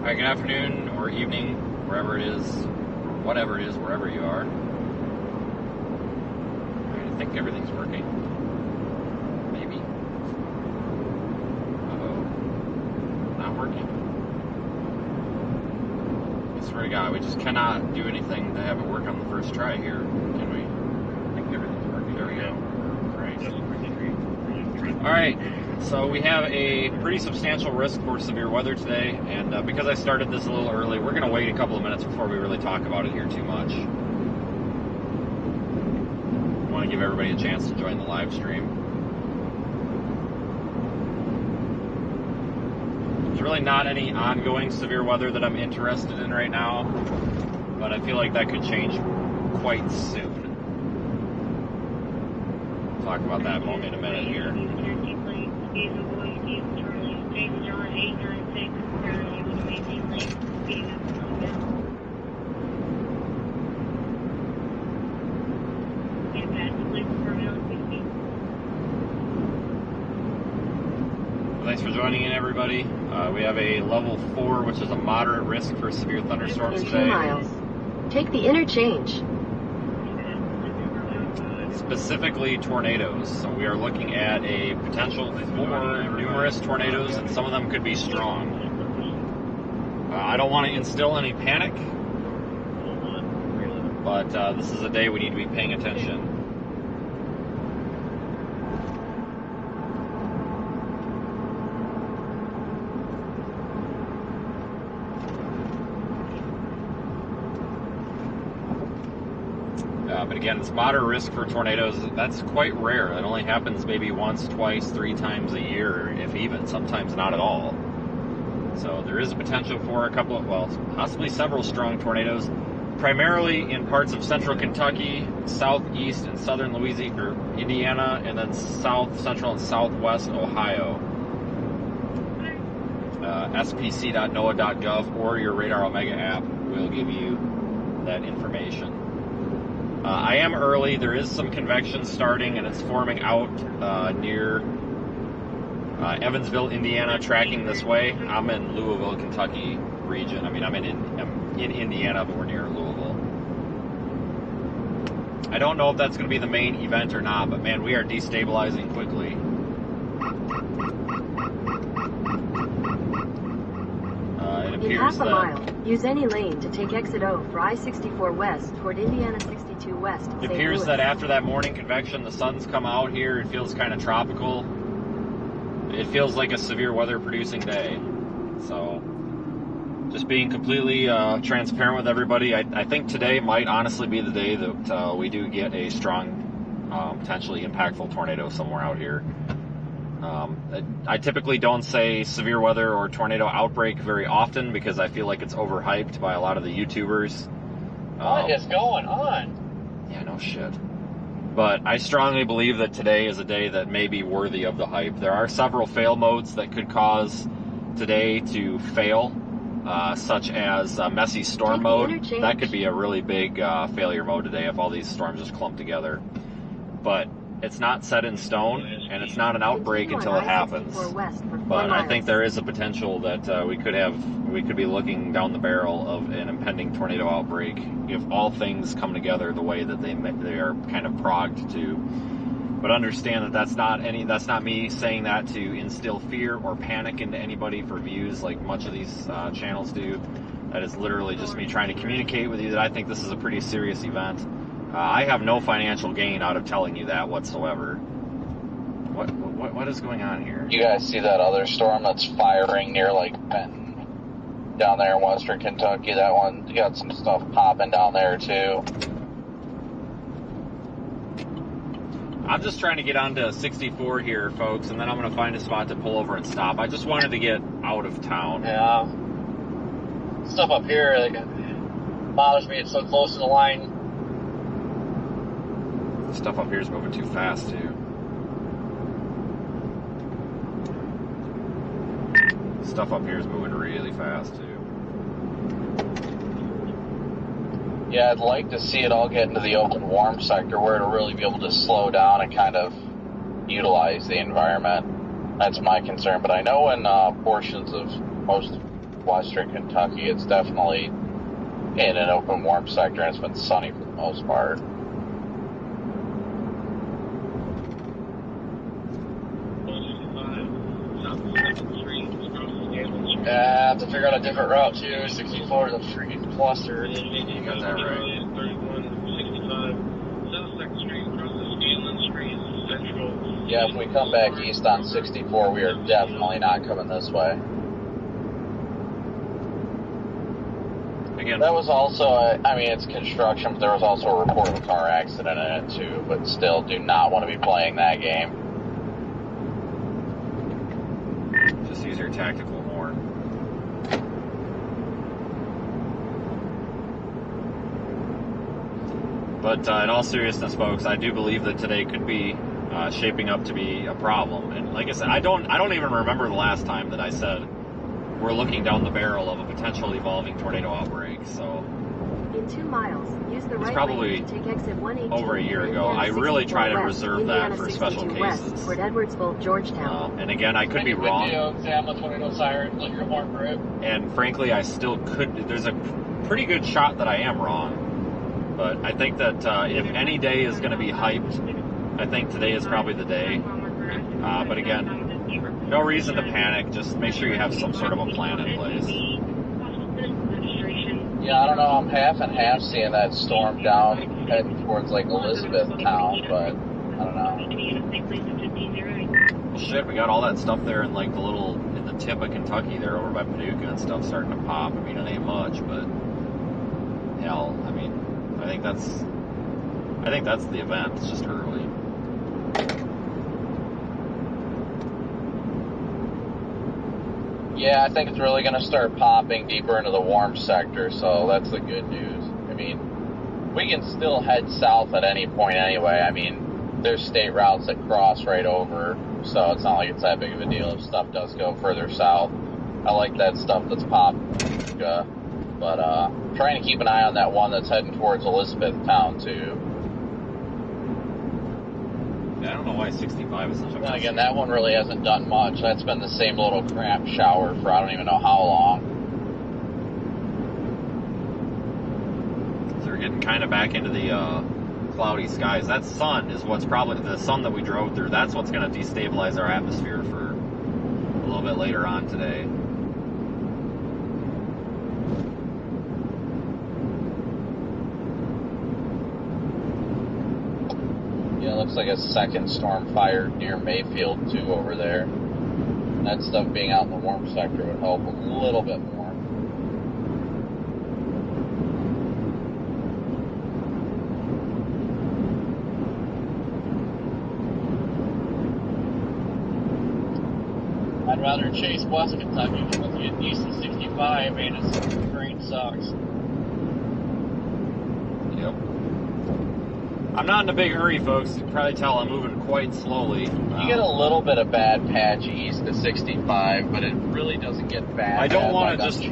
Good afternoon or evening, wherever it is, whatever it is, wherever you are. I think everything's working. Maybe. Uh-oh. Not working. I swear to God, we just cannot do anything to have it work on the first try here, can we? I think everything's working. There we go. Great. Alright, so we have a pretty substantial risk for severe weather today, and because I started this a little early, we're going to wait a couple of minutes before we really talk about it here too much. I want to give everybody a chance to join the live stream. There's really not any ongoing severe weather that I'm interested in right now, but I feel like that could change quite soon. We'll talk about that in a minute here. Thanks for joining in, everybody. We have a level 4, which is a moderate risk for severe thunderstorms in today. 2 miles. Take the interchange. Specifically tornadoes. So we are looking at a potential for numerous tornadoes, and some of them could be strong. I don't want to instill any panic, but this is a day we need to be paying attention. But again, it's moderate risk for tornadoes. That's quite rare. It only happens maybe once, twice, 3 times a year, if even, sometimes not at all. So there is a potential for a couple of, well, possibly several strong tornadoes, primarily in parts of central Kentucky, southeast and southern Louisiana, or Indiana, and then south, central, and southwest Ohio. spc.noaa.gov or your Radar Omega app will give you that information. I am early. There is some convection starting, and it's forming out near Evansville, Indiana, tracking this way. I'm in Louisville, Kentucky region. I mean, I'm in Indiana, but we're near Louisville. I don't know if that's going to be the main event or not, but man, we are destabilizing quickly. It In appears half a that mile, use any lane to take exit O for I-64 west toward Indiana 62 west. it appears that after that morning convection, the sun's come out here. It feels kind of tropical. It feels like a severe weather producing day. So just being completely transparent with everybody, I think today might honestly be the day that we do get a strong, potentially impactful tornado somewhere out here. I typically don't say severe weather or tornado outbreak very often because I feel like it's overhyped by a lot of the YouTubers. What is going on? Yeah, no shit. But I strongly believe that today is a day that may be worthy of the hype. There are several fail modes that could cause today to fail, such as messy storm mode. That could be a really big failure mode today if all these storms just clump together. But it's not set in stone, and it's not an outbreak until it happens. But I think there is a potential that we could be looking down the barrel of an impending tornado outbreak if all things come together the way that they are kind of progged to. But understand that that's not me saying that to instill fear or panic into anybody for views like much of these channels do. That is literally just me trying to communicate with you that I think this is a pretty serious event. I have no financial gain out of telling you that whatsoever. What is going on here? You guys see that other storm that's firing near like Benton down there in western Kentucky? That one, you got some stuff popping down there too. I'm just trying to get onto 64 here, folks, and then I'm going to find a spot to pull over and stop. I just wanted to get out of town. Yeah. Stuff up here that bothers me. It's so close to the line. Stuff up here is moving too fast, too. Stuff up here is moving really fast, too. Yeah, I'd like to see it all get into the open warm sector where it'll really be able to slow down and kind of utilize the environment. That's my concern. But I know in portions of most western Kentucky. It's definitely in an open warm sector, and it's been sunny for the most part. Yeah, I have to figure out a different route too. 64 is a freaking cluster. You got that right. Yeah, if we come back east on 64, we are definitely not coming this way. Again, That was also, I mean, it's construction, but there was also a report of a car accident in it too, but still do not want to be playing that game. just use your tactical horn. But in all seriousness, folks, I do believe that today could be shaping up to be a problem. And like I said, I don't even remember the last time that I said we're looking down the barrel of a potential evolving tornado outbreak. So In 2 miles, use the right probably lane to take exit 118 over a year ago. I Indiana really try to 64 reserve west, that for special Indiana 62 cases. West, toward Edwardsville, Georgetown. And again, I could be wrong. Exam the tornado siren, let your horn rip. And frankly, I still could. There's a pretty good shot that I am wrong. But I think that if any day is going to be hyped, I think today is probably the day. But again, no reason to panic. Just make sure you have some sort of a plan in place. Yeah, I don't know. I'm half and half seeing that storm down heading towards like Elizabethtown, but I don't know. Well, shit, we got all that stuff there in like in the tip of Kentucky there over by Paducah and stuff starting to pop. I mean, it ain't much, but hell, I mean, I think that's the event. It's just early. Yeah, I think it's really going to start popping deeper into the warm sector, so that's the good news. I mean, we can still head south at any point anyway. I mean, there's state routes that cross right over, so it's not like it's that big of a deal if stuff does go further south. I like that stuff that's popping, but trying to keep an eye on that one that's heading towards Elizabethtown, too. I don't know why 65 is such a... Then again, that one really hasn't done much. That's been the same little crap shower for I don't even know how long. So we're getting kind of back into the cloudy skies. That sun is what's probably... The sun that we drove through, that's what's going to destabilize our atmosphere for a little bit later on today. Yeah, it looks like a second storm fired near Mayfield, too, over there. That stuff being out in the warm sector would help a little bit more. I'd rather chase West Kentucky than let's get east of 65, and it's terrain sucks. Yep. I'm not in a big hurry, folks. You can probably tell I'm moving quite slowly. You get a little bit of bad patch east of 65, but it really doesn't get bad. I don't want to like just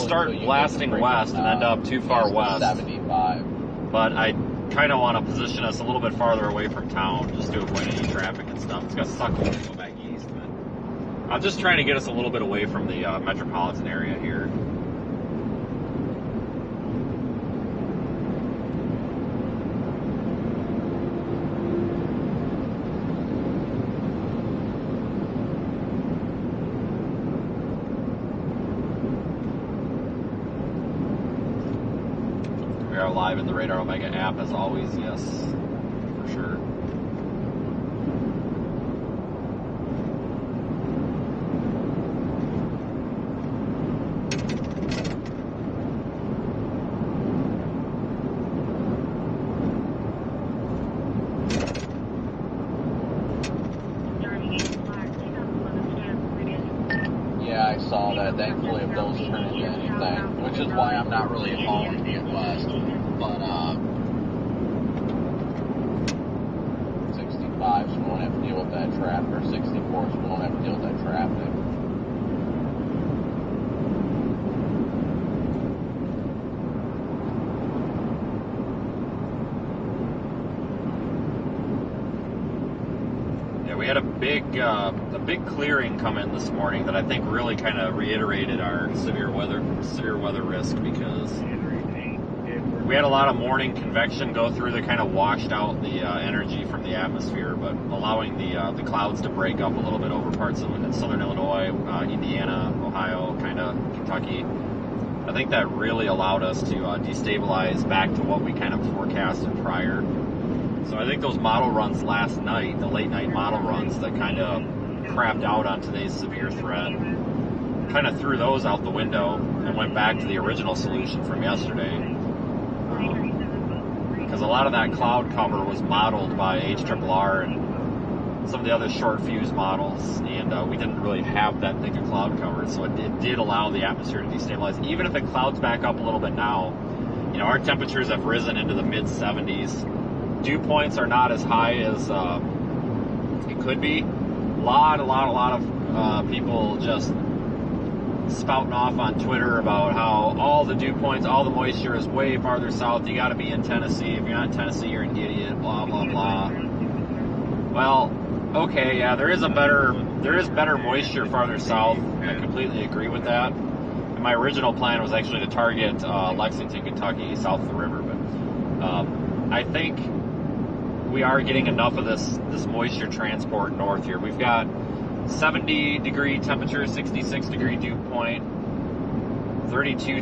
start blasting west and end up too far west. 75. But I kind of want to position us a little bit farther away from town just to avoid any traffic and stuff. It's going to suck when we go back east. But I'm just trying to get us a little bit away from the metropolitan area here. We are live in the Radar Omega app as always, yes, for sure. Yeah, I saw that. Thankfully, if those turn into anything, which is why I'm not really hauling to get west. But 65, so we won't have to deal with that traffic, or 64, so we won't have to deal with that traffic. Yeah, we had a big big clearing come in this morning that I think really kind of reiterated our severe weather risk, because we had a lot of morning convection go through that kind of washed out the energy from the atmosphere, but allowing the clouds to break up a little bit over parts of southern Illinois, Indiana, Ohio, kind of Kentucky. I think that really allowed us to destabilize back to what we kind of forecasted prior. So I think those model runs last night, the late night model runs that kind of crapped out on today's severe threat, kind of threw those out the window and went back to the original solution from yesterday. Because a lot of that cloud cover was modeled by HRRR and some of the other short fuse models, and we didn't really have that thick of cloud cover, so it did allow the atmosphere to destabilize. Even if it clouds back up a little bit now, our temperatures have risen into the mid 70s. Dew points are not as high as it could be. A lot of people just spouting off on Twitter about how all the dew points, all the moisture is way farther south. You got to be in Tennessee. If you're not in Tennessee, you're an idiot. Blah blah blah. Well, okay, yeah, there is better moisture farther south. I completely agree with that. And my original plan was actually to target Lexington, Kentucky, south of the river, but I think we are getting enough of this moisture transport north here. We've got 70 degree temperature, 66 degree dew point, 32.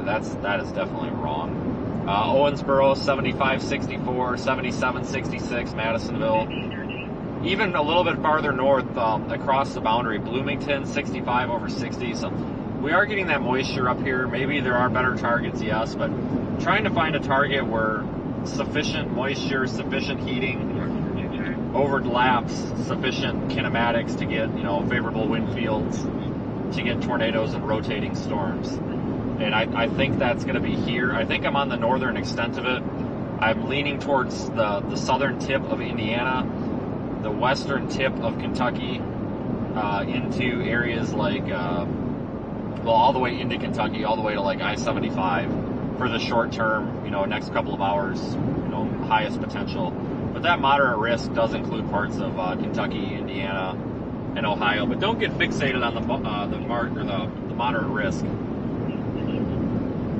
That is definitely wrong. Owensboro 75-64, 77-66, Madisonville. Even a little bit farther north across the boundary, Bloomington 65 over 60. So we are getting that moisture up here. Maybe there are better targets, yes, but trying to find a target where sufficient moisture, sufficient heating overlaps sufficient kinematics to get favorable wind fields, to get tornadoes and rotating storms. And I think that's going to be here. I think I'm on the northern extent of it. I'm leaning towards the southern tip of Indiana, the western tip of Kentucky, into areas like all the way into Kentucky, all the way to like I-75 for the short term, next couple of hours, highest potential. But that moderate risk does include parts of Kentucky, Indiana, and Ohio. But don't get fixated on the moderate risk.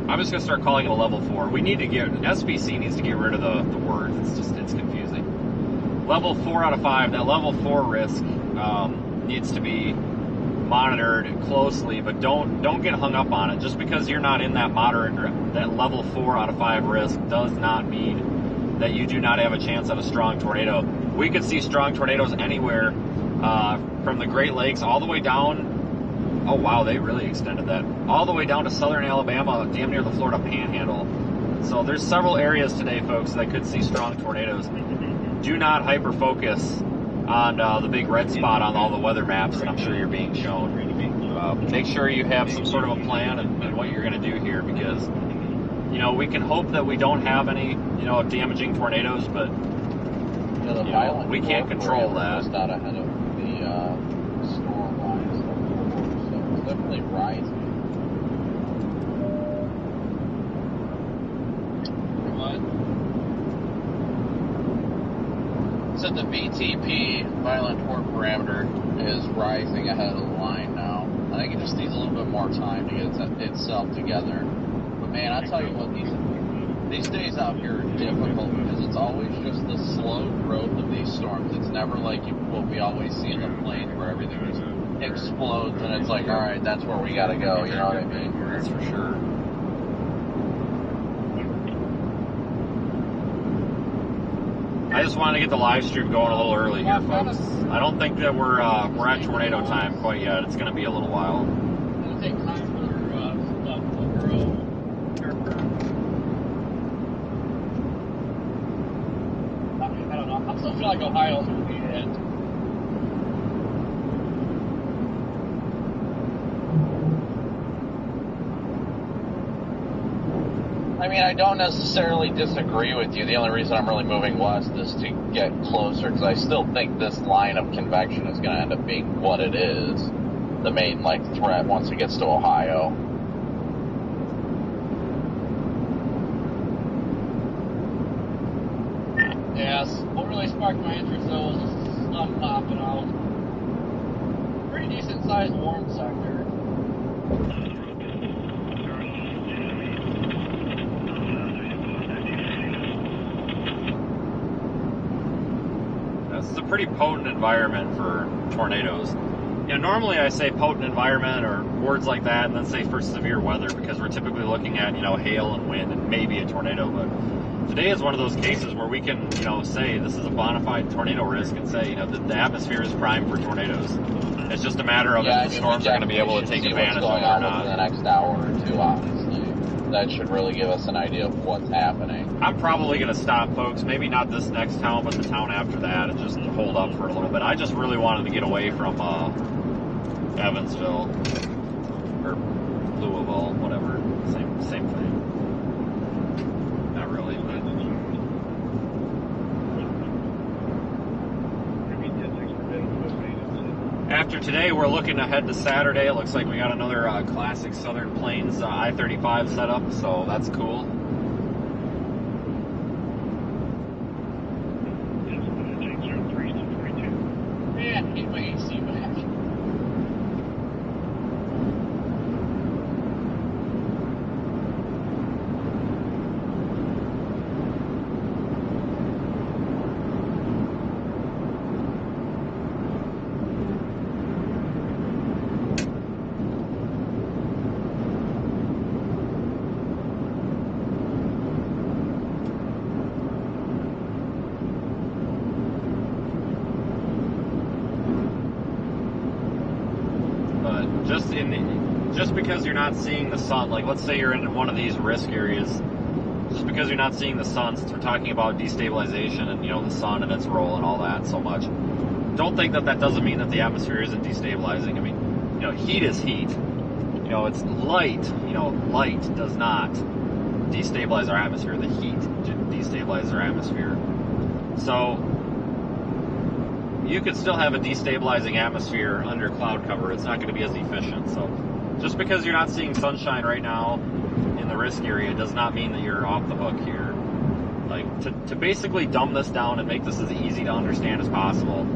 I'm just going to start calling it a level 4. SPC needs to get rid of the words. It's confusing. Level 4 out of 5. That level 4 risk needs to be monitored closely, but don't get hung up on it. Just because you're not in that that level 4 out of 5 risk does not mean that you do not have a chance at a strong tornado. We could see strong tornadoes anywhere from the Great Lakes all the way down. Oh wow, they really extended that all the way down to southern Alabama, damn near the Florida Panhandle. So there's several areas today, folks, that could see strong tornadoes. Do not hyper focus on the big red spot on all the weather maps that I'm sure you're being shown. Make sure you have some sort of a plan and what you're going to do here, because we can hope that we don't have any damaging tornadoes, but we can't control that. Just out ahead of the storm lines, so it's definitely rising. So the VTP, violent torque parameter, is rising ahead of the line now. I think it just needs a little bit more time to get itself together. But man, I tell you what, these days out here are difficult because it's always just the slow growth of these storms. It's never like what we always see in the plains where everything just explodes and it's like, all right, that's where we gotta go. You know what I mean? That's for sure. I just wanted to get the live stream going a little early here, folks. I don't think that we're at tornado time quite yet. It's going to be a little while. It's going to take time for stuff to grow. I don't know. I still feel like Ohio's going to be ahead. I mean, I don't necessarily disagree with you. The only reason I'm really moving west is to get closer, because I still think this line of convection is going to end up being what it is, the main threat once it gets to Ohio. Yes. What really sparked my interest though was the sun popping out. decent sized warm sector. This is a pretty potent environment for tornadoes. You know, normally I say potent environment or words like that and then say for severe weather because we're typically looking at, you know, hail and wind and maybe a tornado. But today is one of those cases where we can, you know, say this is a bona fide tornado risk and say, you know, the atmosphere is primed for tornadoes. It's just a matter of if the storms are going to be able to take advantage of it or not. In the next hour or two, honestly. That should really give us an idea of what's happening. I'm probably going to stop, folks. Maybe not this next town, but the town after that, and just hold up for a little bit. I just really wanted to get away from Evansville or Louisville, whatever. Same thing. Not really, but. After today, we're looking ahead to Saturday. It looks like we got another classic Southern Plains I-35 set up, so that's cool. Man, I hate my AC back. Just because you're not seeing the sun, like let's say you're in one of these risk areas, just because you're not seeing the sun, since we're talking about destabilization and, you know, the sun and its role and all that so much, don't think that doesn't mean that the atmosphere isn't destabilizing. I mean, you know, heat is heat. You know, it's light. You know, light does not destabilize our atmosphere. The heat destabilizes our atmosphere. So you could still have a destabilizing atmosphere under cloud cover. It's not going to be as efficient. So just because you're not seeing sunshine right now in the risk area does not mean that you're off the hook here. Like, to basically dumb this down and make this as easy to understand as possible,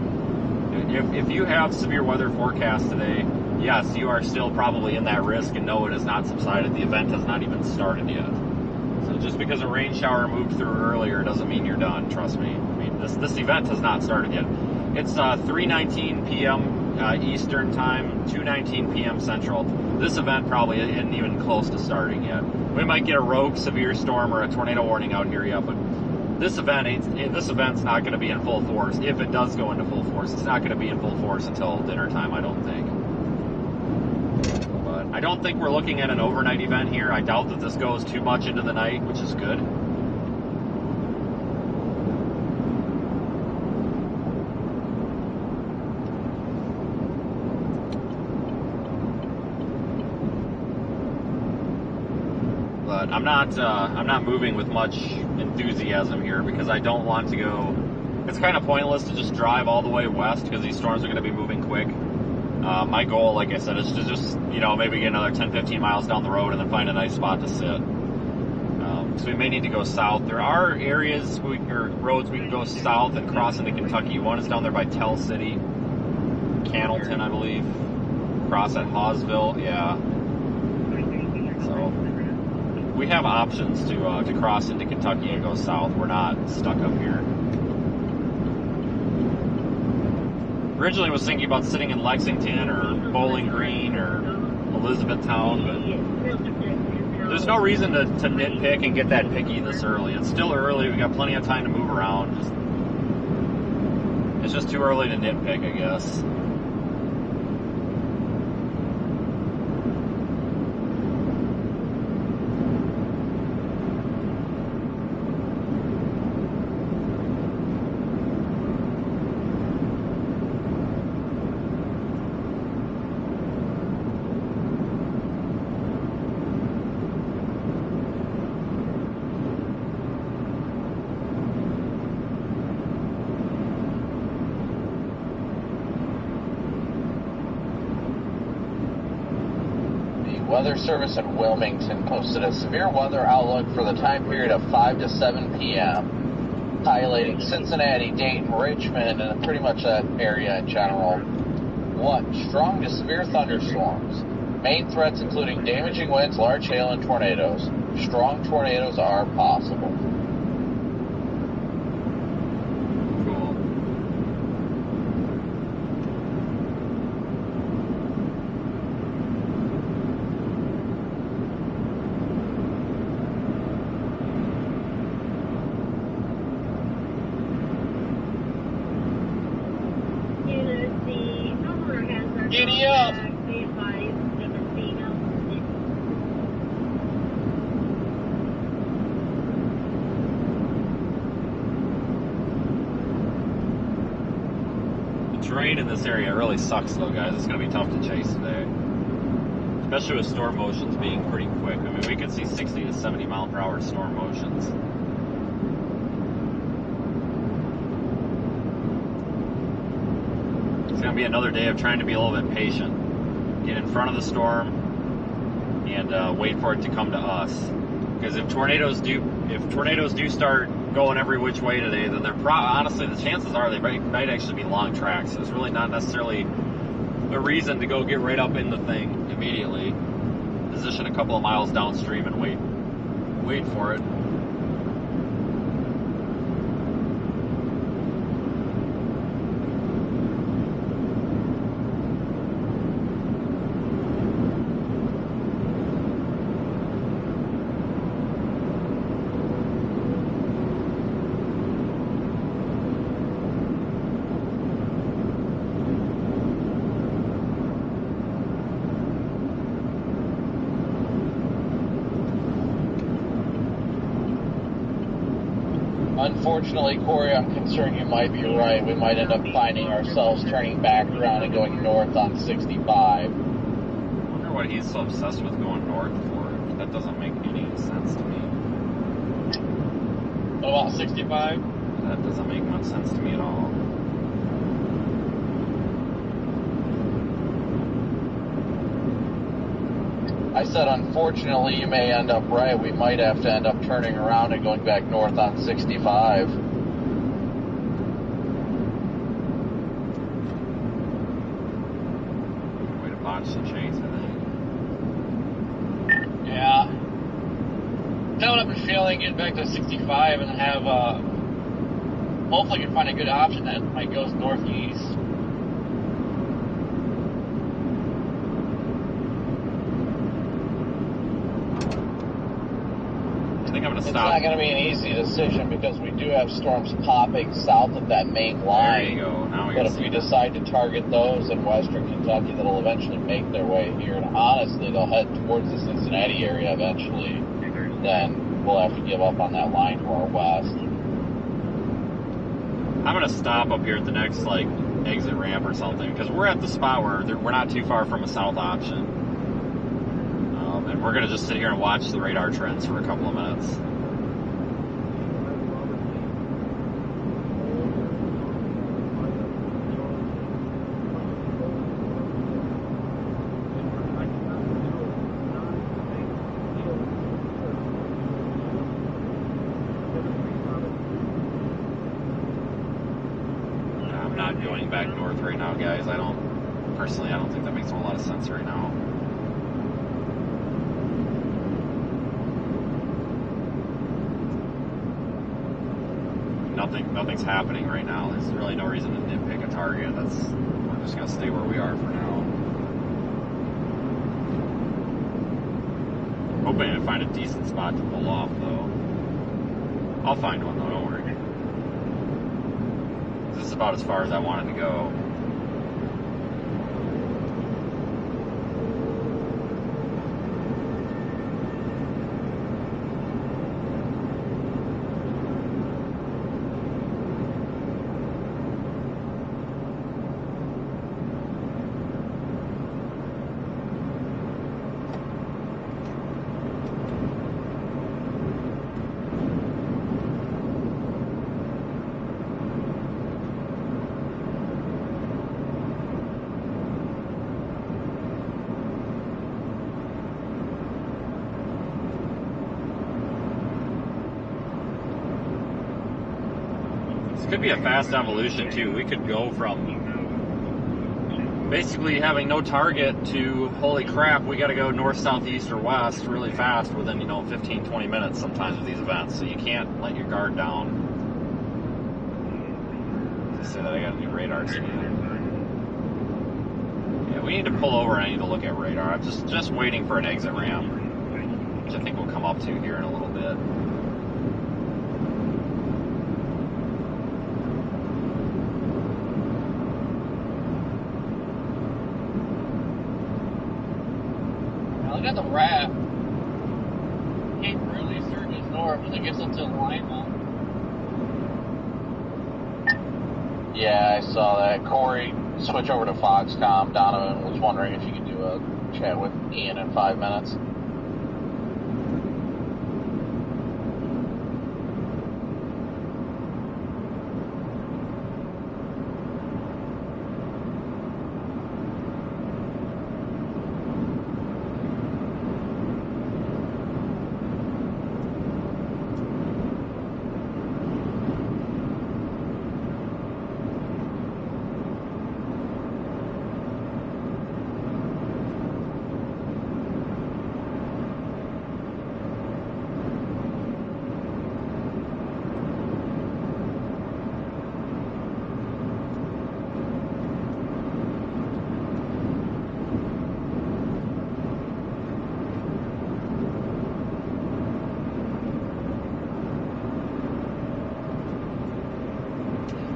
if you have severe weather forecast today, yes, you are still probably in that risk, and no, it has not subsided. The event has not even started yet. So just because a rain shower moved through earlier doesn't mean you're done, trust me. I mean, this event has not started yet. It's 3:19 p.m. Eastern Time, 2:19 p.m. Central. This event probably isn't even close to starting yet. We might get a rogue severe storm or a tornado warning out here yet, but this event's not going to be in full force. If it does go into full force, it's not going to be in full force until dinner time, I don't think. But I don't think we're looking at an overnight event here. I doubt that this goes too much into the night, which is good. But I'm not moving with much enthusiasm here because I don't want to go. It's kind of pointless to just drive all the way west because these storms are going to be moving quick. My goal, like I said, is to just, you know, maybe get another 10, 15 miles down the road and then find a nice spot to sit. So we may need to go south. There are areas or roads we can go south and cross into Kentucky. One is down there by Tell City, Cannleton, I believe. Cross at Hawesville, yeah. So we have options to cross into Kentucky and go south. We're not stuck up here. Originally was thinking about sitting in Lexington or Bowling Green or Elizabethtown, but there's no reason to nitpick and get that picky this early. It's still early. We got plenty of time to move around. It's just too early to nitpick, I guess. Weather Service in Wilmington posted a severe weather outlook for the time period of 5 to 7 p.m., highlighting Cincinnati, Dayton, Richmond, and pretty much that area in general. 1. Strong to severe thunderstorms. Main threats including damaging winds, large hail, and tornadoes. Strong tornadoes are possible. Cool. Giddy up! The terrain in this area really sucks though, guys. It's going to be tough to chase today. Especially with storm motions being pretty quick. I mean, we could see 60 to 70 mile per hour storm motions. It's going to be another day of trying to be a little bit patient. Get in front of the storm and wait for it to come to us. Because if tornadoes do start going every which way today, then they're honestly, the chances are they might actually be long tracks. So it's really not necessarily a reason to go get right up in the thing immediately. Position a couple of miles downstream and wait for it. Unfortunately, Corey, I'm concerned you might be right. We might end up finding ourselves turning back around and going north on 65. I wonder what he's so obsessed with going north for. That doesn't make any sense to me. What about 65? That doesn't make much sense to me at all. I said, unfortunately, you may end up right. We might have to end up turning around and going back north on 65. Way to botch the chase, I think. Yeah. Kind of what I've been feeling, getting back to 65 and have, hopefully I can find a good option that might go northeast. I think I'm going to It's stop. not going to be an easy decision because we do have storms popping south of that main line. There you go. Now we But got if we decide to target those in western Kentucky, that'll eventually make their way here. And honestly, they'll head towards the Cincinnati area eventually. Then we'll have to give up on that line to our west. I'm going to stop up here at the next exit ramp or something because we're at the spot where we're not too far from a south option. And we're going to just sit here and watch the radar trends for a couple of minutes. I'm not going back north right now, guys. I don't think that makes a whole lot of sense right now. Nothing's happening right now. There's really no reason to nitpick a target. We're just gonna stay where we are for now. Hoping to find a decent spot to pull off, though. I'll find one, though. Don't worry. This is about as far as I wanted to go. This could be a fast evolution too. We could go from basically having no target to, holy crap, we got to go north, south, east, or west really fast within, 15, 20 minutes sometimes with these events. So you can't let your guard down. Just say that I got a new radar scan. Yeah, we need to pull over and I need to look at radar. I'm just waiting for an exit ramp, which I think we'll come up to here in a little bit. Look at the wrap. It really surges north when it gets up to Lima. Yeah, I saw that. Corey, switch over to Foxcom. Donovan was wondering if you could do a chat with Ian in 5 minutes.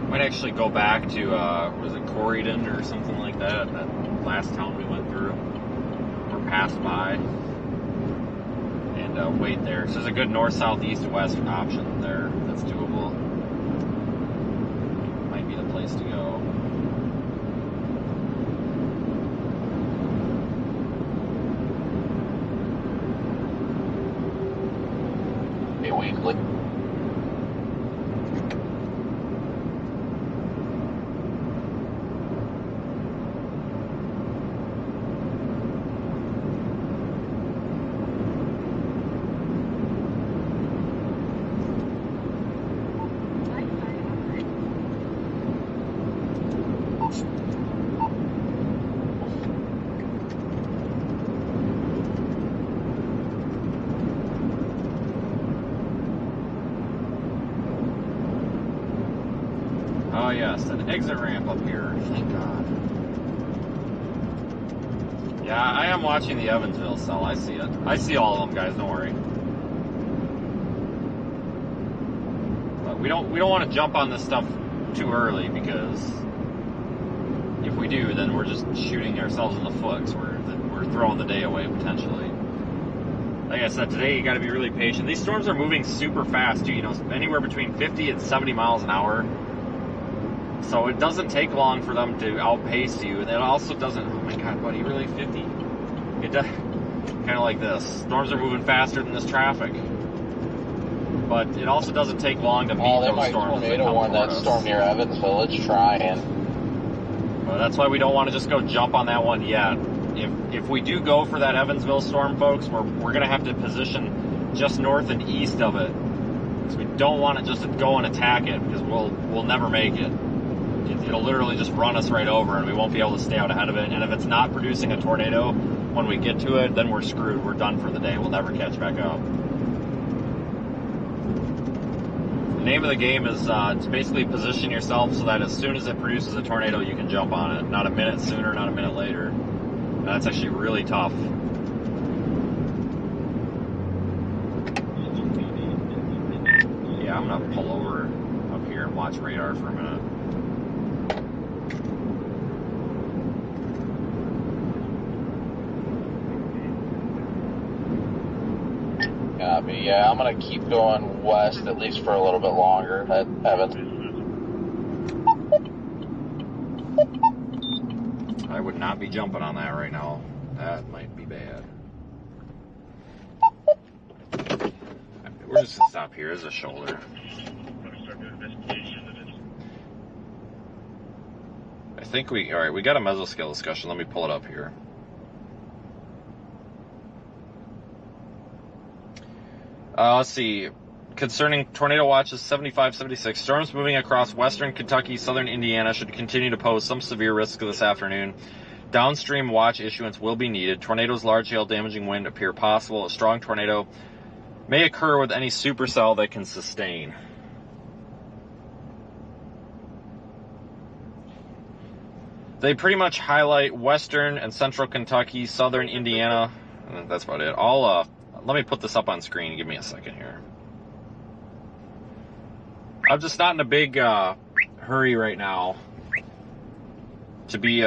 Might actually go back to, was it Corydon or something like that? That last town we went through or passed by, and wait there. So there's a good north, south, east, west option there that's doable. Might be the place to go. Be weekly. Oh yes, an exit ramp up here. Thank God. Yeah, I am watching the Evansville cell. I see it. I see all of them, guys. Don't worry. But we don't want to jump on this stuff too early, because if we do, then we're just shooting ourselves in the foot. 'Cause we're throwing the day away potentially. Like I said, today you got to be really patient. These storms are moving super fast too. Anywhere between 50 and 70 miles an hour. So it doesn't take long for them to outpace you, and it also doesn't. Oh my God, buddy, really 50? It does. Kind of like this. Storms are moving faster than this traffic, but it also doesn't take long to beat those storms. They might warn that storm near Evansville. It's trying. Well, that's why we don't want to just go jump on that one yet. If we do go for that Evansville storm, folks, we're going to have to position just north and east of it, because we don't want to just go and attack it, because we'll never make it. It'll literally just run us right over, and we won't be able to stay out ahead of it. And if it's not producing a tornado when we get to it, then we're screwed. We're done for the day. We'll never catch back up. The name of the game is to basically position yourself so that as soon as it produces a tornado, you can jump on it. Not a minute sooner, not a minute later. And that's actually really tough. Yeah, I'm going to pull over up here and watch radar for a minute. Copy. Yeah, I'm going to keep going west at least for a little bit longer at Evans. I would not be jumping on that right now. That might be bad. We're just going to stop here. There's a shoulder. I think alright, we got a mesoscale discussion. Let me pull it up here. Let's see. concerning tornado watches 75, 76. Storms moving across western Kentucky, southern Indiana should continue to pose some severe risk this afternoon. Downstream watch issuance will be needed. Tornadoes, large hail, damaging wind appear possible. A strong tornado may occur with any supercell that can sustain. They pretty much highlight western and central Kentucky, southern Indiana. That's about it. Let me put this up on screen. Give me a second here. I'm just not in a big hurry right now to be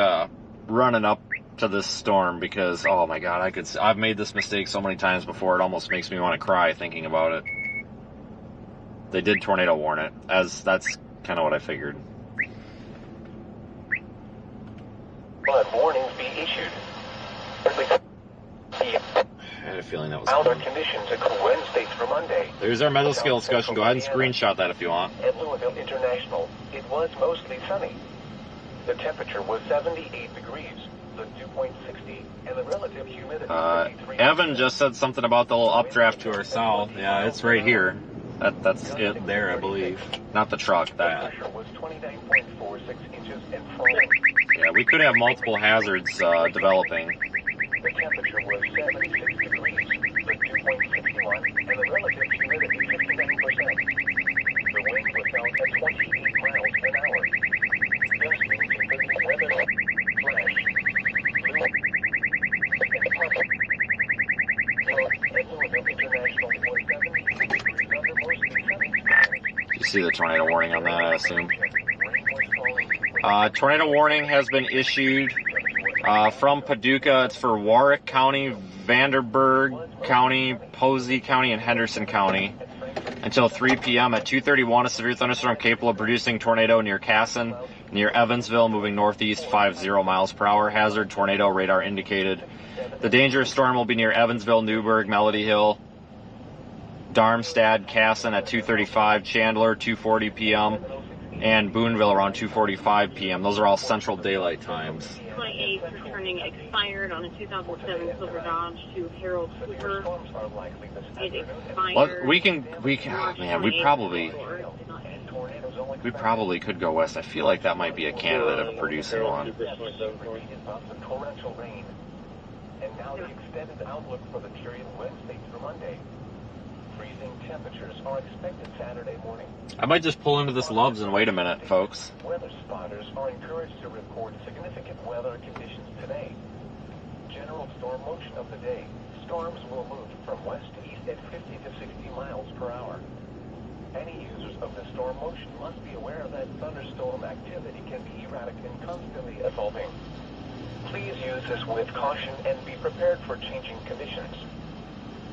running up to this storm because, oh my God, I've made this mistake so many times before. It almost makes me want to cry thinking about it. They did tornado warn it, as that's kind of what I figured. Flood warnings be issued. I had a feeling that was Milder conditions occur Wednesday through Monday. There's our mesoscale discussion. Go ahead and screenshot that if you want. At Louisville International, it was mostly sunny. The temperature was 78 degrees, the dew point 60, and the relative humidity 53%. Evan just said something about the little updraft to our south. Yeah, it's right here. That's it there, I believe. Not the truck, that. The pressure was 29.46 inches and falling. Yeah, we could have multiple hazards developing. The temperature was 76 degrees, the dew point 61, and the relative humidity 59%. The wind was out at 28 miles an hour. Gusting to 30 weather flash. At Louisville International was 70 degrees under mostly sunny skies. You see the tornado warning on that, I assume. Tornado warning has been issued from Paducah. It's for Warwick County, Vanderburgh County, Posey County, and Henderson County until 3 p.m. At 2:31, a severe thunderstorm capable of producing tornado near Casson, near Evansville, moving northeast 50 miles per hour. Hazard tornado radar indicated. The dangerous storm will be near Evansville, Newburgh, Melody Hill, Darmstadt, Casson at 2:35, Chandler 2:40 p.m., and Boonville around 2:45 p.m. Those are all Central Daylight Times. 28 returning expired on a 2007 Silver Dodge to Harold Cooper. It expired. Well, we probably could go west. I feel like that might be a candidate of producing one. And now the extended outlook for the period Wednesday through Monday. Freezing temperatures are expected Saturday morning. I might just pull into this Loves and wait a minute, folks. Weather spotters are encouraged to report significant weather conditions today. General storm motion of the day. Storms will move from west to east at 50 to 60 miles per hour. Any users of the storm motion must be aware that thunderstorm activity can be erratic and constantly evolving. Please use this with caution and be prepared for changing conditions.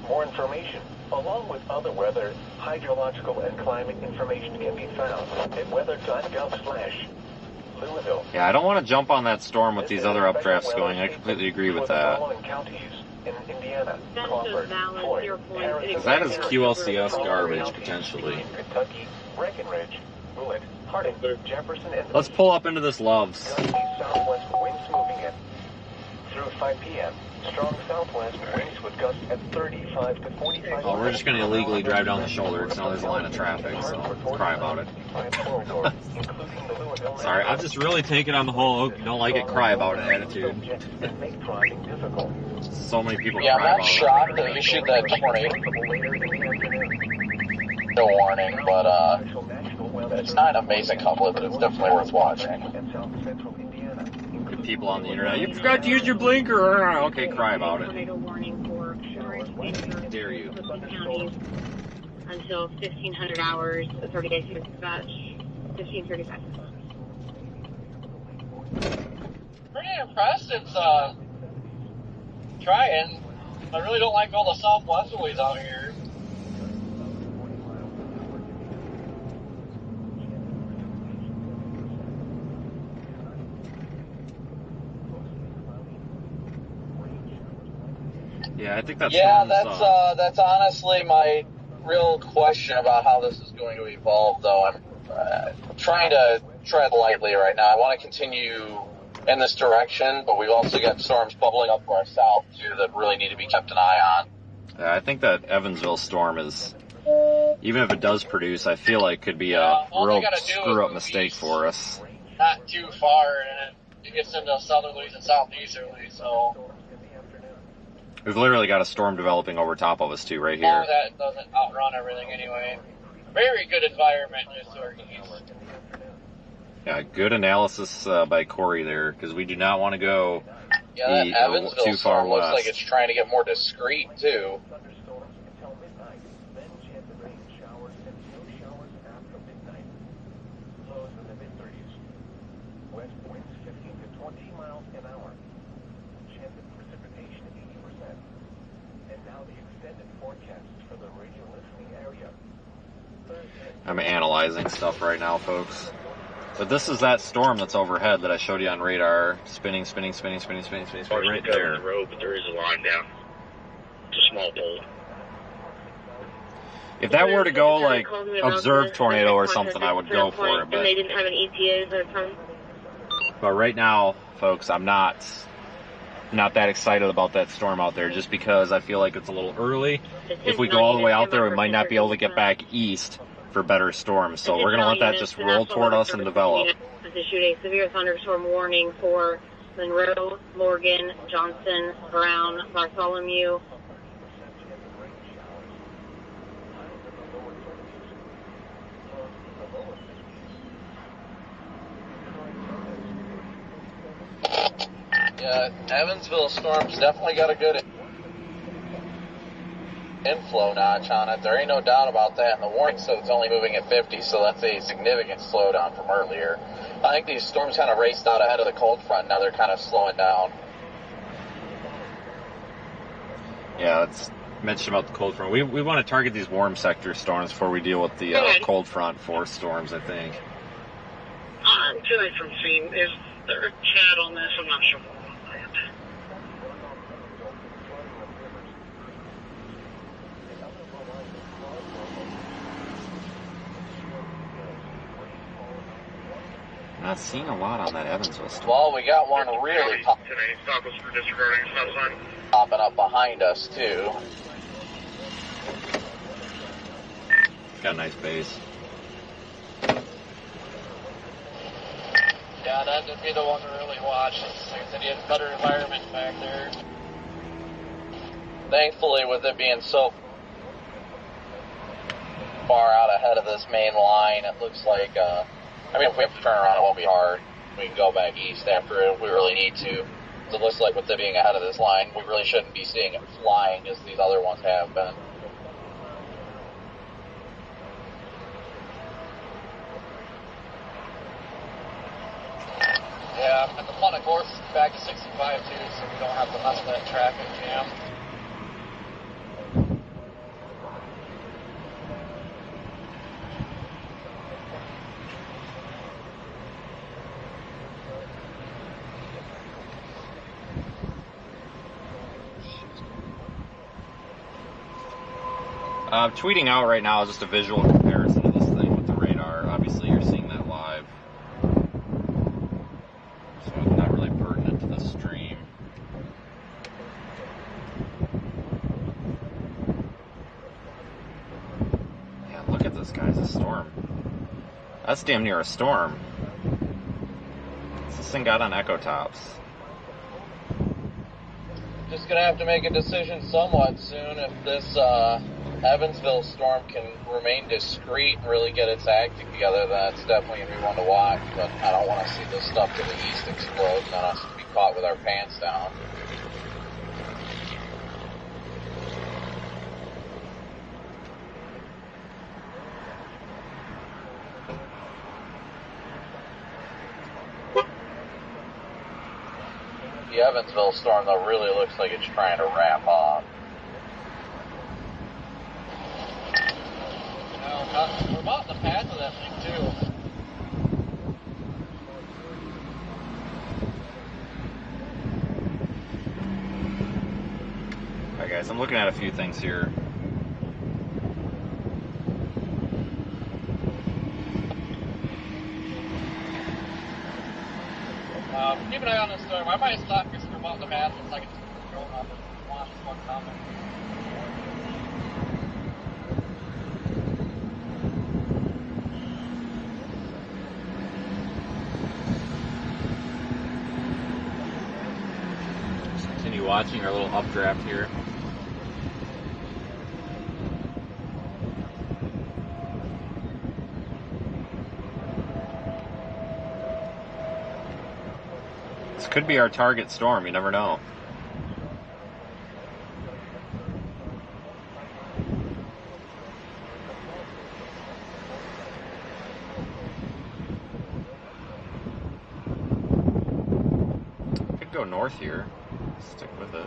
More information, along with other weather, hydrological, and climate information can be found at weather.gov/Louisville. Yeah, I don't want to jump on that storm with these other updrafts going. I completely agree with that. Following counties in Indiana, Crawford, Floyd, Harris, Because that is QLCS garbage, potentially. Kentucky, Breckenridge, Bullitt, Harding, Jefferson, and Let's pull up into this Loves. southwest winds moving at through 5 p.m. Strong southwest winds would gust at 35 to 45. Well, we're just going to illegally drive down the shoulder because now there's a line of traffic, so cry about it. Sorry, I've just really taken on the whole "oh, you don't like it, cry about it" attitude. So many people Yeah, cry I'm about not shocked they issued that tornado warning, but it's not an amazing couple, but it's definitely worth watching. People on the internet, you forgot to use your blinker. Okay, cry about it. Tornado warning for Dare you. counties until 1500 hours, 30 days to dispatch, 1535. Pretty impressed it's trying. I really don't like all the southwesterlies out here. Yeah, I think that's that's honestly my real question about how this is going to evolve, though. I'm trying to tread lightly right now. I want to continue in this direction, but we've also got storms bubbling up to our south, too, that really need to be kept an eye on. I think that Evansville storm is even if it does produce, I feel like could be a all they real gotta do is screw-up move mistake east. for us. Not too far, and it gets into southerlies and southeasterly, so We've literally got a storm developing over top of us too, right as long here. as that doesn't outrun everything anyway. Very good environment just to our east. Yeah, good analysis by Corey there, because we do not want to go Yeah, that Evansville too far storm looks like west. it's trying to get more discreet, too. Thunderstorms until midnight, then chance of rain showers and snow showers after midnight. Lows in the mid-30s. West winds 15 to 20 miles an hour. Chance of precipitation 80%. And now the extended forecasts for the radio listening area. I'm analyzing stuff right now, folks. But this is that storm that's overhead that I showed you on radar. Spinning right there. The road, but there is a line down. It's a small pole. If that were to go like observed tornado or something, I would go for it. And they didn't have an ETA at the time. But right now, folks, I'm not that excited about that storm out there, just because I feel like it's a little early. If we go all the way out there, we might not be able to get back east for better storms. So we're going to let that just roll toward us and develop. Has issued a severe thunderstorm warning for Monroe, Morgan, Johnson, Brown, Bartholomew. Yeah, Evansville storm's definitely got a good inflow notch on it. There ain't no doubt about that. And the warning says it's only moving at 50, so that's a significant slowdown from earlier. I think these storms kind of raced out ahead of the cold front. Now they're kind of slowing down. Yeah, let's mention about the cold front. We want to target these warm sector storms before we deal with the cold front force storms, I think. Until from scene, is there a chat on this? I'm not sure. Not seeing a lot on that Evansville storm. Well, we got one really Today, stop us for disregarding stop sign. popping up behind us, too. Got a nice base. Yeah, that would be the one to really watch. Like I said, you have a better environment back there. Thankfully, with it being so far out ahead of this main line, it looks like, if we have to turn around, it won't be hard. We can go back east after it if we really need to. It looks like with it being ahead of this line, we really shouldn't be seeing it flying as these other ones have been. Yeah, and the fun, of course, is back to 65 too, so we don't have to mess with that traffic jam. Tweeting out right now is just a visual comparison of this thing with the radar. Obviously, you're seeing that live, so it's not really pertinent to the stream. Yeah, look at this, guys. A storm. That's damn near a storm. This thing got on echo tops. Just gonna have to make a decision somewhat soon if this Evansville storm can remain discreet and really get its act together. That's definitely gonna be one to watch, but I don't want to see this stuff to the east explode and then us be caught with our pants down. The Evansville storm, though, really looks like it's trying to wrap up. We're about in the path of that thing too. Alright, guys, I'm looking at a few things here. Keep an eye on this storm. I might stop because we're about in the path in a second. Going up and watch this one coming. watching our little updraft here. This could be our target storm, you never know. Could go north here. Stick with it.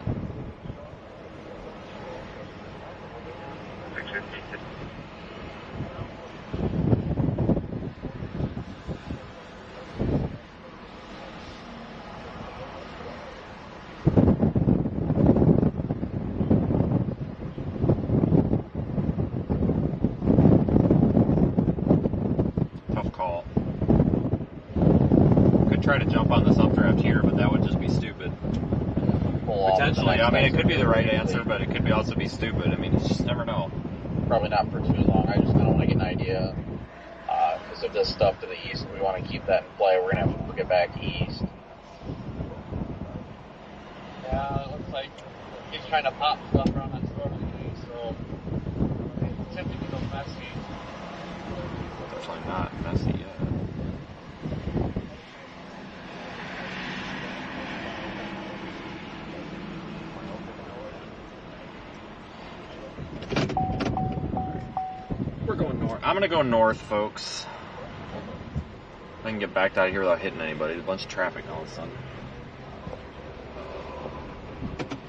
Try to jump on this updraft here, but that would just be stupid. Potentially, I mean, it could be the right answer, but it could also be stupid. I mean, you just never know. Probably not for too long. I just kind of want to get an idea. Because of this stuff to the east, we want to keep that in play. We're going to have to get back east. Yeah, it looks like he's trying to pop stuff around that storm today, so it's tempting to go messy. Definitely not messy yet. I'm gonna go north, folks. I can get back out of here without hitting anybody. There's a bunch of traffic all of a sudden.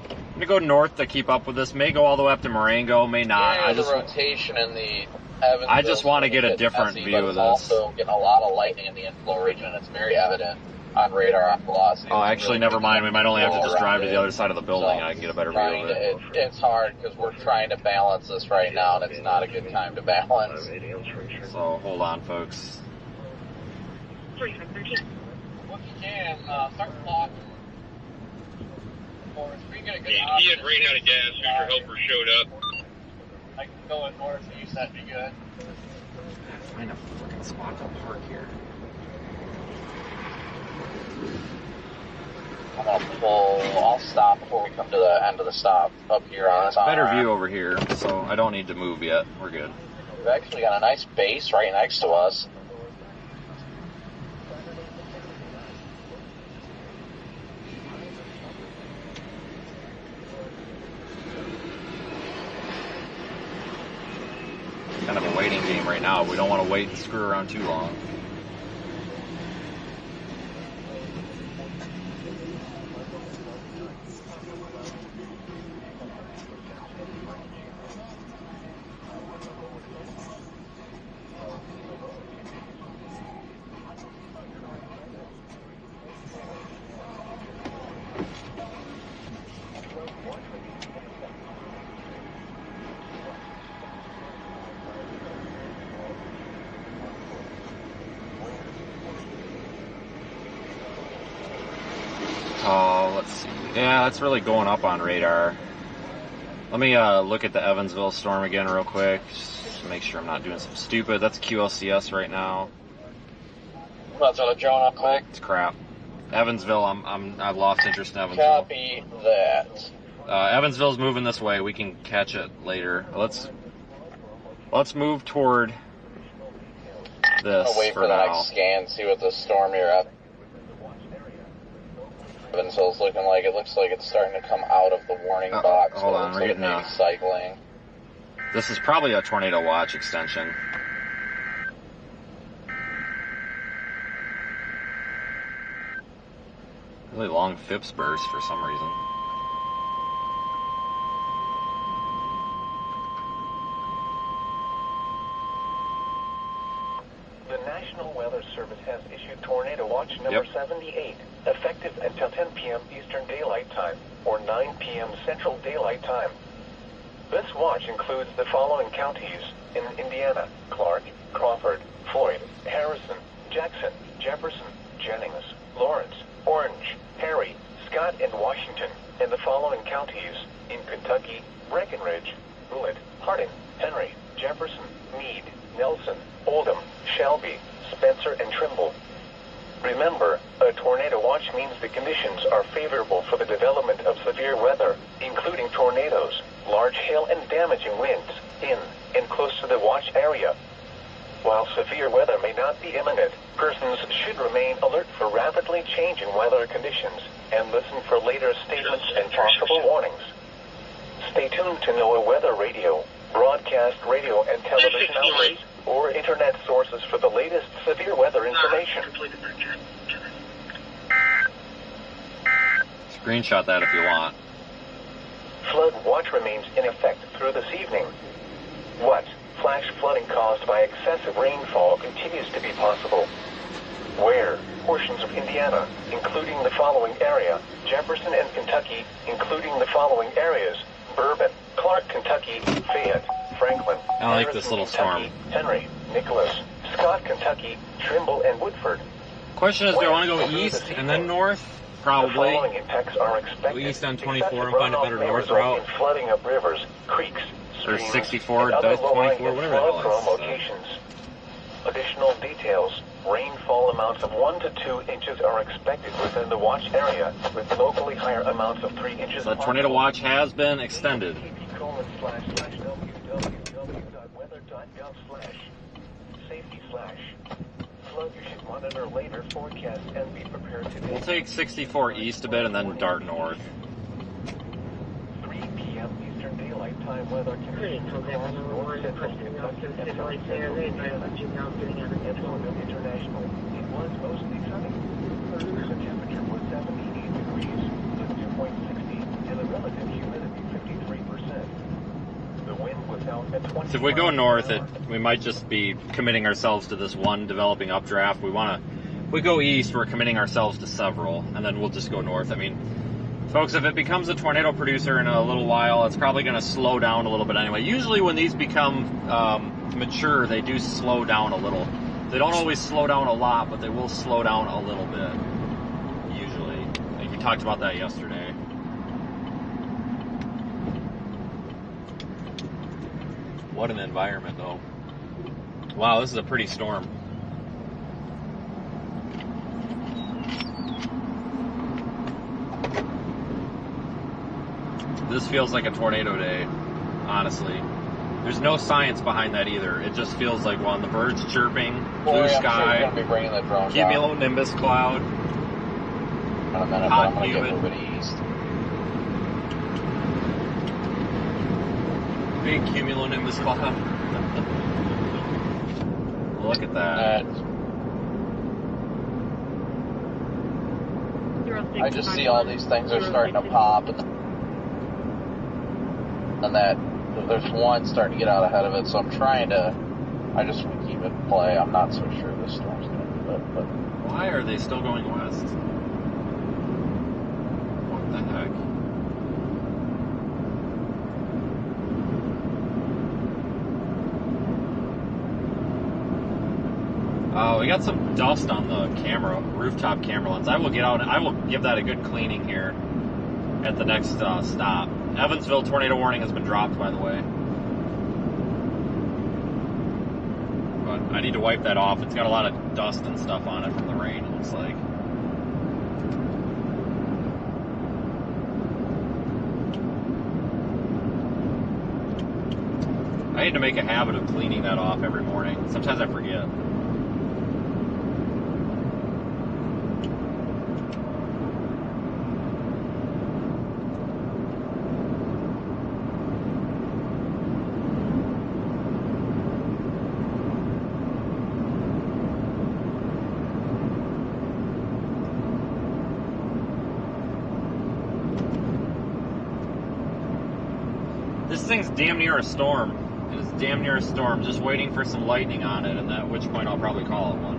I'm gonna go north to keep up with this. May go all the way up to Marengo, may not. Yeah, the rotation in the Evansville. I just want to get a different view of this. Also getting a lot of lightning in the inflow region, and it's very evident on radar on velocity. Oh, actually, never mind. We might only have to just drive to the other side of the building, and I can get a better view of it. It's hard because we're trying to balance this right now, and it's not a good time to balance. So hold on, folks. 4513. What you can, start plotting. Or if we get a good He had ran out of gas. Future helper showed up. I can go in northeast, that'd be good. Find a freaking spot to park here. I'm gonna pull. I'll stop before we come to the end of the stop up here on this. Better view over here, so I don't need to move yet. We're good. We've actually got a nice base right next to us. Kind of a waiting game right now. We don't want to wait and screw around too long. Oh, let's see. Yeah, that's really going up on radar. Let me look at the Evansville storm again real quick, just to make sure I'm not doing something stupid. That's QLCS right now. Let's let Jonah quick. It's crap. Evansville, I've lost interest in Evansville. Copy that. Evansville's moving this way. We can catch it later. Let's move toward this I'll wait for the now. next scan, see what the storm you're at. Evansville's looking like. It looks like it's starting to come out of the warning box. Hold on, we're getting maybe cycling. This is probably a tornado watch extension. Really long Phipps burst for some reason. The National Weather Service has issued Tornado Watch number 78, effective until 10 p.m. Eastern Daylight Time, or 9 p.m. Central Daylight Time. This watch includes the following counties in Indiana: Clark, Crawford, Floyd, Harrison, Jackson, Jefferson, Jennings, Lawrence, Orange, Perry, Scott, and Washington, and the following counties in Kentucky: Breckenridge, Bullitt, Harding, Henry, Jefferson, Meade, Nelson, Oldham, Shelby, Spencer, and Trimble. Remember, a tornado watch means the conditions are favorable for the development of severe weather, including tornadoes, large hail and damaging winds, in and close to the watch area. While severe weather may not be imminent, persons should remain alert for rapidly changing weather conditions and listen for later statements and possible warnings. Stay tuned to NOAA Weather Radio, broadcast radio and television outlets, or internet sources for the latest severe weather information. Screenshot that if you want. Flood watch remains in effect through this evening. What? Flash flooding caused by excessive rainfall continues to be possible. Where? Portions of Indiana, including the following area, Jefferson and Kentucky, including the following areas, Bourbon, Clark, Kentucky, Fayette, Franklin, I like this little Kentucky, storm. Henry, Nicholas, Scott, Kentucky, Trimble, and Woodford. Question is, do I want to go east and then north? The Probably. following impacts are expected. Go east on 24 Excessive and find a runoff better may north result route. in flooding of rivers, creeks, Or streams, 64 and other does 24, low-lying whatever the hell flood-prone it is. locations. Additional details. Rainfall amounts of 1 to 2 inches are expected within the watch area, with locally higher amounts of 3 inches. So the tornado watch has been extended. www.weather.gov/safety/ flood. You should monitor later forecasts and be prepared to. We'll take 64 east a bit and then dart north. 3 p.m. Eastern Daylight Time weather conditions across north central Kentucky and south central Indiana. International. It was mostly sunny. The temperature was 78 degrees, with dew point 60, and the relative humidity 53%. The wind was out at 20. So if we go north, we might just be committing ourselves to this one developing updraft. If we go east, we're committing ourselves to several, and then we'll just go north. I mean, folks, if it becomes a tornado producer in a little while, it's probably going to slow down a little bit anyway. Usually when these become mature, they do slow down a little. They don't always slow down a lot, but they will slow down a little bit, usually. I think we talked about that yesterday. What an environment, though. Wow, this is a pretty storm. This feels like a tornado day, honestly. There's no science behind that either. It just feels like one. The birds chirping, blue sky, I'm sure be bringing the drone down cumulonimbus cloud, in a minute, hot, but I'm going to humid. get moving east. Big cumulonimbus cloud. Look at that. I just see all these things are starting to pop, and that there's one starting to get out ahead of it, so I'm trying to, I just want to keep it in play. I'm not so sure this storm's going to do it, but Why are they still going west? What the heck? Oh, we got some dust on the camera, rooftop camera lens. I will get out and I will give that a good cleaning here at the next stop. Evansville tornado warning has been dropped, by the way. But I need to wipe that off. It's got a lot of dust and stuff on it from the rain, it looks like. I need to make a habit of cleaning that off every morning. Sometimes I forget. This thing's damn near a storm. It is damn near a storm, just waiting for some lightning on it, and at which point I'll probably call it one.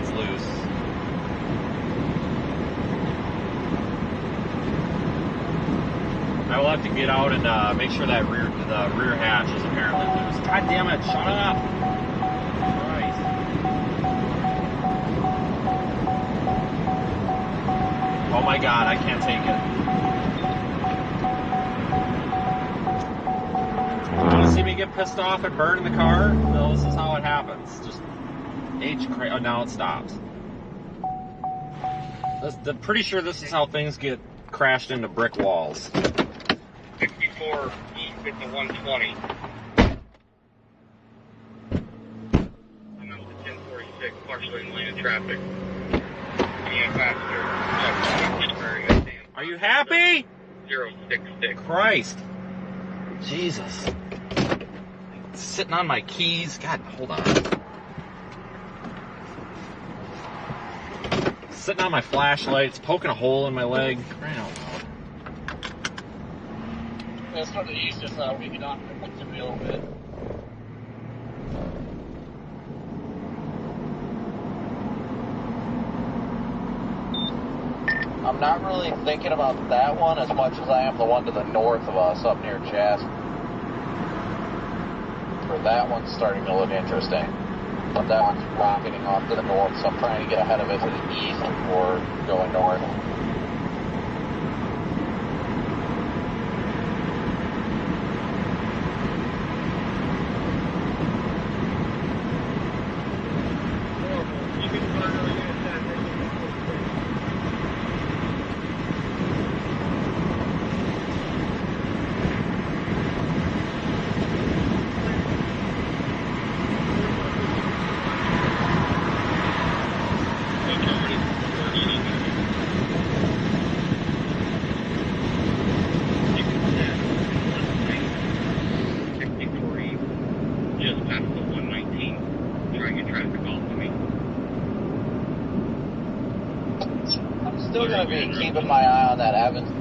gets loose. I will have to get out and make sure that the rear hatch is apparently loose. God damn it, shut up! Christ. Oh my god, I can't take it. You want to see me get pissed off and burn in the car? No, this is how it happens. Just oh, now it stops. I'm pretty sure this is how things get crashed into brick walls. 64 east at the 120. I'm out to 1046, partially in lane of traffic. Yeah, faster. Are you happy? 066. Christ. Jesus. Sitting on my keys. God, hold on. Sitting on my flashlights, poking a hole in my leg. Crying out loud. Let's start to the east just we get on activity a little bit. I'm not really thinking about that one as much as I am the one to the north of us up near CHASER. That one's starting to look interesting. But that one's rocketing off to the north, so I'm trying to get ahead of it to the east before going north. Still going to be keeping my eye on that Evansville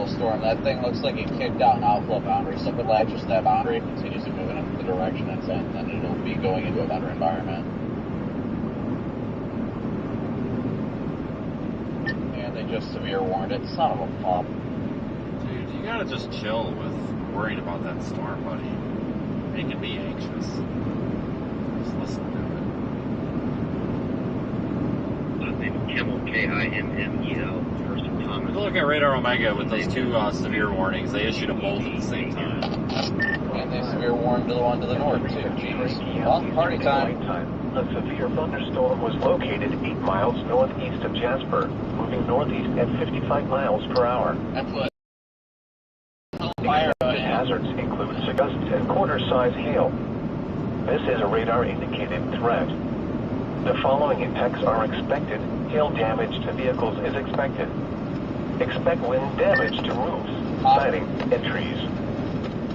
storm. That thing looks like it kicked out an outflow boundary, so if it latches that boundary, continues to move in the direction it's in, then it'll be going into a better environment. And they just severe warned it. Son of a pop. Dude, you gotta just chill with worrying about that storm, buddy. Making me anxious. Just listen to it. Kimmel, K-I-M-M-E-L, first of Thomas. Look at Radar Omega with those two severe warnings. They issued them both at the same time. And they severe warned to the one to the north, too. Jeez. Well, party time. A severe thunderstorm was located 8 miles northeast of Jasper, moving northeast at 55 miles per hour. That's what fire hazards include gusts and quarter-size hail. This is a radar-indicated threat. The following impacts are expected. Hail damage to vehicles is expected. Expect wind damage to roofs, siding, and trees.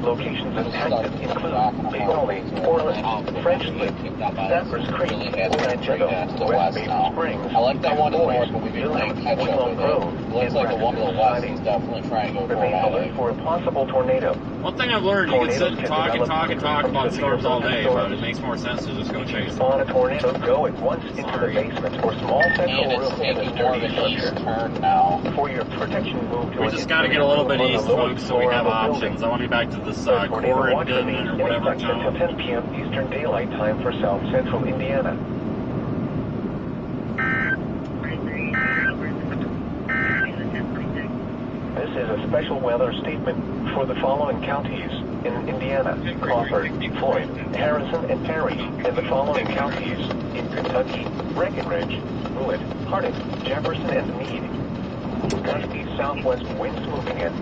Locations impacted include Waelti, Orland, French Lick, Staffers Creek, Orangeville, West Maple Springs, I like that one to the north, but we've been Village, playing catch up Woodlawn with Grove, it. Looks like the one to the west is definitely trying to go for Remain alert a for a possible tornado. One thing I've learned, you can sit and talk about storms all day, but it makes more sense to just go chase them. Spawn a tornado, go at once into the basement or small central And it's room in taking a more of sturdy an east structure. turn now. For your protection, move to We just got to get a little bit east, folks, so we have options. I want to be back to this Quarantine or whatever it's until 10 p.m. Eastern Daylight Time for South Central Indiana. This is a special weather statement for the following counties in Indiana: Crawford, Floyd, Harrison, and Perry, and the following counties in Kentucky: Breckenridge, Blewett, Hardin, Jefferson, and Meade. Gusty southwest winds moving in.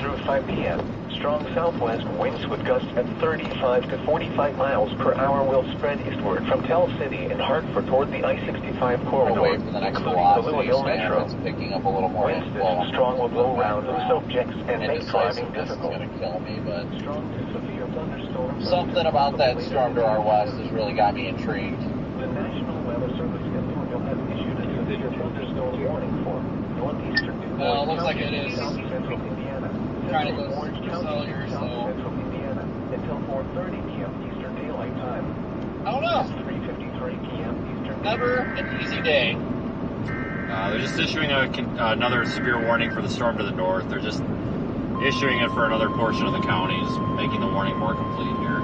Through 5 p.m., strong southwest winds with gusts at 35 to 45 miles per hour will spread eastward from Tell City and Hartford toward the I-65 corridor, Away from the next including the velocity Louisville stand, Metro. it's picking up a little more Winds inflow. this strong will blow around loose objects and make driving Indecisiveness is difficult. going to kill me, but Strong to severe thunderstorms. something about that storm to our west has really got me intrigued. The National Weather Service in Louisville has issued a severe thunderstorm warning for northeastern New Well, it looks County, like it is South Central Indiana, trying to go Central Orange County, cellular, South so Central Indiana, until 4:30 p.m. Eastern Daylight Time. I don't know. It's 3:50 p.m. Eastern. Never an easy day. They're just issuing another severe warning for the storm to the north. They're just issuing it for another portion of the county, just making the warning more complete here.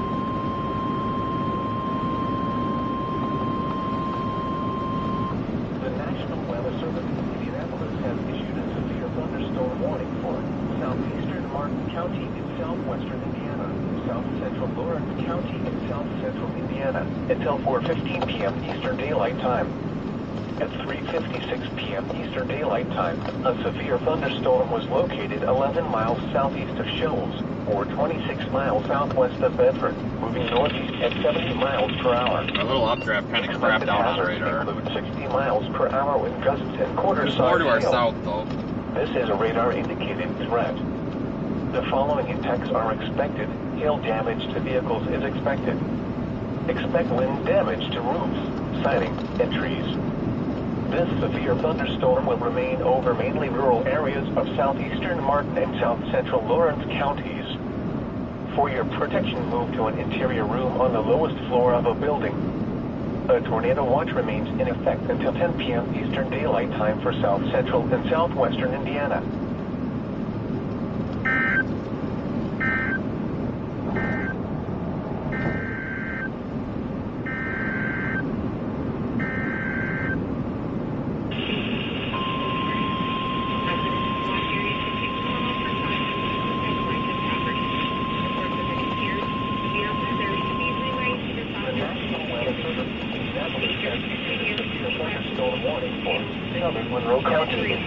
The National Weather Service in Indianapolis has issued a severe thunderstorm warning for southeastern Martin County in southwestern Indiana, south central Lawrence County in south central Indiana, until 4:15 p.m. Eastern Daylight Time. At 3:56 p.m. Eastern Daylight Time, a severe thunderstorm was located 11 miles southeast of Shoals, or 26 miles southwest of Bedford, moving northeast at 70 miles per hour. A little updraft kind of crapped out on the radar. Include 60 miles per hour with gusts and quarter-size hail. More to our south, though. This is a radar-indicated threat. The following impacts are expected. Hail damage to vehicles is expected. Expect wind damage to roofs, siding, and trees. This severe thunderstorm will remain over mainly rural areas of southeastern Martin and south central Lawrence counties. For your protection, move to an interior room on the lowest floor of a building. A tornado watch remains in effect until 10 p.m. Eastern Daylight Time for south central and southwestern Indiana.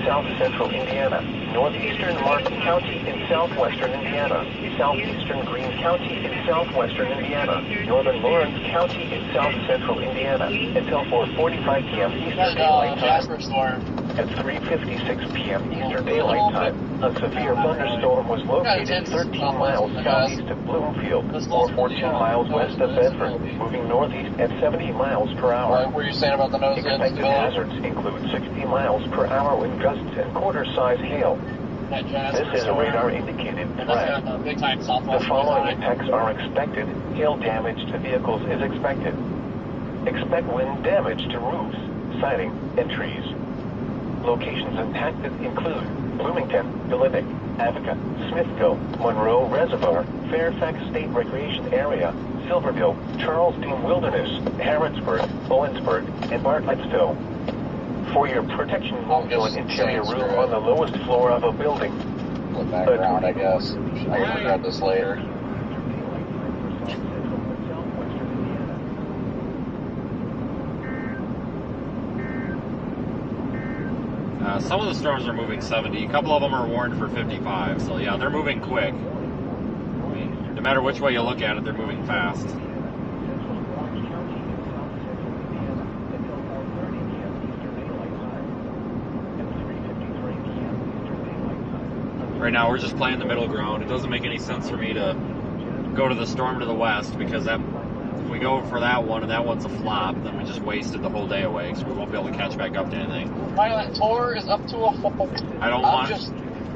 South central Indiana, northeastern Martin County in southwestern Indiana, southeastern Greene County in southwestern Indiana, northern Lawrence County in south central Indiana, until 4:45 p.m. Eastern Daylight Time. At 3:56 p.m. Eastern Daylight Time, a severe thunderstorm was located 13 miles southeast of Bloomfield, or 14 miles west of Bedford, moving northeast at 70 miles per hour. What were you saying about the nose? Expected hazards include 60 miles per hour with gusts and quarter-size hail. This is a radar-indicated threat. The following impacts are expected. Hail damage to vehicles is expected. Expect wind damage to roofs, siding, and trees. Locations impacted include Bloomington, Bilibik, Avoca, Smithville, Monroe Reservoir, Fairfax State Recreation Area, Silverville, Charles Dean Wilderness, Harrodsburg, Owensburg, and Bartlettsville. For your protection, move to an interior room on the lowest floor of a building. Flip back around, I guess. I can grab this later. Some of the storms are moving 70. A couple of them are warned for 55. So yeah, they're moving quick. I mean, no matter which way you look at it, they're moving fast. Right now, we're just playing the middle ground. It doesn't make any sense for me to go to the storm to the west, because if we go for that one and that one's a flop, then we just wasted the whole day away, because we won't be able to catch back up to anything. Violent Tour is up to a full. I don't want.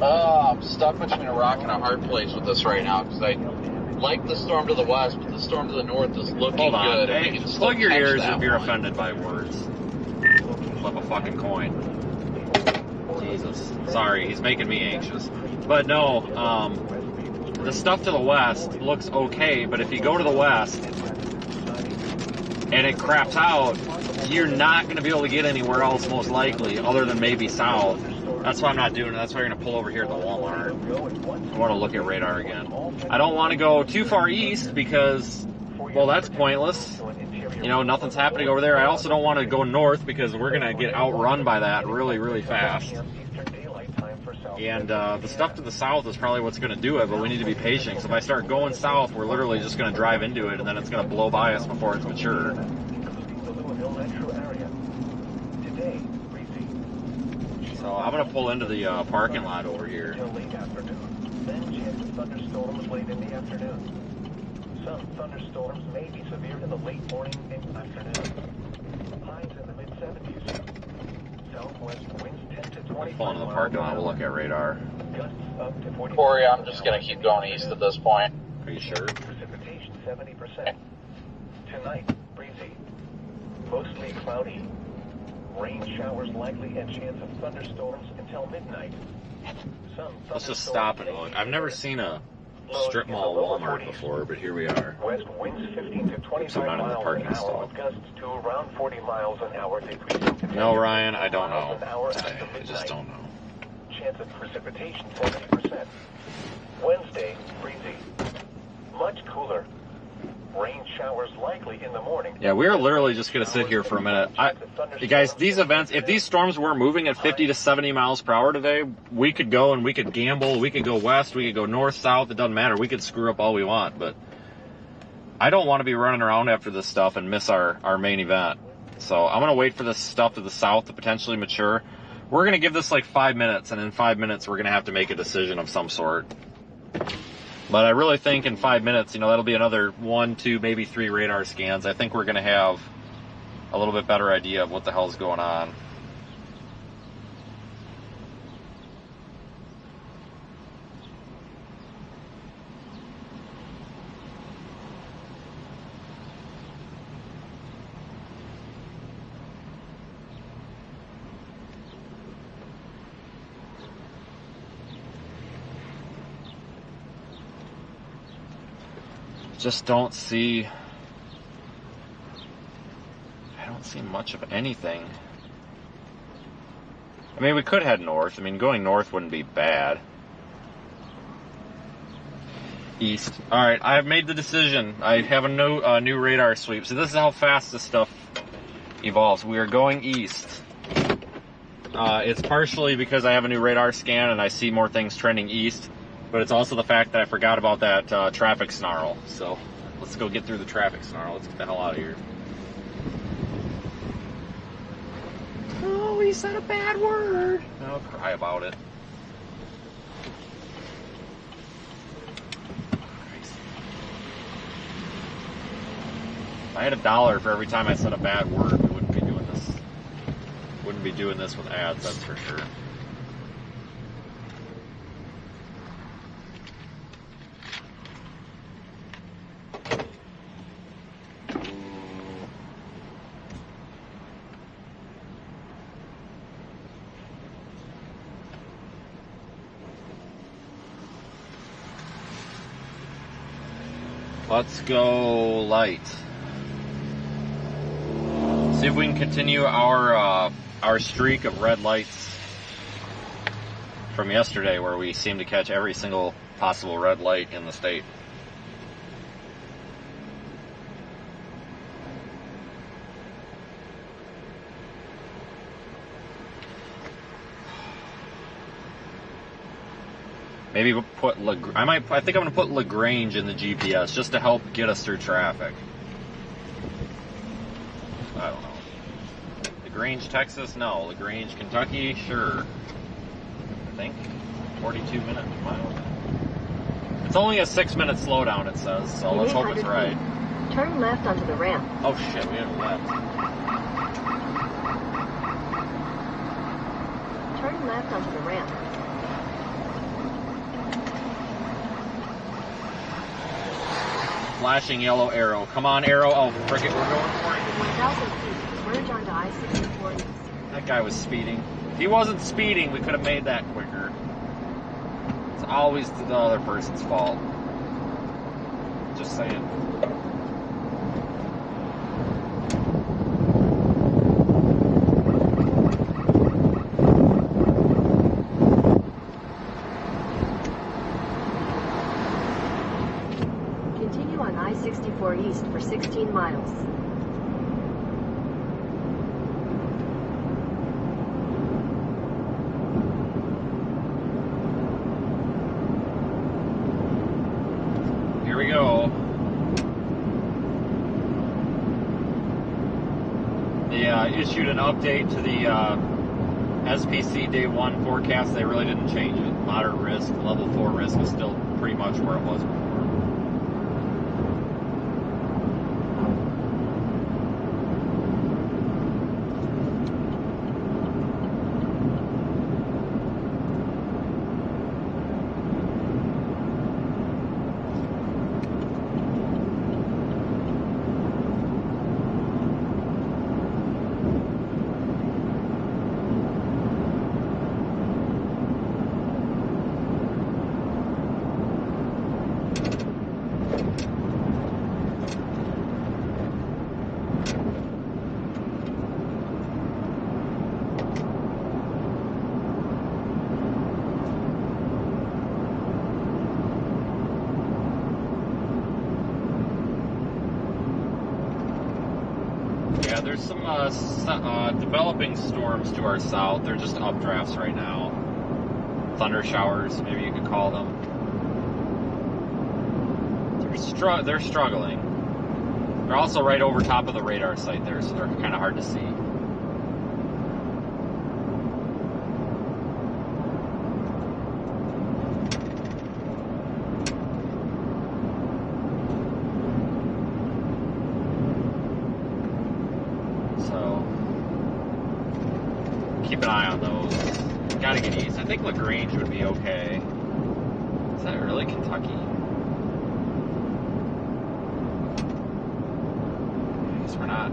I'm stuck between a rock and a hard place with this right now, because I like the storm to the west, but the storm to the north is looking Hold on. good. Hey, plug your ears if you're offended by words. Flip a fucking coin. Jesus. Sorry, he's making me anxious. But no, the stuff to the west looks okay, but if you go to the west and it craps out, you're not going to be able to get anywhere else, most likely, other than maybe south. That's why I'm not doing it. That's why we're going to pull over here at the Walmart. I want to look at radar again. I don't want to go too far east because, well, that's pointless. You know, nothing's happening over there. I also don't want to go north because we're going to get outrun by that really, really fast. And the stuff to the south is probably what's going to do it, but we need to be patient. So if I start going south, we're literally just going to drive into it, and then it's going to blow by us before it's mature. So I'm going to pull into the parking lot over here. Thunderstorms late in the afternoon. Some thunderstorms may be severe in the late morning and afternoon. Highs in the mid-70s. Southwest winds 10 to 20. Pull into the parking lot, we'll look at radar. Corey, I'm just going to keep going east at this point. Are you sure? Precipitation 70%. Tonight, breezy. Mostly cloudy. Rain showers likely and chance of thunderstorms until midnight. Let's just stop and look. I've never seen a strip mall Walmart before, but here we are. West winds 15 to 25 I'm not in the miles parking an hour stall. with gusts to around 40 miles an hour, decreasing to No, Ryan, I don't miles know an hour today. after I just midnight. don't know. Chance of precipitation 70%. Wednesday, breezy. Much cooler. Rain showers likely in the morning. Yeah, we are literally just going to sit here for a minute. You guys, these events, if these storms were moving at 50 to 70 miles per hour today, we could go and we could gamble. We could go west. We could go north, south. It doesn't matter. We could screw up all we want. But I don't want to be running around after this stuff and miss our main event. So I'm going to wait for this stuff to the south to potentially mature. We're going to give this like 5 minutes, and in 5 minutes, we're going to have to make a decision of some sort. But I really think in 5 minutes, that'll be another 1, 2, maybe 3 radar scans. I think we're going to have a little bit better idea of what the hell's going on. Just don't see much of anything. I mean, we could head north. I mean, going north wouldn't be bad. East. All right, I have made the decision. I have a new radar sweep. So this is how fast this stuff evolves. We are going east. It's partially because I have a new radar scan and I see more things trending east. But it's also the fact that I forgot about that traffic snarl. So let's go get through the traffic snarl. Let's get the hell out of here. Oh, he said a bad word. I'll cry about it. If I had $1 for every time I said a bad word, we wouldn't be doing this. Wouldn't be doing this with ads, that's for sure. Let's go light. See if we can continue our streak of red lights from yesterday, where we seemed to catch every single possible red light in the state. Maybe we'll put I think I'm gonna put LaGrange in the GPS just to help get us through traffic. I don't know. LaGrange, Texas? No. LaGrange, Kentucky? Sure. I think 42 miles. It's only a 6-minute slowdown, it says. So let's hope it's right. Turn left onto the ramp. Oh shit, we have left. Turn left onto the ramp. Flashing yellow arrow. Come on, arrow. Oh, frick it, we're going for it. 1,000 feet, merge onto I-64 east. That guy was speeding. If he wasn't speeding, we could have made that quicker. It's always the other person's fault. Just saying. Continue on I-64 east for 16 miles. Here we go. They issued an update to the SPC Day 1 forecast. They really didn't change it. Moderate risk, level 4 risk is still pretty much where it was before. there's some developing storms to our south. They're just updrafts right now. Thunder showers, maybe you could call them. They're struggling. They're also right over top of the radar site there, so they're kind of hard to see. Keep an eye on those. Gotta get east. I think LaGrange would be okay. Is that really Kentucky? I guess we're not.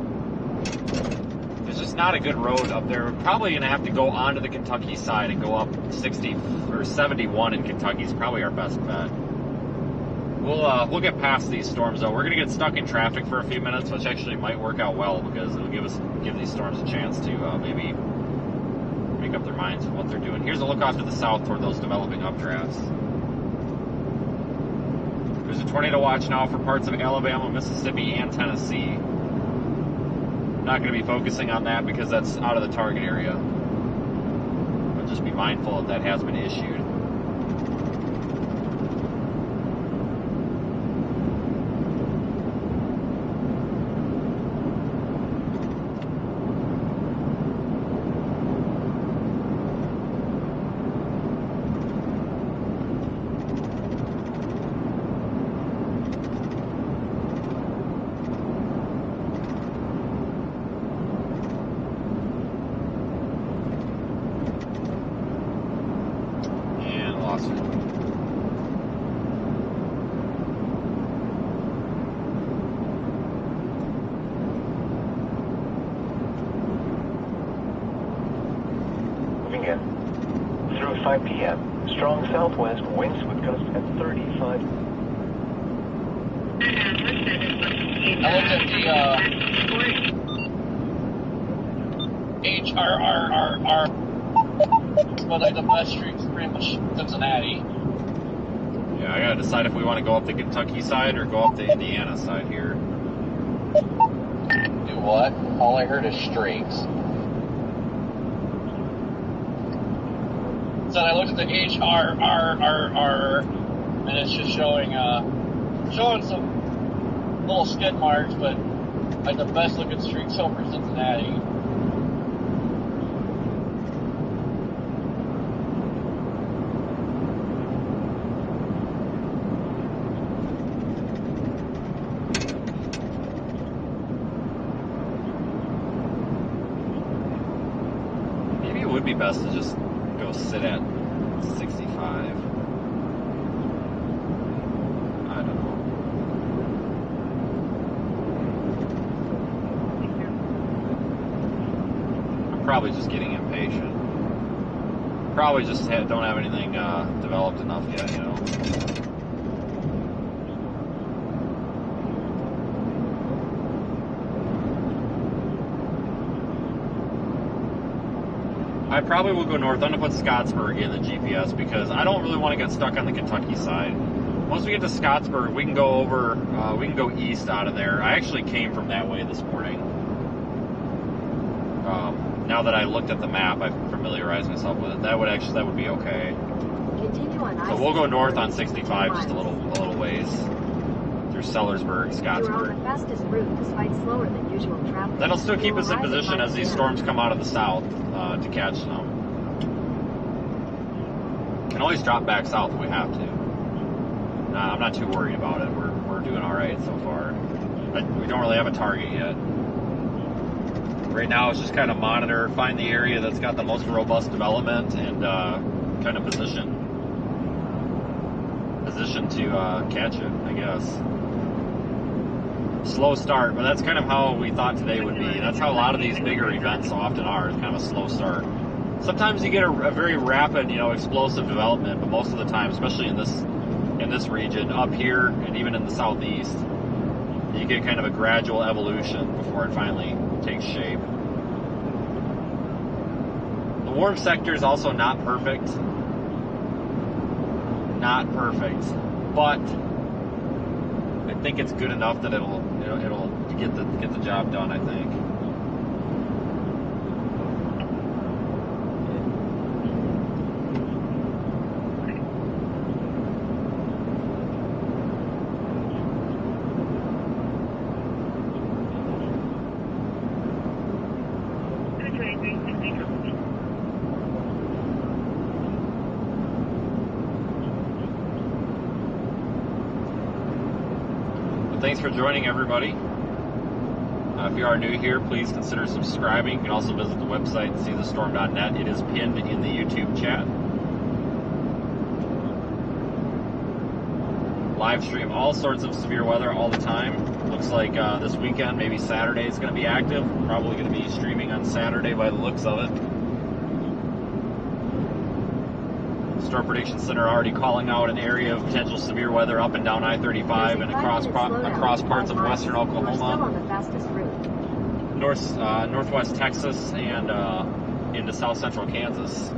There's just not a good road up there. We're probably going to have to go onto the Kentucky side and go up 60 or 71 in Kentucky is probably our best bet. We'll get past these storms though. We're going to get stuck in traffic for a few minutes, which actually might work out well because it'll give these storms a chance to maybe make up their minds on what they're doing. Here's a look off to the south toward those developing updrafts. There's a tornado watch now for parts of Alabama, Mississippi, and Tennessee. I'm not going to be focusing on that because that's out of the target area. But just be mindful that has been issued. Moving in. Through 5 p.m., strong southwest winds with gusts at 35. I looked at the HRRRR. Well, like the best streets pretty much Cincinnati. Yeah, I gotta decide if we want to go up the Kentucky side or go up the Indiana side here. Do what? All I heard is streaks. So I looked at the HRRRR, and it's just showing some little skid marks, but like the best looking streaks over Cincinnati. Maybe it would be best to just go sit at 65. I don't know. I'm probably just getting impatient. Probably just don't have anything developed enough yet, you know. I probably will go north. I'm going to put Scottsburg in the GPS because I don't really want to get stuck on the Kentucky side. Once we get to Scottsburg, we can go over, we can go east out of there. I actually came from that way this morning. Now that I looked at the map, I familiarized myself with it. That would be okay. Continue on So we'll go north on 65 just a little ways. Through Sellersburg, You are on Scottsburg. the fastest route despite slower than usual traffic. That'll still keep You us in arrive at position as these 5 storms come out of the south to catch them. Can always drop back south if we have to. Nah, I'm not too worried about it. We're doing all right so far. We don't really have a target yet. Right now, it's just kind of monitor, find the area that's got the most robust development, and kind of position to catch it, I guess. Slow start, but that's kind of how we thought today would be. That's how a lot of these bigger events often are, is kind of a slow start. Sometimes you get a very rapid, explosive development, but most of the time, especially in this region, up here and even in the southeast, you get kind of a gradual evolution before it finally takes shape. The warm sector is also not perfect. Not perfect, but I think it's good enough that it'll get the job done, I think. thanks for joining, everybody. If you are new here, please consider subscribing. You can also visit the website, seethestorm.net. It is pinned in the YouTube chat. Live stream all sorts of severe weather all the time. Looks like this weekend, maybe Saturday, it's going to be active. Probably going to be streaming on Saturday by the looks of it. Storm Prediction Center already calling out an area of potential severe weather up and down I-35 and across parts of western Oklahoma, northwest Texas, and into south central Kansas.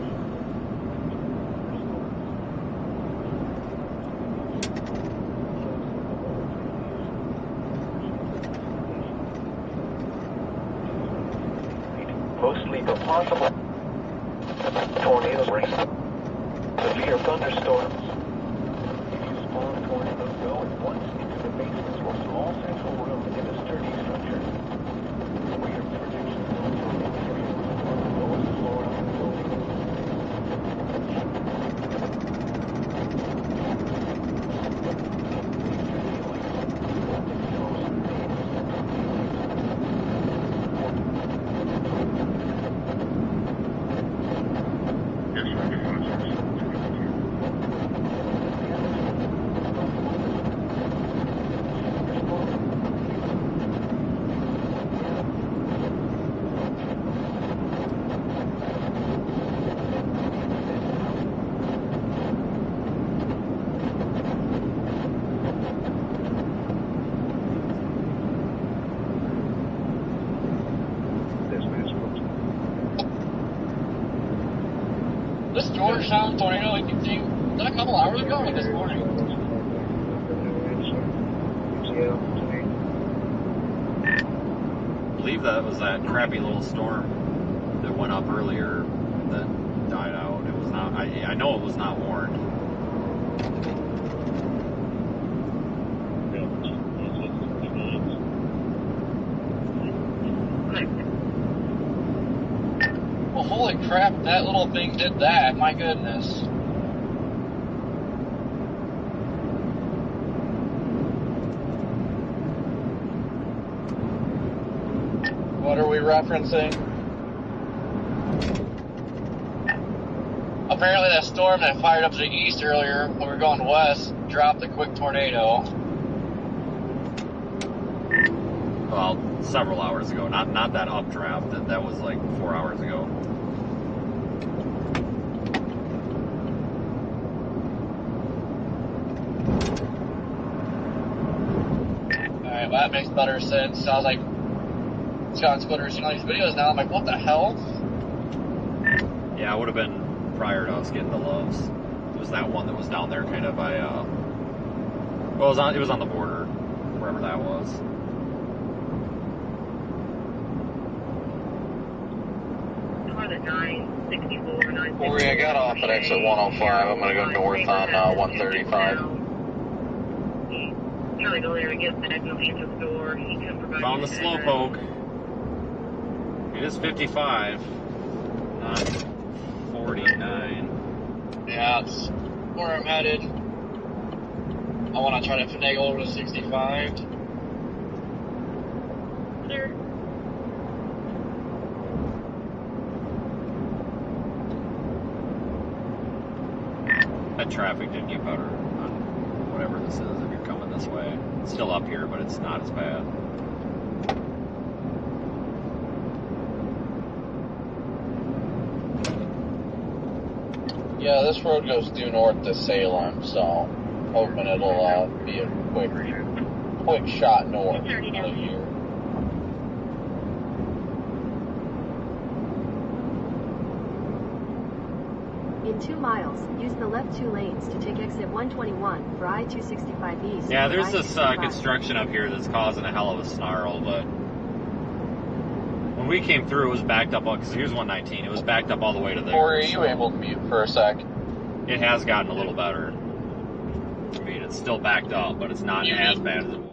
Mostly for possible tornado rain. Severe thunderstorms. If you spawn tornadoes, go at once into the basements or small central room in a sturdy structure. Weird prediction zones are in areas on the lowest floor of the building. This Georgetown tornado, like you think, was that a couple hours ago or this morning? I believe that was that crappy little storm that went up earlier that died out. It was not. I know it was not warned. Well, holy crap, that little thing did that. My goodness. What are we referencing? Apparently that storm that fired up to the east earlier when we were going west dropped a quick tornado. Well, several hours ago. Not that updraft. That was like 4 hours ago. Alright, well that makes better sense. I was like, Scott and Splitter seeing all these videos now. I'm like, what the hell? Yeah, it would have been prior to us getting the loves. It was that one that was down there kind of by, well, it was on the border, wherever that was. Corey, I got off at exit 105. I'm going to go north on 135. Found the slowpoke. It is 55, not 49. Yeah, it's where I'm headed. I want to try to finagle over to 65. That traffic did get better on whatever this is if you're coming this way. It's still up here, but it's not as bad. Yeah, this road goes due north to Salem, so hoping it'll be a quick shot north of here. In 2 miles, use the left 2 lanes to take exit 121 for I-265 east. Yeah, there's this I-65. construction up here that's causing a hell of a snarl, but when we came through, it was backed up, because here's 119, it was backed up all the way to there. Corey, are you able to mute for a sec? It has gotten a little better. I mean, it's still backed up, but it's not as bad as it was.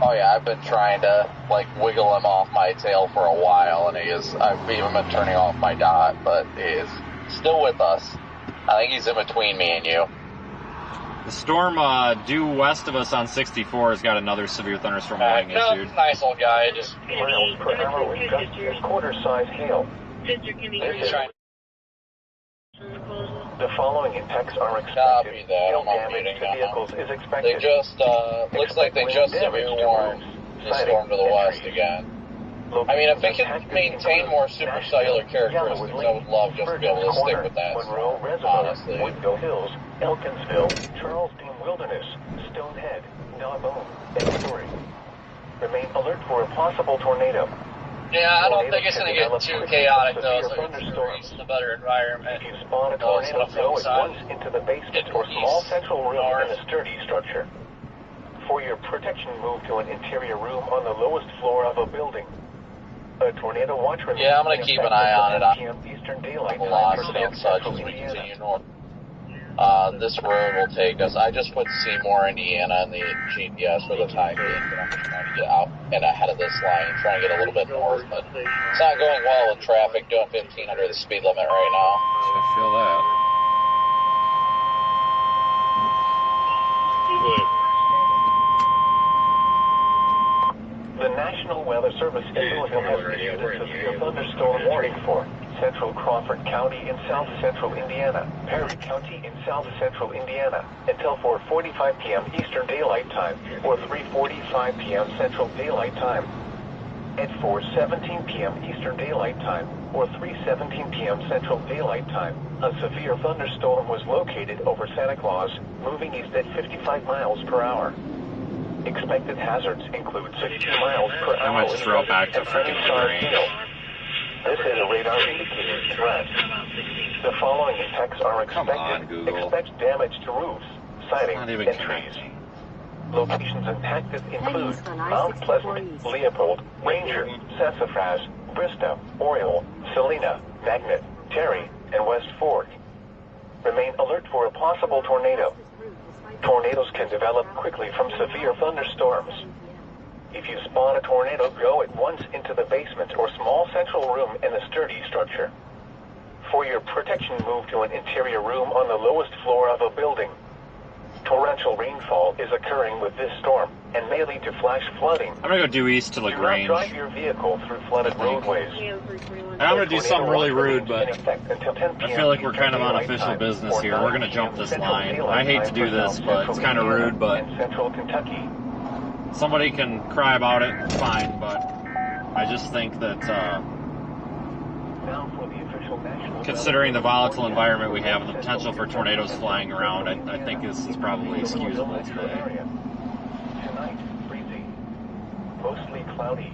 Oh yeah, I've been trying to like wiggle him off my tail for a while, and I've even been turning off my dot, but he is still with us. I think he's in between me and you. The storm due west of us on 64 has got another severe thunderstorm warning issued. Nice old guy, just Miles per hour with gusts and quarter-size hail. Sister, can you He's trying. The following impacts are Copy expected. that. Hail I'm not damage reading to now. vehicles is They expected. just looks like they just severe warned the storm to the west again. I mean, if it can maintain more supercellular characteristics, I would love just to be able to stick with that. Monroe Reservoir, Honestly. Woodville Hills, Elkinsville, Charles Dean Wilderness, Stonehead, Narbonne, and Surrey. Remain alert for a possible tornado. yeah, I don't think it's going to get too chaotic though. So it's a better environment. If you spawn a tornado, go at once into the basement or small central room in a sturdy structure. For your protection, move to an interior room on the lowest floor of a building. A tornado watch remains. Yeah, I'm going to keep an eye on it on Eastern Daylight Time velocity for and such Central as we Indiana. continue north. This road will take us. I just put Seymour, Indiana in the GPS for the time being, but I'm just trying to get out and ahead of this line, trying to get a little bit north, but it's not going well with traffic, doing 15 under the speed limit right now. I feel that. The National Weather Service in Louisville has issued a severe thunderstorm warning for Central Crawford County in south central Indiana, Perry County in south central Indiana, until 4:45 p.m. Eastern Daylight Time or 3:45 p.m. Central Daylight Time. At 4:17 p.m. Eastern Daylight Time or 3:17 p.m. Central Daylight Time, a severe thunderstorm was located over Santa Claus, moving east at 55 miles per hour. Expected hazards include 60 miles per hour. I might just throw it back to freaking mid-range. This is a radar indicated threat. The following impacts are Come on, expected. Google. Expect damage to roofs, siding, Not even and trees. connecting. Locations impacted include east on Mount I-64 Pleasant, east. Leopold, Ranger, Sassafras, Bristow, Oriole, Salina, Magnet, Terry, and West Fork. Remain alert for a possible tornado. Tornadoes can develop quickly from severe thunderstorms. If you spot a tornado, go at once into the basement or small central room in a sturdy structure. For your protection, move to an interior room on the lowest floor of a building. Torrential rainfall is occurring with this storm and may lead to flash flooding. I'm gonna go due east to Do not LaGrange. drive your vehicle through flooded roadways. And I'm gonna do something really rude, but I feel like we're kind of on official business here. We're gonna jump this line. I hate to do this, but it's kind of rude, but Central Kentucky. somebody can cry about it, fine, but I just think that Now for the official national considering the volatile environment we have and the potential for tornadoes flying around, I think this is probably excusable today. Tonight, breezy. Mostly cloudy.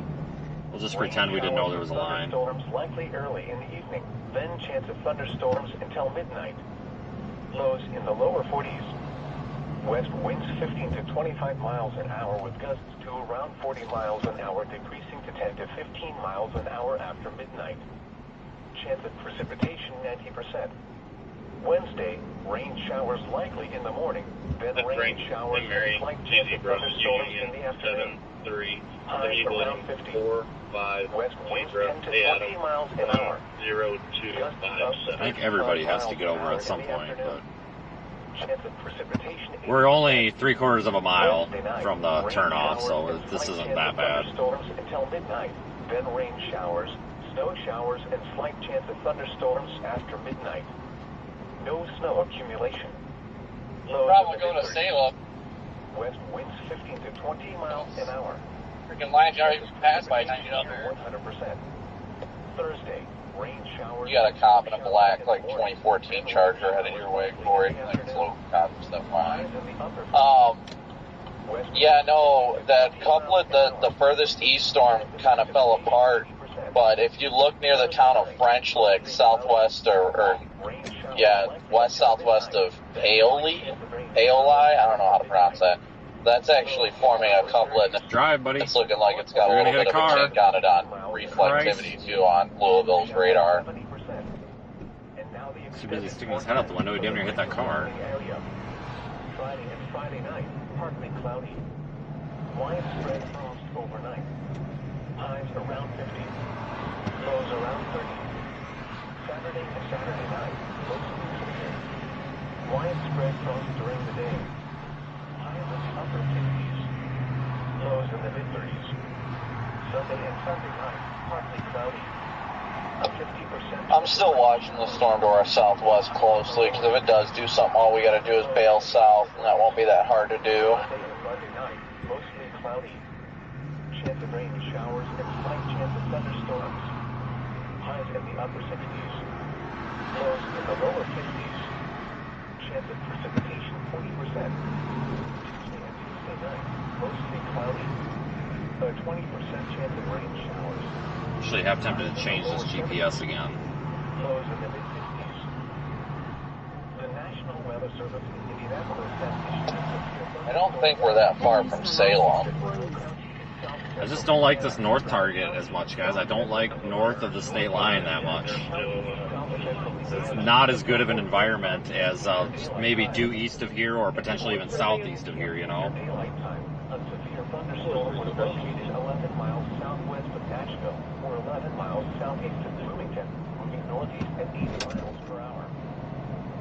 We'll just pretend we didn't know there was a line. Thunderstorms likely early in the evening. Then chance of thunderstorms until midnight. Lows in the lower 40s. West winds 15 to 25 miles an hour with gusts to around 40 miles an hour, decreasing to 10 to 15 miles an hour after midnight. Chance of precipitation 90%. Wednesday, rain showers likely in the morning, then rain showers and slight chance of thunderstorms in the afternoon. 7-3, High around 50. 4-5, West winds 10 to 20 miles an hour. 0-2-5-7. I think everybody has to get over at some point, but Chance of precipitation we're only 3/4 of a mile from the turnoff, so this isn't that bad. Thunderstorms until midnight, then rain showers, snow showers, and slight chance of thunderstorms after midnight. No snow accumulation. Lows Probably in the going to mid-30s. Salem. West winds 15 to 20 miles an hour. Freaking line's already passed by the time you get up there. 100%. Thursday, rain showers. You got a cop in a black, like, 2014 Charger headed your way, Corey. Like, it's local cop and stuff Highs fine. in the upper West Yeah, no, that couplet, the furthest east storm kind of fell apart, but if you look near the town of French Lick, southwest west-southwest of Paoli, I don't know how to pronounce that. That's actually forming a couplet. Drive, buddy. It's looking like it's got a You're little gonna bit hit of a a car. kink on it on reflectivity, too, on Louisville's radar. Too busy sticking his head out the window, he damn near hit that car. Friday and Friday night, partly cloudy. Widespread frost overnight. Highs around 50. Lows around 30. Saturday and Saturday night, mostly clear. Widespread frost during the day. Highs in the upper 50s. Lows in the mid-30s. Sunday and Sunday night, partly cloudy. A 50%. I'm still watching the storm to our southwest closely, because if it does do something, all we got to do is bail south, and that won't be that hard to do. Monday and Monday night, mostly cloudy. Chance of rain showers and slight chance of thunderstorms. Highs in the upper 60s. Lows in the lower 50s. Chance of precipitation 40%. Tuesday and Tuesday night, mostly cloudy. A 20% chance of rain showers. Actually, have tempted to change this GPS again. Lows in the mid-50s. The National Weather Service in Indianapolis has issued a severe I don't think we're that far from Salem. I just don't like this north target as much, guys. I don't like north of the state line that much. It's not as good of an environment as maybe due east of here or potentially even southeast of here, you know. daylight time. A severe thunderstorm was located 11 miles southwest of Nashville, or 11 miles southeast of Bloomington, moving northeast at 80 miles per hour.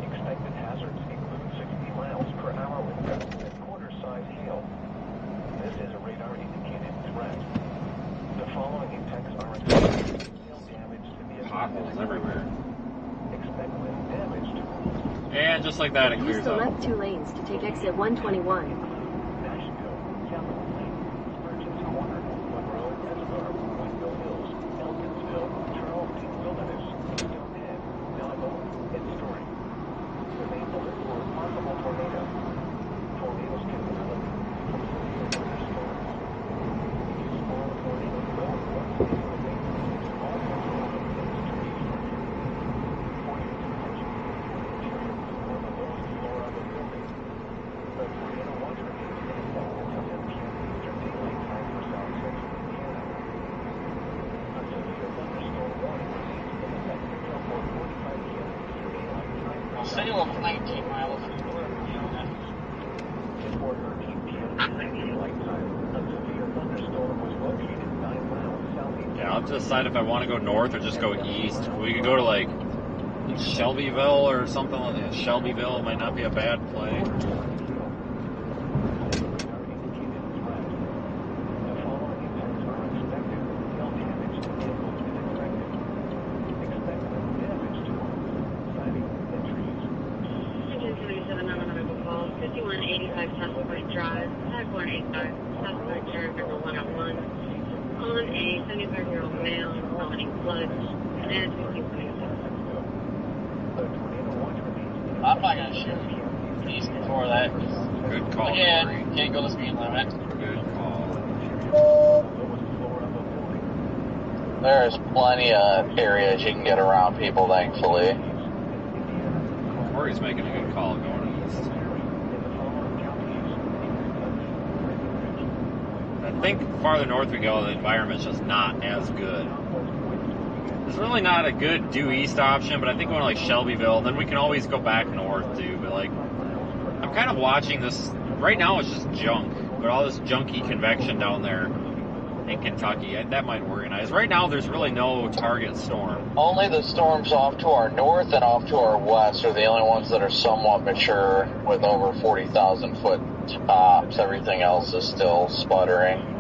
Expected hazards include 60 miles per hour wind gusts and quarter-size hail. This is a radar-indicated threat. The following impacts are expected. Hail damage to vehicles. Potholes everywhere. Expect wind damage to And just like that, it Use clears the up. left 2 lanes to take exit 121. Nashville, Capital Lane, Spurgeon's Corner, Monroe, Escar, Windmill Hills, Elkinsville, Charleston Wilderness, Stonehead, Balboa, and Story. Remain alert for a possible tornado. Tornadoes can develop from severe thunderstorms. These small tornadoes will once in the main all control of those trees. For your attention, materials on the lowest floor of the building. The tornado watch remains in effect until 10 p.m. Eastern Daylight Time for South Central Indiana. A severe thunderstorm warning remains in effect until 4:45 p.m. Eastern Daylight Time for South Salem's 19 miles from where we are at. At 4:13 p.m. Eastern Daylight Time, a severe thunderstorm was located 9 miles southeast. Yeah, I'll have to decide if I want to go north or just go east. We could go to like Shelbyville or something like that. Shelbyville might not be a bad play. Engine 77 non-medical calls, 5185 Southwest Drive, 5485 Southwest Drive, number 101. On a 75-year-old male vomiting blood, and 52. I'm not going to shoot east before that. Good call, Again, Corey. can't go the speed limit. Good call. There's plenty of areas you can get around people, thankfully. Corey's making a good call going east. I think farther north we go, the environment's just not as good. There's really not a good due east option, but I think going to like Shelbyville, then we can always go back north too. But like, I'm kind of watching this. Right now it's just junk, but all this junky convection down there in Kentucky, that might organize. Right now there's really no target storm. Only the storms off to our north and off to our west are the only ones that are somewhat mature with over 40,000 foot tops. Everything else is still sputtering.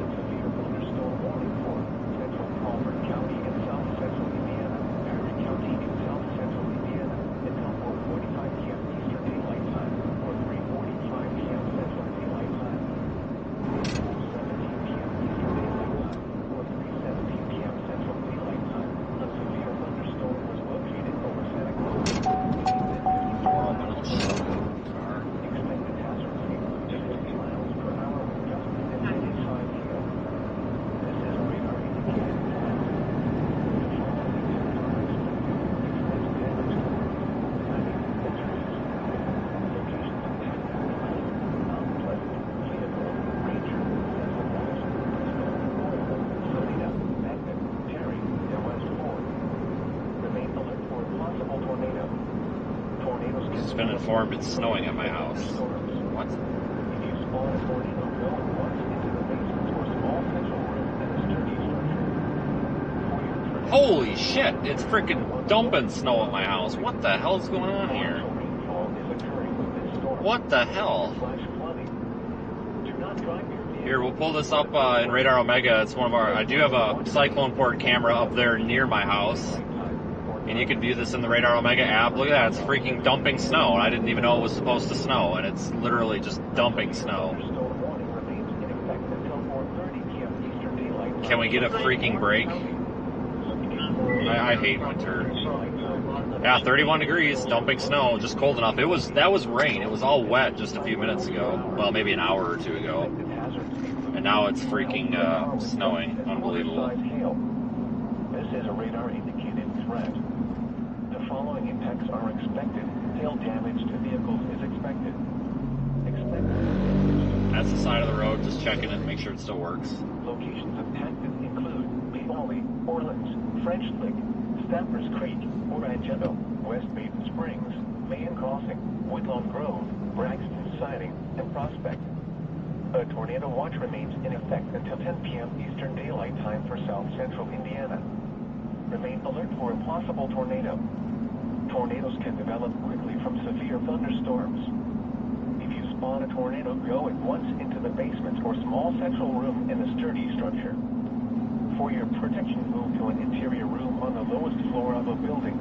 It's been informed it's snowing at my house. What? Holy shit, it's freaking dumping snow at my house. What the hell's going on here? What the hell? Here, we'll pull this up in Radar Omega. It's one of our, I do have a cyclone port camera up there near my house. And you can view this in the Radar Omega app. Look at that, it's freaking dumping snow. I didn't even know it was supposed to snow, and it's literally just dumping snow. Can we get a freaking break? I hate winter. Yeah, 31 degrees, dumping snow, just cold enough. That was rain. It was all wet just a few minutes ago. Well, maybe an hour or two ago. And now it's freaking snowing. Unbelievable. This is a radar indicated threat. The following impacts are expected. Hail damage to vehicles is expected. That's the side of the road, just checking it, make sure it still works. Locations impacted include Waelti, Orleans, French Lick, Stappers Creek, Orangeville, West Baden Springs, Mayan Crossing, Woodlawn Grove, Braxton Siding, and Prospect. A tornado watch remains in effect until 10 p.m. Eastern Daylight Time for south central Indiana. Remain alert for a possible tornado. Tornadoes can develop quickly from severe thunderstorms. If you spawn a tornado, go at once into the basement or small central room in a sturdy structure. For your protection, move to an interior room on the lowest floor of a building.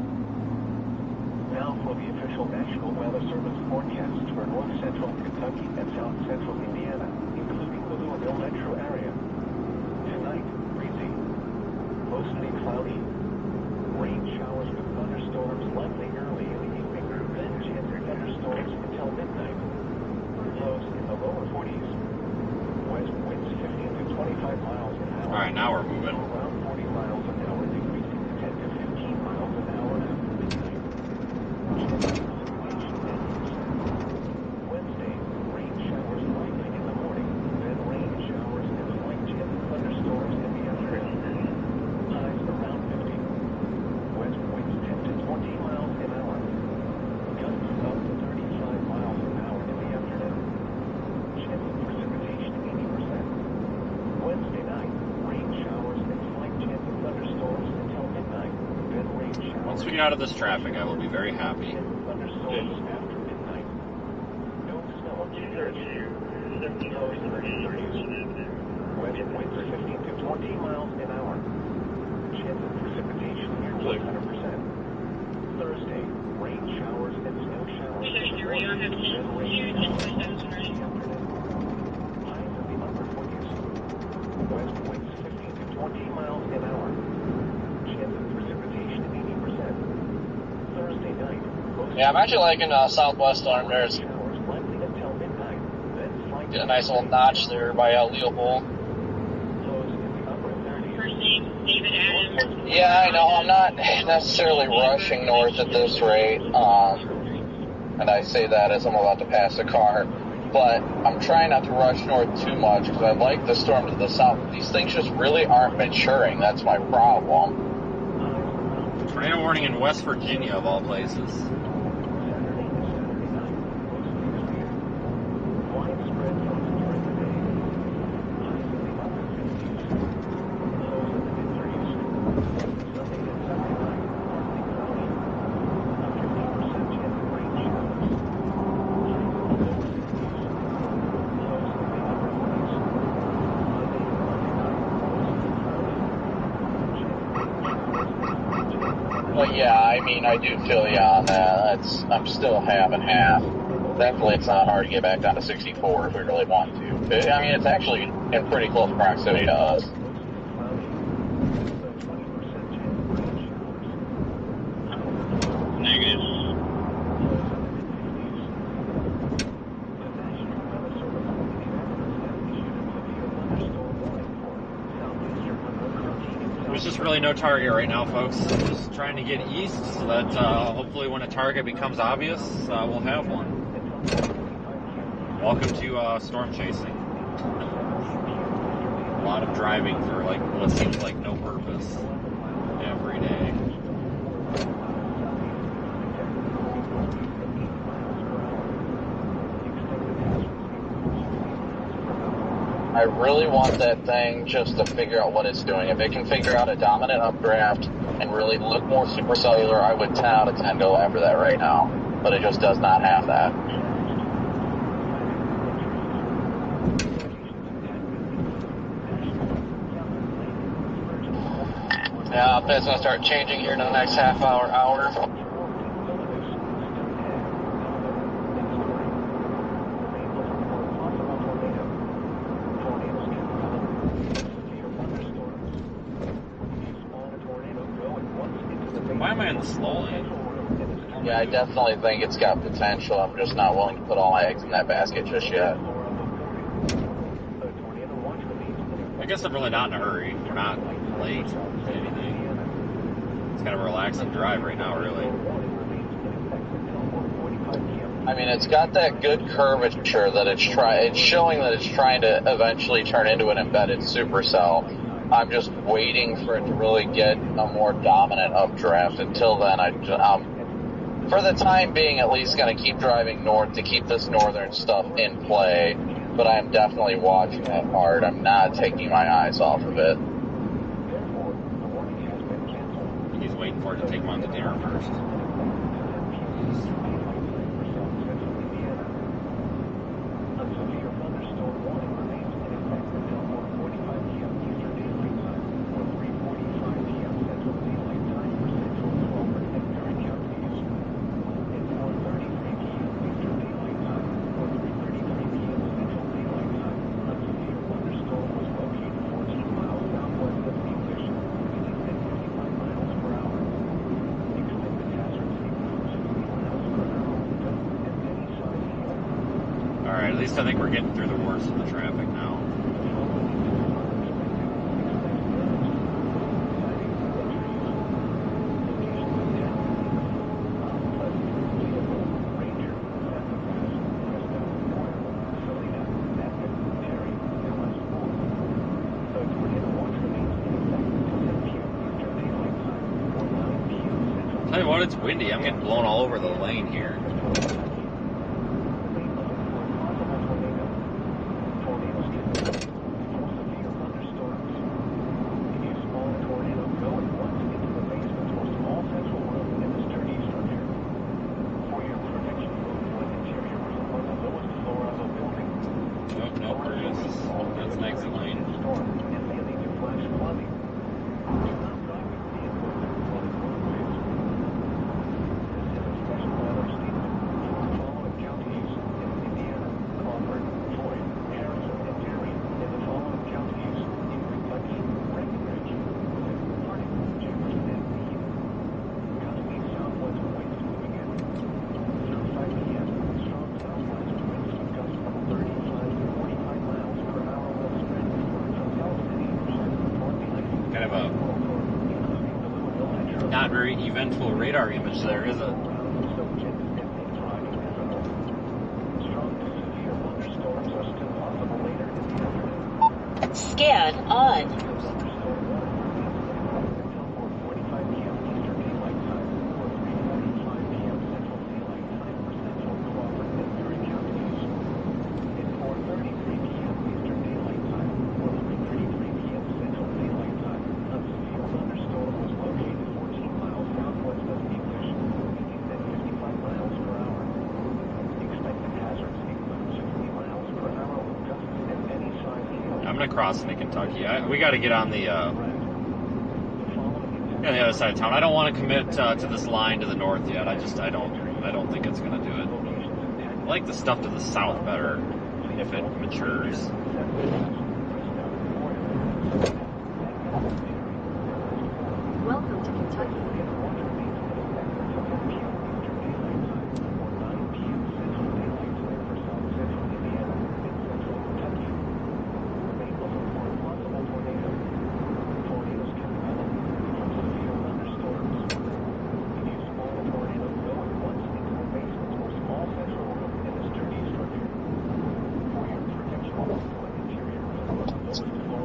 Now for the official National Weather Service forecast for north central Kentucky and south central Indiana, including the Louisville metro area. Tonight, breezy, mostly cloudy. Rain showers with thunderstorms likely early in the evening, then chance of thunderstorms until midnight. Lows in the lower 40s. West winds 15 to 25 miles an hour. Alright, now we're moving. Around 40 miles an hour, decreasing to 10 to 15 miles an hour after midnight. Wednesday, rain showers likely in the morning, then rain showers and slight chance of thunderstorms in the afternoon. Highs around 50. West winds 10 to 20 miles an hour. Gusts up to 35 miles an hour in the afternoon. Chance of precipitation 80%. Wednesday night, rain showers and slight chance of thunderstorms until midnight. Then rain showers. Once we get out of this traffic, I will be very happy. Thunderstorms after midnight. No snow on Tuesday. Lows in the 30s. West winds 15 to 20 miles an hour. Chance of precipitation near 100%. Thursday, rain showers and snow showers. Then rain showers in the afternoon. Highs in the upper 40s. West winds 15 to 20 miles an hour. Chance of precipitation 80%. Thursday night. Yeah, I'm actually liking Southwest Arm. There's Showers likely until midnight. Then slight a nice little notch there by Louisville. lows in the upper 30s. First name, David Adams. Yeah, I know. I'm not necessarily rushing north at this rate. And I say that as I'm about to pass a car. But I'm trying not to rush north too much because I like the storm to the south. These things just really aren't maturing. That's my problem. Tornado warning in West Virginia, of all places. Saturday to Saturday night, mostly clear. Widespread throughout during the day. Highs in the upper 50s. Lows in the mid-30s. Sunday and Sunday night, partly cloudy. A 50% chance of rain showers. Highs in the lower 60s. Lows in the upper 40s. Monday and Monday night, mostly cloudy. Chance of rain showers and slight chance of Well, yeah, I mean, I do feel you on that. I'm still half and half. Thankfully, it's not hard to get back down to 64 if we really want to. I mean, it's actually in pretty close proximity to us. Negative. There's just really no target right now, folks. I'm just trying to get east so that hopefully when a target becomes obvious, we'll have one. Welcome to storm chasing. A lot of driving for like what seems like no purpose every day. I really want that thing just to figure out what it's doing. If it can figure out a dominant updraft and really look more supercellular, I would 10 out of 10 go after that right now. But it just does not have that. Yeah, it's going to start changing here in the next half hour. Why am I in the slow lane? Yeah, I definitely think it's got potential. I'm just not willing to put all my eggs in that basket just yet. I guess I'm really not in a hurry. We're not late to anything. It's kind of a relaxing drive right now, really. I mean, it's got that good curvature that it's showing that it's trying to eventually turn into an embedded supercell. I'm just waiting for it to really get a more dominant updraft. Until then, for the time being, at least going to keep driving north to keep this northern stuff in play. But I'm definitely watching that hard. I'm not taking my eyes off of it. He's waiting for it to take him on to dinner first. Alright, at least I think we're getting through the worst of the traffic now. Tell you what, it's windy. I'm getting blown all over the lane here. Not very eventful radar image there, is it? Scan on. I'm gonna cross into Kentucky. We got to get on the other side of town. I don't want to commit to this line to the north yet. I don't think it's gonna do it. I like the stuff to the south better if it matures. Welcome to Kentucky.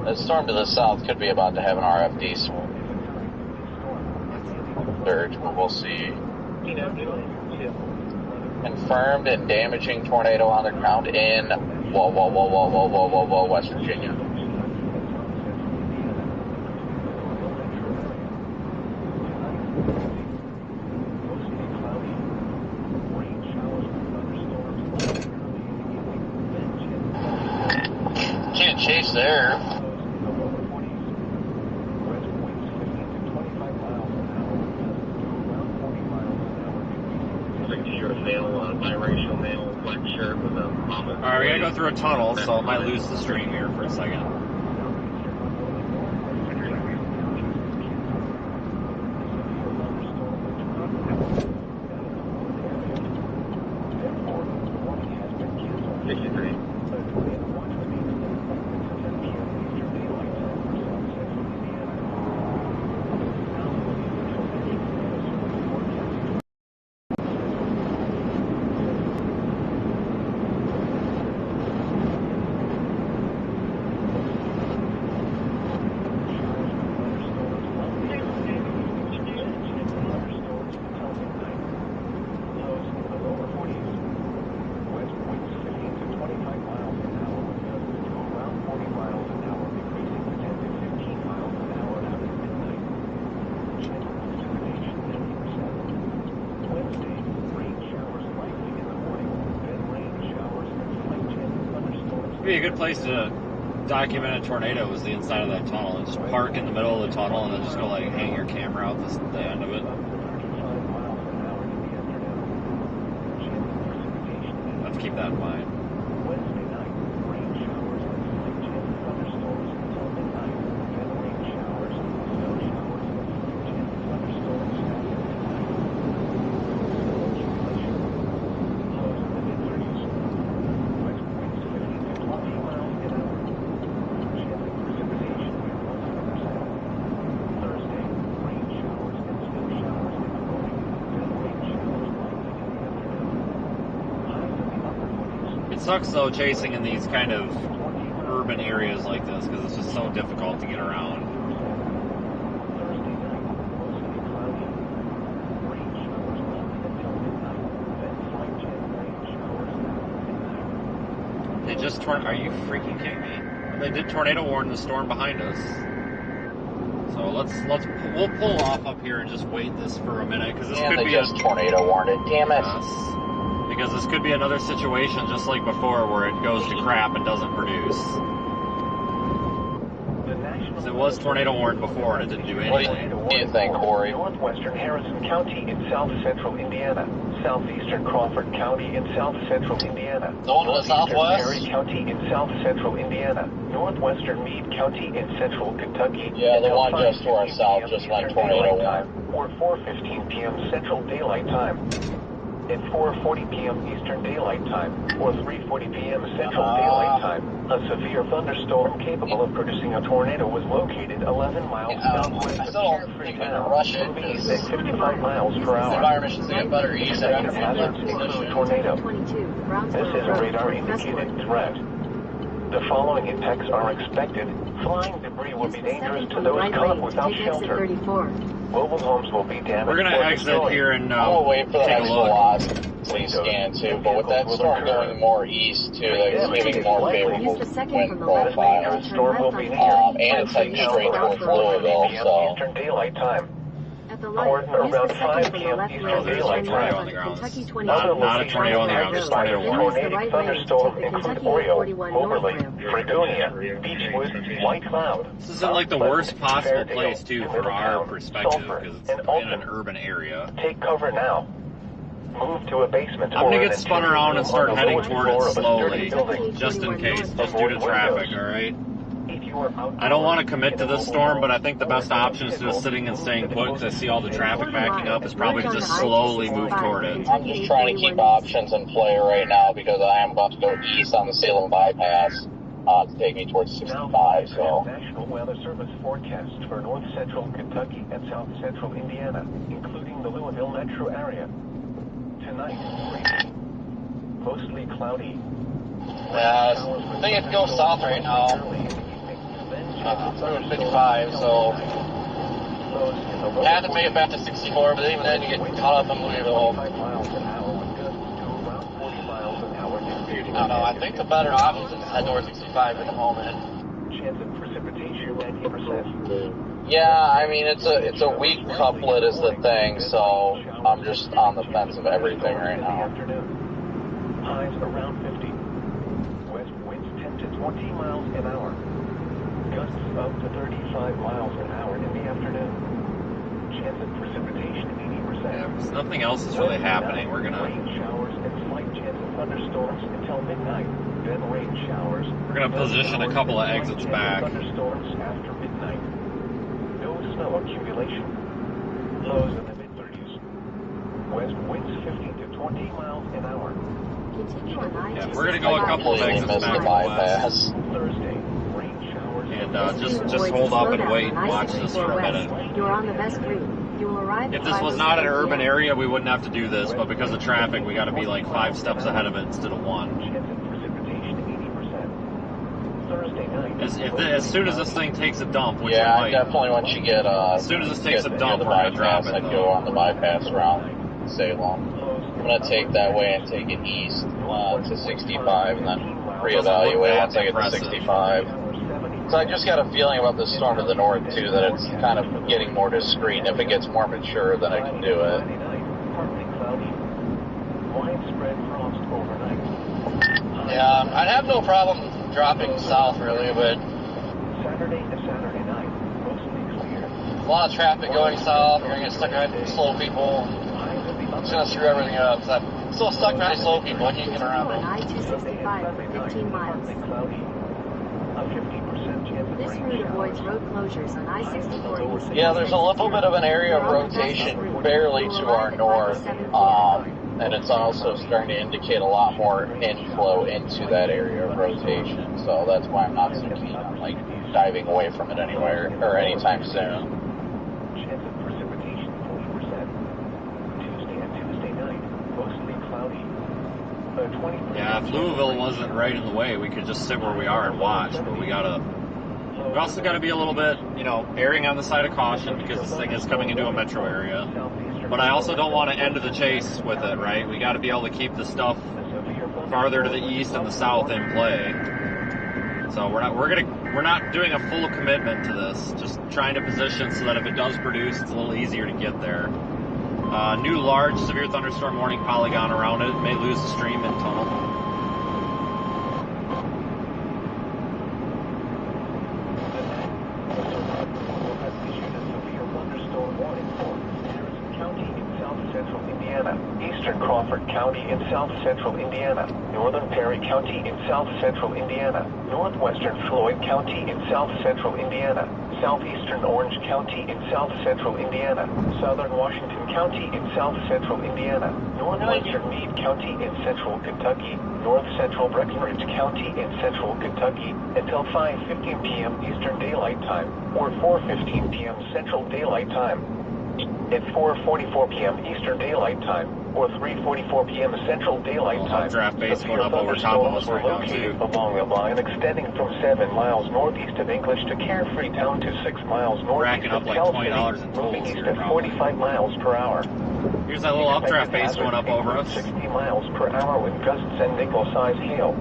The storm to the south could be about to have an RFD surge, but we'll see. Confirmed and damaging tornado on the ground in West Virginia. Can't chase there. Biracial male, black shirt with a olive. Alright, we gotta go through a tunnel, so I might lose the stream here for a second. Be a good place to document a tornado is the inside of that tunnel. Just park in the middle of the tunnel and then just go like hang your camera out the end of it. Let's keep that in mind. It sucks though chasing in these kind of urban areas like this because it's just so difficult to get around. They just are you freaking kidding me? They did tornado warn the storm behind us. So we'll pull off up here and just wait this for a minute because this could be just tornado warned it. Damn it. Yes. Because this could be another situation just like before where it goes to crap and doesn't produce. Because it was tornado warned before and it didn't do anything. What do you think, Corey? Northwestern Harrison County in south central Indiana. Southeastern Crawford County in south central Indiana. The one to the southwest? Perry County in south central Indiana. Northwestern Meade County in central Kentucky. Yeah, the one just to our south just went tornado warned. Or 4:15 p.m. Central Daylight Time. At 4:40 p.m. Eastern Daylight Time, or 3:40 p.m. Central Daylight Time, a severe thunderstorm capable of producing a tornado was located 11 miles southwest of Cherry Town, moving east at 55 miles per hour. The environment should get better east at Hazards include tornado. This is a radar-indicated threat. The following impacts are expected. Flying debris will be dangerous to those caught without shelter. Mobile homes will be damaged. We're going to exit here and we'll wait for the take next a look. velocity scan too, but with that storm going more east too, that's giving more favorable wind profile. And it's heading straight towards Louisville, so. Eastern Daylight Time. Coordinate around 5 p.m. Eastern Daylight Tornado on the Time. ground. Not a tornado on the ground, just tornado warning. Tornadic thunderstorm include Oreo, Moberly, Fredonia, Beechwood, White Cloud. This isn't like the worst possible place too for our perspective because it's in an urban area. Take cover now. Move to a basement. I'm gonna get spun around and start heading toward it slowly, just in case, just due to traffic, alright? I don't want to commit to this storm, but I think the best option is just sitting and staying put because I see all the traffic backing up is probably to just slowly move toward it. I'm just trying to keep options in play right now because I am about to go east on the Salem bypass to take me towards 65, so. National Weather Service forecast for north central Kentucky and south central Indiana, including the Louisville metro area. Tonight, mostly cloudy. I think it goes south right now. It's over 55, so had to make it back to 64, but even then you get caught up in Louisville. I don't know, I think the better option is to head towards 65 at the moment. Chance of precipitation 90%. Yeah, I mean it's a weak couplet is the thing, so I'm just on the fence of everything right now. Highs 45 miles an hour in the afternoon. Chance of precipitation 80%. Yeah, nothing else is really happening. We're gonna Thunderstorms until midnight. Then rain showers. We're gonna position a couple of exits back. Thunderstorms after midnight. No snow accumulation. Lows in the mid-30s. West winds 15 to 20 miles an hour. Continue on I-265. Yeah, we're gonna go a couple of Completely exits missed back the bypass. Thursday, rain showers. and just hold up and wait and watch this for a minute. You are on the best route. You will arrive If this was not an urban area, we wouldn't have to do this, but because of traffic, we got to be like 5 steps ahead of it instead of 1. As soon as this thing takes a dump, which it Yeah, might, definitely once you get as soon as this takes a dump, we're gonna drop it. I'd go on the bypass route, Salem. I'm gonna take that way and take it east to 65, and then reevaluate once I get to 65. So I just got a feeling about the storm to the north too, that it's kind of getting more discreet. And if it gets more mature, then I can do it. Yeah, I'd have no problem dropping south really, but Saturday to Saturday night, mostly clear. a lot of traffic going south. You're gonna get stuck behind slow people. It's gonna screw everything up. So I'm still stuck behind slow people. I can't get around on them. I-265 for 15 miles. This route avoids road closures on I-64 east. Yeah, there's a little bit of an area of rotation barely to our north, and it's also starting to indicate a lot more inflow into that area of rotation. So that's why I'm not so keen on like diving away from it anywhere or anytime soon. Chance of precipitation 40%. Tuesday and Tuesday night, mostly cloudy. 20%. Yeah, if Louisville wasn't right in the way, we could just sit where we are and watch, but we also got to be a little bit, erring on the side of caution because this thing is coming into a metro area. But I also don't want to end the chase with it, right? We got to be able to keep the stuff farther to the east and the south in play. So we're not doing a full commitment to this. Just trying to position so that if it does produce, it's a little easier to get there. New large severe thunderstorm warning polygon around it. May lose the stream in tunnel. Eastern Crawford County in south central Indiana, northern Perry County in south central Indiana, northwestern Floyd County in south central Indiana, southeastern Orange County in south central Indiana, southern Washington County in south central Indiana, northwestern Meade County in central Kentucky, north central Breckinridge County in central Kentucky until 5:15 p.m. Eastern Daylight Time or 4:15 p.m. Central Daylight Time. At 4:44 p.m. Eastern Daylight Time or 3:44 p.m. Central Daylight Time. Draft base going up over top of us right now too. Along a line extending from 7 miles northeast of English to Carefree Town to 6 miles northeast of Cal City, moving east at 45 miles per hour. Here's that little updraft base going up over us. 60 miles per hour with gusts and nickel-sized hail.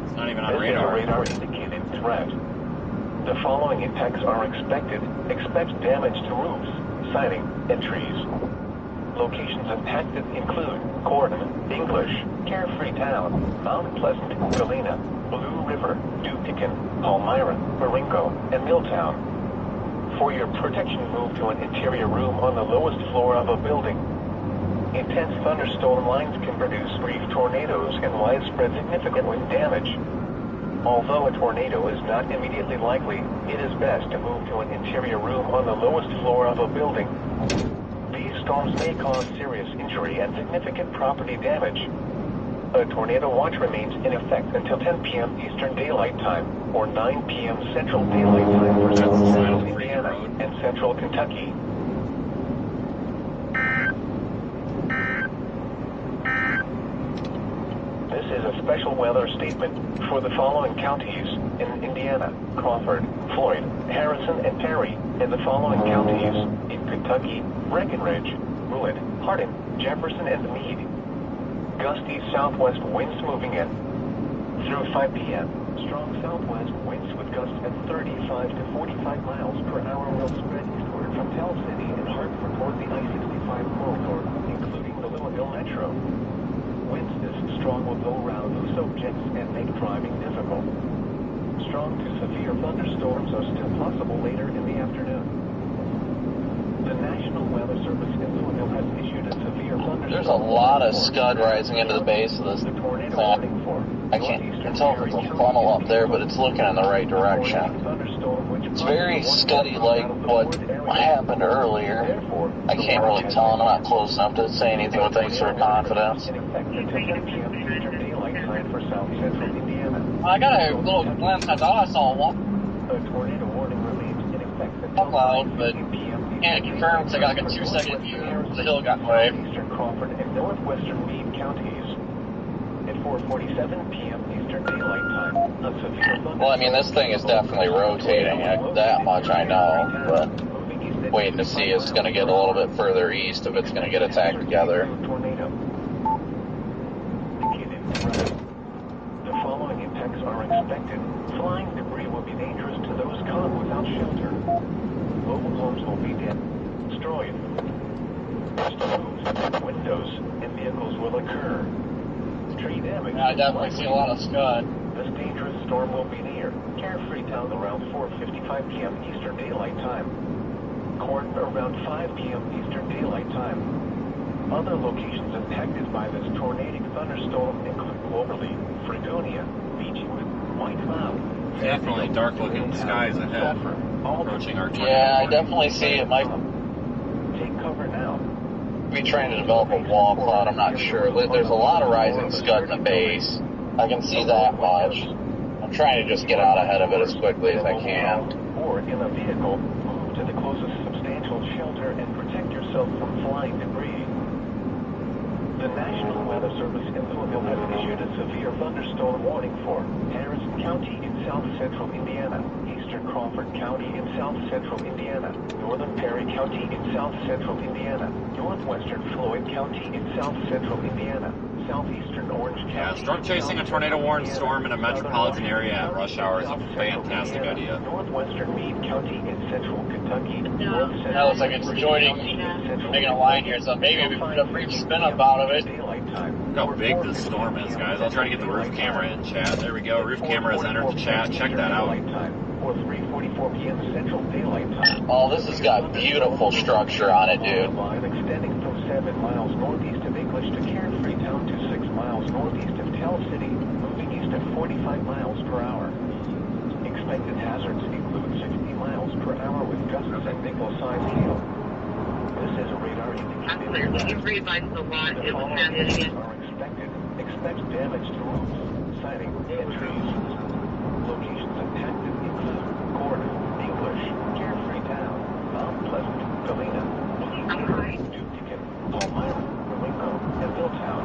It's not even on This radar. is a radar indicated threat. The following impacts are expected. Expect damage to roofs, siding, and trees. Locations impacted include Gordon, English, Carefree Town, Mount Pleasant, Galena, Blue River, Dupican, Palmyra, Marengo, and Milltown. For your protection, move to an interior room on the lowest floor of a building. Intense thunderstorm lines can produce brief tornadoes and widespread significant wind damage. Although a tornado is not immediately likely, it is best to move to an interior room on the lowest floor of a building. These storms may cause serious injury and significant property damage. A tornado watch remains in effect until 10 p.m. Eastern Daylight Time or 9 p.m. Central Daylight Time for Central Indiana and Central Kentucky. This is a special weather statement for the following counties in Indiana: Crawford, Floyd, Harrison, and Perry, and the following counties in Kentucky: Breckinridge, Ruin, Hardin, Jefferson, and Meade. Gusty southwest winds moving in. Through 5 p.m., strong southwest winds with gusts at 35 to 45 miles per hour will spread eastward from Tell City and Hartford toward the I-65 corridor, including the Louisville Metro. Winds this strong will go around loose objects and make driving difficult. Strong to severe thunderstorms are still possible later in the afternoon. The National Weather Service in Louisville has issued a severe thunderstorm. There's a lot of scud rising into the base of this The tornado thing. warning for I can't tell if it's a funnel up there, but it's looking in the right direction. It's very scuddy like what happened earlier. I can't really tell, and I'm not close enough to say anything with any sort of confidence. In effect until 10 p.m. Eastern Daylight Time for south central Indiana. I got a little glimpse. I thought I saw one A tornado warning remains in effect until cloud, but 5 p.m. can't confirm because I got like a 2-second view. The hill got away. Eastern Crawford and northwestern Meade counties. At 4:47 p.m. Eastern Daylight Time, a severe Well, I mean, this thing is definitely rotating. That much I know, but waiting to see if it's going to get a little bit further east, if it's going to get attacked together. Tornado. The following impacts are expected. Flying debris will be dangerous to those caught without shelter. Mobile homes will be destroyed. Windows and vehicles will occur. Tree damage. Yeah, I definitely see a lot of scud. This dangerous storm will be near Carefree Town around 4:55 p.m. Eastern Daylight Time. Corn around 5 p.m. Eastern Daylight Time. Other locations impacted by this tornadic thunderstorm include globally Fredonia, Beechwood, White Cloud. Definitely dark-looking skies ahead, approaching our tornado. Yeah, I definitely see it might Take cover now. be trying to develop a wall cloud. I'm not sure. There's a lot of rising scud in the base. I can see that much. I'm trying to just get out ahead of it as quickly as I can. Or in a vehicle, move to the closest substantial shelter and protect yourself from flying debris. The National Weather Service in Louisville has issued a severe thunderstorm warning for Harrison County in south central Indiana, eastern Crawford County in south central Indiana, northern Perry County in south central Indiana, northwestern Floyd County in south central Indiana, southeastern Orange County. Yeah, storm chasing a tornado-warned storm in a metropolitan area at rush hour is a fantastic idea. Northwestern Meade County in central Kentucky. That looks like it's joining, making a line here, so maybe we put a brief spin up out of it. Look how big this storm is, guys. I'll try to get the roof camera in chat. There we go. Roof camera has entered the chat. Check that out. Or 3:44 p.m. Central Daylight Time. Oh, this has got beautiful structure on it, dude. Line extending from 7 miles northeast of English to Carefree Town to 6 miles northeast of Tell City, moving east at 45 miles per hour. Expected hazards include 60 miles per hour with gusts and nickel-sized hail. This is a radar indicator. You've revised the lot. The It was following found events again. are expected. Expect damage to roofs, siding, and trees. Locations impacted include Gordon, English, Carefree Town, Mount Pleasant, Galena, Duke-Ticket, Palmyra, Wingo, and Milltown.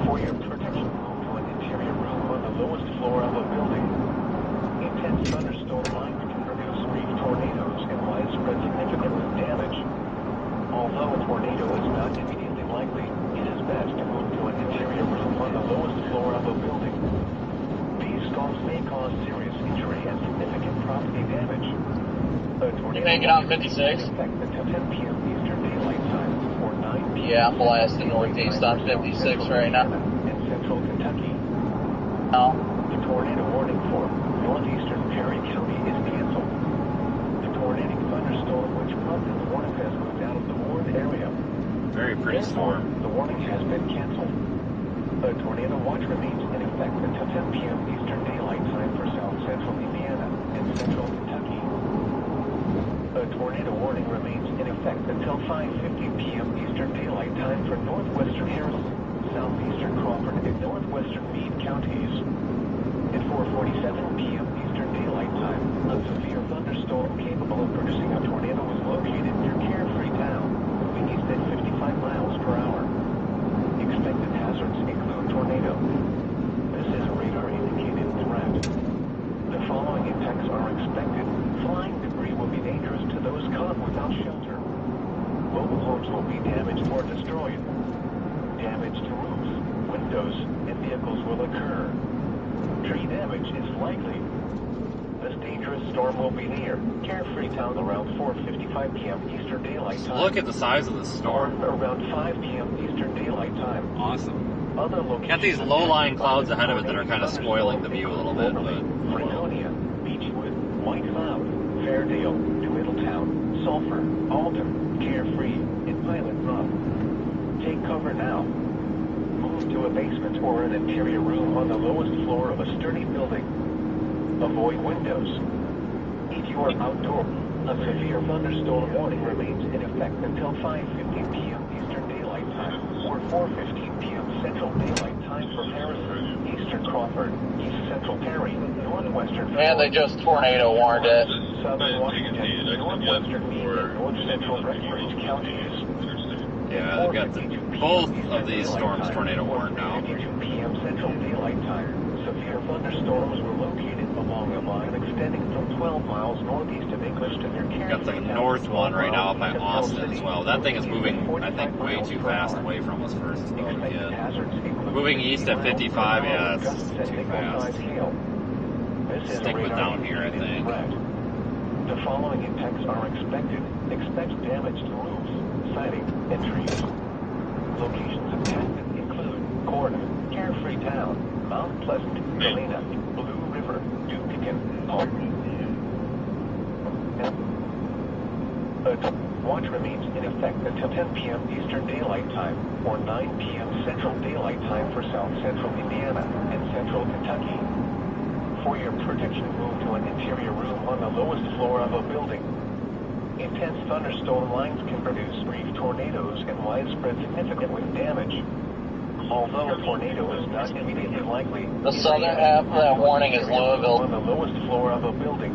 For your protection, move to an interior room on the lowest floor of a building. Intense thunderstorm lines can produce brief tornadoes and widespread significant roof damage. Although a tornado is not immediately likely, it is best to move to an interior room on the lowest floor of a building. These storms may cause serious injury and significant property damage. A tornado You make it on 56? affect until 10 p.m. Eastern Daylight Time or 9 p.m. Yeah, I'm blasting northeast on 56 right now. In central Kentucky. No. The tornado warning for northeastern Perry County is canceled. The tornadic thunderstorm which prompted the warning has moved out of the warned area. Very pretty storm. The warning has been canceled. A tornado watch remains in effect until 10 p.m. Eastern Daylight Time for south central Indiana and central Kentucky. A tornado warning remains in effect until 5:50 p.m. Eastern Daylight Time for northwestern Harrison, southeastern Crawford, and northwestern Meade counties. At 4:47 p.m. Eastern Daylight Time, a severe thunderstorm capable of producing a tornado was located near Carefree Town, moving east at 55 miles per hour. Expected hazards include tornado. This is a radar-indicated threat. The following impacts are expected. Flying debris will be dangerous to those caught without shelter. Mobile homes will be damaged or destroyed. Damage to roofs, windows, and vehicles will occur. Tree damage is likely. This dangerous storm will be near Carefree Town around 4:55 p.m. Eastern Daylight Time. Look at the size of this storm. Around 5 p.m. Eastern Daylight Time. Awesome. Other locations Got these low-lying clouds ahead of it that are kind of spoiling the view a little bit, but White Cloud, Fairdale, New Middletown, Sulphur, Alton, Carefree, and Pilot Rock. Take cover now. Move to a basement or an interior room on the lowest floor of a sturdy building. Avoid windows. If you are outdoors, a severe thunderstorm warning remains in effect until 5:15 p.m. Eastern Daylight Time or 4:15 p.m. Central Daylight Time for Harrison, Eastern Crawford, East Central Perry, Northwestern. And they just tornado warned it. Southern Washington, Northwestern Meade, and North Central Breckinridge counties. Yeah, they've got both of these storms tornado warned now. 2 p.m. Central Daylight Time. Severe thunderstorms were located along a line extending from 12 miles northeast of English to near Carey. Got the north one right now up by Austin as well. That thing is moving, I think, way too fast away from us first. Moving east at 55, yeah, that's too fast. Stick with down here, I think. The following impacts are expected. Expect damage to roofs, siding, and trees. Locations impacted include Corda, Carefree Town, Mount Pleasant, Galena, Blue River, Dupican, watch remains in effect until 10 p.m. Eastern Daylight Time or 9 p.m. Central Daylight Time for South Central Indiana and Central Kentucky. For your protection, move to an interior room on the lowest floor of a building. Intense thunderstorm lines can produce brief tornadoes and widespread significant wind damage. Although a tornado is not immediately likely, The southern half of that warning is Louisville. on the lowest floor of a building.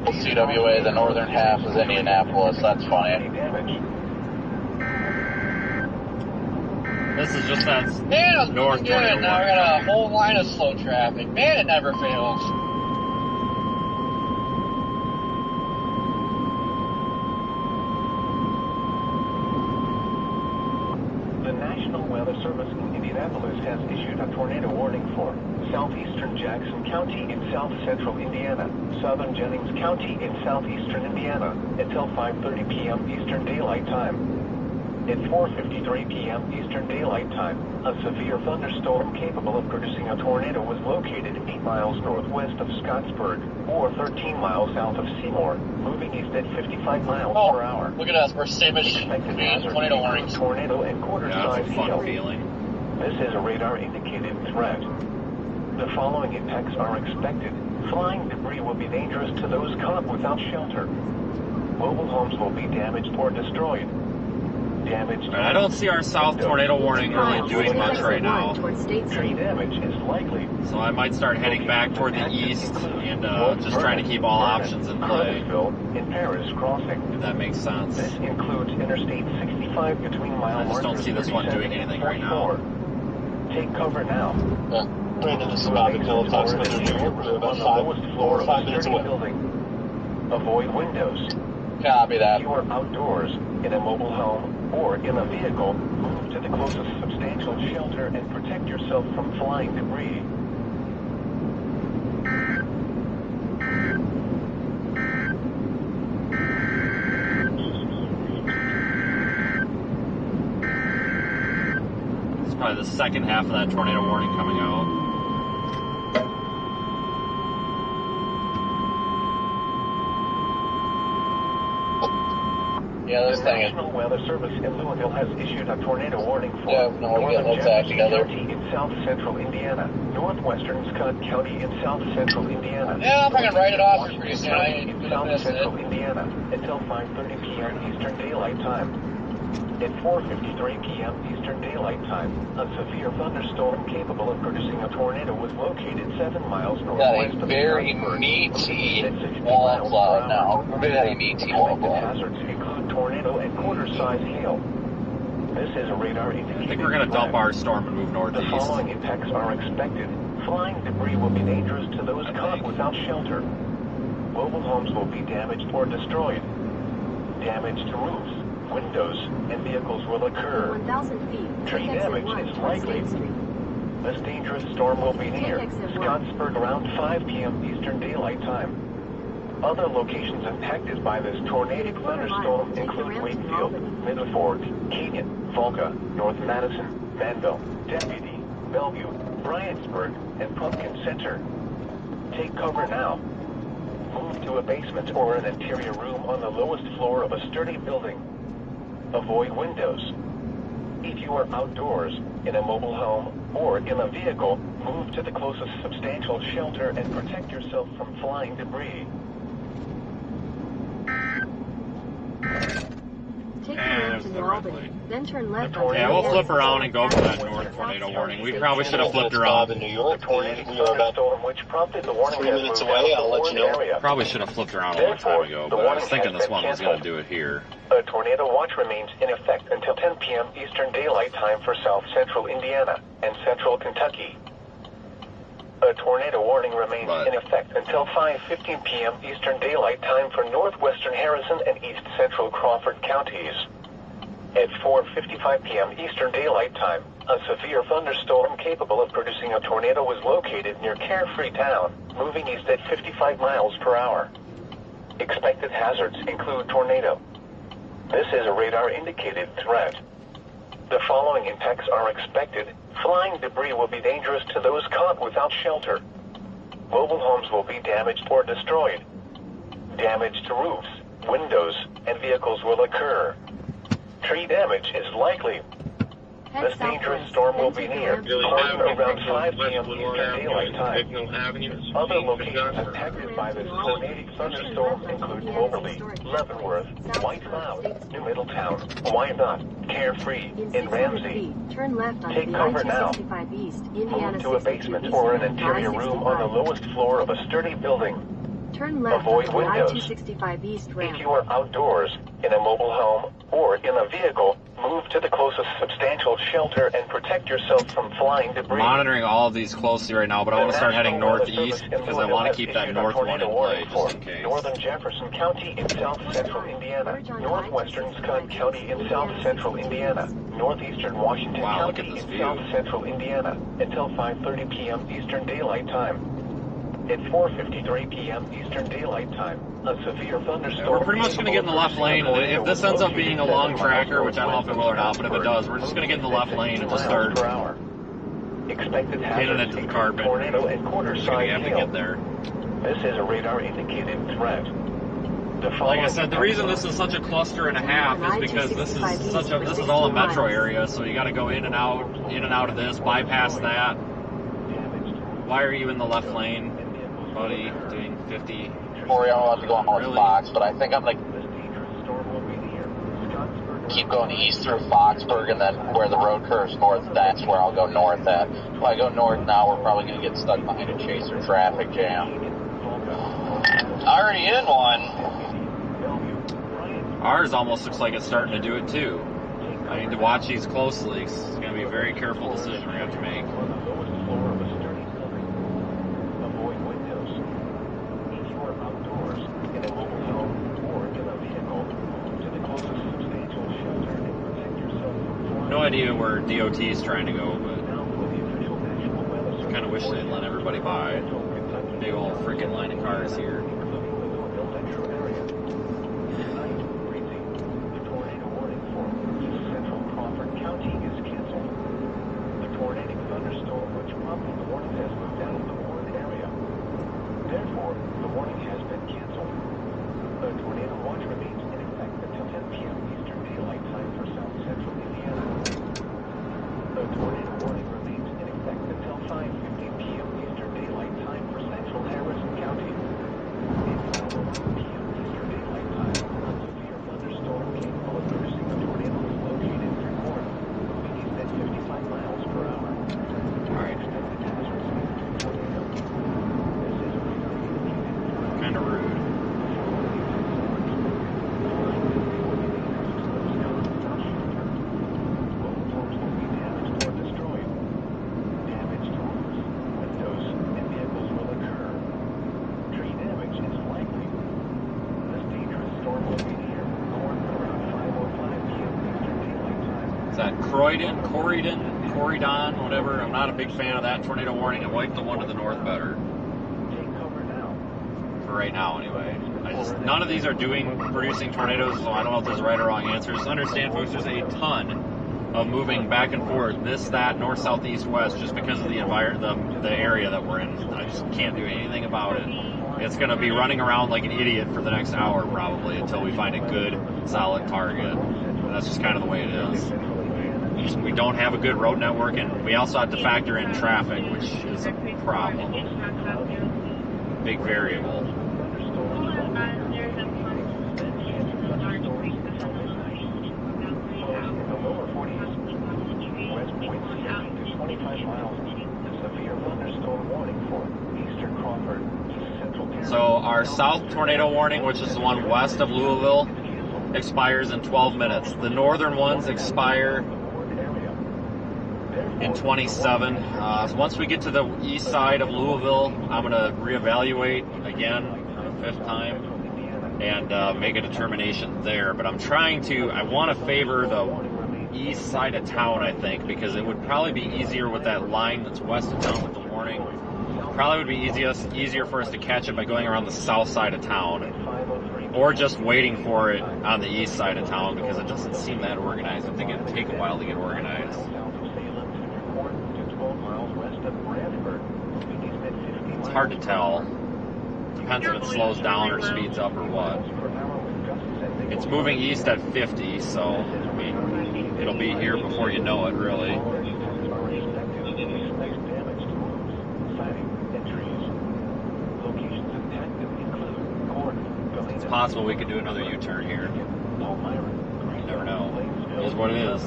CWA, the northern half is Indianapolis. That's funny. Damage. This is just that Man, it's north pretty good. tornado Now we warning. got a whole line of slow traffic. Man, it never fails. The National Weather Service in Indianapolis has issued a tornado warning for southeastern Jackson County in south central Indiana, southern Jennings County in southeastern Indiana, until 5:30 p.m. Eastern Daylight Time. At 4:53 p.m. Eastern Daylight Time, a severe thunderstorm capable of producing a tornado was located 8 miles northwest of Scottsburg, or 13 miles south of Seymour, moving east at 55 miles per hour. Look at us. We're same-ish Expected hazard tornado include warnings. tornado and Yeah, quarter-size that's a fun hail. feeling. This is a radar-indicated threat. The following impacts are expected. Flying debris will be dangerous to those caught without shelter. Mobile homes will be damaged or destroyed. Damage to I don't see our south tornado warning really doing much right now. tree damage is likely. So I might start heading back toward the east and just trying to keep all options in play. In Paris Crossing. If that makes sense. This includes Interstate 65 between mile I just don't markers see this one 37 doing anything and right now. 44. Take cover now. Brandon, this is about until approximately here. We're about 5 minutes away. Avoid windows. Copy If that. you are outdoors, in a mobile home, or in a vehicle, move to the closest substantial shelter and protect yourself from flying debris. It's probably the second half of that tornado warning coming out. Yeah, this The thing is. National Weather Service in Louisville has issued a tornado warning for Yeah, no, we got northern those act Jefferson together. County in south central Indiana, northwestern Scott County in south central Indiana. Yeah, if I can write it off Washington pretty soon, County I ain't in gonna south miss it. central Indiana until 5:30 p.m. Eastern Daylight Time. At 4:53 p.m. Eastern Daylight Time, a severe thunderstorm capable of producing a tornado was located 7 miles Got northwest a of very Scottsburg, meaty at 60 wall miles per cloud hour. now. Very meaty wall Expected cloud. hazards include tornado and quarter-size hail. This is a radar indicated I think we're going to dump threat. our storm and move The northeast. following impacts are expected. Flying debris will be dangerous to those caught without shelter. Mobile homes will be damaged or destroyed. Damage to roofs, windows, and vehicles will occur. 1,000 feet. Tree Take exit damage 1 is towards likely. State Street. This dangerous storm will be near Take exit 1. Scottsburg around 5 p.m. Eastern Daylight Time. Other locations impacted by this tornadic thunderstorm include Wakefield, Middleford, Canyon, Volga, North Madison, Manville, Deputy, Bellevue, Bryansburg, and Pumpkin Center. Take cover now. move to a basement or an interior room on the lowest floor of a sturdy building. Avoid windows. If you are outdoors, in a mobile home, or in a vehicle, move to the closest substantial shelter and protect yourself from flying debris. Take the And right there's to the New red Albany, light. then turn left The on Yeah, we'll tornado flip around and go for that north tornado warning. We probably should have flipped around. in New The York. tornado We are about thunderstorm which prompted the warning 3 has minutes moved away. out of I'll the let you warned know. area. Probably should have flipped around a long time ago, but I was thinking this one was going to do it here. A tornado watch remains in effect until 10 p.m. Eastern Daylight Time for South Central Indiana and Central Kentucky. A tornado warning remains in effect until 5:15 p.m. Eastern Daylight Time for northwestern Harrison and east central Crawford counties. At 4:55 p.m. Eastern Daylight Time, a severe thunderstorm capable of producing a tornado was located near Carefree Town, moving east at 55 miles per hour. Expected hazards include tornado. This is a radar-indicated threat. The following impacts are expected. Flying debris will be dangerous to those caught without shelter. Mobile homes will be damaged or destroyed. Damage to roofs, windows, and vehicles will occur. Tree damage is likely. This dangerous storm will be near around 5 p.m. Eastern Daylight Time. Other locations impacted by this tornadic thunderstorm include Moberly, Leavenworth, White Cloud, New Middletown, Wyandotte, Carefree, and Ramsey. Turn left on Take cover now. I-265 East, Indiana Move to a 62 basement East, or an interior room on the lowest floor of a sturdy building. Turn left Avoid on windows. I-265 East If ramp. you are outdoors, in a mobile home, or in a vehicle, move to the closest substantial shelter and protect yourself from flying debris. Monitoring all of these closely right now, but I want to start heading northeast because I want to keep that north one in play just in case. Northern Jefferson County in south central Indiana, northwestern Scott County in south central Indiana, northeastern Washington County in south central Indiana, until 5:30 p.m. Eastern Daylight Time. At 4:53 p.m. Eastern Daylight Time, a severe thunderstorm. We're pretty much going to get in the left lane, and if this ends up being a long tracker, which I don't know if it will or not, but if it does, we're just going to get in the left lane and just start Expected hitting it to the carpet. tornado and quarter-size We have to hail. get there. This is a radar-indicated threat. Like I said, the reason this is such a cluster and a half is because this is all a metro area, so you got to go in and out of this, bypass that. Why are you in the left lane, buddy? Doing 50. Corey, I'm about to go on North Fox, but I think I'm gonna keep going east through Foxburg, and then where the road curves north, that's where I'll go north at. If I go north now, we're probably gonna get stuck behind a Chaser traffic jam. Already in one. Ours almost looks like it's starting to do it too. I need to watch these closely. It's going to be a very careful decision we have to make. No idea where DOT is trying to go, but I kind of wish they'd let everybody by. Big old freaking line of cars here. Therefore, the warning has been canceled. The tornado watch remains in effect until 10 p.m. Eastern Daylight Time for South Central Indiana. The tornado warning remains in effect until 5:15 p.m. Eastern Daylight Time for Central Harrison County. At 5:01 p.m. Eastern Daylight Time, a severe thunderstorm capable of producing a tornado is located near Corinth, moving east at 55 miles per hour. Expected hazards include tornado. This is a Kind of rude. Is that Corydon, whatever? I'm not a big fan of that tornado warning. I like the one to the north better. For right now, anyway. None of these are producing tornadoes, so I don't know if there's a right or wrong answer. Just understand, folks, there's a ton of moving back and forth, this, that, north, south, east, west, just because of the area that we're in. I just can't do anything about it. it's going to be running around like an idiot for the next hour probably until we find a good, solid target. And that's just kind of the way it is. We don't have a good road network, and we also have to factor in traffic, which is a problem. Big variable. So our south tornado warning, which is the one west of Louisville, expires in 12 minutes. The northern ones expire in 27. So once we get to the east side of Louisville, I'm going to reevaluate again for the 5th time and make a determination there. But I'm trying to, I want to favor the east side of town, I think, because it would probably be easier with that line that's west of town with the warning. Probably would be easier for us to catch it by going around the south side of town, or just waiting for it on the east side of town, because it doesn't seem that organized. I think it'd take a while to get organized. It's hard to tell. Depends if it slows down or speeds up or what. It's moving east at 50, so I mean, it'll be here before you know it, really. It's possible we could do another U-turn here. You never know. It is what it is.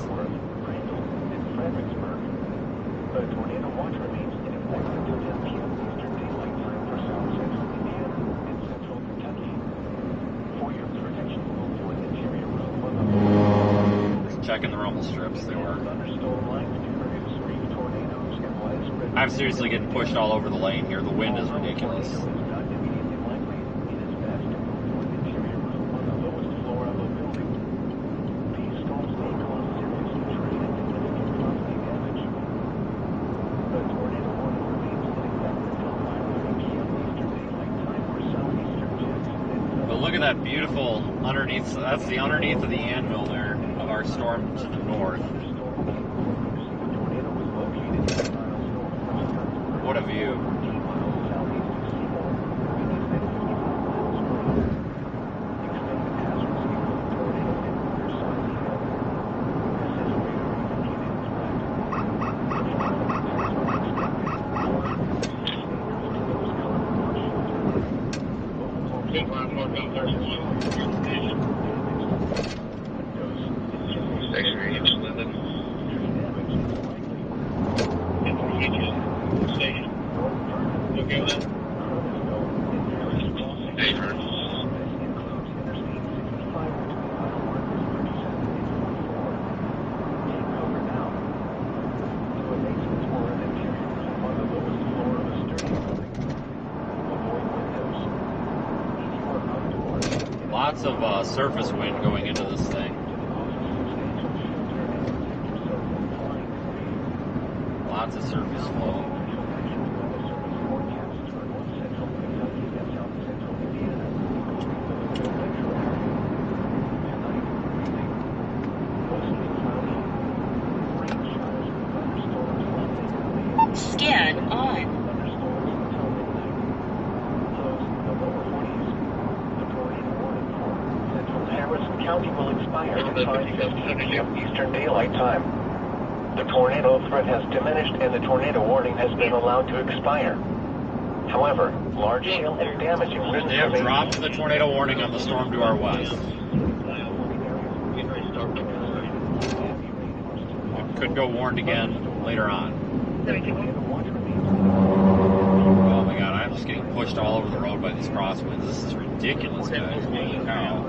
Just checking the rumble strips. They were. I'm seriously getting pushed all over the lane here. The wind is ridiculous. Look at that beautiful underneath. That's the underneath of the anvil there of our storm to the north. What a view. Lots of surface wind going into this thing. Lots of surface flow. Scan on. County will expire at 5:50 p.m. Eastern Daylight Time. The tornado threat has diminished and the tornado warning has been allowed to expire. However, large hail and damaging winds They have dropped the tornado warning on the storm to our west. It could go warned again later on. Oh my god, I'm just getting pushed all over the road by these crosswinds. This is ridiculous, guys. Holy cow.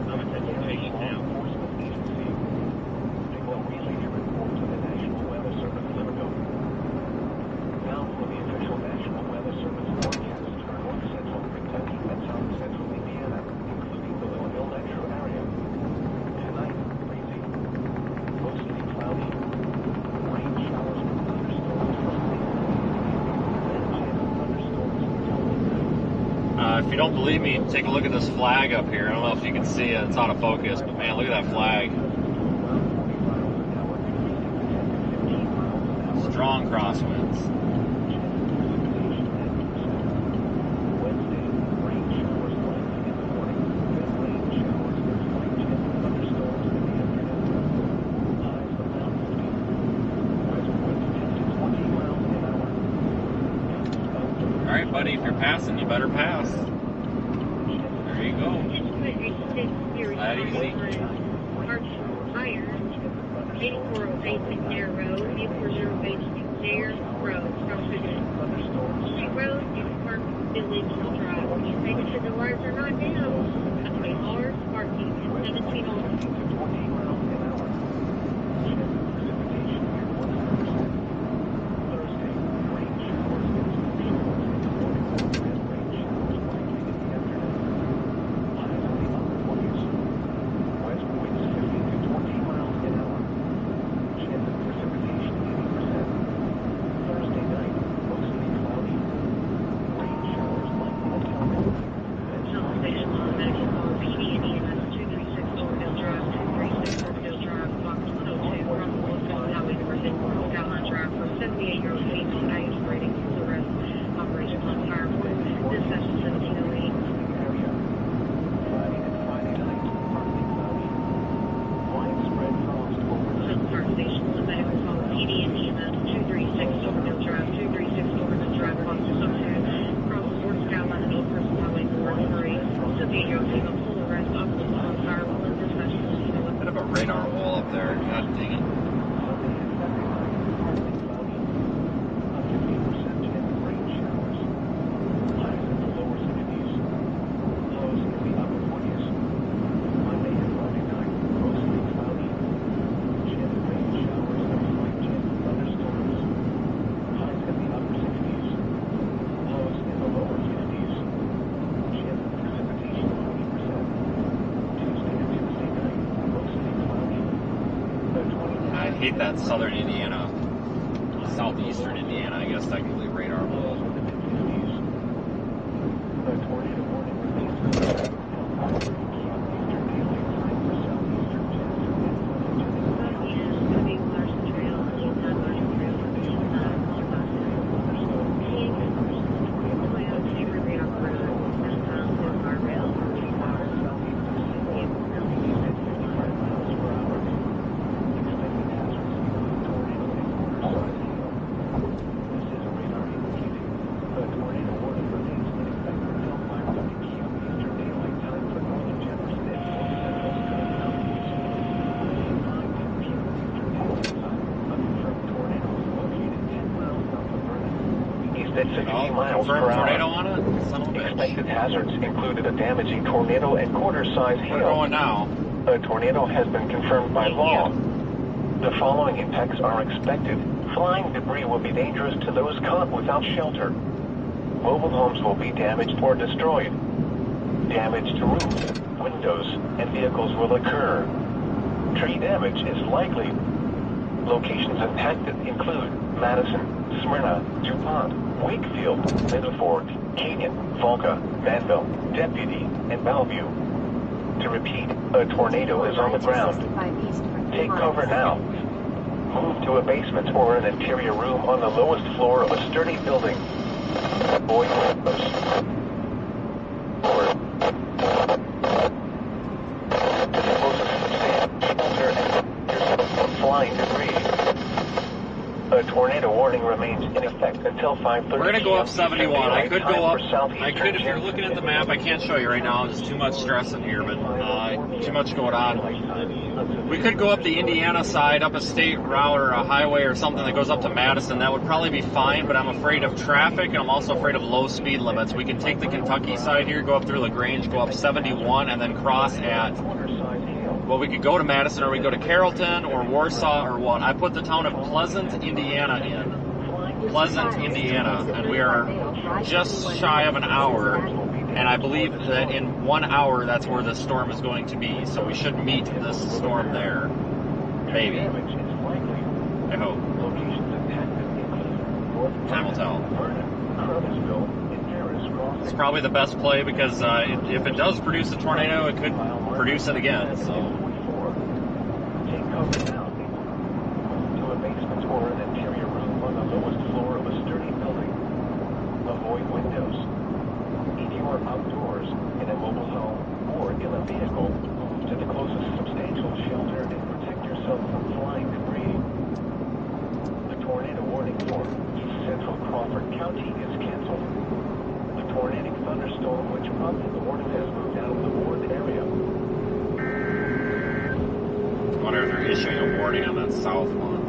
If you don't believe me, take a look at this flag up here. I don't know if you can see it. It's out of focus, but man, look at that flag. Strong crosswinds. Alright, buddy, if you're passing, you better pass. There you go. That easy. Higher. 8408 McNair Road, 8408 McNair Road, Street Road, Park Village Drive. You stated that the wires are not down. Okay, cars parking at 17 on. Bit of a radar wall up there. God dang it. I hate that southern Indiana, southeastern Indiana, I guess technically, radar wall. At 60 miles per tornado hour. on it? Son of a bitch. Expected hazards included a damaging tornado and quarter-size hail. We're going now. A tornado has been confirmed by law. The following impacts are expected. Flying debris will be dangerous to those caught without shelter. Mobile homes will be damaged or destroyed. Damage to roofs, windows, and vehicles will occur. Tree damage is likely. Locations impacted include Madison, Smyrna, DuPont, Wakefield, Middleford, Canyon, Volga, Manville, Deputy, and Bellevue. To repeat, a tornado is on the ground. Take cover now. Move to a basement or an interior room on the lowest floor of a sturdy building. Avoid windows. Flying debris. A tornado warning remains in effect until 5:30. We're going to go up 71. I could go up. I could, if you're looking at the map, I can't show you right now. There's too much stress in here, but too much going on. We could go up the Indiana side, up a state route or a highway or something that goes up to Madison. That would probably be fine, but I'm afraid of traffic, and I'm also afraid of low speed limits. We can take the Kentucky side here, go up through LaGrange, go up 71, and then cross at... Well, we could go to Madison, or we could go to Carrollton, or Warsaw, or what. I put the town of Pleasant, Indiana in. Pleasant, Indiana, and we are just shy of an hour, and I believe that in 1 hour that's where the storm is going to be, so we should meet this storm there. Maybe. I hope. Time will tell. It's probably the best play because if it does produce a tornado, it could produce it again, so... Take cover now. To a basement or an interior room on the lowest floor of a sturdy building. Avoid windows. If you are outdoors, in a mobile home, or in a vehicle, move to the closest substantial shelter and protect yourself from flying debris. The tornado warning for East Central Crawford County is canceled. prompted the warning has moved out of the warned area. I wonder if they're issuing a warning on that south one.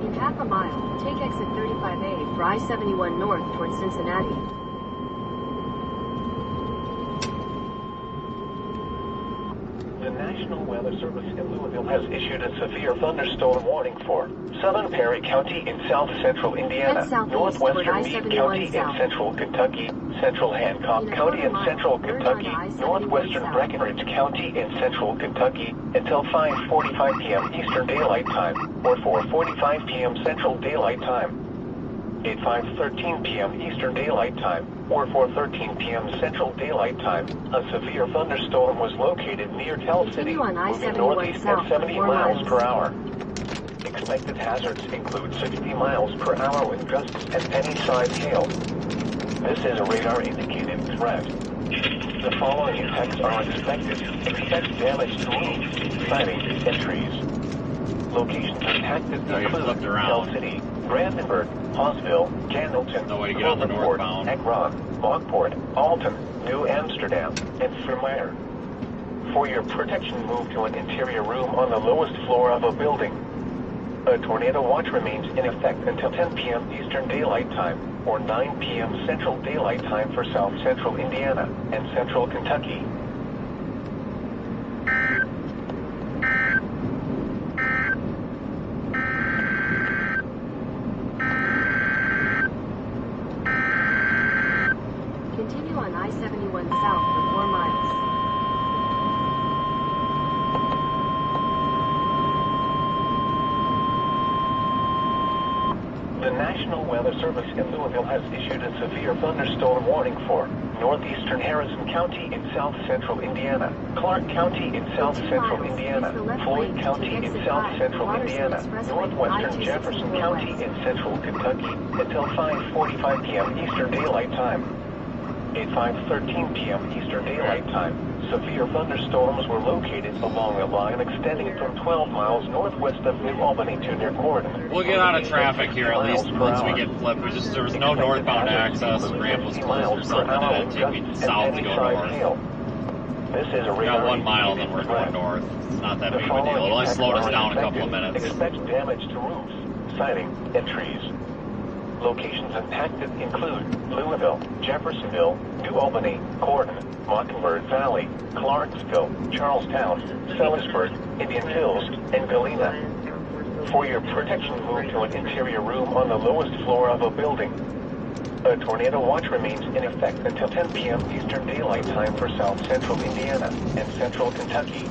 In half a mile, take exit 35A for I-71 north towards Cincinnati. The National Weather Service in Louisville has issued a severe thunderstorm warning for southern Perry County in south-central Indiana, northwestern Meade County in central Kentucky, central Hancock County in central Kentucky, northwestern Breckinridge County in central Kentucky, until 5:45 p.m. Eastern Daylight Time, or 4:45 p.m. Central Daylight Time. At 5:13 p.m. Eastern Daylight Time, or 4:13 p.m. Central Daylight Time, a severe thunderstorm was located near Tell City, moving northeast at 70 miles per hour. Expected hazards include 60 miles per hour wind gusts and penny-sized hail. This is a radar-indicated threat. The following impacts are expected. Expect damage to roofs, siding, and trees. Locations impacted include Tell City, Brandenburg, Hawesville, Candleton, Cloverport, Akron, Lockport, Alton, New Amsterdam, and Vermeer. For your protection, move to an interior room on the lowest floor of a building. A tornado watch remains in effect until 10 p.m. Eastern Daylight Time, or 9 p.m. Central Daylight Time for south-central Indiana and central Kentucky. Continue on I-71 south for 4 miles. The National Weather Service in Louisville has issued a severe thunderstorm warning for northeastern Harrison County in south-central Indiana, Clark County in south-central Indiana, Floyd County in south-central Indiana, northwestern Jefferson County in central Kentucky, until 5:45 p.m. Eastern Daylight Time. At 5:13 p.m. Eastern Daylight Time, severe thunderstorms were located along a line extending from 12 miles northwest of New Albany to near Gordon. We'll get out of traffic here at least once we get flipped. There was no northbound access. The ramp was closed or something, and it took me south to go north. This is a We got 1 mile, then we're going north. It's not that big of a deal. It'll only slow us down a couple of minutes. Expect damage to roofs, siding, and trees. Locations impacted include Louisville, Jeffersonville, New Albany, Gordon, Mockingbird Valley, Clarksville, Charlestown, Sellersburg, Indian Hills, and Galena. For your protection, move to an interior room on the lowest floor of a building. A tornado watch remains in effect until 10 p.m. Eastern Daylight Time for south-central Indiana and central Kentucky.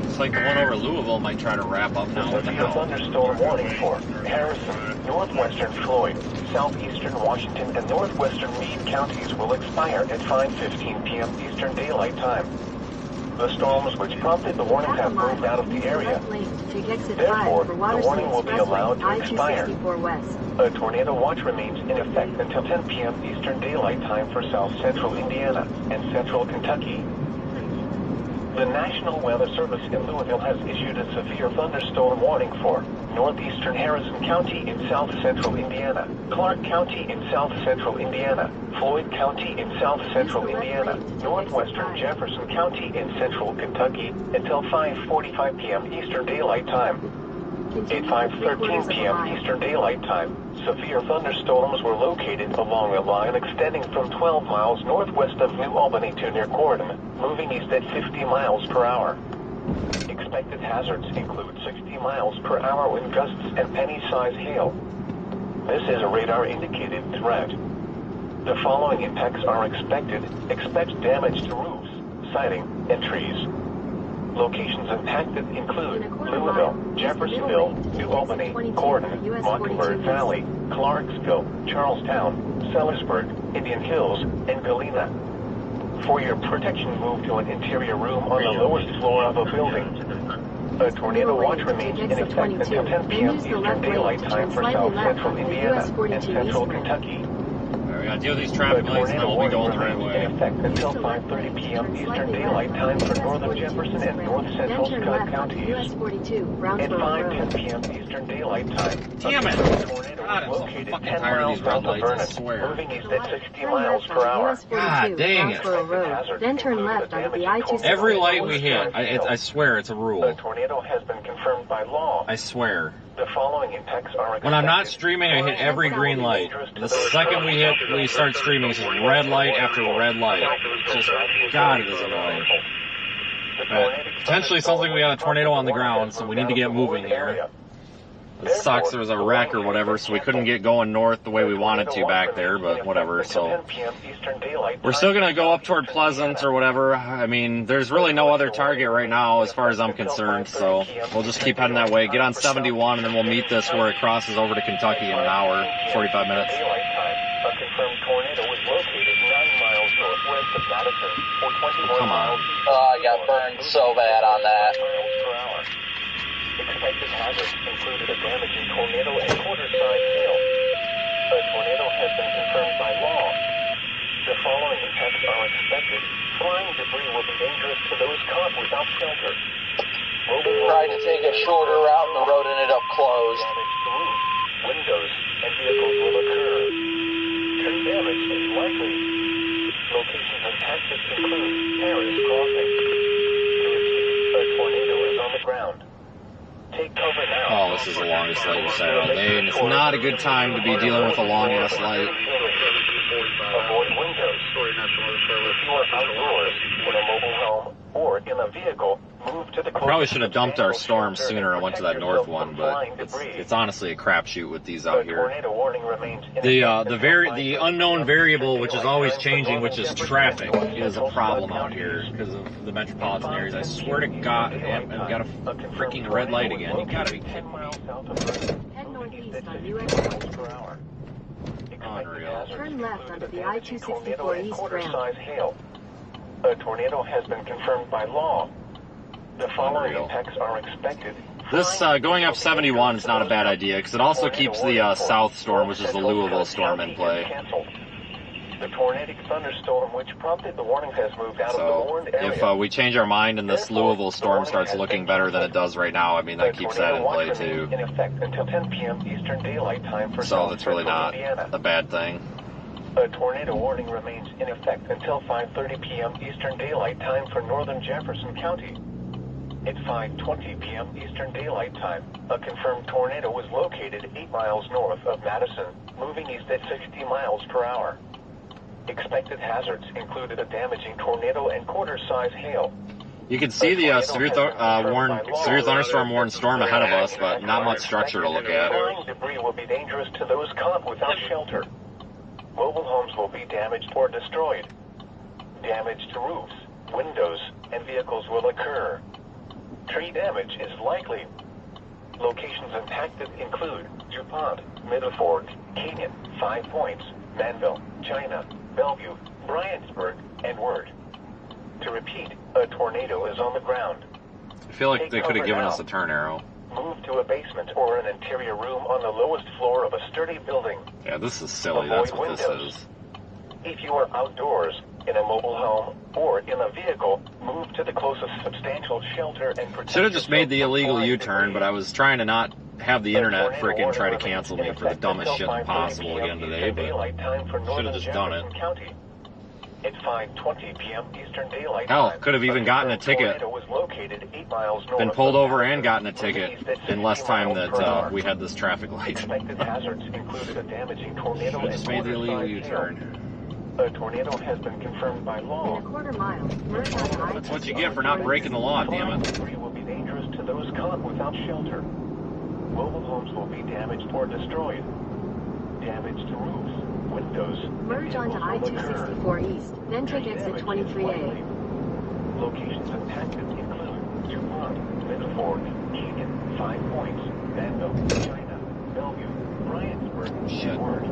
Looks like the one over Louisville might try to wrap up now. What the hell? Thunderstorm warning for Harrison, northwestern Floyd, southeastern Washington, and northwestern Meade counties will expire at 5:15 p.m. Eastern Daylight Time. The storms which prompted the warnings have moved out of the area. Therefore, the warning will be allowed to expire. A tornado watch remains in effect until 10 p.m. Eastern Daylight Time for south-central Indiana and central Kentucky. The National Weather Service in Louisville has issued a severe thunderstorm warning for northeastern Harrison County in south-central Indiana, Clark County in south-central Indiana, Floyd County in south-central Indiana, northwestern Jefferson County in central Kentucky, until 5:45 p.m. Eastern Daylight Time. At 5:13 p.m. Eastern Daylight Time, severe thunderstorms were located along a line extending from 12 miles northwest of New Albany to near Gordon, moving east at 50 miles per hour. Expected hazards include 60 miles per hour wind gusts and penny-sized hail. This is a radar-indicated threat. The following impacts are expected. Expect damage to roofs, siding, and trees. Locations impacted include Louisville, Jeffersonville, New Albany, Gordon, Mockingbird Valley, Clarksville, Charlestown, Sellersburg, Indian Hills, and Galena. For your protection, move to an interior room on the lowest floor of a building. A tornado watch remains in effect until 10 p.m. Eastern Daylight Time for south-central Indiana and central Kentucky. We gotta deal with these traffic lights, and then we'll be going the right way. In effect until 5:30 p.m. Eastern Daylight Time for northern Jefferson and north-central Scott counties. At 5:10 p.m. Eastern Daylight Time, damn it! God, I'm so located fucking 10 tired of miles these red south of lights, I Vernon, swear. moving east at 60 Turn miles left per hour. onto US 42 God dang it. Roxborough Road, then turn left onto the I-264 Every light we East hit, Road. I swear it's a A rule. tornado has been confirmed by law. I swear. The following impacts are expected. When I'm not streaming, I hit every green light. The second we start streaming, it's just red light after red light. It's just, God, it is annoying. But potentially something we got a tornado on the ground, so we need to get moving here. It sucks, there was a wreck or whatever, so we couldn't get going north the way we wanted to back there, but whatever, so. We're still gonna go up toward Pleasant or whatever. I mean, there's really no other target right now as far as I'm concerned, so we'll just keep heading that way. Get on 71 and then we'll meet this where it crosses over to Kentucky in an hour, 45 minutes. A confirmed tornado was located 9 miles northwest of Madison, or 21 Come on. miles east. Oh, I got burned so bad on that. Miles per hour. Expected hazards included a damaging tornado and quarter-size hail. A tornado has been confirmed by law. The following impacts are expected. Flying debris will be dangerous to those caught without shelter. Tried to take a shorter route and the road ended up closed. Damage to roofs, windows, and vehicles will occur. Tree damage is likely. Locations and tactics include Paris Crossing. To repeat, a tornado is on the ground. Take cover now. Oh, this is the longest light we've sat all day, and it's not a good time to be dealing with a long-ass light. Avoid windows. If you are outdoors, in a mobile home, or in a vehicle, move to the closest. Probably should have dumped our storm shelter sooner. I and went to that protect north yourself one, from but flying debris. it's honestly a crapshoot with these out A here. tornado warning remains in The effect until the 5:30 unknown p.m. variable, which is always Daylight time changing, for which is Northern traffic, Jefferson is a County. problem out here because of the metropolitan areas. I swear to God, I've got a freaking red light again. You gotta be kidding me. Head northeast on US 42. Unreal. Turn left onto the I-264 East Ramp. Hail. A tornado has been confirmed by law. The following Unreal. impacts are expected. This going up 71 is not a bad idea because it also keeps the south storm, which is the Louisville storm, in play. The tornadic thunderstorm, which prompted the warning, has moved out of the warned So area. if we change our mind and this Louisville storm starts looking better than it does right now, I mean, that keeps that in play too. In effect until 10 p.m. Eastern Daylight Time for So that's really not Indiana. a bad thing. A tornado warning remains in effect until 5:30 p.m. Eastern Daylight Time for northern Jefferson County. At 5:20 p.m. Eastern Daylight Time, a confirmed tornado was located 8 miles north of Madison, moving east at 60 miles per hour. Expected hazards included a damaging tornado and quarter-size hail. You can see the severe thunderstorm warned storm ahead of us, but not much structure to look at. Flying debris will be dangerous to those caught without shelter. Mobile homes will be damaged or destroyed. Damage to roofs, windows, and vehicles will occur. Tree damage is likely. Locations impacted include DuPont, Middelford, Canyon, 5 Points, Manville, China, Bellevue, Bryansburg, and Word. To repeat, a tornado is on the ground. I feel like they could have given us a turn arrow. Move to a basement or an interior room on the lowest floor of a sturdy building. Yeah, this is silly. That's what this is. If you are outdoors, in a mobile home, or in a vehicle, move to the closest substantial shelter and protect. Should have just made the yourself from illegal flying U-turn, debris. but I was trying to not have the internet freaking try to cancel me for the dumbest shit possible again today, but should have just done it. At 5:20 p.m. Eastern Daylight Hell, Time, could have even gotten a ticket. tornado was located 8 miles north Been of pulled over Madison, and gotten a ticket east at in less 60 time miles per hour. that we had this traffic light. Expected hazards included a damaging tornado Should have and just made the illegal quarter-size hail. U-turn. A tornado has been confirmed by In law. a quarter mile, merge on I-264 That's what you get for not breaking the law, damn Flying it. debris will be dangerous to those caught without shelter. Mobile homes will be damaged or destroyed. Damage to roofs, windows. Merge onto I-264 East, then take exit 23A. Locations impacted include DuPont, Middelford, Canyon, 5 Points, Manville, China, Bellevue, Bryansburg, Shit. Word.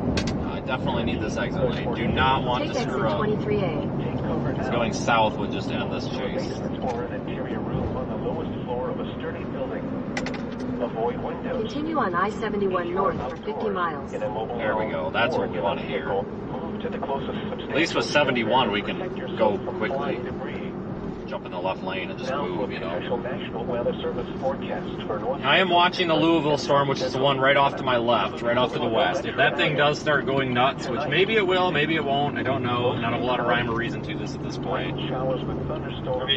I definitely need this exit lane. Do not want Take to exit screw up. 23A. Take cover now. Going south would just end this To a chase. basement or an interior room on the lowest floor of a sturdy building. Avoid windows. Continue on I-71 If you north are for 50 outdoors, miles. in a mobile There we home, go. That's or what we in a want to hear. vehicle, move to the closest At least with substantial 71, we shelter can and protect go yourself from quickly. flying debris. jump in the left lane and just Now move, you know. National Weather Service forecast for north. I am watching the Louisville storm, which is the one right off to my left, right off to the west. If that thing does start going nuts, which maybe it will, maybe it won't, I don't know. Not a lot of rhyme or reason to this at this point. Showers with thunderstorms.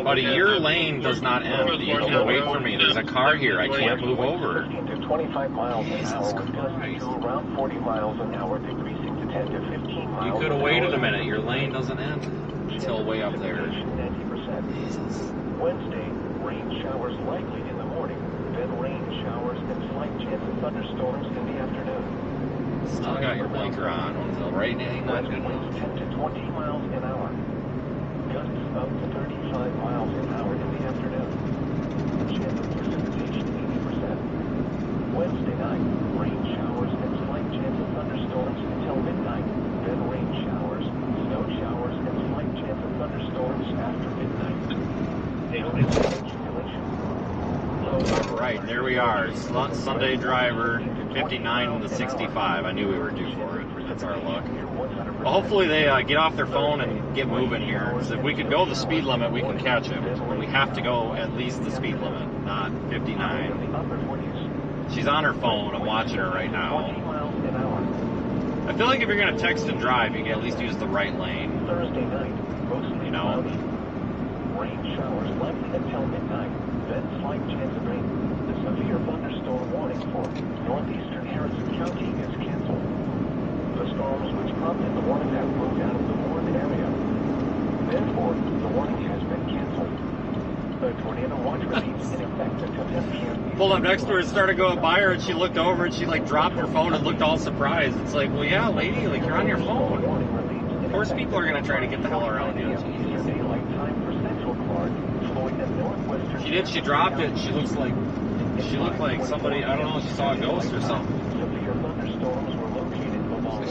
Buddy, your lane does not end. You can't wait for me. There's a car here. I can't move over. 15 to 25 miles an hour with gusts to around 40 miles an hour, decreasing to 10 to 15 miles. You could have waited a minute. Your lane doesn't end until way up there. 90%. Jesus. Wednesday, rain showers likely in the morning, then rain showers and slight chance of thunderstorms in the afternoon. Still got your blinker on until right now. Not good enough. Winds 10 to 20 miles an hour. Gusts up to 35 miles an hour in the afternoon. Chance of precipitation 80%. Wednesday night, rain showers and slight chance of thunderstorms until midnight. Then rain showers, snow showers, and slight chance of thunderstorms after midnight. All right, there we are. Sunday driver, 59 to 65. I knew we were due for it. That's our luck. Well, hopefully they get off their phone and get moving here. So if we could go the speed limit, we can catch him. But we have to go at least the speed limit, not 59. She's on her phone. I'm watching her right now. I feel like if you're going to text and drive, you can at least use the right lane. Thursday night, mostly You know? cloudy. Rain showers likely until midnight, then slight chance of rain. The severe thunderstorm warning for northeastern Harrison County is canceled. The storms which prompted the warning have moved out of the warned area. Therefore, the warning has been canceled. The tornado watch remains in effect until 10 p.m. Pulled up next to her and started going by her, and she looked over and she like dropped her phone and looked all surprised. It's like, well, yeah, lady, like you're on your phone. Of course, people are gonna try to get the hell around you. She did. She dropped it. She looked like somebody. I don't know. She saw a ghost or something.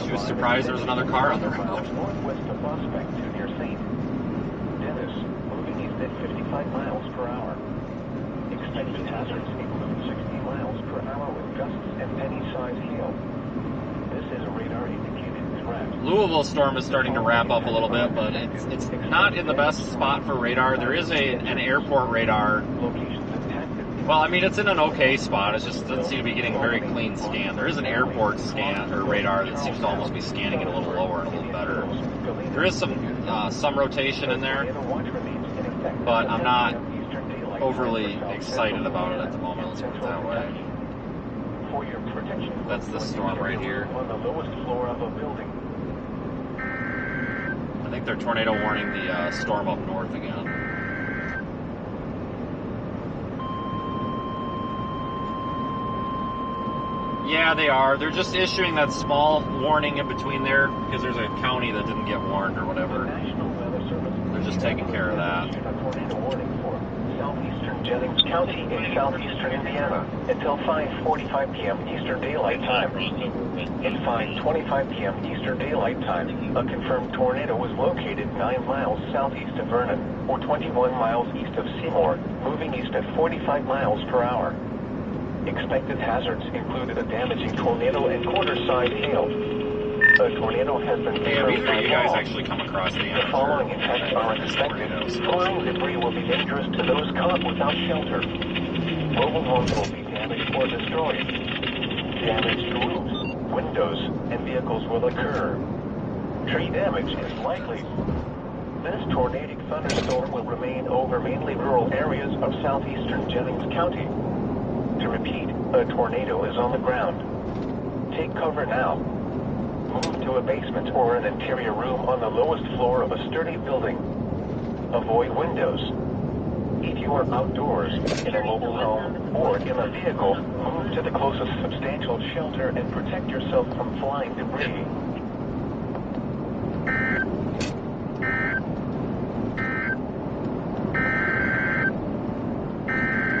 She was surprised there was another car on the road. Northwest of Prospect to near St. Dennis, moving east at 55 miles per hour. Expected hazards include 60 miles per hour with gusts and penny-sized hail. This is a radar-indicated threat. Louisville storm is starting to wrap up a little bit, but it's not in the best spot for radar. There is an airport radar. Well, I mean, it's in an okay spot. It just doesn't seem to be getting a very clean scan. There is an airport scan or radar that seems to almost be scanning it a little lower and a little better. There is some rotation in there, but I'm not overly excited about it at the moment. Let's put it that way. That's the storm right here. On the lowest floor of a building. I think they're tornado warning the storm up north again. Yeah, they are. They're just issuing that small warning in between there because there's a county that didn't get warned or whatever. They're just taking care of that. Southeastern Jennings County in southeastern Indiana until 5:45 p.m. Eastern Daylight Time. At 5:25 p.m. Eastern Daylight Time, a confirmed tornado was located 9 miles southeast of Vernon, or 21 miles east of Seymour, moving east at 45 miles per hour. Expected hazards included a damaging tornado and quarter-size hail. A tornado has been confirmed by you guys law. actually come across the The following effects are expected. Flying debris will be dangerous to those caught without shelter. Mobile homes will be damaged or destroyed. Damage to roofs, windows, and vehicles will occur. Tree damage is likely. This tornadic thunderstorm will remain over mainly rural areas of southeastern Jennings County. To repeat, a tornado is on the ground. Take cover now. Move to a basement or an interior room on the lowest floor of a sturdy building. Avoid windows. If you are outdoors, in a mobile home, or in a vehicle, move to the closest substantial shelter and protect yourself from flying debris.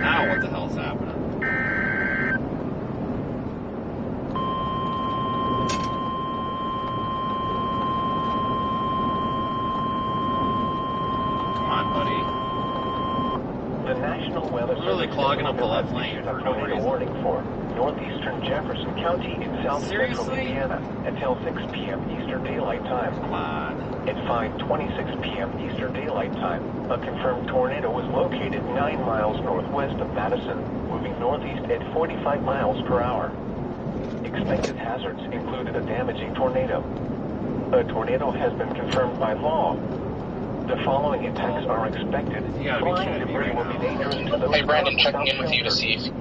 Now what the hell's happening? The National Weather Literally clogging up the left lane for no reason. Warning for northeastern Jefferson County in south central Seriously? Indiana until 6 p.m. Eastern Daylight Time. Come on. At 5:26 p.m. Eastern Daylight Time, a confirmed tornado was located 9 miles northwest of Madison, moving northeast at 45 miles per hour. Expected hazards included a damaging tornado. A tornado has been confirmed by law. The following attacks are expected. You gotta be Flying kidding me debris right will be now. dangerous to those Hey, Brandon, without checking in with you to shelter. see if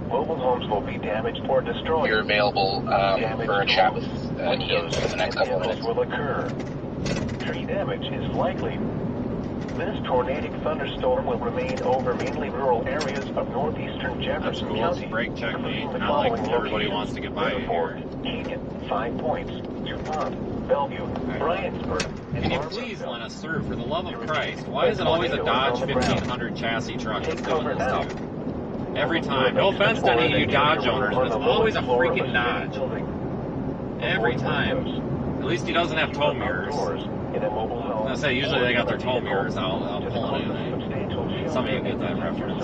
Mobile homes will be damaged or destroyed. you're available for a chat with Ian Windows for the next couple of and minutes. will occur. Tree damage is likely. This tornadic thunderstorm will remain over mainly rural areas of northeastern That's Jefferson cool. County. It's brake check me. including the Not like following everybody locations: wants to get by you Rutherford, here. Keegan, 5 Points, DuPont, Bellevue, Bryansburg, and Can you Margaretville. please let us through, for the love of Christ? Why is it always a Dodge 1500 chassis truck that's doing this, dude? Every time. No offense to any of you Dodge owners, but it's always a freaking Dodge. Every time. At least he doesn't have tow mirrors. I was gonna say, usually they got their tow mirrors. I'll pull it anyway. Some of you get that reference.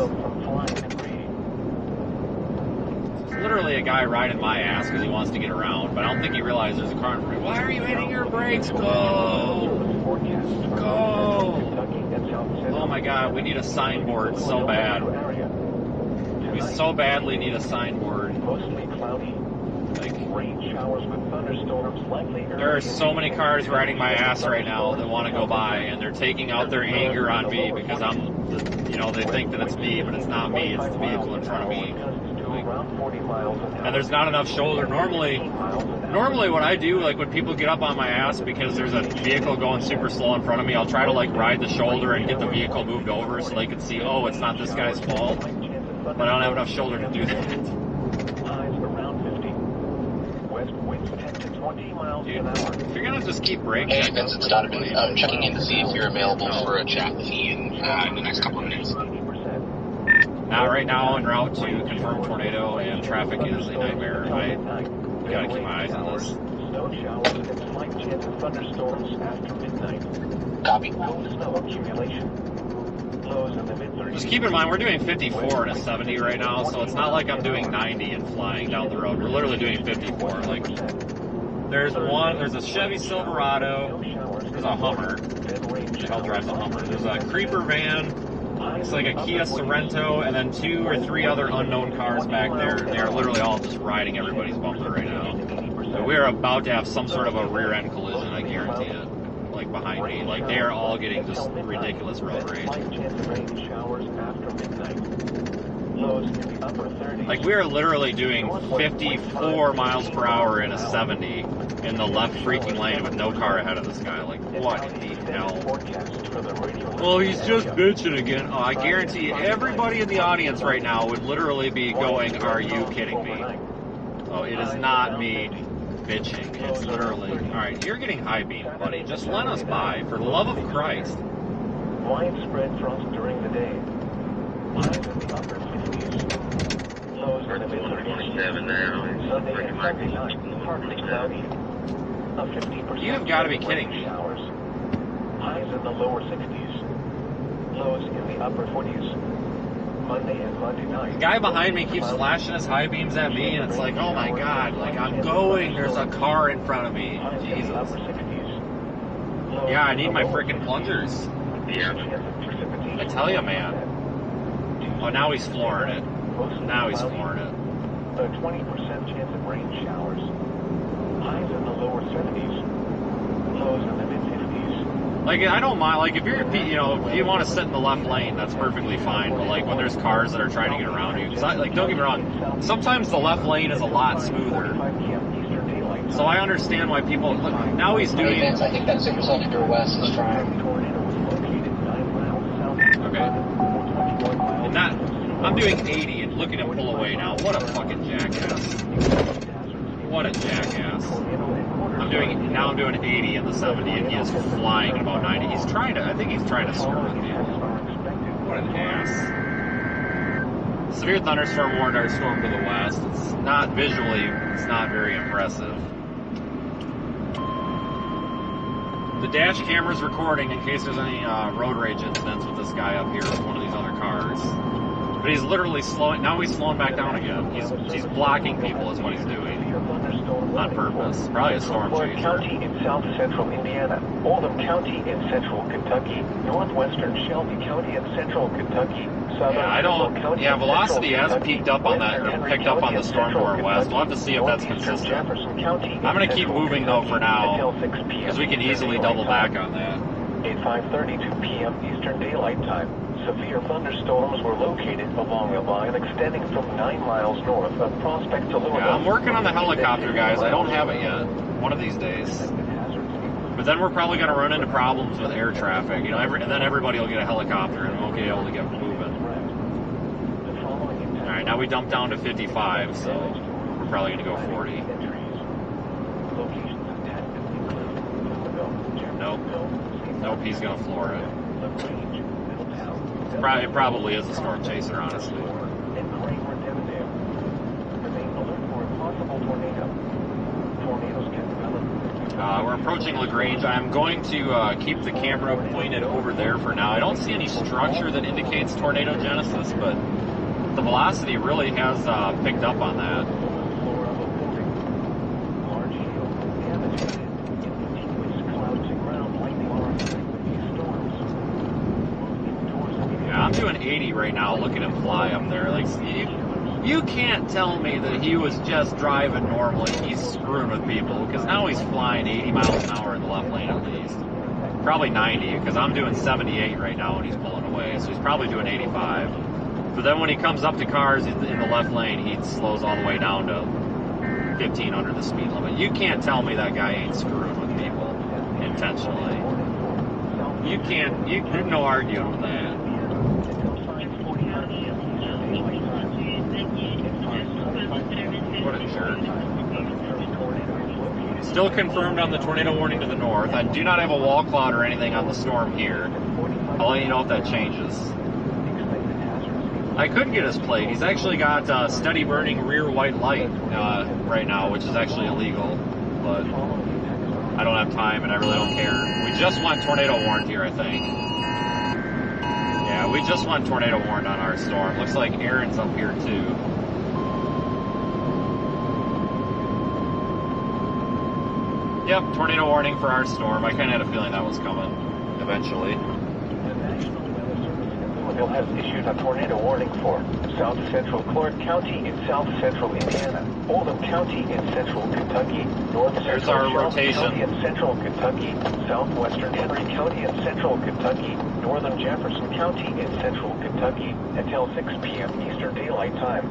It's literally a guy riding my ass because he wants to get around, but I don't think he realizes there's a car in front of me. Why are you hitting your brakes? Go! Go! Oh my god, we need a signboard so bad. We so badly need a signboard. Mostly cloudy. Like, Rain showers with thunderstorms likely. there are so many cars riding my ass right now that want to go by, and they're taking out their anger on me because they think that it's me, but it's not me, it's the vehicle in front of me. And there's not enough shoulder. Normally what I do, like when people get up on my ass because there's a vehicle going super slow in front of me, I'll try to like ride the shoulder and get the vehicle moved over so they can see, oh, it's not this guy's fault. But I don't have enough shoulder to do that. Dude, if you're gonna just keep braking. Hey, Vince, it's Donovan. I'm checking in to see if you're available for a chat with Ian in the next couple of minutes. Now, right now, en route to confirmed tornado, and traffic is a nightmare. I gotta keep my eyes on this. Snow showers and slight chance of thunderstorms after midnight. Copy. No snow accumulation. Lows in the mid-30s. Just keep in mind, we're doing 54 and a 70 right now, so it's not like I'm doing 90 and flying down the road. We're literally doing 54. Like, there's a Chevy Silverado, there's a Hummer. Who the hell drives a Hummer? There's a creeper van, it's like a Kia Sorento, and then 2 or 3 other unknown cars back there. They are literally all just riding everybody's bumper right now. So we are about to have some sort of a rear end collision, I guarantee it. Like behind me, like they are all getting just ridiculous road rage. Like we are literally doing 54 miles per hour in a 70 in the left freaking lane with no car ahead of this guy. Like what in the hell? Well, he's just bitching again. Oh, I guarantee everybody in the audience right now would literally be going, "Are you kidding me?" Oh, it is not me bitching. It's literally, alright, you're getting high beam, buddy. Just let us by, for the love of Christ. Widespread frost during the day. Highs in the upper 50s. Lows in the mid-30s. Sunday and Monday night, partly cloudy. A 50% You have got to be kidding me. showers. Highs in the lower 60s. Lows in the upper 40s. Monday and Monday night. The guy behind me keeps flashing his high beams at me, and it's like, oh my god, like I'm going, there's a car in front of me. Jesus. Yeah, I need my freaking plungers. I tell you, man. Oh, now he's flooring it. Now he's flooring it. A 20% chance of rain showers. Highs in the lower 70s. Lows in the mid-50s. Like, I don't mind, like, if you want to sit in the left lane, that's perfectly fine, but, like, when there's cars that are trying to get around you, like, don't get me wrong, sometimes the left lane is a lot smoother, so I understand why people, look, now he's doing... Vince, I think that 600 west is trying. Okay. And that, I'm doing 80 and looking to pull away now. What a fucking jackass. What a jackass. I'm doing 80 in the 70 and he is flying at about 90. I think he's trying to screw with me. What an ass. Severe thunderstorm warned our storm to the west. It's not very impressive. The dash camera's recording in case there's any road rage incidents with this guy up here with one of these other cars. But he's literally slowing. Now he's slowing back down again. He's blocking people is what he's doing. On purpose. Probably a storm chaser. County in south central Indiana, Oldham County in central Kentucky, northwestern Shelby County in central Kentucky, southern County. Yeah, velocity has peaked up on that, or picked up on the storm going west. We'll have to see if that's consistent. I'm going to keep moving though for now, because we can easily double back on that. At 5:32 p.m. Eastern Daylight Time, severe thunderstorms were located along a line extending from 9 miles north of Prospect to Louisville. Yeah, I'm working on the helicopter, guys. I don't have it yet. One of these days. But then we're probably going to run into problems with air traffic, you know, and then everybody will get a helicopter and we'll be able to get moving. All right, now we dumped down to 55, so we're probably going to go 40. Nope, he's going to floor it. It probably is a storm chaser, honestly. We're approaching LaGrange. I'm going to keep the camera pointed over there for now. I don't see any structure that indicates tornado genesis, but the velocity really has picked up on that. Yeah, I'm doing 80 right now. Look at him fly up there. Like, you can't tell me that he was just driving normally. He's screwing with people, because now he's flying 80 miles an hour in the left lane at least. Probably 90, because I'm doing 78 right now and he's pulling away, so he's probably doing 85. But then when he comes up to cars in the left lane, he slows all the way down to 15 under the speed limit. You can't tell me that guy ain't screwing with people intentionally. There's no arguing with that. What a jerk. Still confirmed on the tornado warning to the north. I do not have a wall cloud or anything on the storm here. I'll let you know if that changes. I could get his plate. He's actually got steady burning rear white light right now, which is actually illegal. But I don't have time and I really don't care. We just went tornado warned here, I think. Yeah, we just went tornado warned on our storm. Looks like Aaron's up here too. Yep, tornado warning for our storm. I kind of had a feeling that was coming eventually. Louisville has issued a tornado warning for South Central Clark County in South Central Indiana, Oldham County in Central Kentucky, North Central Shelby County in Central Kentucky, Southwestern Henry County in Central Kentucky, Northern Jefferson County in Central Kentucky until 6 p.m. Eastern Daylight Time.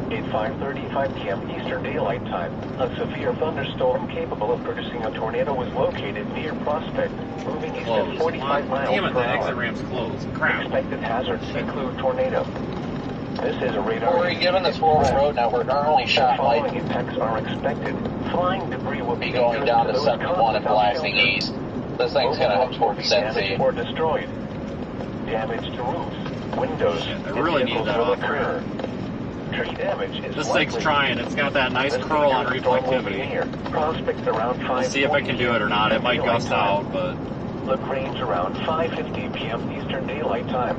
At 5:35 p.m. Eastern Daylight Time, a severe thunderstorm capable of producing a tornado was located near Prospect, moving east at 45 miles Damn it, per the hour. exit ramp's closed. Crap. Expected hazards include tornado. This is a radar. We're given this forward road network. Our only shot light Following impacts are expected. Flying debris will be going down to 71 and blasting east. This thing's going to head towards Cincy. Or destroyed. Damage to roofs, windows, I really need that off here. Tree damage is This thing's trying. It's got that nice curl on reflectivity. Prospect around 5. Let's see if I can do it or not. It might gust out, but LaGrange around 5:50 p.m. Eastern Daylight Time.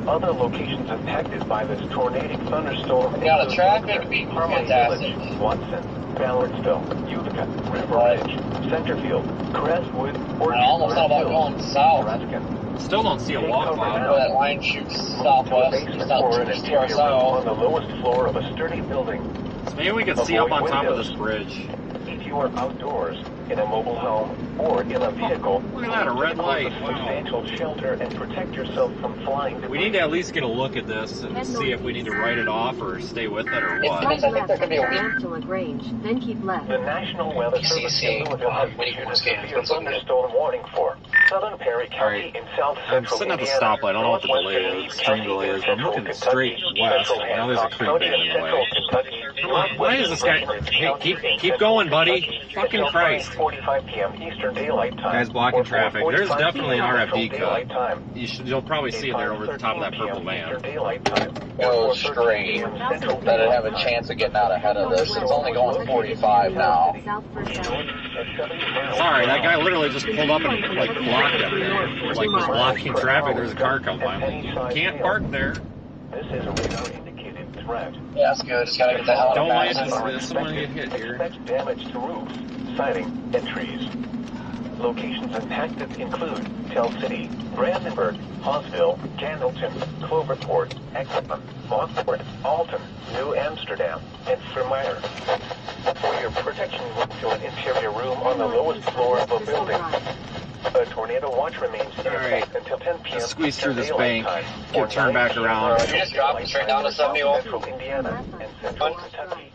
Other locations impacted by this tornadic thunderstorm Yeah, the include traffic be fantastic. Village, Watson, Ballardsville, Utica, River Ridge, Centerfield, Crestwood, or I almost thought about going south. Nebraska. still don't see a wall cloud. Where that line shoots southwest, southeast to our south. On the lowest floor of a sturdy building. So maybe we could see up on top of this bridge. If you are outdoors, in a mobile home, or in a vehicle, Look at that, a red light. substantial shelter and protect yourself from flying debris. We need to at least get a look at this and see if we need to write it off or stay with it or what. Slight left north to LaGrange, then keep left. The National Weather Service in Louisville has issued a severe thunderstorm warning for Southern Perry County in south I'm central sitting at the Indiana, stoplight. I don't know what the delay northwestern is. East Extreme County delay in is. But I'm central looking straight Kentucky, west. central Now there's a Hancock creek County bed in in the central way. Kentucky, Come on, why is this guy? Hey, keep going, buddy. Fucking Christ. 45 p.m. Eastern Daylight Time. Guy's blocking or traffic. 4:45 There's definitely an p.m. RFD Central Daylight cut. Time. You'll probably see it there over the top of that purple van. Go straight. Better have a chance of getting out ahead of this. It's only going 45 now. Sorry, that guy literally just pulled up and like blocked everything. Like was blocking traffic. There's a car coming by. I'm like, you can't park there. This is a radar-indicated threat. Yeah, that's good. Just gotta get the hell out of Don't mind Madison. if someone get hit here. Expect damage to roofs, siding, and trees. Locations impacted include Tell City, Brandenburg, Hawesville, Candleton, Cloverport, Exeter, Montfort, Alton, New Amsterdam, and Vermeer. For your protection, move to an interior room on the lowest floor of a building. A tornado watch remains in effect until 10 p.m. Let's squeeze through this Daylight bank. time, Get or turned 9 back p.m. around. You just dropped it straight down to 71. Central Indiana and Central Kentucky.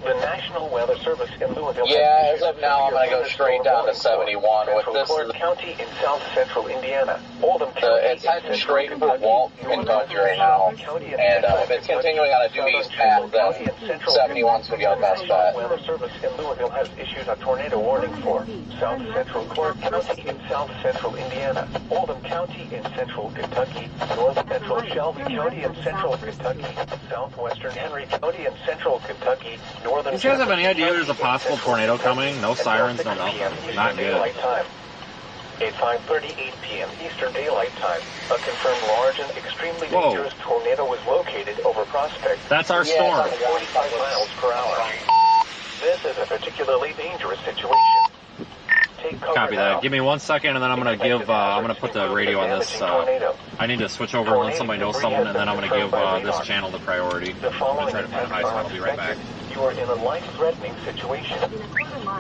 The National Weather Service in Louisville. Yeah, as of now, I'm gonna go straight down to 71 with this. Clark County in South Central Indiana. Oldham County. It's heading straight for Waelti, Kentucky right now, and if it's continuing on a due east path, then 71's gonna be our best bet. Weather Service in Louisville has issued a tornado warning for South Central Clark County in South Central Indiana, Oldham County in Central Kentucky, North Central Shelby County in Central Kentucky, Southwestern Henry County in Central Kentucky, Northern. These guys have any idea there's a possible tornado coming? No sirens, no nothing. Not good. At 5:38 p.m. Eastern Daylight Time, a confirmed large and extremely Whoa. dangerous tornado was located over Prospect. That's our storm. At 45 miles per hour. This is a particularly dangerous situation. Take cover Copy now. that. Give me 1 second, and then I'm gonna put the radio on this. I need to switch over and let somebody know something, and then I'm gonna give this channel the priority. I'm gonna try to find a high spot. I'll be right back. You are in a life-threatening situation.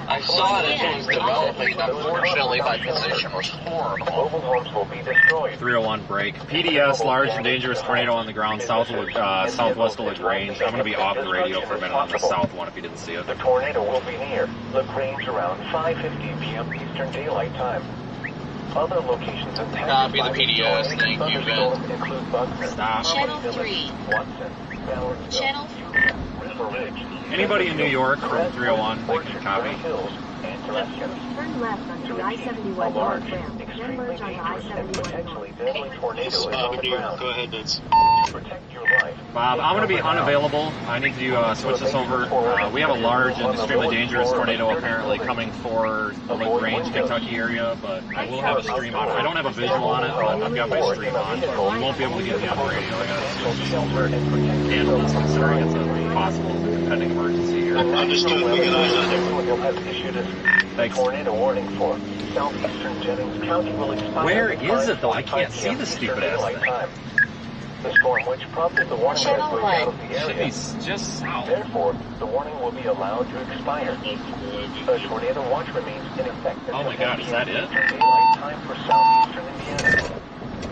I saw it as it was developing. Unfortunately, my position was horrible. Mobile homes will be destroyed. 301 break. PDS, large and dangerous tornado on the ground southwest of LaGrange. I'm going to be off the radio for a minute on the south one if you didn't see it. The tornado will be near LaGrange around 5:50 p.m. Eastern Daylight Time. Other locations in Copy the PDS. Thank you, Ben. include Buckner, Stop. Channel 3. Watson, Ballardville, Channel River Ridge, Anybody in New York from 301, they can copy. Hills, and Terrestrial. Turn left onto I-71 north ramp, then merge onto I-71 Potentially north. deadly tornado is on the ground. Go ahead, Vince. To protect your life. Bob, I'm going to be unavailable. I need to switch this over. We have a large and extremely dangerous tornado apparently coming for the LaGrange, Kentucky area, but I will have a stream on it. I don't have a visual on it, but I've got my stream on, but we won't be able to get me on the radio. I got to switch this over and handle this considering it's a possible impending emergency here. Understood. We got eyes on it. Has issued a Thanks. tornado warning for southeastern Jennings County will expire. Where is it, though? I can't see the stupid ass thing. The storm which prompted the warning Channel has moved out of one. the Should be area. just south. Therefore, the warning will be allowed to expire. A tornado watch remains in effect. Oh my God, is that it? Daylight time for southeastern Indiana.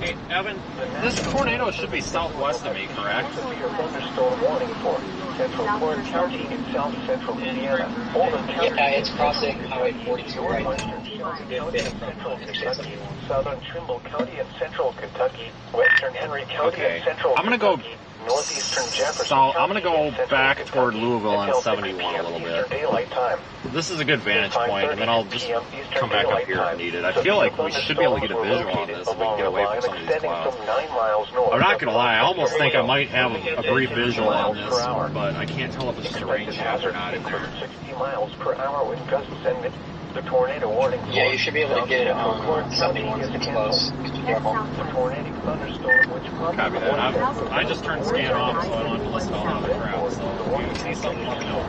Hey, Evan, this tornado should be southwest of me, correct? Severe thunderstorm warning for Central Clark County in South Central Indiana. Oldham County. Yeah, it's crossing Highway 42 right now. Western County and Central Kentucky, Southern Trimble County and Central Kentucky, Western Henry County Okay. and Central I'm gonna go Kentucky, Northeastern Jefferson So I'm County gonna go and Central back Kentucky toward Louisville on until 71 a 6 little p.m. bit. Eastern Daylight Time. This is a good vantage point, and then I'll just come back up here if needed. I feel like we should be able to get a visual on this if we can get away from some of these clouds. I'm not gonna lie, I almost think I might have a brief visual on this, but I can't tell if it's just a rain shadow or not in there. 60 miles per hour with gusts and the tornado warning. Yeah, you should be able to get it on 71 if it's close. Be careful. The tornadic thunderstorm which prompted Copy that. I just turned scan off, so I don't have to listen to all the crap. So if you see something, let me know.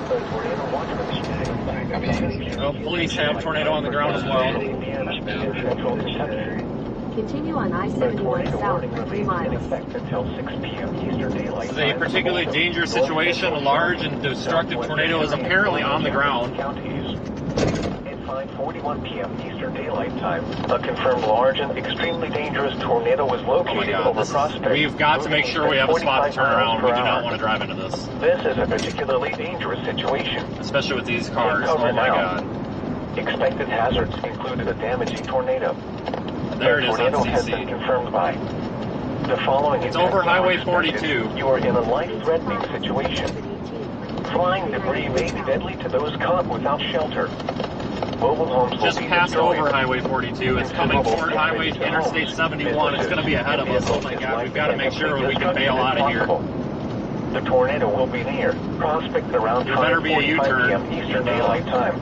the tornado watch remains. Well, police have tornado on the ground as well. Central Kentucky. Continue on I-71 south for 3 miles. Until 6 p.m. Eastern Daylight This is a particularly dangerous situation. A large and destructive tornado is apparently on the ground. Counties. At 5:41 p.m. Eastern Daylight Time, a confirmed large and extremely dangerous tornado was Oh my located God, over Prospect. we've got to make sure we have a spot to turn around. We do not want to drive into this, This is a particularly dangerous situation. especially with these cars. Oh my God. Expected hazards included a damaging tornado. There it The is on tornado has been CC. confirmed by the following. It's over events are Highway expected. 42. You are in a life-threatening situation. Flying debris may be deadly to those caught without shelter. Mobile homes will Just be passed destroyed. over Highway 42. It's coming toward Highway Interstate 71. It's going to be ahead of us. Oh my God, we've got to make sure we can bail out of here. The tornado will be near Prospect around There better be a 5:45 U-turn. p.m. Eastern Daylight Time.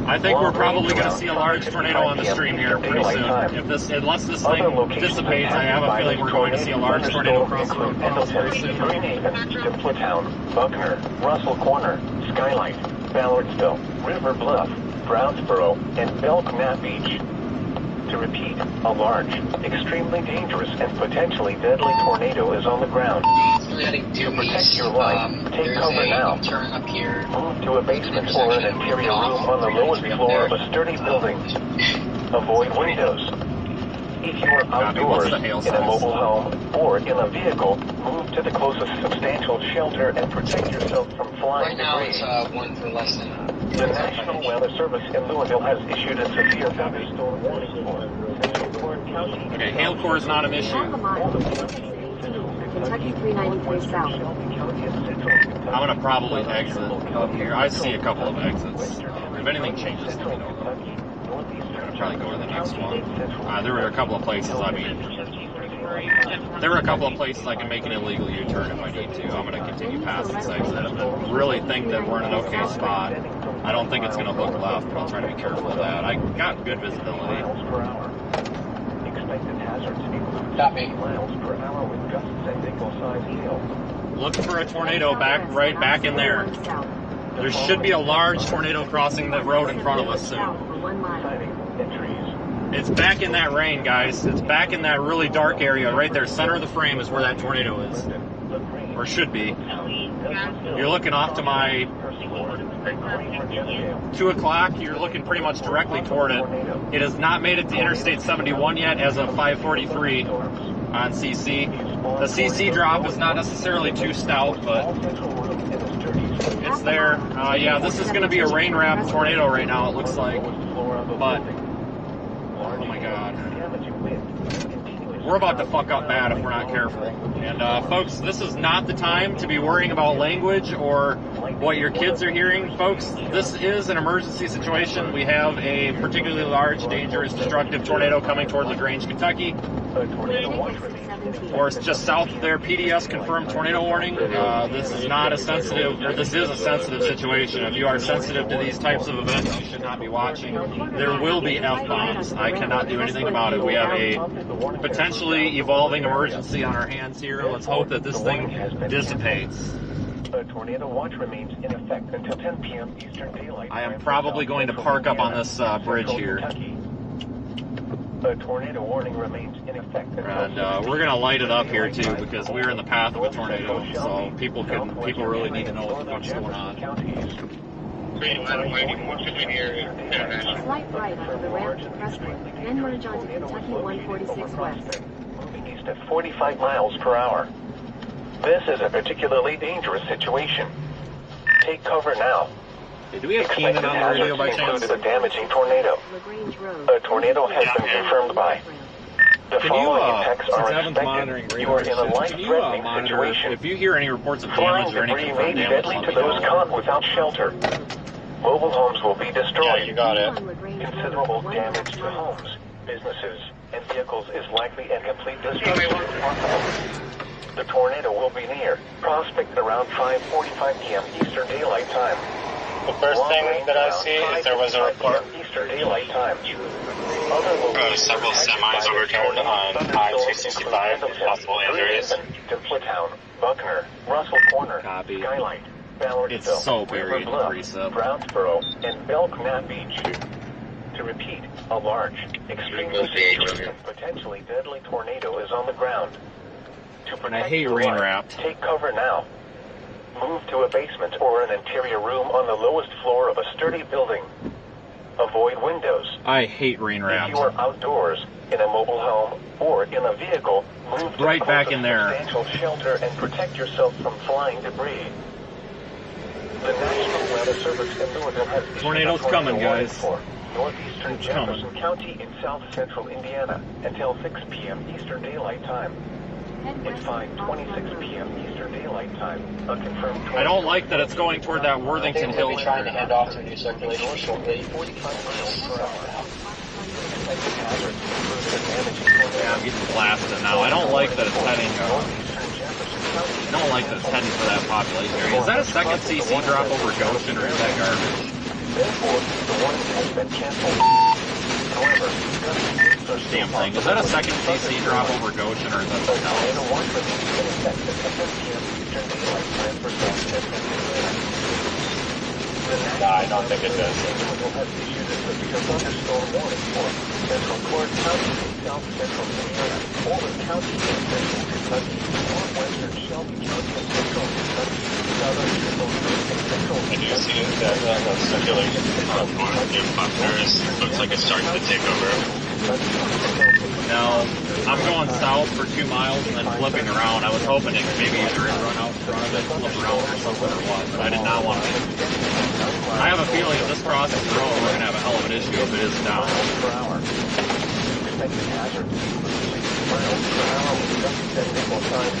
I think we're probably going to see a large tornado on the stream here pretty soon. Unless this thing dissipates, I have a feeling we're going to see a large tornado cross the road very soon. Templetown, Buckner, Russell Corner, Skylight, Ballardsville, River Bluff, Brownsboro, and Belknap Beach. To repeat, a large, extremely dangerous, and potentially deadly tornado is on the ground. To protect your life, take cover now. Move to a basement or an interior room on the lowest floor of a sturdy building. Avoid windows. If you are outdoors, in a mobile home, or in a vehicle, move to the closest substantial shelter and protect yourself from flying debris. Right now it's 1 for less than The National Weather Service in Louisville has issued a severe thunderstorm warning for Okay, hail core is not an issue. Kentucky 393 south. I'm going to probably exit up here. I see a couple of exits. If anything changes, let me know. I'm going to probably go to the next one. There were a couple of places, there were a couple of places I can make an illegal U-turn if I need to. I'm going to continue past this exit. I really think that we're in an okay spot. I don't think it's going to hook left, but I'll try to be careful of that. I got good visibility. Copy. Miles per hour with gusts and nickel-sized hail. Looking for a tornado right back in there. There should be a large tornado crossing the road in front of us soon. It's back in that rain, guys. It's back in that really dark area right there. Center of the frame is where that tornado is. Or should be. You're looking off to my 2 o'clock. You're looking pretty much directly toward it. It has not made it to Interstate 71 yet as of 5:43 on CC. The CC drop is not necessarily too stout, but it's there. Yeah, this is going to be a rain-wrapped tornado right now, it looks like. But, oh my God. We're about to fuck up bad if we're not careful. And folks, this is not the time to be worrying about language or what your kids are hearing. Folks, this is an emergency situation. We have a particularly large, dangerous, destructive tornado coming toward LaGrange, Kentucky. Or just south of there, PDS confirmed tornado warning. This is a sensitive situation. If you are sensitive to these types of events, you should not be watching. There will be F-bombs. I cannot do anything about it. We have a potentially evolving emergency on our hands here. Let's hope that this thing dissipates. Tornado watch remains in effect until 10 p.m. Eastern Daylight. I am probably going to park up on this bridge here. A tornado warning remains in effect. And we're going to light it up here too because we're in the path of a tornado, so people really need to know what's going on. Slight right onto the ramp to Crestwood, then merge onto Kentucky 146 west. Moving east at 45 miles per hour. This is a particularly dangerous situation. Take cover now. Do we have Keenan on the radio by chance? A damaging tornado. A tornado has been confirmed by. The following effects are expected. You are in a life-threatening situation. If you hear any reports of damage or any debris may be deadly to those caught without shelter. Mobile homes will be destroyed. Yeah, you got it. Considerable damage to homes, businesses, and vehicles is likely and complete destruction. The tornado will be near Prospect around 5:45 p.m. Eastern Daylight Time. The first thing that I see is there was a report Eastern Daylight Time. several semis overturned on I-265 with possible injuries. Templetown, Buckner, Russell Corner, Copy. Skylight, Ballardsville, It's so buried in River Bluff, Teresa. Brownsboro, and Belknap Beach. To repeat, a large, extremely dangerous, and potentially deadly tornado is on the ground. To And I protect hate your rain life, wrapped. take cover now. Move to a basement or an interior room on the lowest floor of a sturdy building. Avoid windows. I hate rain If wrapped. you are outdoors, in a mobile home, or in a vehicle, move to Right the back closest in there. substantial shelter and protect yourself from flying debris. The National Weather Service in Louisville has issued Tornado's a tornado coming, warning guys. for northeastern It's Jefferson coming. County in south central Indiana until 6 p.m. Eastern Daylight Time. At 5:26 p.m. Eastern Daylight Time, a confirmed. I don't like that it's going toward that Worthington We'll Hill. be trying to hand off to new circulation shortly. 45 miles per hour. Yeah, I'm getting blasted now. I don't like that it's heading. I don't like that it's heading for that population area. Is that a second CC drop over Goshen or is that garbage? Therefore, the warning has been canceled. However, Damn thing. Is that a second CC drop over Goshen, or is that something else? tornado watch remains in effect until 10 p.m. Eastern Daylight Time for South Central. No, I don't think it does. Louisville has issued a severe thunderstorm warning for Central Clark County, South Central Indiana, Oldham County, Central Kentucky, Northwestern Shelby County, and Central Kentucky, Southern Central and Central And you see that circulation from north in Buckner's looks like it's starting to take over. No, I'm going south for 2 miles and then flipping around. I was hoping it could maybe either run out in front of it, flip around or something or what, but I did not want to. I have a feeling if this crosses the road, we're going to have a hell of an issue if it is down.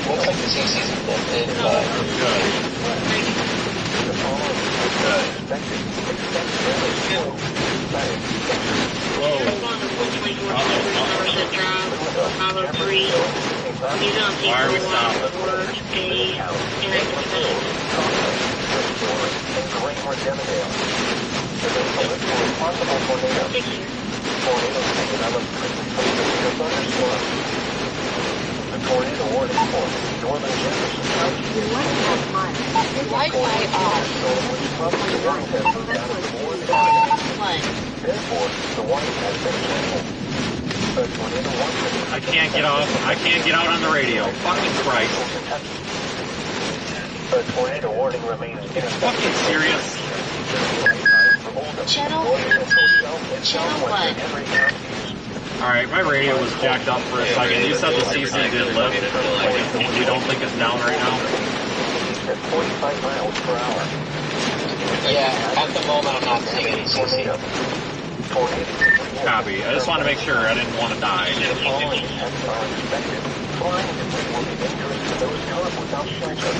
Looks like the CC's lifted, but Good. Whoa. Why are we stopping? The tornado warning for northern Jefferson County. Your 1.5 miles. Wi-Fi off. Therefore, the warning has been canceled. The tornado warning. I can't get off. I can't get out on the radio. Fucking Christ. The tornado warning remains in effect. Fucking serious. Channel 1. Alright, my radio was jacked up for a second. You said the CC did lift. You don't think it's down right now? At 45 miles per hour. yeah, at the moment I'm not seeing any CC. Copy. I just want to make sure I didn't want to die. The following attempts are expected. Flying debris will be dangerous to those caught without shelter.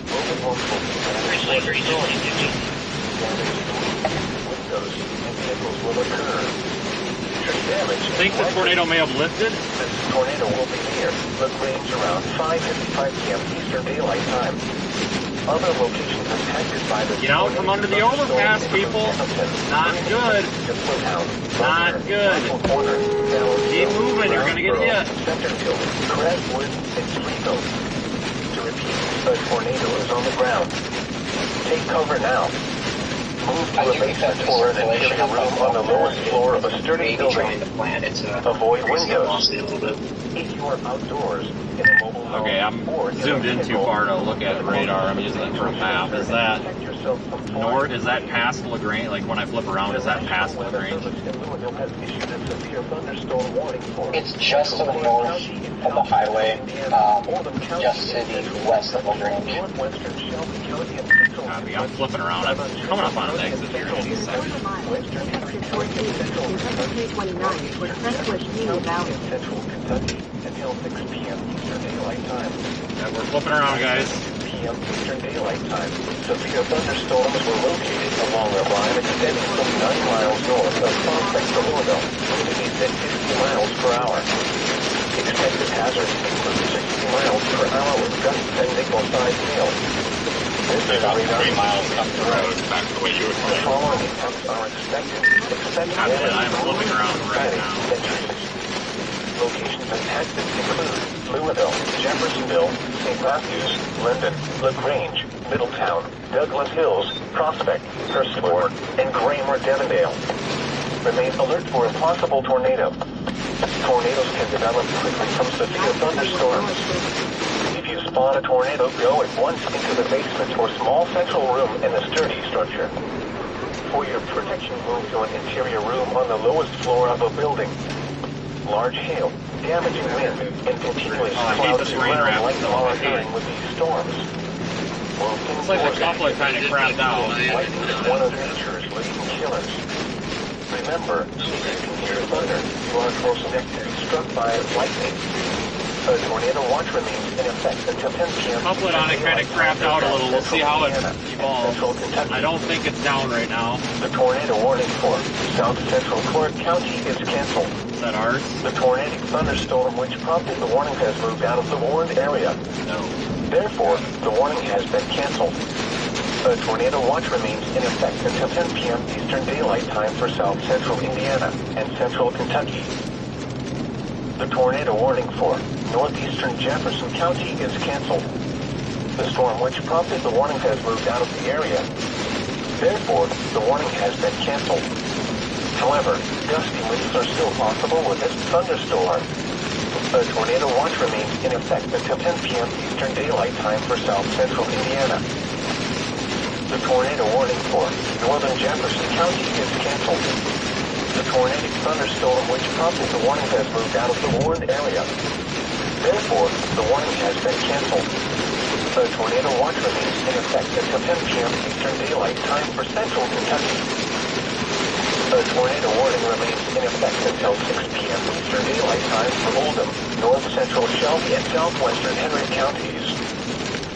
Moving homes will be damaged. Windows and vehicles will occur. Think the tornado may have lifted? This tornado will be near the range around 5:55 p.m. Eastern Daylight Time. Other locations impacted by this. Get out from under the overpass, people. Not good. Not good. Keep moving, you're going to get hit. Centerville, Crestwood, and Louisville. To repeat, the tornado is on the ground. Take cover now. Move to a basement or an interior room on the lowest floor of a sturdy building. Avoid windows. If you are outdoors in a mobile home, Okay, I'm zoomed in too far to look at radar. I'm using it for a map. Is that north? Is that past LaGrange? Like when I flip around, is that past LaGrange? It's just to the north of the highway, just to the west of LaGrange. Copy. I'm flipping around. I'm coming up on an exit here in any second. Central Kentucky until 6 p.m. Eastern Daylight Time. Yeah, we're flipping around, guys. p.m. Eastern Daylight Time. Severe thunderstorms were located along a line extending from 9 miles north of Prospect to Louisville, moving at 50 miles per hour. Expected hazards include 60 miles per hour with gusts and nickel-sized hail. This is About 3 miles up the road, back the way you were The going. following attempts are expected. I'm flipping around right now. Locations impacted include Louisville, Jeffersonville, St. Matthews, Linden, LaGrange, Middletown, Douglas Hills, Prospect, Hurstford, and Graham-Devondale. Remain alert for a possible tornado. Tornadoes can develop quickly from severe thunderstorms. If you spot a tornado, go at once into the basement or small central room in the sturdy structure. For your protection, move to an interior room on the lowest floor of a building. Large hail, damaging wind, and continuous clouds surround like the occurring with these storms. Looks like the couple are kind of crapped out. Lightning is one of nature's leading killers. Remember, if you can hear thunder, you are close enough to be struck by lightning. A tornado watch remains in effect until 10 p.m. Couplet on it kind of crapped out a little. We'll see how it evolves. I don't think it's down right now. The tornado warning for South Central Clark County is canceled. Is that ours? The tornadic thunderstorm which prompted the warning has moved out of the warned area. No. Therefore, the warning has been canceled. A tornado watch remains in effect until 10 p.m. Eastern Daylight Time for South Central Indiana and Central Kentucky. The tornado warning for northeastern Jefferson County is canceled. The storm which prompted the warning has moved out of the area. Therefore, the warning has been canceled. However, gusty winds are still possible with this thunderstorm. A tornado watch remains in effect until 10 p.m. Eastern Daylight Time for South Central Indiana. The tornado warning for northern Jefferson County is canceled. The tornadic thunderstorm which prompted the warning has moved out of the warned area. Therefore, the warning has been canceled. A tornado watch remains in effect until 10 p.m. Eastern Daylight Time for Central Kentucky. A tornado warning remains in effect until 6 p.m. Eastern Daylight Time for Oldham, North Central Shelby, and Southwestern Henry counties.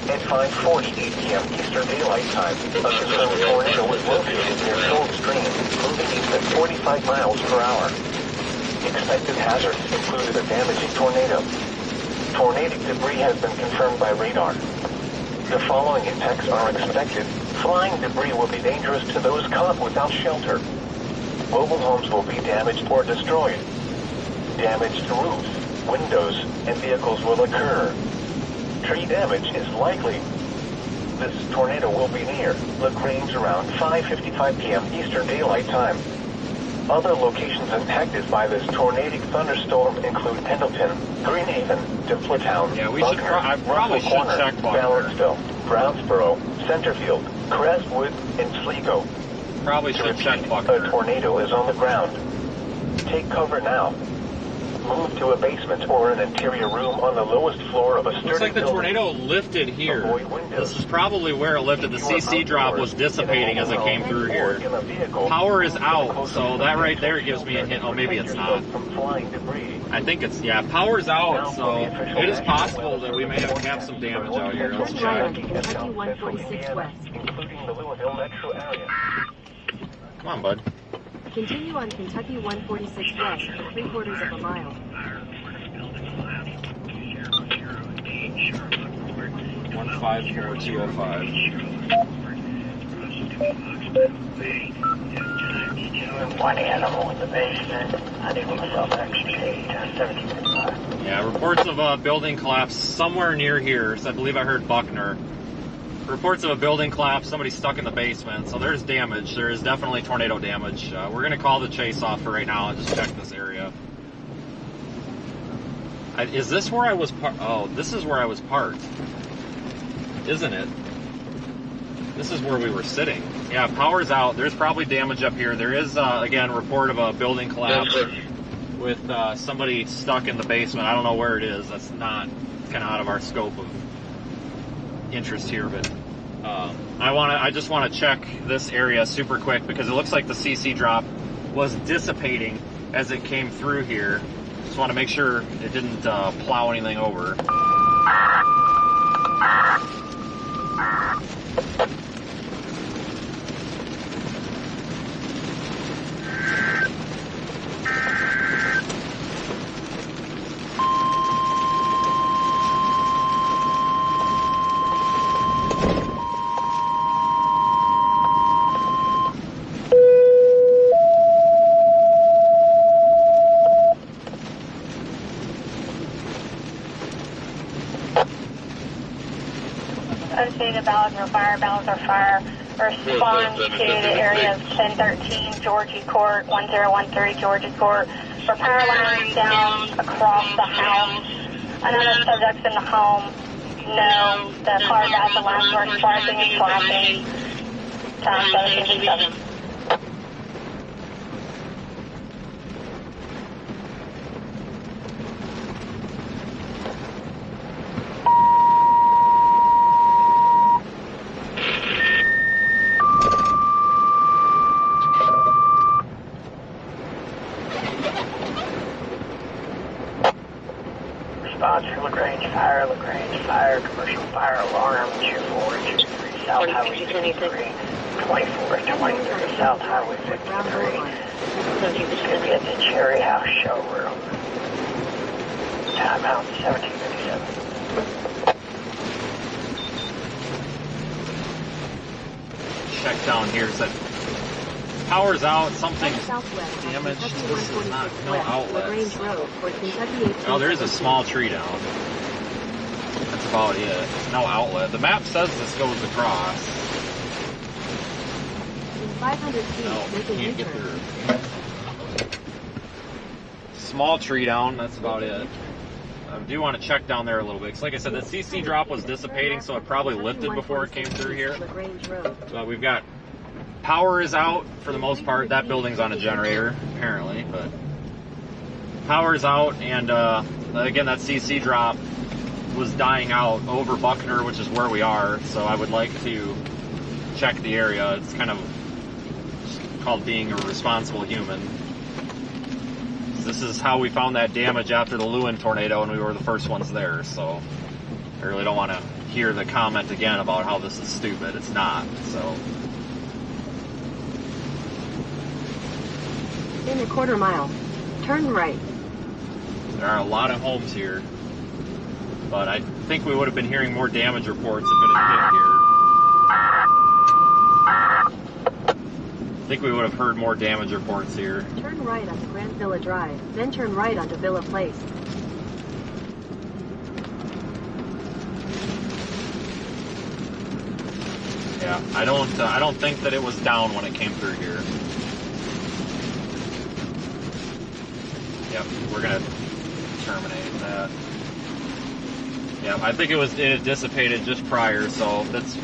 At 5:48 p.m. Eastern Daylight Time, a confirmed tornado was located near Coldstream, moving east at 45 miles per hour. Expected hazards included a damaging tornado. Tornadic debris has been confirmed by radar. The following impacts are expected. Flying debris will be dangerous to those caught without shelter. Mobile homes will be damaged or destroyed. Damaged roofs, windows, and vehicles will occur. Tree damage is likely. This tornado will be near LaGrange around 5:55 p.m. Eastern Daylight Time. Other locations impacted by this tornadic thunderstorm include Pendleton, Greenhaven, Templetown, I probably should check Balanceville, Brownsboro, Centerfield, Crestwood, and Sligo. Probably should check Buckner. A tornado is on the ground. Take cover now. Move to a basement or an interior room on the lowest floor of a sturdy Looks like the building. tornado lifted here. This is probably where it lifted. The CC drop was dissipating as it came through here. Power is out, so that right there gives me a hint. Oh, maybe it's not. I think it's, yeah, power's out, so it is possible that we may have some damage out here. Let's check. Kentucky 146 West. Including the Louisville metro area. Come on, bud. Continue on Kentucky 146 West for 3/4 of a mile. 154-205. One animal in the basement. I think myself extricate 1755. Yeah, reports of a building collapse somewhere near here. So I believe I heard Buckner. Reports of a building collapse, somebody stuck in the basement, so there's damage. There is definitely tornado damage. We're going to call the chase off for right now and just check this area. Is this where I was parked? Oh, this is where I was parked. Isn't it? This is where we were sitting. Yeah, power's out. There's probably damage up here. There is, again, report of a building collapse with somebody stuck in the basement. I don't know where it is. That's not kind of out of our scope of interest here, but I just want to check this area super quick because it looks like the CC drop was dissipating as it came through here. Just want to make sure it didn't plow anything over. Associated balance or fire, respond to the area of 1013 Georgie Court, 1013 Georgie Court, for power lines down across the house. Another subject's in the home. No, the car got the lines were sparking and flashing. Time 757. LaGrange Fire, commercial fire alarm, 2423 South Highway 53, 2423 South Highway 53. It's going to be at the Cherry House showroom. Timeout 1757. check down here. It said power's out, something Southwest on damaged. Kentucky This is not, 146 no West, LaGrange outlets. Road, or Kentucky 18. Oh, there is a small tree down. That's about it. No outlet. The map says this goes across. In 500 feet, No, make a can't get U-turn. through. Small tree down, that's about it. I do want to check down there a little bit. 'Cause like I said, the CC drop was dissipating, so it probably lifted before it came through here. LaGrange Road. But we've got power is out for the most part. That building's on a generator, apparently, but power is out, and again, that CC drop was dying out over Buckner, which is where we are, so I would like to check the area. It's kind of called being a responsible human. This is how we found that damage after the Lewin tornado, and we were the first ones there, so I really don't want to hear the comment again about how this is stupid. It's not, so. In a quarter mile, turn right. There are a lot of homes here, but I think we would have been hearing more damage reports if it had hit here. I think we would have heard more damage reports here. Turn right onto Grand Villa Drive, then turn right onto Villa Place. Yeah, I don't think that it was down when it came through here. Yep, we're gonna terminate that. Yeah, I think it had dissipated just prior, so that's.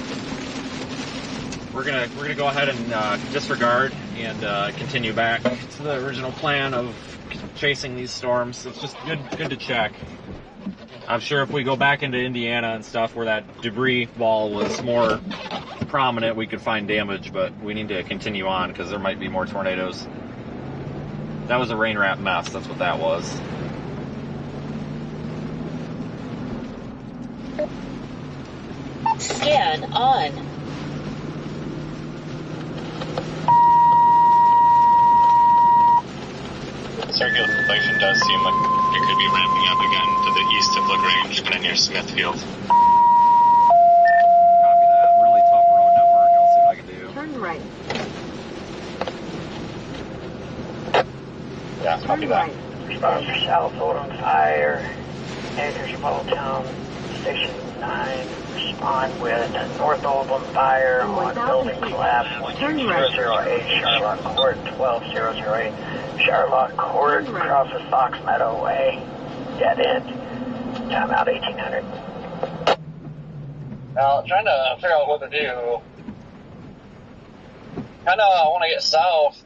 We're gonna go ahead and disregard and continue back to the original plan of chasing these storms. It's just good to check. I'm sure if we go back into Indiana and stuff where that debris wall was more prominent, we could find damage, but we need to continue on because there might be more tornadoes. That was a rain wrap mess. That's what that was. Scan on. Circulation does seem like it could be ramping up again to the east of LaGrange, kind of near Smithfield. Copy that. Really tough road network. I'll see what I can do. Turn right. Yeah, copy Turn that. right. Response for South Oldham Fire, Acres Balltown, Station 9. Respond with North Oldham Fire In on 1,000 building feet. collapse Turn right. 12008 Charlotte Court 12008 Charlotte Court Turn right. across the Fox Meadow Way. Dead end. Timeout 1800. Now, trying to figure out what to do. Kind of want to get south.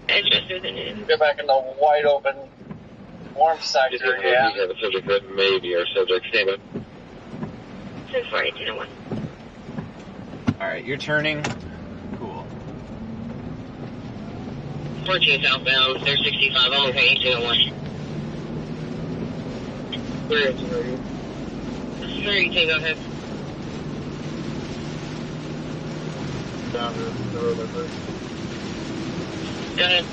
Get back in the wide open, warm sector, yeah. We have a subject that may be our subject. Stand up. 64201. Alright, you're turning. Cool. 14 southbound, they're 65, I'm okay, 201. 318, go ahead. Down to the road like this. Go ahead.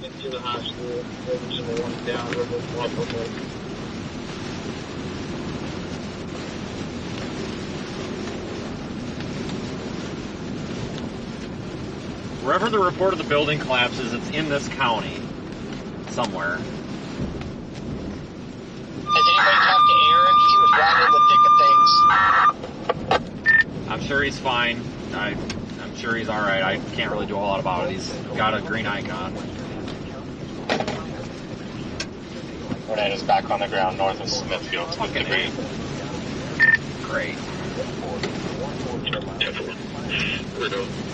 Into the high school, over to the one down, river, walk over. Wherever the report of the building collapses, it's in this county. Somewhere. Has anybody talked to Aaron? He was right in the thick of things. I'm sure he's fine. I'm sure he's alright. I can't really do a whole lot about it. He's got a green icon. Tornado's back on the ground north of Smithfield with debris. Great.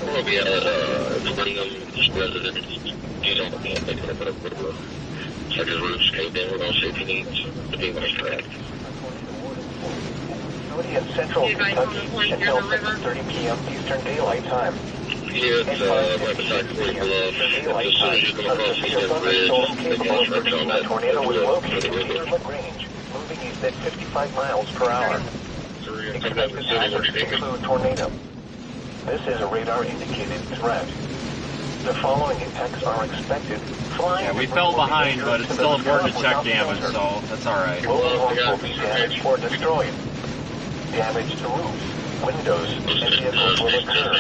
We'll be explaining them residents. You don't think they're going to put up with such as roofs caved in with all safety needs. The being was correct. Facility in central Kentucky until 6:30 p.m. Eastern Daylight Time. Here it's right beside Fort Below. As soon as you come across the Eastern Bridge, the gas works on that. Tornado was located near LaGrange, moving east at 55 miles per hour. Expected hazards include tornado. This is a radar-indicated threat. The following impacts are expected. Flying Yeah, we fell behind, but it's still important to check damage, so that's alright. Most homes will be damaged or destroyed. Damage to roofs, windows, and vehicles will occur.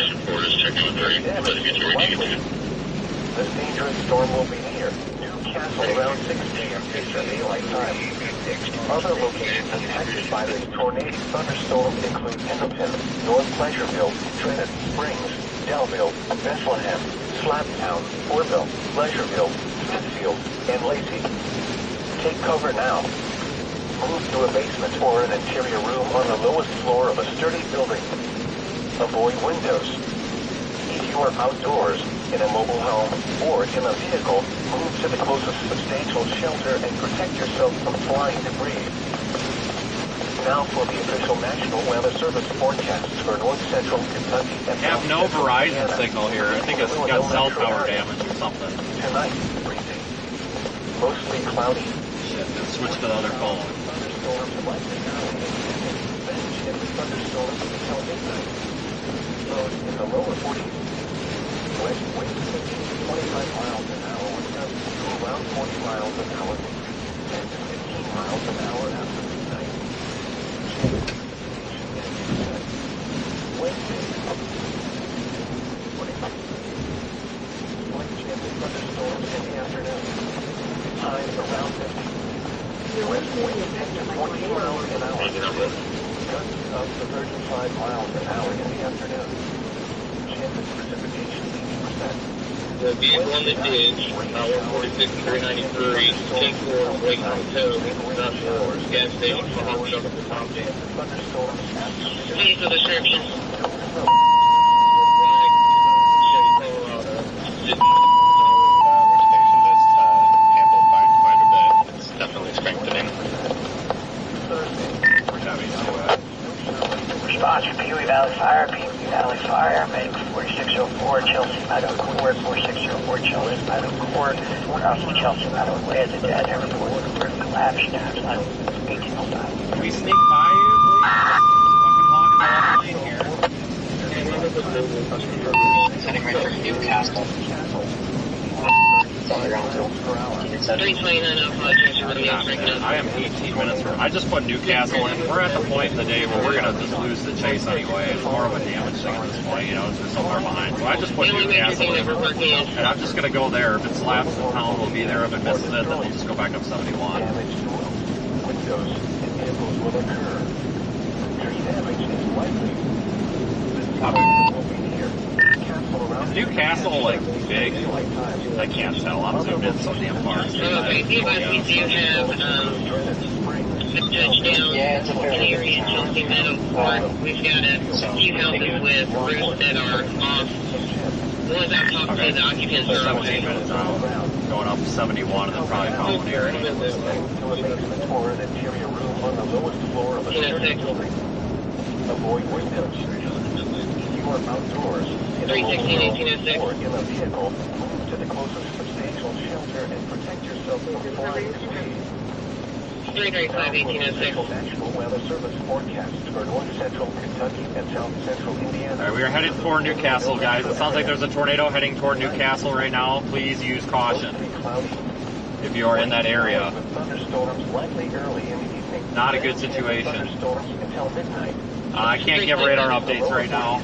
This dangerous storm will be near Newcastle around 6 p.m. Eastern Daylight Time. Other locations impacted by this tornadic thunderstorm include Pendleton, North Pleasureville, Trinity Springs, Delville, Bethlehem, Slaptown, Orville, Pleasureville, Smithfield, and Lacey. Take cover now. Move to a basement or an interior room on the lowest floor of a sturdy building. Avoid windows. If you are outdoors, in a mobile home, or in a vehicle, move to the closest substantial shelter and protect yourself from flying debris. Now for the official National Weather Service forecasts for north central Kentucky and I have no Verizon signal here. I think it's got cell tower damage or something. Tonight, freezing. Mostly cloudy. Shit, then switch to the other phone. Thunderstorms likely now then heavy thunderstorms until midnight. Lows in the lower 40s. West winds 15 to 25 miles an hour with gusts to around 40 miles an hour. 10 to 15 miles an hour after midnight. Wednesday. Slight chance of thunderstorms in the afternoon. Time around 50. West winds 10 to 20 miles an hour. Gusts up to 35 miles an hour in the afternoon. Chance of precipitation 80%. The vehicle on the ditch, 146 393, 10-4, Lake Hotel, gas station, Mahoney, Thunderstorms. Please for the description. amplified quite a bit. It's definitely strengthening. Response from Pewee Valley Fire. Pewee Valley Fire, make 4604 Chelsea Meadow Court, 4604 Chelsea Meadow Court, crossing Chelsea Meadow Way. The dead have reported the roof collapse. Now it's 1805. Can we sneak by you, please? Fucking hogging the whole lane here. Heading right through Newcastle. 329 Alpha, Chaser Romeo, breaking up. I am 18 minutes from. I just put Newcastle in. We're at the point in the day where we're gonna just lose the chase anyway. It's more of a damage thing at this point, you know, we're so far behind. So I just put Newcastle in, and I'm just gonna go there. If it slaps, the town will be there. If it misses it, then we'll just go back up 71. Damage to windows and vehicles will occur. Tree damage is likely. This will be near Newcastle around Newcastle, like, big? I can't tell. I'm zoomed in so damn far. Okay, we do have, touchdown in the area in Chelsea Meadow Court. We've got a few houses with roofs that are off. The ones I've talked to, the occupants are 17 minutes out. Going up 71 and then probably following here. to a basement or an interior room on the lowest floor of a sturdy building. Avoid windows. If you are outdoors, in a mobile home or in a vehicle, move to the closest substantial shelter and protect yourself from flying debris. 335, 1806. National Weather Service forecast for north central Kentucky and south central Indiana. All right, we are headed toward Newcastle, guys. It sounds like there's a tornado heading toward Newcastle right now. Please use caution if you are in that area. Thunderstorms likely early in the evening. Not a good situation. Thunderstorms until midnight. I can't give radar updates right now.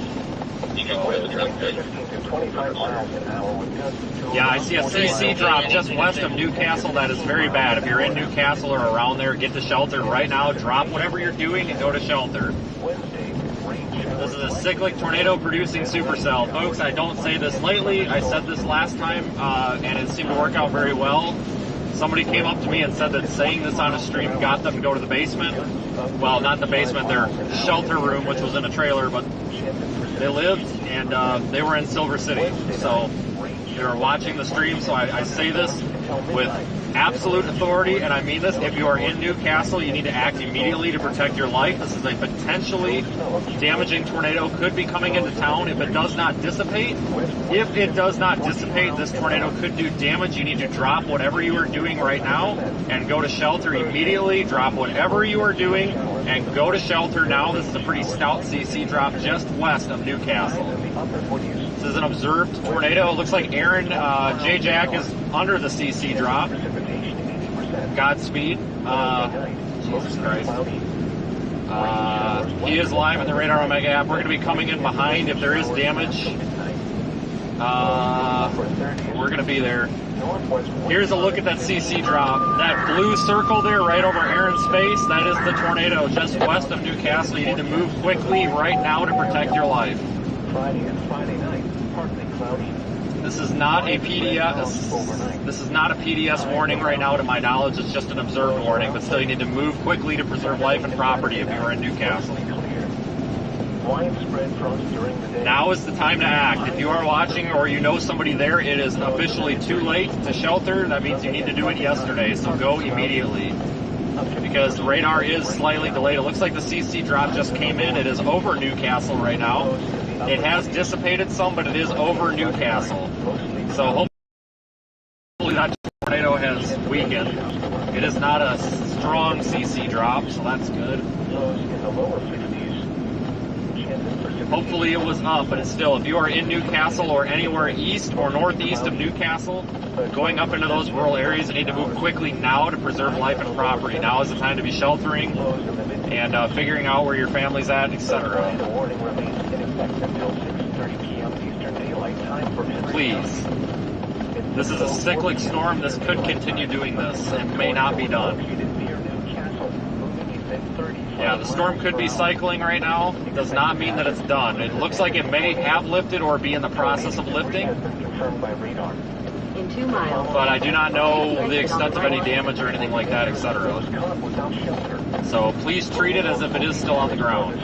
Yeah, I see a CC drop just west of Newcastle. That is very bad. If you're in Newcastle or around there, get to shelter right now. Drop whatever you're doing and go to shelter. This is a cyclic tornado producing supercell. Folks, I don't say this lately. I said this last time, and it seemed to work out very well. Somebody came up to me and said that saying this on a stream got them to go to the basement. Well, not the basement, their shelter room, which was in a trailer, but they lived, and they were in Silver City. So they were watching the stream, so I say this with absolute authority, and I mean this. If you are in Newcastle, you need to act immediately to protect your life. This is a potentially damaging tornado. Could be coming into town if it does not dissipate. If it does not dissipate, this tornado could do damage. You need to drop whatever you are doing right now and go to shelter immediately. Drop whatever you are doing and go to shelter now. This is a pretty stout CC drop just west of Newcastle. This is an observed tornado. It looks like Aaron J. Jack is under the CC drop. Godspeed. Jesus Christ. He is live in the Radar Omega app. We're going to be coming in behind if there is damage. We're going to be there. Here's a look at that CC drop. That blue circle there right over Aaron's face, that is the tornado just west of Newcastle. You need to move quickly right now to protect your life. Friday and Friday night, partly cloudy. This is not a PDS. This is not a PDS warning right now, to my knowledge. It's just an observed warning, but still, you need to move quickly to preserve life and property if you are in Newcastle. Widespread frost during the day. Now is the time to act. If you are watching or you know somebody there, it is officially too late to shelter. That means you need to do it yesterday, so go immediately. Because the radar is slightly delayed. It looks like the CC drop just came in. It is over Newcastle right now. It has dissipated some, but it is over Newcastle. So hopefully that tornado has weakened. It is not a strong CC drop, so that's good. Hopefully it was up, but it's still, if you are in Newcastle or anywhere east or northeast of Newcastle, going up into those rural areas, you need to move quickly now to preserve life and property. Now is the time to be sheltering and figuring out where your family's at, etc. Please. This is a cyclic storm. This could continue doing this and may not be done. Yeah, the storm could be cycling right now. It does not mean that it's done. It looks like it may have lifted or be in the process of lifting. In 2 miles. But I do not know the extent of any damage or anything like that, etc. So please treat it as if it is still on the ground.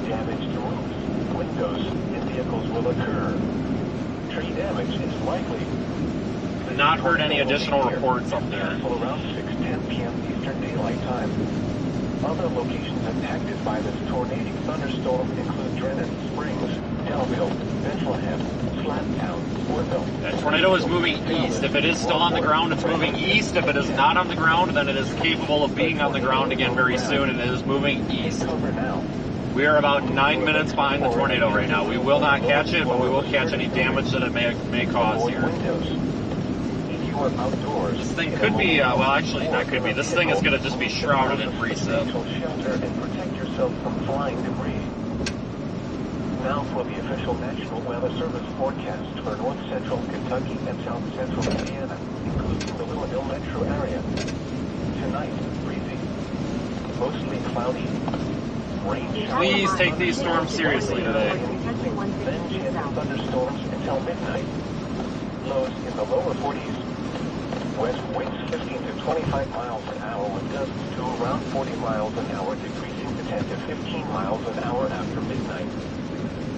Damage to roofs, windows, and vehicles will occur. Tree damage is likely. Not heard any additional reports up there. Around 6:10 p.m. Eastern Daylight Time. Other locations impacted by this tornadic thunderstorm include Drennan, Springs, Delville, Bethlehem, Slaptown, Woodville. That tornado is moving east. If it is still on the ground, it's moving east. If it is not on the ground, then it is capable of being on the ground again very soon, and it is moving east. We are about 9 minutes behind the tornado right now. We will not catch it, but we will catch any damage that it may cause here. This thing could be, well, actually, not could be. This thing is going to just be shrouded in precip. Now for the official National Weather Service forecast for north central Kentucky and south central Indiana, including the Louisville metro area. Tonight, breezy, mostly cloudy. Please take these storms seriously today. Then chance of thunderstorms until midnight. Lows in the lower 40s. West winds 15 to 25 miles an hour with gusts to around 40 miles an hour, decreasing to 10 to 15 miles an hour after midnight.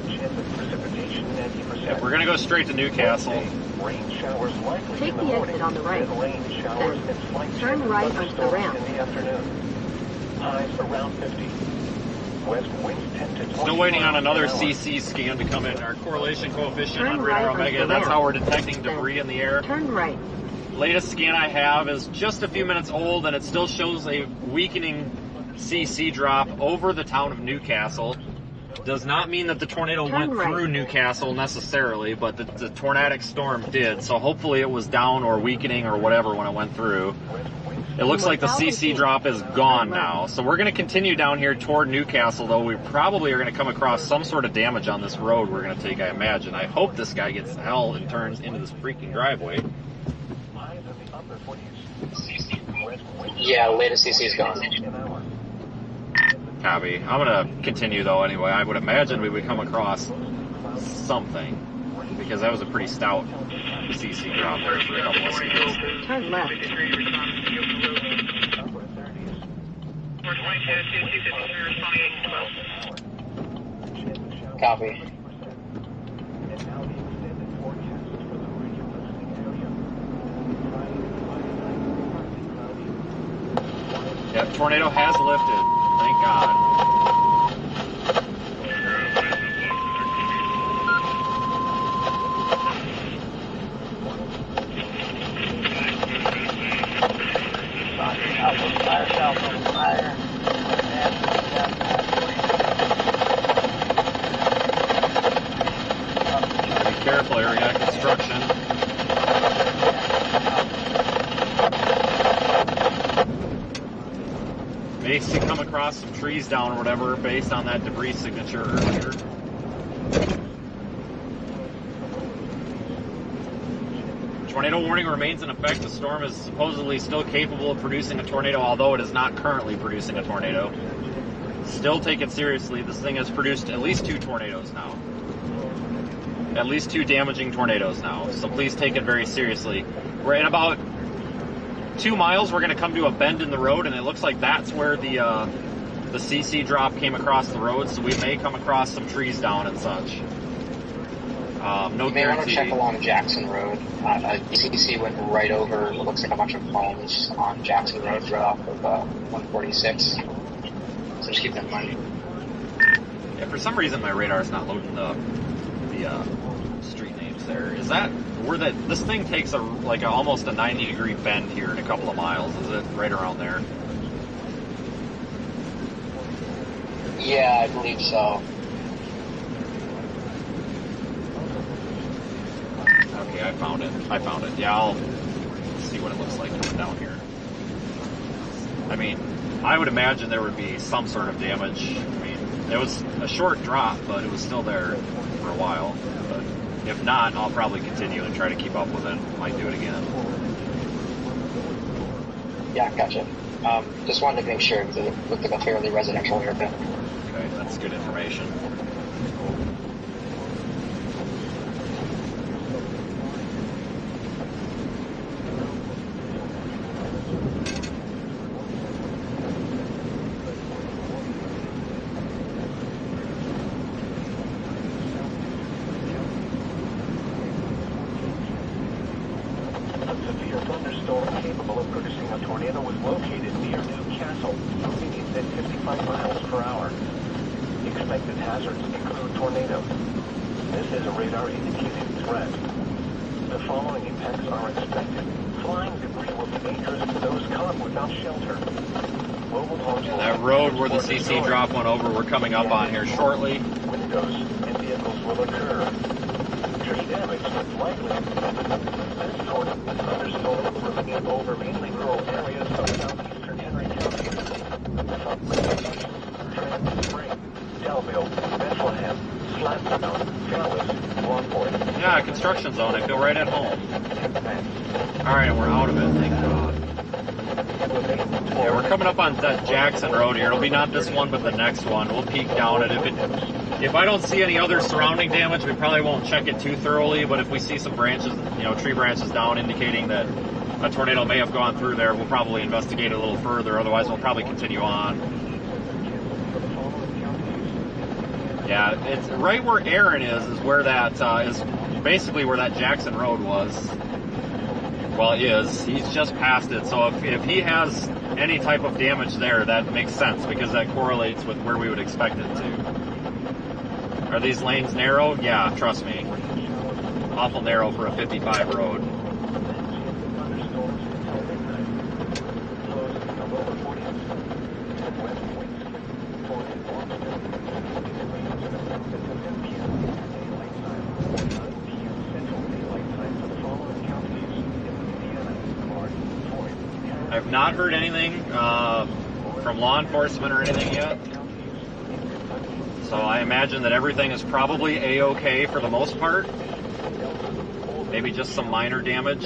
Chance of precipitation 90%. Yeah, we're going to go straight to Newcastle. Rain showers likely Take in the the morning. exit on the right. Then rain showers and slight Turn chance right of onto the thunderstorms ramp. in the afternoon. Highs around 50. West winds 10 to 20. Still waiting on another miles an hour. CC scan to come in. Our correlation coefficient Turn on right Radar onto Omega, the that's ramp. how we're detecting debris in the air. Turn right. Latest scan I have is just a few minutes old, and it still shows a weakening CC drop over the town of Newcastle. Does not mean that the tornado went through Newcastle necessarily, but the tornadic storm did. So hopefully it was down or weakening or whatever when it went through. It looks like the CC drop is gone now. So we're going to continue down here toward Newcastle, though we probably are going to come across some sort of damage on this road we're going to take, I imagine. I hope this guy gets hell and turns into this freaking driveway. Yeah, latest CC is gone. Copy. I'm going to continue, though, anyway. I would imagine we would come across something, because that was a pretty stout CC drop there for a couple of seconds. Turn left. Copy. Yep, tornado has lifted. Thank God. Be careful, area construction. may come across some trees down or whatever based on that debris signature earlier. Tornado warning remains in effect. The storm is supposedly still capable of producing a tornado, although it is not currently producing a tornado. Still take it seriously. This thing has produced at least 2 tornadoes now. At least 2 damaging tornadoes now. So please take it very seriously. We're in about 2 miles. We're going to come to a bend in the road, and it looks like that's where the CC drop came across the road. So we may come across some trees down and such. No you may guarantee. want to check along Jackson Road. CC went right over, it looks like a bunch of homes on Jackson Road right off of 146. So just keep that in mind. Yeah, for some reason my radar is not loading the street names there. Is that where this thing takes almost a 90-degree bend here in a couple of miles? Is it right around there? Yeah, I believe so. Okay, I found it. Yeah, I'll see what it looks like coming down here. I mean, I would imagine there would be some sort of damage. I mean, it was a short drop, but it was still there for a while. But if not, I'll probably continue and try to keep up with it. Might do it again. Yeah, gotcha. Just wanted to make sure because it looked like a fairly residential area. Okay, that's good information. That road where the CC drop went over, we're coming up on here shortly. Windows and vehicles will occur. Tree damage is likely. This thunderstorm will remain over mainly rural areas of southeastern Henry County. Trent Spring, Delville, Bethlehem, Flatstone, Dallas, Longport. Yeah, construction zone. I feel right at home. Alright, we're out of it, thank God. Yeah, we're coming up on that Jackson Road here. It'll be not this one, but the next one. We'll peek down it. If I don't see any other surrounding damage, we probably won't check it too thoroughly, but if we see some branches, tree branches down indicating that a tornado may have gone through there, we'll probably investigate it a little further. Otherwise, we'll probably continue on. Yeah, it's right where Aaron is where that is basically where that Jackson Road was. Well, he's just past it, so if he has any type of damage there, that makes sense, because that correlates with where we would expect it to. Are these lanes narrow? Yeah, trust me. Awful narrow for a 55 road. I've not heard anything from law enforcement or anything yet. So I imagine that everything is probably A-OK for the most part. Maybe just some minor damage.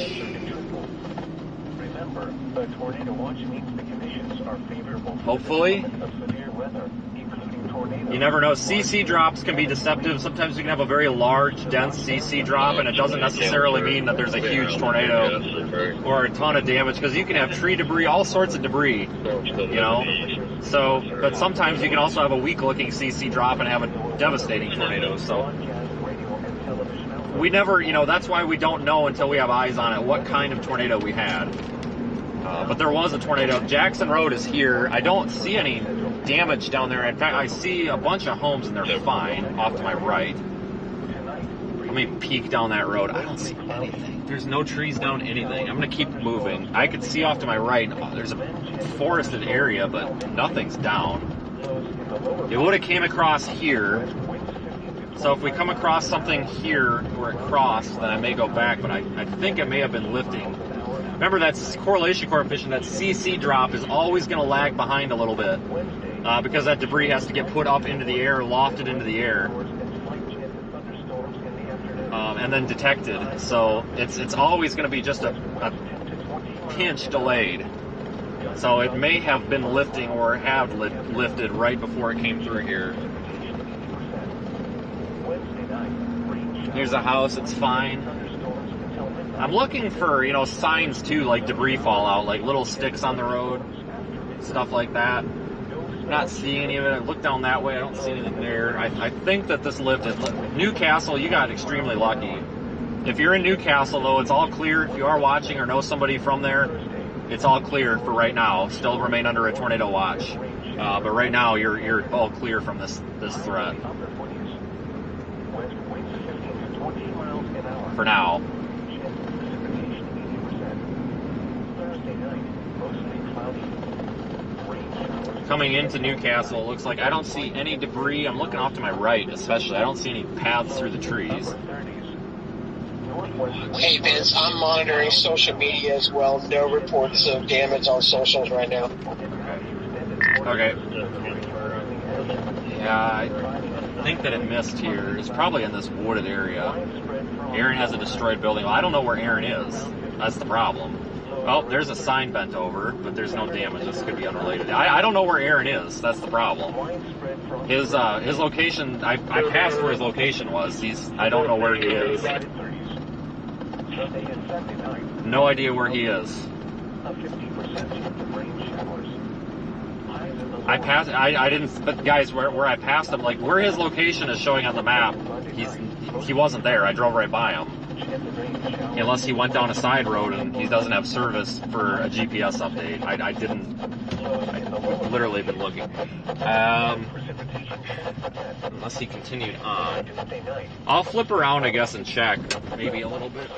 Remember, the tornado watch means the conditions are favorable. Hopefully. Of severe weather, including tornadoes. You never know. CC drops can be deceptive. Sometimes you can have a very large, dense CC drop, and it doesn't necessarily mean that there's a huge tornado or a ton of damage, because you can have tree debris, all sorts of debris, So, but sometimes you can also have a weak-looking CC drop and have a devastating tornado. So we never, that's why we don't know until we have eyes on it what kind of tornado we had. But there was a tornado. Jackson Road is here. I don't see any damage down there. In fact, I see a bunch of homes and they're fine off to my right. Let me peek down that road. I don't see anything. There's no trees down anything. I'm going to keep moving. I could see off to my right. There's a forested area, but nothing's down. It would have came across here. So if we come across something here where it crossed, then I may go back, but I think it may have been lifting remember that correlation coefficient, that CC drop is always going to lag behind a little bit because that debris has to get put up into the air, lofted into the air, and then detected. So it's always going to be just a pinch delayed. So it may have been lifting or have lifted right before it came through here. Here's a house, it's fine. I'm looking for, signs too, like debris fallout, like little sticks on the road, stuff like that. Not seeing any of it. I look down that way, I don't see anything there. I think that this lifted. Newcastle, you got extremely lucky. If you're in Newcastle, though, it's all clear. If you are watching or know somebody from there, it's all clear for right now. Still remain under a tornado watch. But right now, you're all clear from this threat. For now. Coming into Newcastle, it looks like I don't see any debris. I'm looking off to my right, especially. I don't see any paths through the trees. Hey Vince, I'm monitoring social media as well. No reports of damage on socials right now. Okay. Yeah, I think that it missed here. It's probably in this wooded area. Aaron has a destroyed building. Well, I don't know where Aaron is. That's the problem. Oh, there's a sign bent over, but there's no damage. This could be unrelated. I don't know where Aaron is. That's the problem. His location, I passed where his location was. I don't know where he is. No idea where he is. I passed. I didn't. But guys, where I passed him, like where his location is showing on the map, he wasn't there. I drove right by him. Unless he went down a side road and he doesn't have service for a GPS update. I literally been looking. Unless he continued on. I'll flip around, I guess, and check. Maybe a little bit.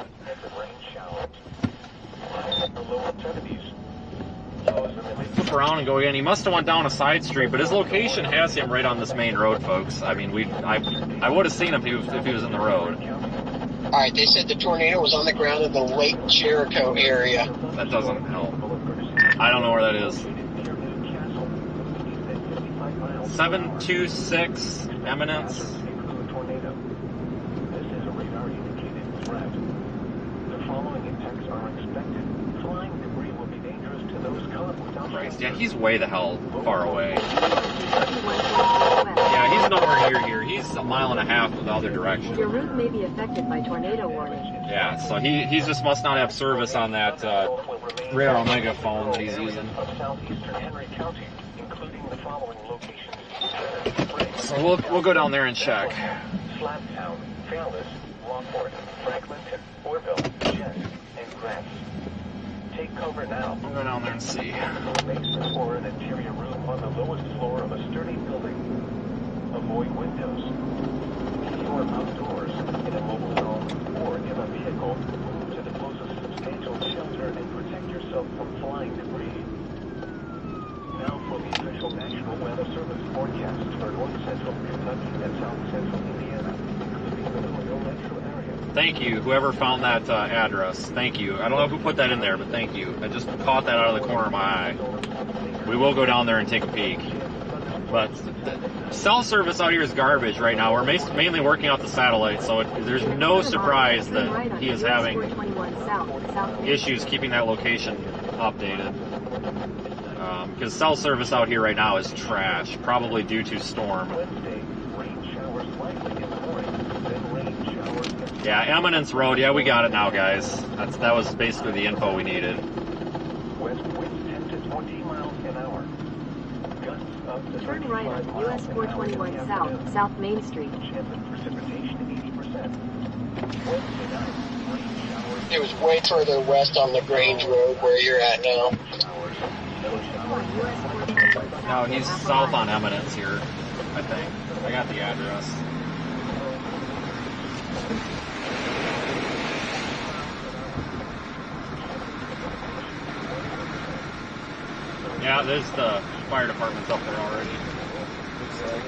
Flip around and go again. He must have went down a side street, but his location has him right on this main road, folks. I mean, I would have seen him if he was in the road. All right, they said the tornado was on the ground in the Lake Jericho area. That doesn't help. I don't know where that is. 726 Eminence. This is a radar-indicated threat. The following impacts are expected. Flying debris will be dangerous to those caught without... Christ, yeah, he's way the hell far away. Yeah, he's nowhere near here. He's a mile and a half in the other direction. Your route may be affected by tornado warning. Yeah, so he just must not have service on that Radar Omega phone that he's using. So we'll go down there and check. Slabtown, Fairless, Rockport, Franklinton, Orville, Jess, and Grants. Take cover now. We'll go down there and see. Basement or an interior room on the lowest floor of a sturdy building. Avoid windows. If you are outdoors, in a mobile home, or in a vehicle, move to the closest substantial shelter and protect yourself from flying debris. Now for the official National Weather Service forecast for north central Kentucky and south central Indiana, including the Louisville metro area. Thank you, whoever found that address. Thank you. I don't know who put that in there, but thank you. I just caught that out of the corner of my eye. We will go down there and take a peek. But cell service out here is garbage right now. We're mainly working off the satellite, so there's no surprise that he is having issues keeping that location updated. Because cell service out here right now is trash, probably due to storm. Yeah, Eminence Road. Yeah, we got it now, guys. That was basically the info we needed. West winds 10 to 20 miles an hour. Gusts up to Turn right on US 421 South, South Main Street. Precipitation 80%. It was way further west on the Grange Road where you're at now. No, he's south on Eminence here, I think. I got the address. Yeah, there's the fire department's up there already. Looks like.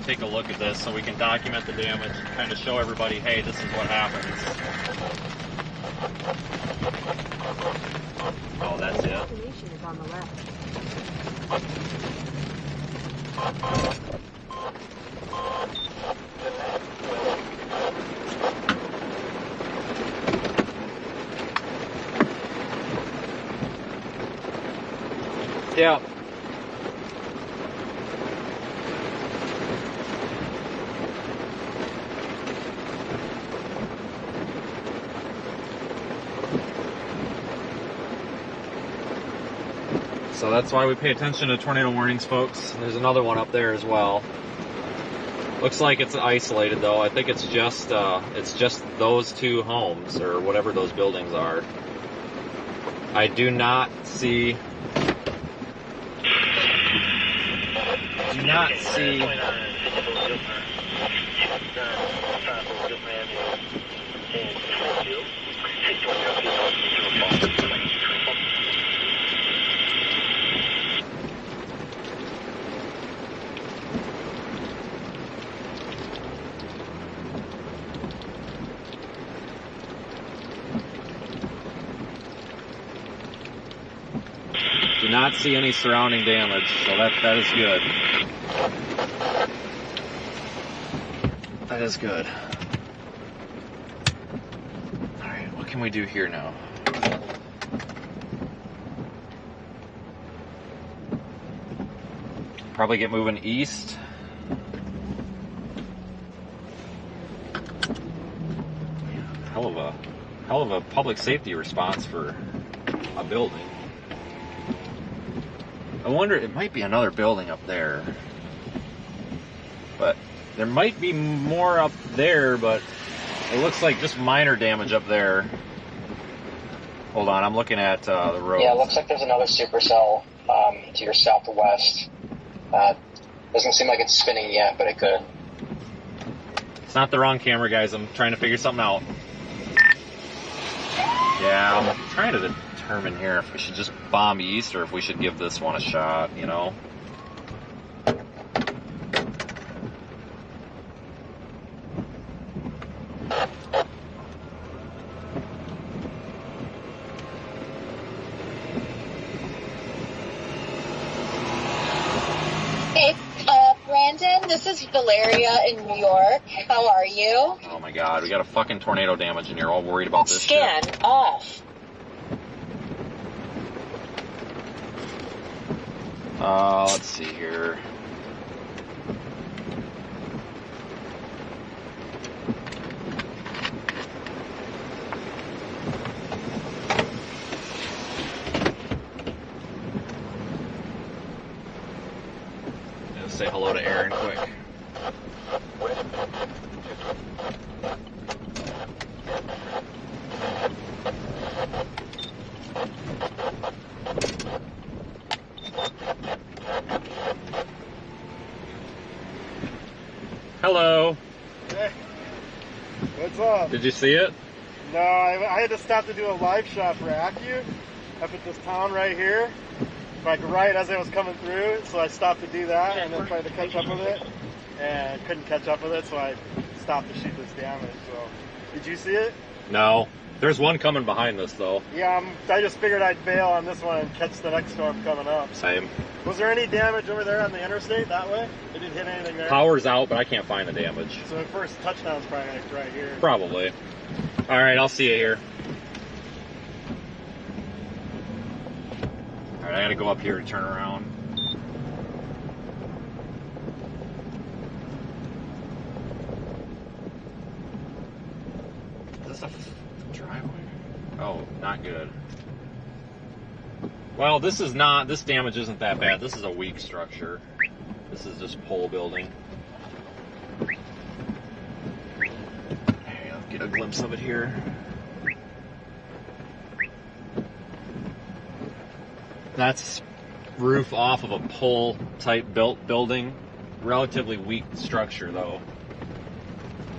take a look at this so we can document the damage and kind of show everybody, hey, this is what happens. Oh, that's it. Destination is on the left. Yeah. So that's why we pay attention to tornado warnings, folks. There's another one up there as well. Looks like it's isolated though. I think it's just those two homes or whatever those buildings are. I do not see not see any surrounding damage, so that is good. That is good. Alright, what can we do here now? Probably get moving east. Hell of a public safety response for a building. I wonder, it might be another building up there. But there might be more up there, but it looks like just minor damage up there. Hold on, I'm looking at the road. Yeah, it looks like there's another supercell to your southwest. Doesn't seem like it's spinning yet, but it could. It's not the wrong camera, guys. I'm trying to figure something out. Yeah, I'm trying to determine here if we should just bomb east or if we should give this one a shot, you know? Hey, Brandon, this is Valeria in New York. How are you? Oh my god, we got a fucking tornado damage and you're all worried about this Scan shit. off. Let's see here. Let's say hello to Aaron quick. Hello. Hey, what's up? Did you see it? No, I had to stop to do a live shot for Accu up at this town right here, like right as I was coming through, so I stopped to do that and then tried to catch up with it, and couldn't catch up with it, so I stopped to shoot this damage. So, did you see it? No. There's one coming behind this, though. Yeah, I just figured I'd bail on this one and catch the next storm coming up. Same. Was there any damage over there on the interstate that way? It didn't hit anything there? Power's out, but I can't find the damage. So the first touchdown's probably like right here. Probably. All right, I'll see you here. All right, I gotta go up here to turn around. Is this a driveway? Oh, not good. Well, this damage isn't that bad. This is a weak structure. This is just pole building. Hey, I'll get a glimpse of it here. That's roof off of a pole type built building. Relatively weak structure though,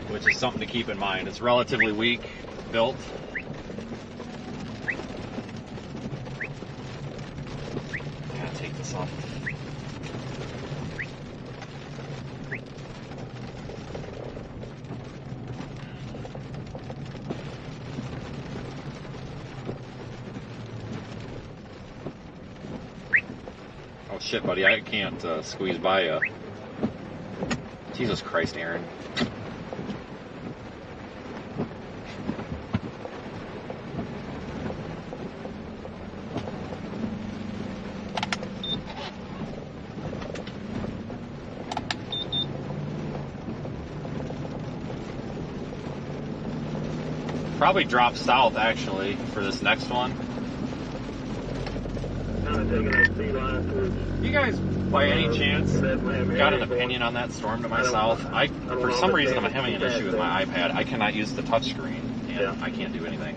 which is something to keep in mind. It's relatively weak built. Gotta take this off. Oh shit, buddy, I can't squeeze by you. Jesus Christ, Aaron. Probably drop south, actually, for this next one. You guys, by any chance, got an opinion on that storm to my south? For some reason, I'm having an issue with my iPad. I cannot use the touchscreen, and I can't do anything.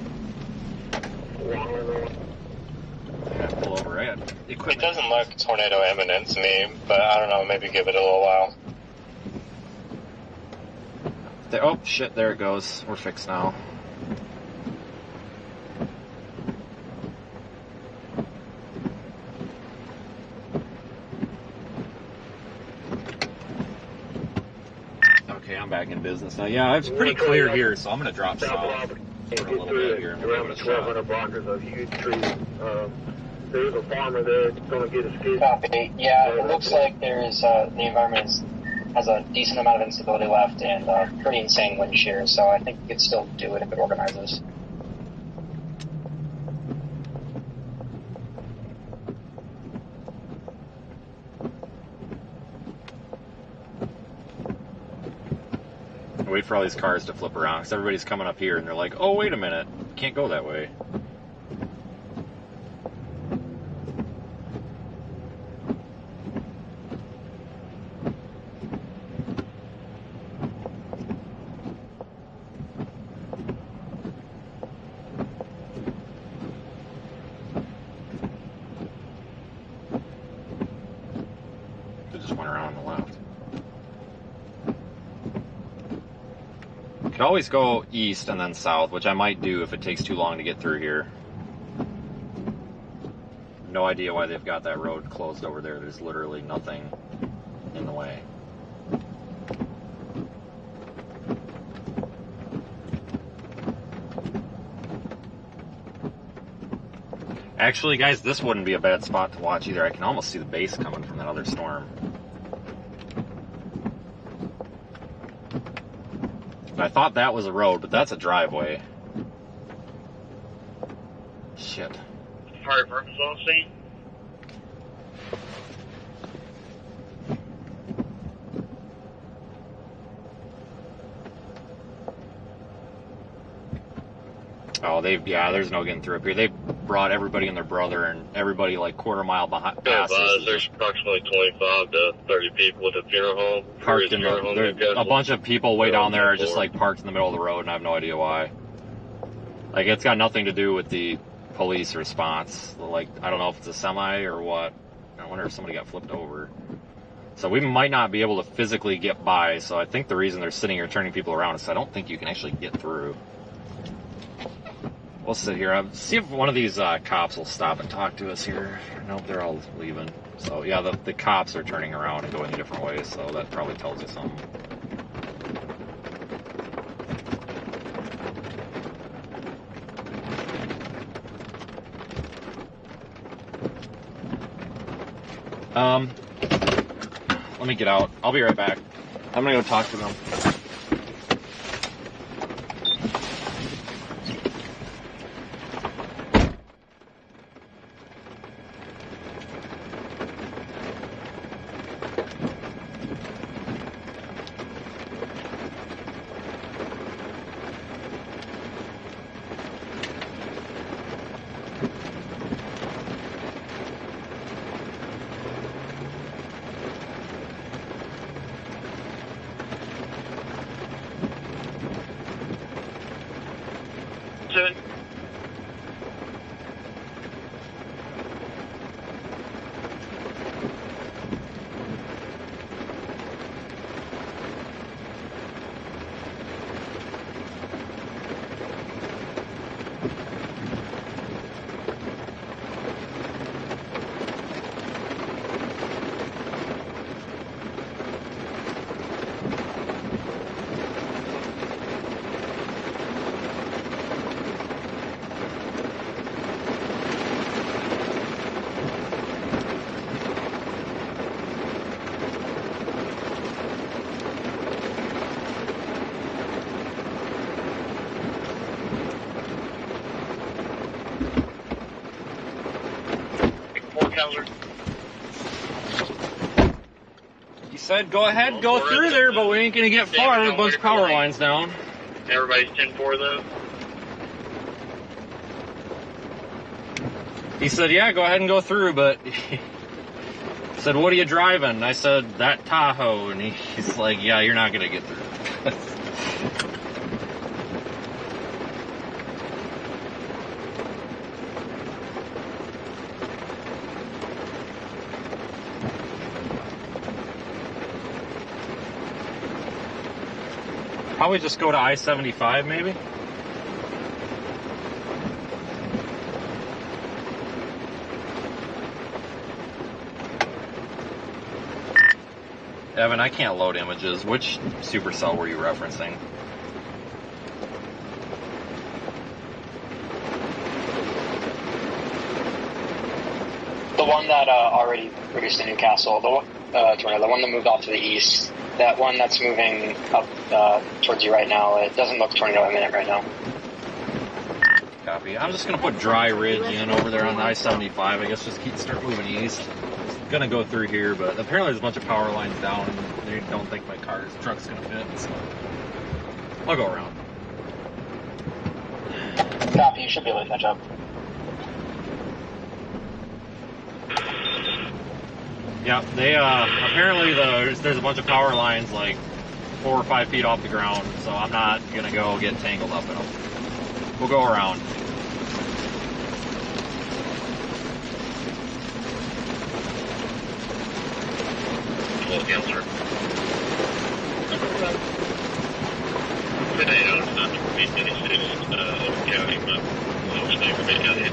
Yeah, pull over, right? It doesn't look tornado imminent to me, but I don't know, maybe give it a little while. Oh, shit, there it goes. We're fixed now. Okay, I'm back in business now. Yeah, it's pretty clear here, so I'm going to drop south for a little bit here. Around the 1,200 blockers of huge trees. There's a farmer there going to get a skid. Copy. Yeah, it looks like there's the environment has a decent amount of instability left and pretty insane wind shear, so I think you could still do it if it organizes. Wait for all these cars to flip around, because everybody's coming up here and they're like, oh, wait a minute, can't go that way. They just went around on the left. Could always go east and then south, which I might do if it takes too long to get through here. No idea why they've got that road closed over there. There's literally nothing in the way. Actually, guys, this wouldn't be a bad spot to watch either. I can almost see the base coming from that other storm. I thought that was a road, but that's a driveway. Shit. Fire department's on scene. Oh, there's no getting through up here. They brought everybody and their brother and everybody like quarter mile behind. There's approximately 25 to 30 people at the funeral home. Parked in a bunch of people way down there are just like parked in the middle of the road, and I have no idea why. Like, it's got nothing to do with the police response. Like, I don't know if it's a semi or what. I wonder if somebody got flipped over. So we might not be able to physically get by. So I think the reason they're sitting here turning people around is I don't think you can actually get through. We'll sit here. See if one of these cops will stop and talk to us here. Nope, they're all leaving. So yeah, the cops are turning around and going a different way, so that probably tells you something. Let me get out. I'll be right back. I'm gonna go talk to them. CHASER. He said, go ahead, go through there, but we ain't gonna get far with a bunch of power lines down. Everybody's 10-4 though. He said, yeah, go ahead and go through, but he said, what are you driving? I said, that Tahoe, and he's like, yeah, you're not gonna get through. Probably just go to I-75 maybe? Evan, I can't load images. Which supercell were you referencing? The one that already produced in Newcastle, the one that moved off to the east, that one that's moving up towards you right now, it doesn't look tornado imminent right now. Copy. I'm just going to put Dry Ridge in over there on I-75. I guess just start moving east. Going to go through here, but apparently there's a bunch of power lines down, and they don't think my truck's going to fit, so I'll go around. Copy, you should be able to catch up. Yeah, they apparently there's a bunch of power lines like 4 or 5 feet off the ground, so I'm not gonna go get tangled up in them. We'll go around. Today, it's not the county, but obviously everybody got hit.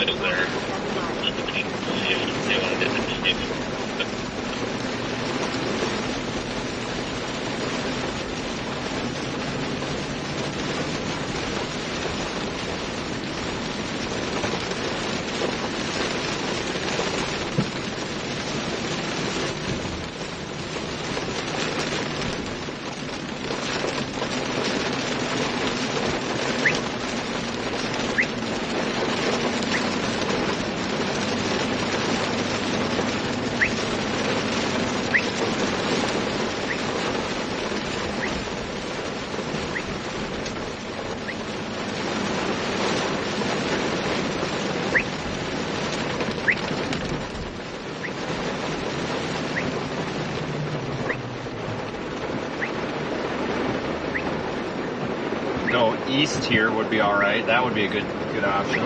It's there. East here would be all right. That would be a good option.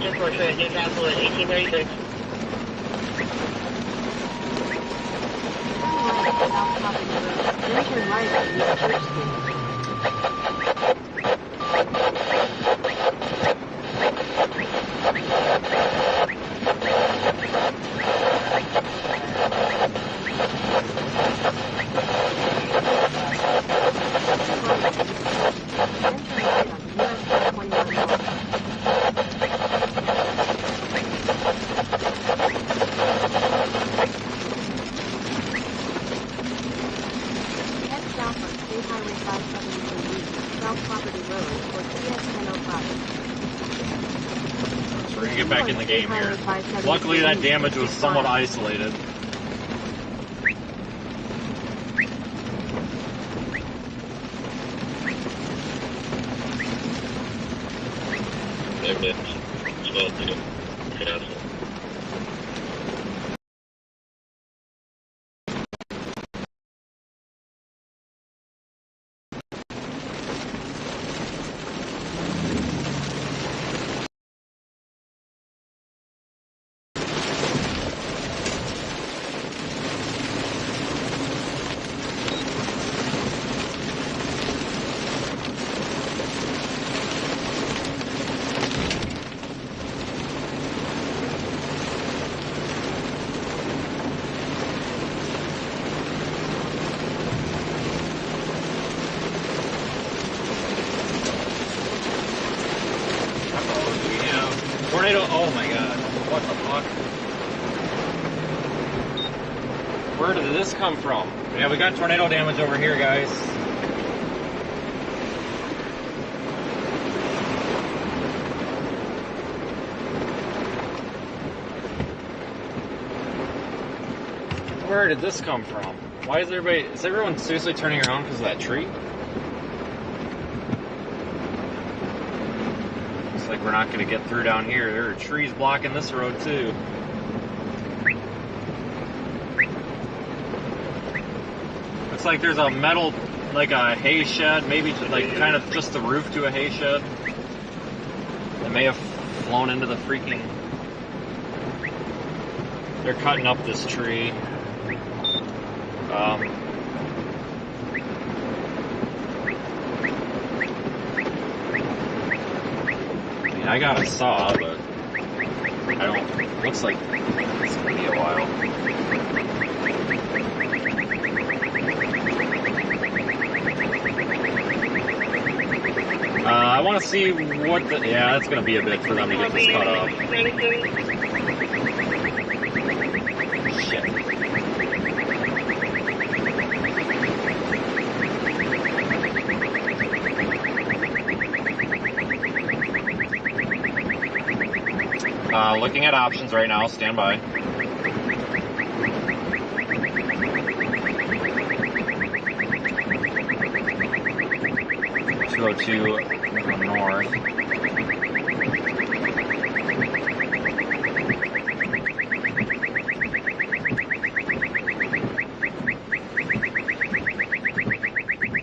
Just for train Newcastle at 1836. Then turn right at East Church Street. Back in the game here. Luckily that damage was somewhat isolated. Tornado, oh my god, what the fuck? Where did this come from? Yeah, we got tornado damage over here, guys. Where did this come from? Why is everyone seriously turning around because of that tree? Looks like we're not going to get through down here. There are trees blocking this road too. Looks like there's a metal, like a hay shed, maybe like kind of just the roof to a hay shed. That may have flown into the freaking... They're cutting up this tree. I mean, I got a saw, but I don't... Looks like it's gonna be a while. I want to see what the... Yeah, it's going to be a bit for them to get this cut off. Shit. Looking at options right now. Stand by. Go north.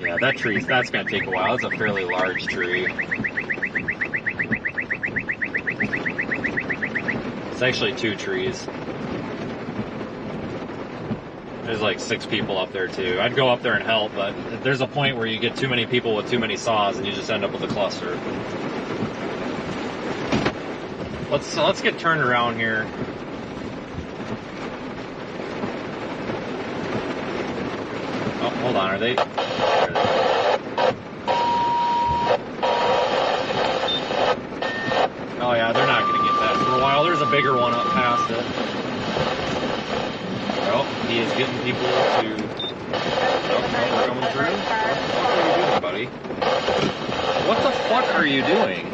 Yeah, that tree, that's going to take a while. It's a fairly large tree. It's actually 2 trees. There's like 6 people up there too. I'd go up there and help, but there's a point where you get too many people with too many saws and you just end up with a cluster. Let's get turned around here. Oh, hold on, are they? There they are. Oh yeah, they're not gonna get that for a while. There's a bigger one up past it. Well, he is getting people to... Oh, we're coming through. What are you doing, buddy? What the fuck are you doing?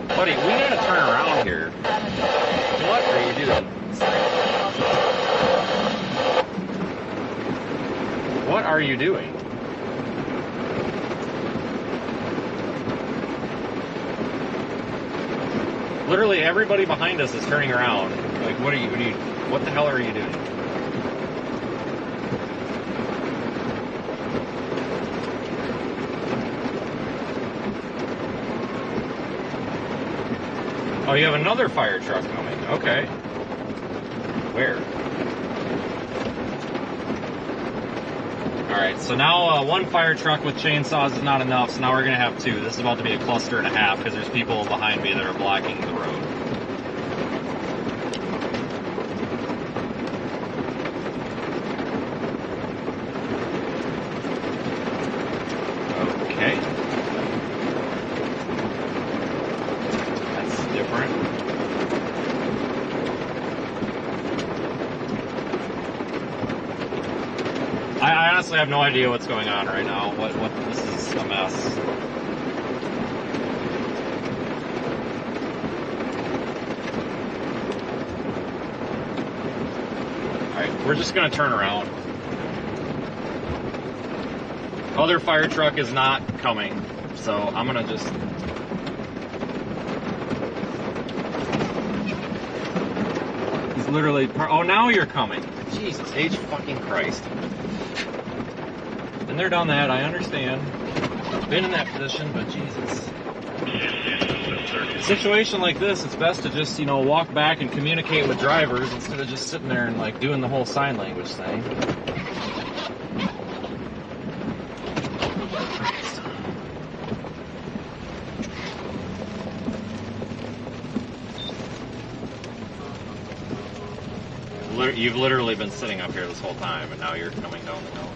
Buddy, we gotta turn around here. What are you doing? What are you doing? Literally everybody behind us is turning around. Like, what the hell are you doing? Oh, you have another fire truck coming. Okay. Where? Alright, so now 1 fire truck with chainsaws is not enough, so now we're going to have 2. This is about to be a cluster and a half because there's people behind me that are blocking the road. Okay. That's different. I honestly have no idea what's going on right now. This is a mess. Alright, we're just gonna turn around. Other fire truck is not coming, so I'm gonna just... He's literally... Oh, now you're coming. Jesus H fucking Christ. Been there, done that, I understand. Been in that position, but Jesus. In a situation like this, it's best to just, walk back and communicate with drivers instead of just sitting there and, like, doing the whole sign language thing. You've literally been sitting up here this whole time, and now you're coming down the hill.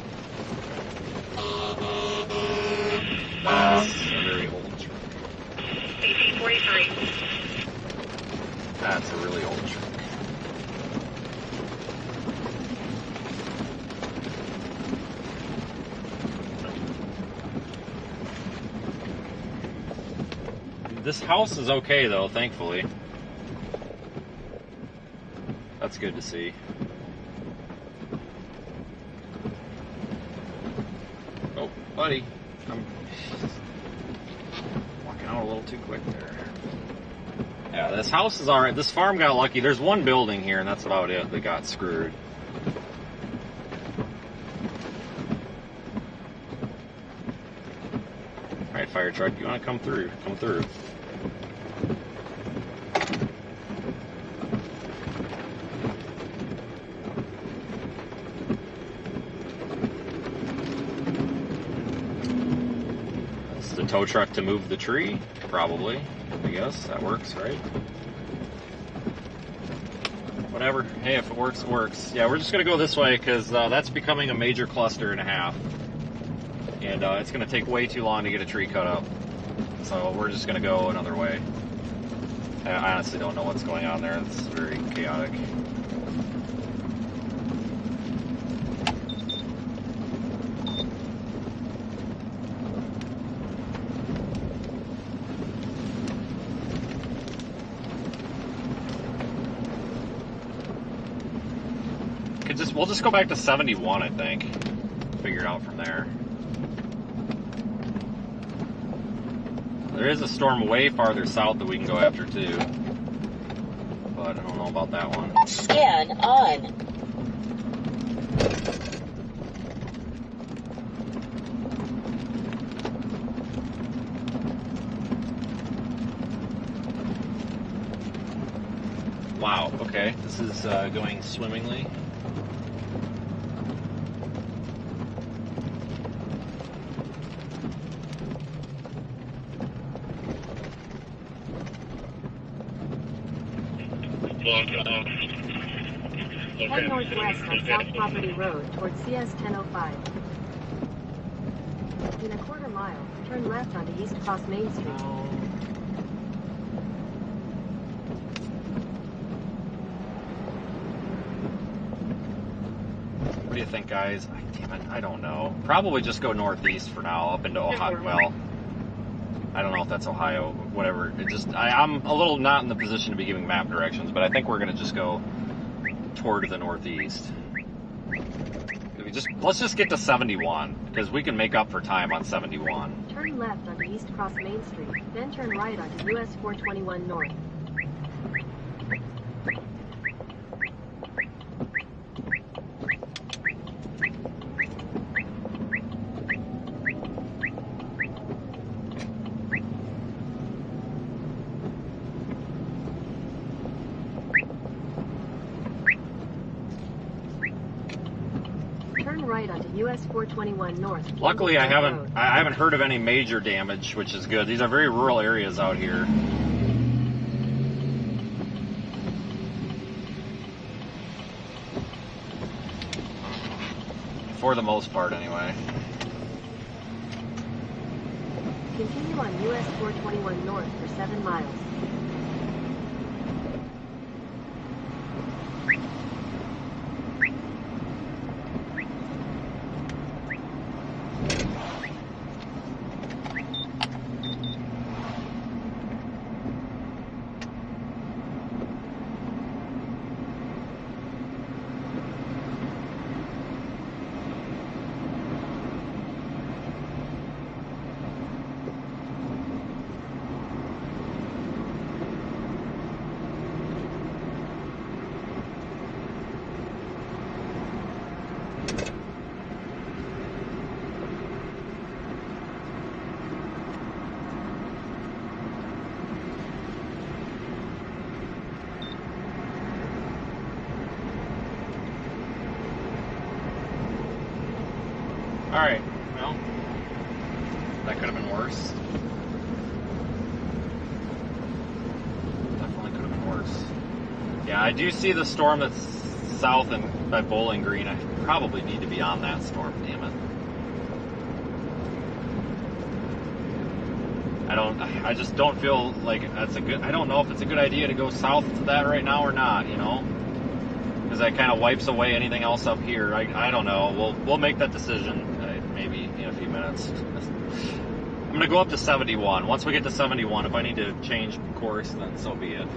That's a very old truck. 1843. That's a really old truck. This house is okay though, thankfully. That's good to see. Oh, buddy, I'm walking out a little too quick there. Yeah, this house is alright. This farm got lucky. There's one building here, and that's about it that got screwed. Alright, fire truck, you want to come through? Come through. That's the tow truck to move the tree, probably. I guess that works, right? Whatever. Hey, if it works, it works. Yeah, we're just going to go this way because that's becoming a major cluster and a half. And it's going to take way too long to get a tree cut up. So we're just going to go another way. I honestly don't know what's going on there. It's very chaotic. We'll just go back to 71, I think. Figure it out from there. There is a storm way farther south that we can go after too. But I don't know about that one. Scan on. Wow, okay. This is going swimmingly. Head northwest on South Property Road towards CS 1005. In a quarter mile, turn left onto East Cross Main Street. What do you think, guys? Damn it, I don't know. Probably just go northeast for now, up into Ohio. Well, I don't know if that's Ohio, whatever. It just, I'm a little not in the position to be giving map directions, but I think we're going to just go toward the northeast. Let's just get to 71, because we can make up for time on 71. Turn left onto East Cross Main Street, then turn right onto US 421 North. Right onto US 421 North. Luckily, I haven't heard of any major damage, which is good. These are very rural areas out here. For the most part, anyway. Continue on US 421 North for 7 miles. Alright, well, that could have been worse. Definitely could have been worse. Yeah, I do see the storm that's south and by Bowling Green. I probably need to be on that storm, damn it. I just don't feel like that's I don't know if it's a good idea to go south to that right now or not, you know? Because that kind of wipes away anything else up here. I don't know. We'll make that decision maybe in a few minutes. I'm going to go up to 71. Once we get to 71, if I need to change course, then so be it.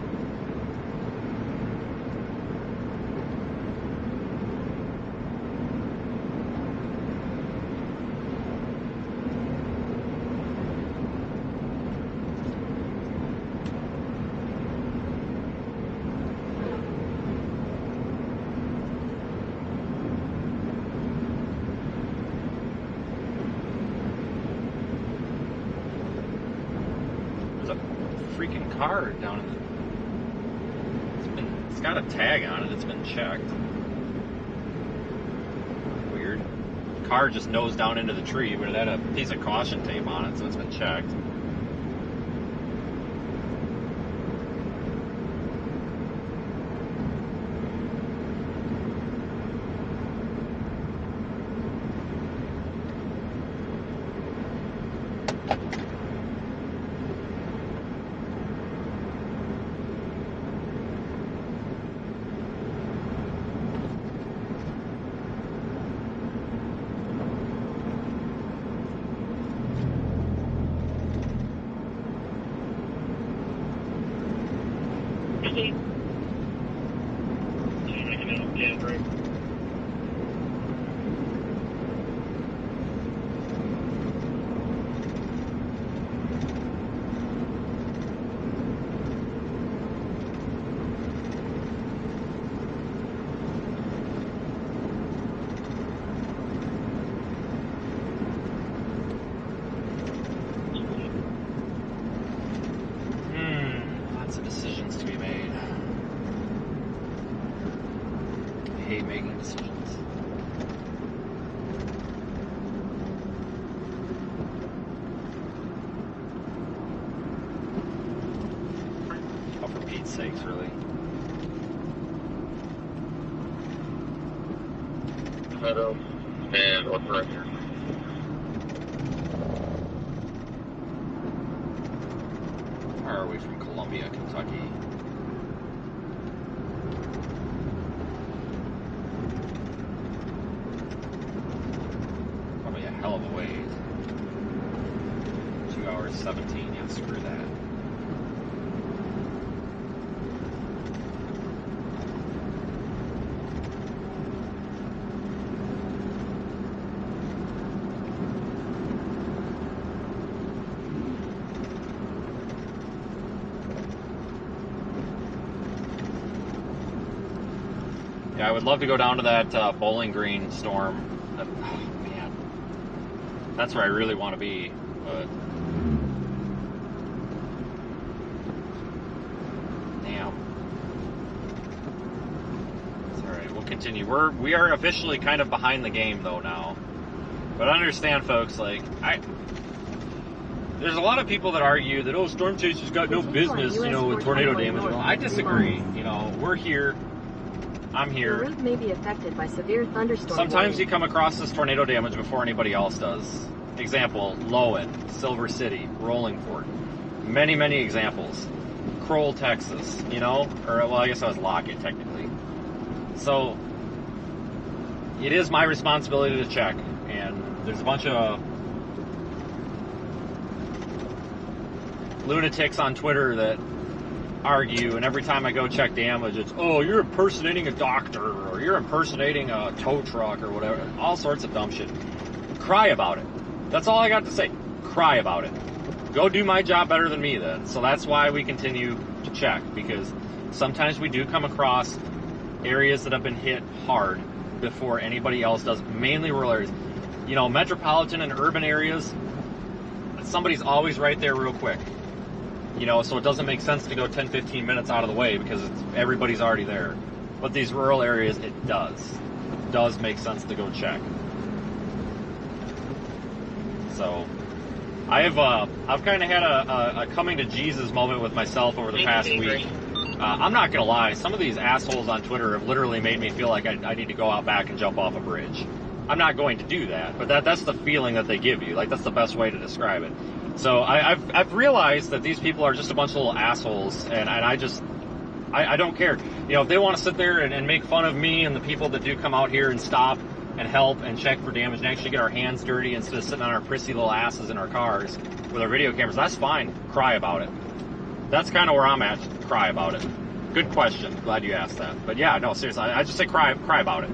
Freaking car down in the... It's got a tag on it. It's been checked. Weird. The car just nosed down into the tree, but it had a piece of caution tape on it, so it's been checked. Lots of decisions to be made. I hate making decisions. Oh, for Pete's sakes, really. Meadow and what's right here? How far are we from Columbia, Kentucky? Probably a hell of a ways. 2 hours 17, yeah, screw that. Yeah, I would love to go down to that Bowling Green storm. Oh, man. That's where I really want to be, but... Damn. It's alright, we'll continue. We are officially kind of behind the game, though, now. But understand, folks, like, there's a lot of people that argue that, oh, Storm Chaser's got no business, you know, with tornado damage. Well, I disagree. You know, we're here. I'm here. The route may be affected by severe thunderstorm. Sometimes you come across this tornado damage before anybody else does. Example, Lowen, Silver City, Rolling Fork. Many, many examples. Kroll, Texas, you know? Or, well, I guess that was Lockett, technically. So, it is my responsibility to check. And there's a bunch of lunatics on Twitter that argue, and every time I go check damage, it's, oh, you're impersonating a doctor, or you're impersonating a tow truck, or whatever. All sorts of dumb shit. Cry about it. That's all I got to say. Cry about it. Go do my job better than me, then. So that's why we continue to check, because sometimes we do come across areas that have been hit hard before anybody else does, mainly rural areas. You know, metropolitan and urban areas, somebody's always right there real quick. You know, so it doesn't make sense to go 10, 15 minutes out of the way because everybody's already there. But these rural areas, it does. It does make sense to go check. So, I've kind of had a coming to Jesus moment with myself over the past week. I'm not going to lie, some of these assholes on Twitter have literally made me feel like I need to go out back and jump off a bridge. I'm not going to do that, but that's the feeling that they give you. Like, that's the best way to describe it. So I've realized that these people are just a bunch of little assholes, and I don't care. You know, if they want to sit there and make fun of me and the people that do come out here and stop and help and check for damage and actually get our hands dirty instead of sitting on our prissy little asses in our cars with our video cameras, that's fine. Cry about it. That's kind of where I'm at. Cry about it. Good question. Glad you asked that. But yeah, no, seriously, I just say cry about it.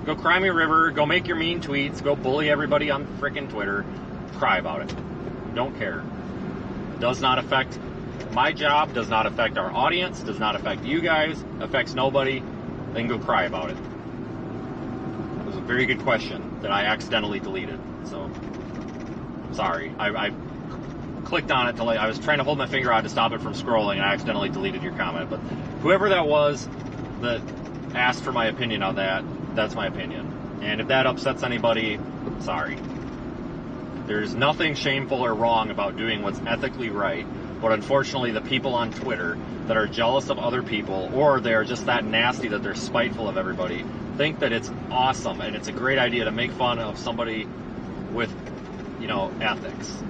Go cry me a river. Go make your mean tweets. Go bully everybody on frickin' Twitter. Cry about it. Don't care. Does not affect my job. Does not affect our audience. Does not affect you guys. Affects nobody. Then go cry about it. It was a very good question that I accidentally deleted. So, sorry. I clicked on it I was trying to hold my finger out to stop it from scrolling, and I accidentally deleted your comment. But whoever that was that asked for my opinion on that, that's my opinion. And if that upsets anybody, sorry. There's nothing shameful or wrong about doing what's ethically right. But unfortunately, the people on Twitter that are jealous of other people, or they're just that nasty that they're spiteful of everybody, think that it's awesome and it's a great idea to make fun of somebody with, ethics.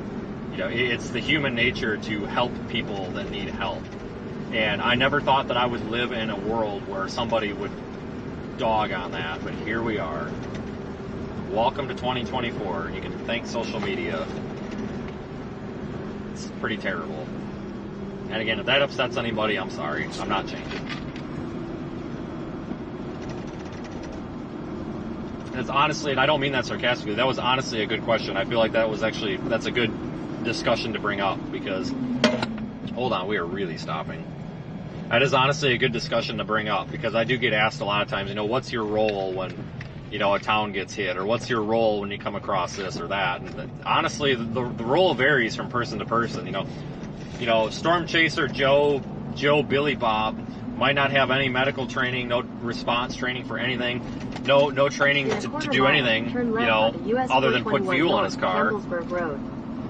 It's the human nature to help people that need help. And I never thought that I would live in a world where somebody would dog on that, but here we are. Welcome to 2024. You can thank social media. It's pretty terrible. And again, if that upsets anybody, I'm sorry. I'm not changing. It's honestly, and I don't mean that sarcastically, that was honestly a good question. I feel like that's a good discussion to bring up because, hold on, we are really stopping. That is honestly a good discussion to bring up because I do get asked a lot of times, what's your role when, a town gets hit, or what's your role when you come across this or that? And honestly, the role varies from person to person. Storm Chaser Joe Billy Bob might not have any medical training, no response training for anything, no training to do anything, other than put fuel in his car.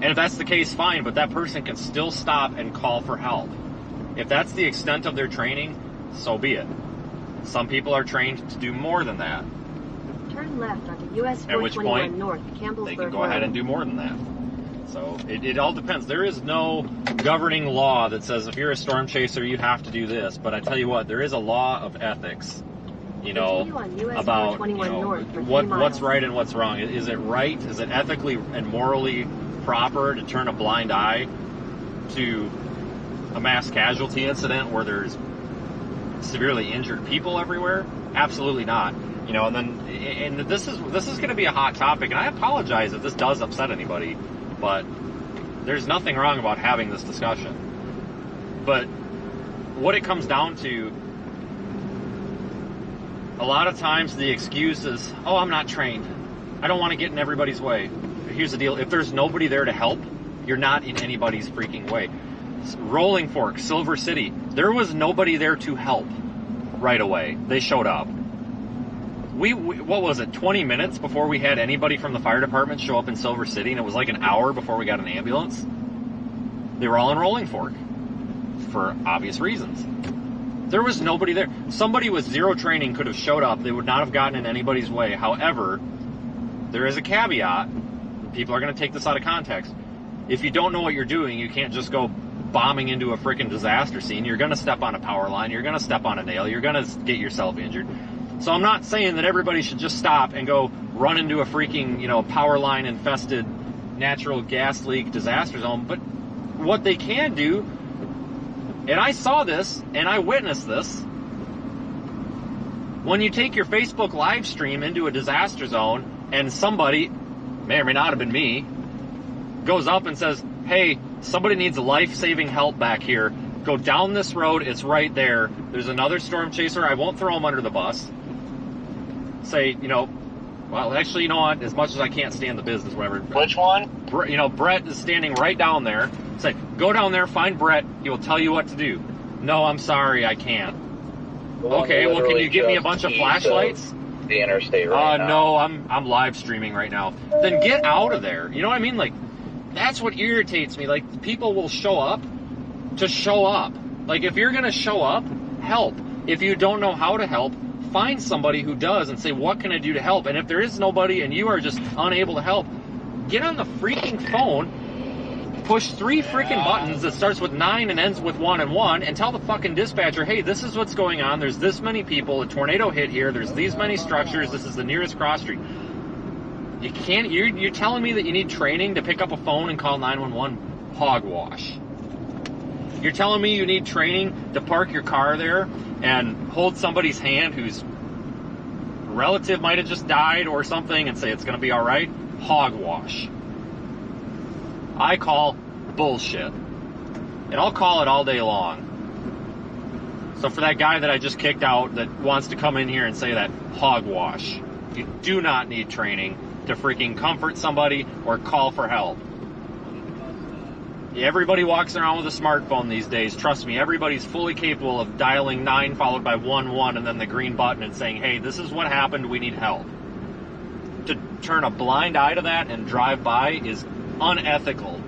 And if that's the case, fine, but that person can still stop and call for help. If that's the extent of their training, so be it. Some people are trained to do more than that. Turn left onto US 421 At which point, North, Campbellsburg they can go ahead and do more than that. So it all depends. There is no governing law that says if you're a storm chaser, you have to do this. But I tell you what, there is a law of ethics, about what's right and what's wrong. Is it right? Is it ethically and morally proper to turn a blind eye to a mass casualty incident where there's severely injured people everywhere? Absolutely not. And this is going to be a hot topic, and I apologize if this does upset anybody, but there's nothing wrong about having this discussion. But what it comes down to, a lot of times the excuse is, oh, I'm not trained. I don't want to get in everybody's way. Here's the deal. If there's nobody there to help, you're not in anybody's freaking way. Rolling Fork, Silver City, there was nobody there to help right away. They showed up. What was it, 20 minutes before we had anybody from the fire department show up in Silver City, and it was like an hour before we got an ambulance? They were all in Rolling Fork for obvious reasons. There was nobody there. Somebody with zero training could have showed up. They would not have gotten in anybody's way. However, there is a caveat. People are going to take this out of context. If you don't know what you're doing, you can't just go bombing into a freaking disaster scene. You're going to step on a power line. You're going to step on a nail. You're going to get yourself injured. So I'm not saying that everybody should just stop and go run into a freaking, power line infested natural gas leak disaster zone. But what they can do, and I saw this and I witnessed this, when you take your Facebook live stream into a disaster zone and somebody, may or may not have been me, goes up and says, hey, somebody needs life-saving help back here. Go down this road. It's right there. There's another storm chaser. I won't throw him under the bus. Say, well, actually, you know what? As much as I can't stand the business, whatever. Which one? Brett is standing right down there. Say, go down there, find Brett. He will tell you what to do. No, I'm sorry, I can't. Okay, well, can you give me a bunch of flashlights? The interstate right now. No, I'm live streaming right now. Then get out of there. You know what I mean? Like, that's what irritates me. Like, people will show up to show up. Like, if you're going to show up, help. If you don't know how to help, find somebody who does and say, what can I do to help? And if there is nobody and you are just unable to help, get on the freaking phone push 3 freaking buttons that starts with 9 and ends with 1 and 1 and tell the fucking dispatcher, hey, this is what's going on. There's this many people. A tornado hit here. There's these many structures. This is the nearest cross street. You can't, you're telling me that you need training to pick up a phone and call 911? Hogwash. You're telling me you need training to park your car there and hold somebody's hand whose relative might have just died or something and say it's going to be all right? Hogwash. I call bullshit. And I'll call it all day long. So for that guy that I just kicked out that wants to come in here and say that, hogwash. You do not need training to freaking comfort somebody or call for help. Everybody walks around with a smartphone these days. Trust me, everybody's fully capable of dialing 9 followed by 11 and then the green button and saying, hey, this is what happened, we need help. To turn a blind eye to that and drive by is unethical.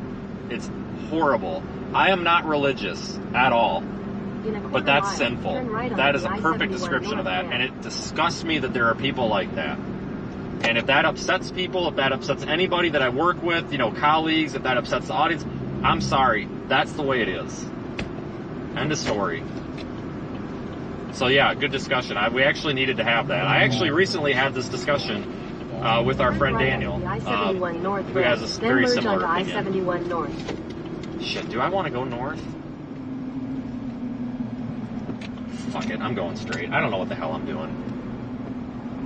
It's horrible. I am not religious at all, but that's sinful. That is a perfect description of that, and it disgusts me that there are people like that. And if that upsets people, if that upsets anybody that I work with, colleagues, if that upsets the audience, I'm sorry. That's the way it is. End of story. So yeah, good discussion. We actually needed to have that. I actually recently had this discussion with our friend Daniel, who has a very similar opinion. I-71 North. Shit, do I want to go north? Fuck it, I'm going straight. I don't know what the hell I'm doing.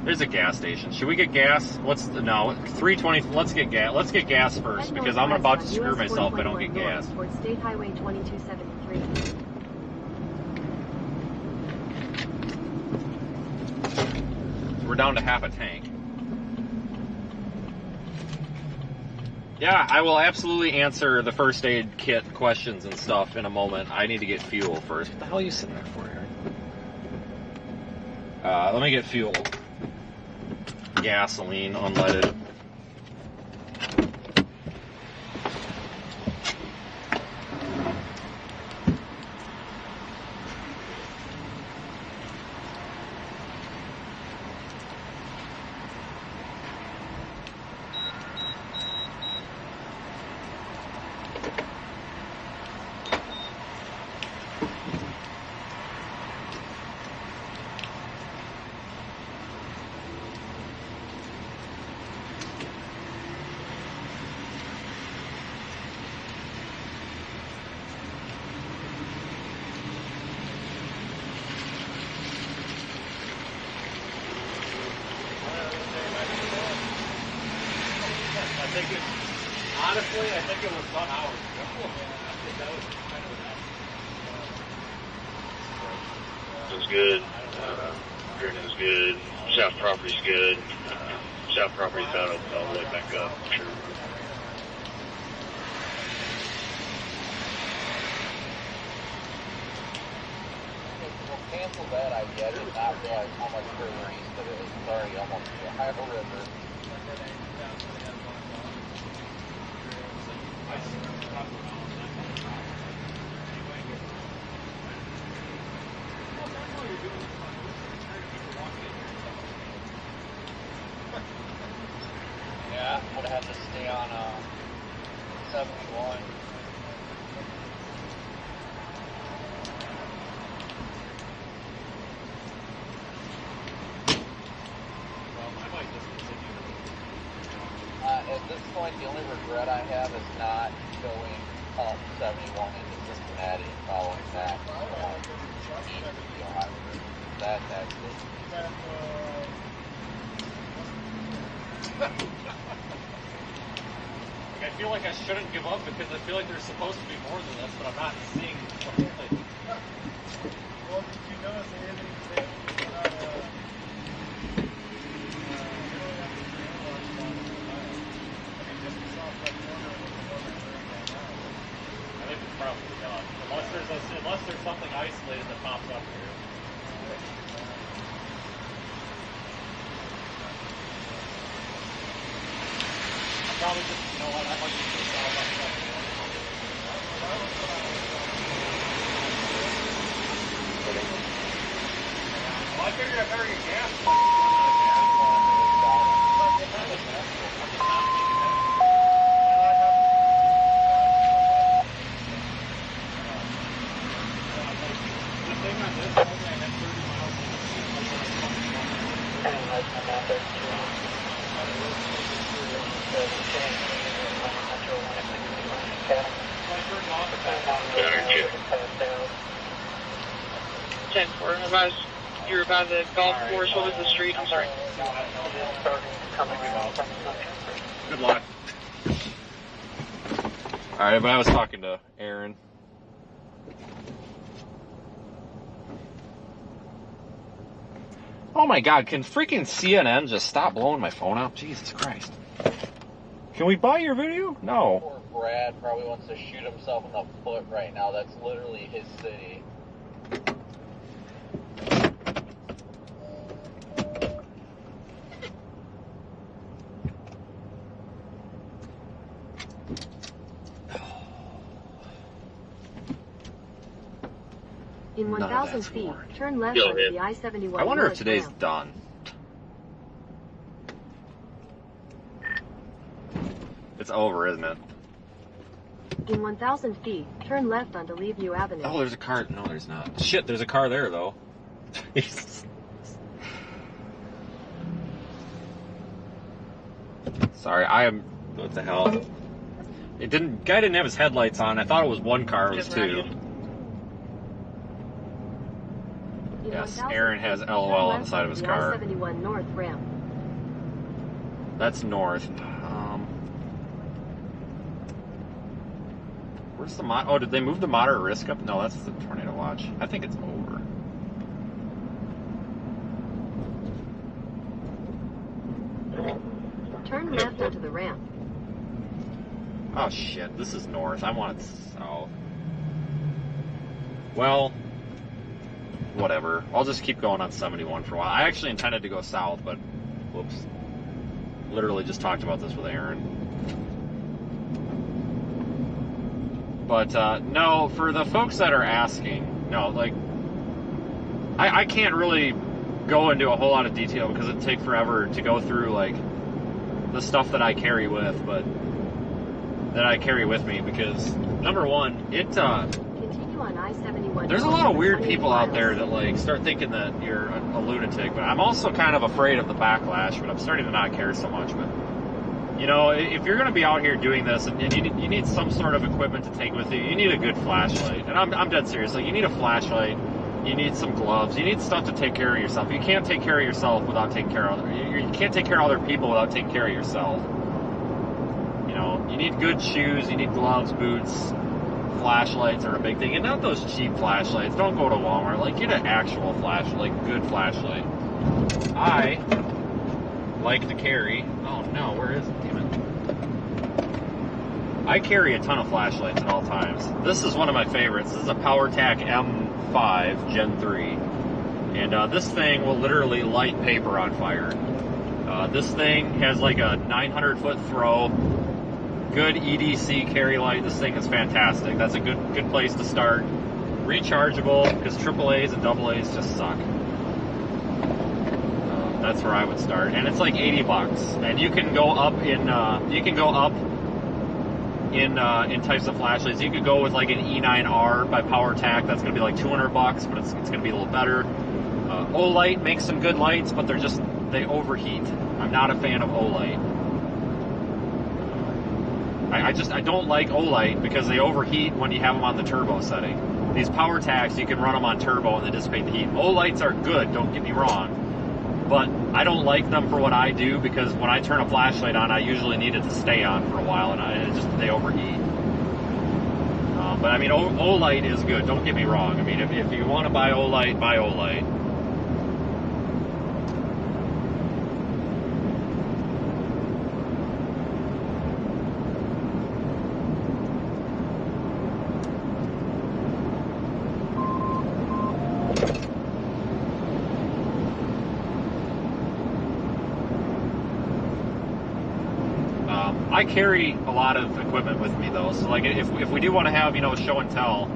There's a gas station. Should we get gas? 320. Let's get gas. Let's get gas first because I'm about to screw myself if I don't get gas. Towards State Highway 2273. We're down to half a tank. Yeah, I will absolutely answer the first aid kit questions and stuff in a moment. I need to get fuel first. What the hell are you sitting there for, Eric? Let me get fuel. Gasoline, unleaded. Honestly, I think it was done hours ago. I think that was kind of It was good. Grin is good. South property's good. South property's about all the way back up, I'm sure. We'll cancel that idea. I did not realize how much further east it is. It's already almost the Ohio River. Yeah, would have had to stay on 71. At this point, the only regret I have is not going up 71 into Cincinnati and following that east of the Ohio River. That's actually. I feel like I shouldn't give up because I feel like there's supposed to be more than this, but I'm not seeing the whole thing. Well, did you notice they didn't I think it's probably done. Unless there's something isolated that pops up here. Probably just, you know what, I might just put all that stuff in. Well, I figured I better get gas. You're by the golf course. What was the street? I'm sorry. Good luck. Alright, but I was talking to Aaron. Oh my god, can freaking CNN just stop blowing my phone up? Jesus Christ. Can we buy your video? No. Poor Brad probably wants to shoot himself in the foot right now. That's literally his city. In 1,000 feet, turn left Yo, onto the I-71. I wonder if north today's ramp. done. It's over, isn't it? In 1,000 feet, turn left onto Leaveview Avenue. Oh, there's a car. No, there's not. Shit, there's a car there, though. Jesus. Sorry, I am... What the hell? Guy didn't have his headlights on. I thought it was one car. It was two. Yes, Aaron has LOL on the side of his car. I-71 north ramp. That's north. Where's the oh, did they move the moderate risk up? No, that's the tornado watch. I think it's over. Turn left onto the ramp. Oh shit, this is north. I want it south. Well, whatever. I'll just keep going on 71 for a while. I actually intended to go south, but whoops. Literally just talked about this with Aaron. But no, for the folks that are asking, no, like, I can't really go into a whole lot of detail because it'd take forever to go through, like, the stuff that I carry with, that I carry with me, because, number one, Continue on I-71. there's a lot of weird people out there that, like, start thinking that you're a lunatic, but I'm also kind of afraid of the backlash, but I'm starting to not care so much, but, you know, if you're going to be out here doing this, and you need some sort of equipment to take with you, you need a good flashlight, and I'm dead serious, like, you need a flashlight, you need some gloves, you need stuff to take care of yourself. You can't take care of yourself without taking care of you can't take care of other people without taking care of yourself. You know, you need good shoes, you need gloves, boots, flashlights are a big thing, and not those cheap flashlights. Don't go to Walmart. Like, get an actual flashlight, like, good flashlight. I like to carry. Oh no, where is it? Damn it! I carry a ton of flashlights at all times. This is one of my favorites. This is a PowerTac M5 Gen 3, and this thing will literally light paper on fire. This thing has like a 900-foot throw. Good EDC carry light. This thing is fantastic. That's a good place to start. Rechargeable, because AAAs and AAs just suck. That's where I would start, and it's like $80, and you can go up in in types of flashlights. You could go with like an E9R by PowerTac. That's going to be like $200, but it's going to be a little better. Olight makes some good lights, but they overheat. I'm not a fan of Olight. I don't like Olight because they overheat when you have them on the turbo setting. These PowerTacs, you can run them on turbo and they dissipate the heat. Olights are good, don't get me wrong, but I don't like them for what I do, because when I turn a flashlight on, I usually need it to stay on for a while, and they overheat. But I mean, Olight is good, don't get me wrong. I mean, if you want to buy Olight, buy Olight. I carry a lot of equipment with me, though. So, like, if we do want to have, you know, a show and tell,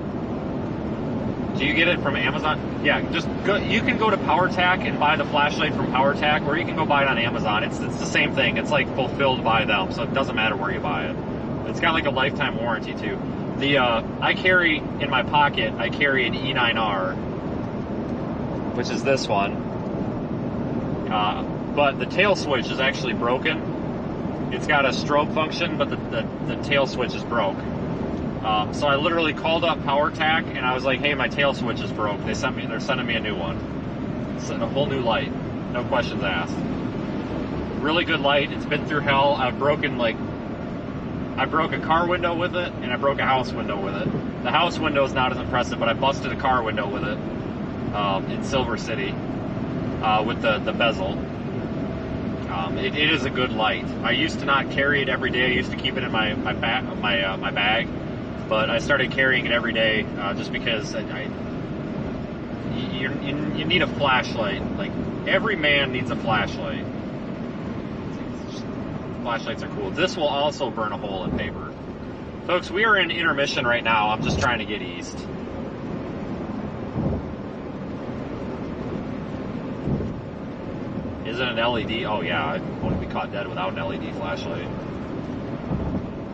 do you get it from Amazon? Yeah, just go. You can go to PowerTac and buy the flashlight from PowerTac, or you can go buy it on Amazon. It's the same thing. It's like fulfilled by them, so it doesn't matter where you buy it. It's got like a lifetime warranty too. I carry in my pocket. I carry an E9R, which is this one, but the tail switch is actually broken. It's got a strobe function, but the tail switch is broke. So I literally called up PowerTac and I was like, "Hey, my tail switch is broke." They're sending me a new one. It's a whole new light, no questions asked. Really good light. It's been through hell. I broke a car window with it, and I broke a house window with it. The house window is not as impressive, but I busted a car window with it in Silver City with the bezel. It is a good light. I used to not carry it every day. I used to keep it in my bag, but I started carrying it every day just because you need a flashlight. Like, every man needs a flashlight. Flashlights are cool. This will also burn a hole in paper. Folks, we are in intermission right now. I'm just trying to get east. Is it an LED? Oh yeah, I wouldn't be caught dead without an LED flashlight.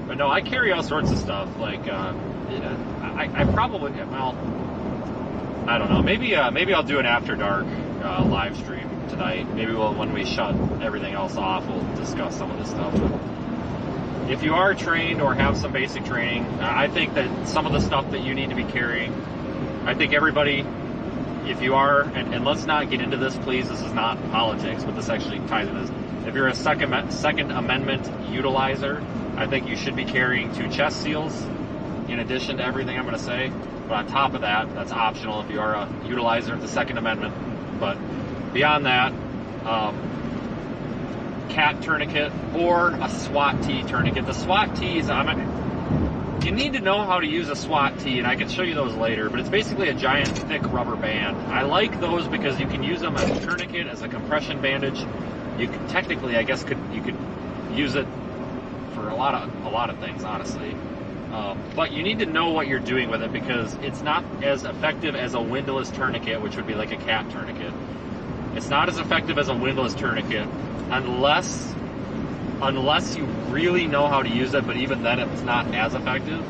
But no, I carry all sorts of stuff. Like, I probably, well, I don't know. Maybe I'll do an after dark live stream tonight. Maybe when we shut everything else off, we'll discuss some of this stuff. But if you are trained or have some basic training, I think that some of the stuff that you need to be carrying, I think everybody, if you are, and let's not get into this, please, this is not politics, but this actually ties into this. If you're a Second Amendment utilizer, I think you should be carrying 2 chest seals in addition to everything I'm going to say. But on top of that, that's optional if you are a utilizer of the Second Amendment. But beyond that, CAT tourniquet or a SWAT T tourniquet. The SWAT Ts, you need to know how to use a SWAT T, and I can show you those later, but it's basically a giant thick rubber band. I like those because you can use them as a tourniquet, as a compression bandage. You could technically, I guess, you could use it for a lot of things, honestly. But you need to know what you're doing with it because it's not as effective as a windlass tourniquet, which would be like a CAT tourniquet. It's not as effective as a windlass tourniquet unless you really know how to use it, but even then it's not as effective.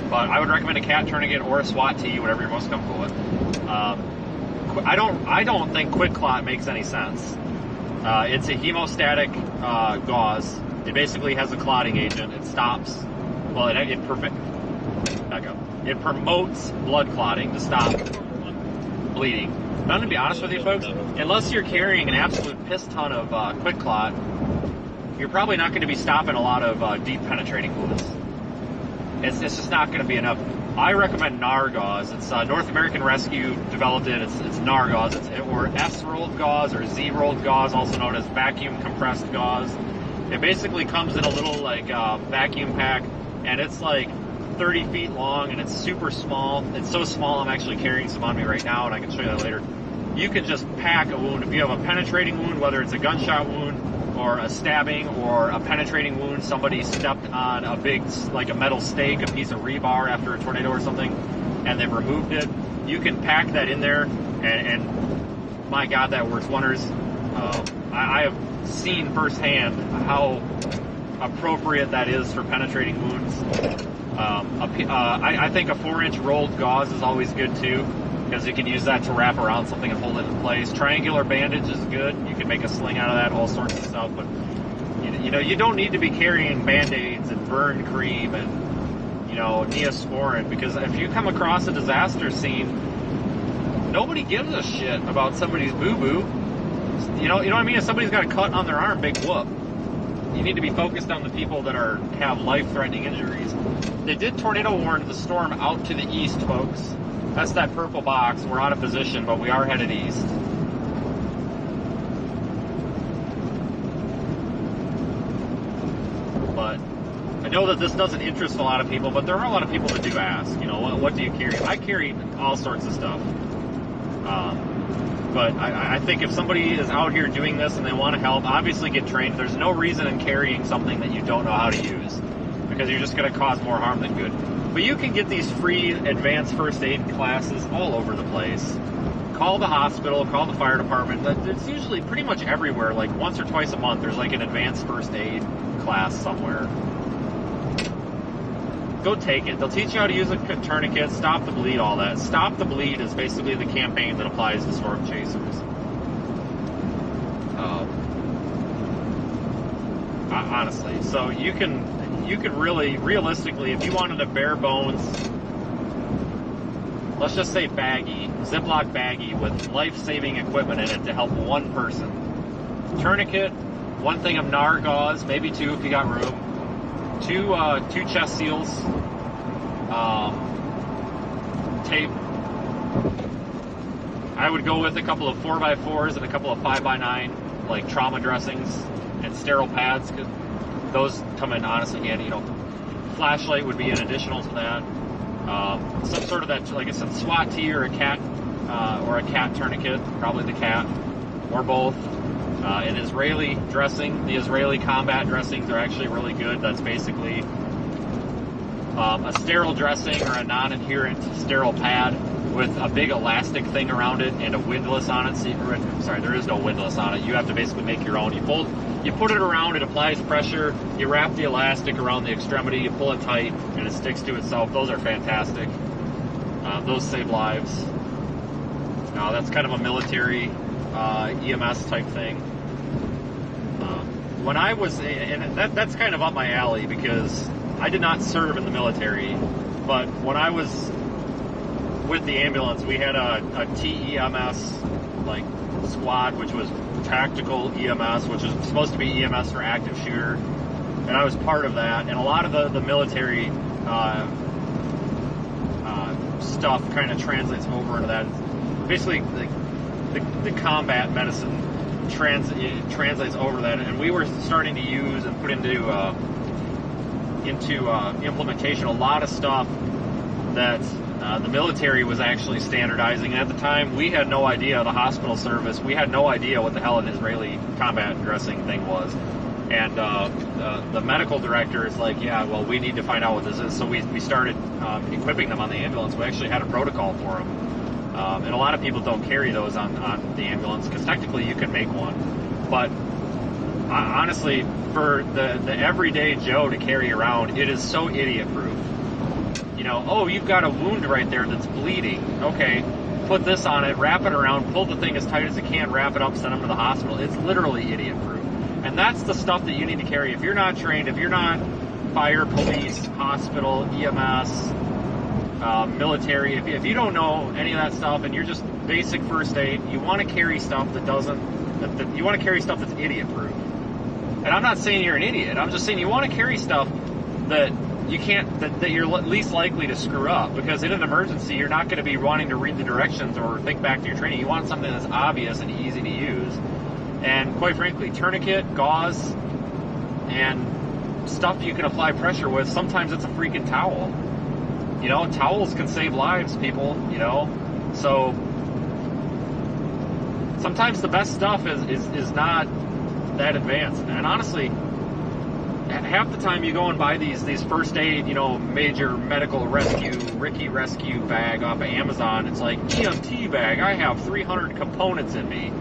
But I would recommend a CAT tourniquet or a SWAT T, whatever you're most comfortable with. I don't think Quick Clot makes any sense. It's a hemostatic gauze. It basically has a clotting agent. It stops. Well, it promotes blood clotting to stop bleeding. But I'm going to be honest with you, folks. Unless you're carrying an absolute piss ton of Quick Clot, you're probably not going to be stopping a lot of deep penetrating wounds. It's just not going to be enough. I recommend NAR gauze. It's North American Rescue developed it. It's NAR gauze. Or S-rolled gauze or Z-rolled gauze, also known as vacuum compressed gauze. It basically comes in a little vacuum pack, and it's like 30 feet long, and it's super small. It's so small I'm actually carrying some on me right now, and I can show you that later. You can just pack a wound. If you have a penetrating wound, whether it's a gunshot wound or a stabbing or a penetrating wound, somebody stepped on a big, like a metal stake, a piece of rebar after a tornado or something, and they've removed it, you can pack that in there, and my God, that works wonders. I have seen firsthand how appropriate that is for penetrating wounds. I think a 4-inch rolled gauze is always good too, because you can use that to wrap around something and hold it in place. Triangular bandage is good. You can make a sling out of that, all sorts of stuff. But you don't need to be carrying Band-Aids and burn cream and Neosporin, because if you come across a disaster scene, nobody gives a shit about somebody's boo-boo. You know what I mean? If somebody's got a cut on their arm, big whoop. You need to be focused on the people that have life-threatening injuries. They did tornado warn the storm out to the east, folks. That's that purple box. We're out of position, but we are headed east. But I know that this doesn't interest a lot of people, but there are a lot of people that do ask, what do you carry? I carry all sorts of stuff. But I think if somebody is out here doing this and they want to help, obviously get trained. There's no reason in carrying something that you don't know how to use, because you're just going to cause more harm than good. But you can get these free advanced first aid classes all over the place. Call the hospital, call the fire department. It's usually pretty much everywhere, like once or twice a month, there's like an advanced first aid class somewhere. Go take it. They'll teach you how to use a tourniquet, stop the bleed, all that. Stop the bleed is basically the campaign that applies to storm chasers. honestly. So you could really, realistically, if you wanted a bare bones, let's just say baggie, Ziploc baggie with life-saving equipment in it to help one person. Tourniquet, one thing of NAR gauze, maybe two if you got room. Two chest seals, tape. I would go with a couple of 4x4s and a couple of 5x9, like trauma dressings and sterile pads, because those come in honestly handy. You know, flashlight would be an additional to that. Some sort of that, like I said, SWAT tee or a cat tourniquet, probably the cat, or both. An Israeli dressing. The Israeli combat dressings are actually really good. That's basically a sterile dressing or a non-adherent sterile pad with a big elastic thing around it and a windlass on it. Sorry, there is no windlass on it. You have to basically make your own. You put it around, it applies pressure, you wrap the elastic around the extremity, you pull it tight, and it sticks to itself. Those are fantastic. Those save lives. That's kind of a military EMS type thing. When I was, and that's kind of up my alley because I did not serve in the military, but when I was with the ambulance, we had a TEMS like squad, which was tactical EMS, which is supposed to be EMS for active shooter, and I was part of that. And a lot of the military stuff kind of translates over into that. Basically, the combat medicine translates over to that, and we were starting to use and put into implementation a lot of stuff that the military was actually standardizing. And at the time, we had no idea, the hospital service, we had no idea what the hell an Israeli combat dressing thing was. And the medical director is like, yeah, well, we need to find out what this is. So we started equipping them on the ambulance. We actually had a protocol for them. And a lot of people don't carry those on the ambulance because technically you can make one. But honestly, for the everyday Joe to carry around, it is so idiot-proof. You know, oh, you've got a wound right there that's bleeding. Okay, put this on it, wrap it around, pull the thing as tight as it can, wrap it up, send them to the hospital. It's literally idiot-proof. And that's the stuff that you need to carry. If you're not trained, if you're not fire, police, hospital, EMS, military, if you don't know any of that stuff and you're just basic first aid, you want to carry stuff that you want to carry stuff that's idiot-proof. And I'm not saying you're an idiot. I'm just saying you want to carry stuff that you can't, that you're least likely to screw up, because in an emergency, you're not going to be wanting to read the directions or think back to your training. You want something that's obvious and easy to use. And quite frankly, tourniquet, gauze, and stuff you can apply pressure with. Sometimes it's a freaking towel. You know, towels can save lives, people, you know. So sometimes the best stuff is not that advanced. And honestly, half the time you go and buy these first aid, you know, major medical rescue, Ricky rescue bag off of Amazon. It's like, EMT bag, I have 300 components in me.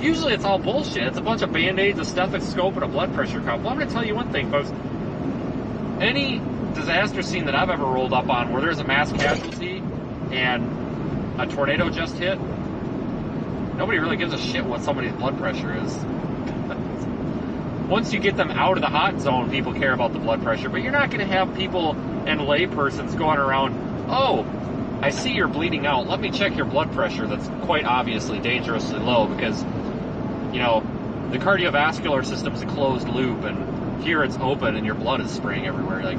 Usually it's all bullshit. It's a bunch of Band-Aids, a stethoscope, and a blood pressure cuff. Well, I'm going to tell you one thing, folks. Any disaster scene that I've ever rolled up on where there's a mass casualty and a tornado just hit, nobody really gives a shit what somebody's blood pressure is. Once you get them out of the hot zone, people care about the blood pressure, but you're not going to have people and laypersons going around, oh, I see you're bleeding out, let me check your blood pressure that's quite obviously dangerously low, because, you know, the cardiovascular system's a closed loop, and here it's open and your blood is spraying everywhere. Like,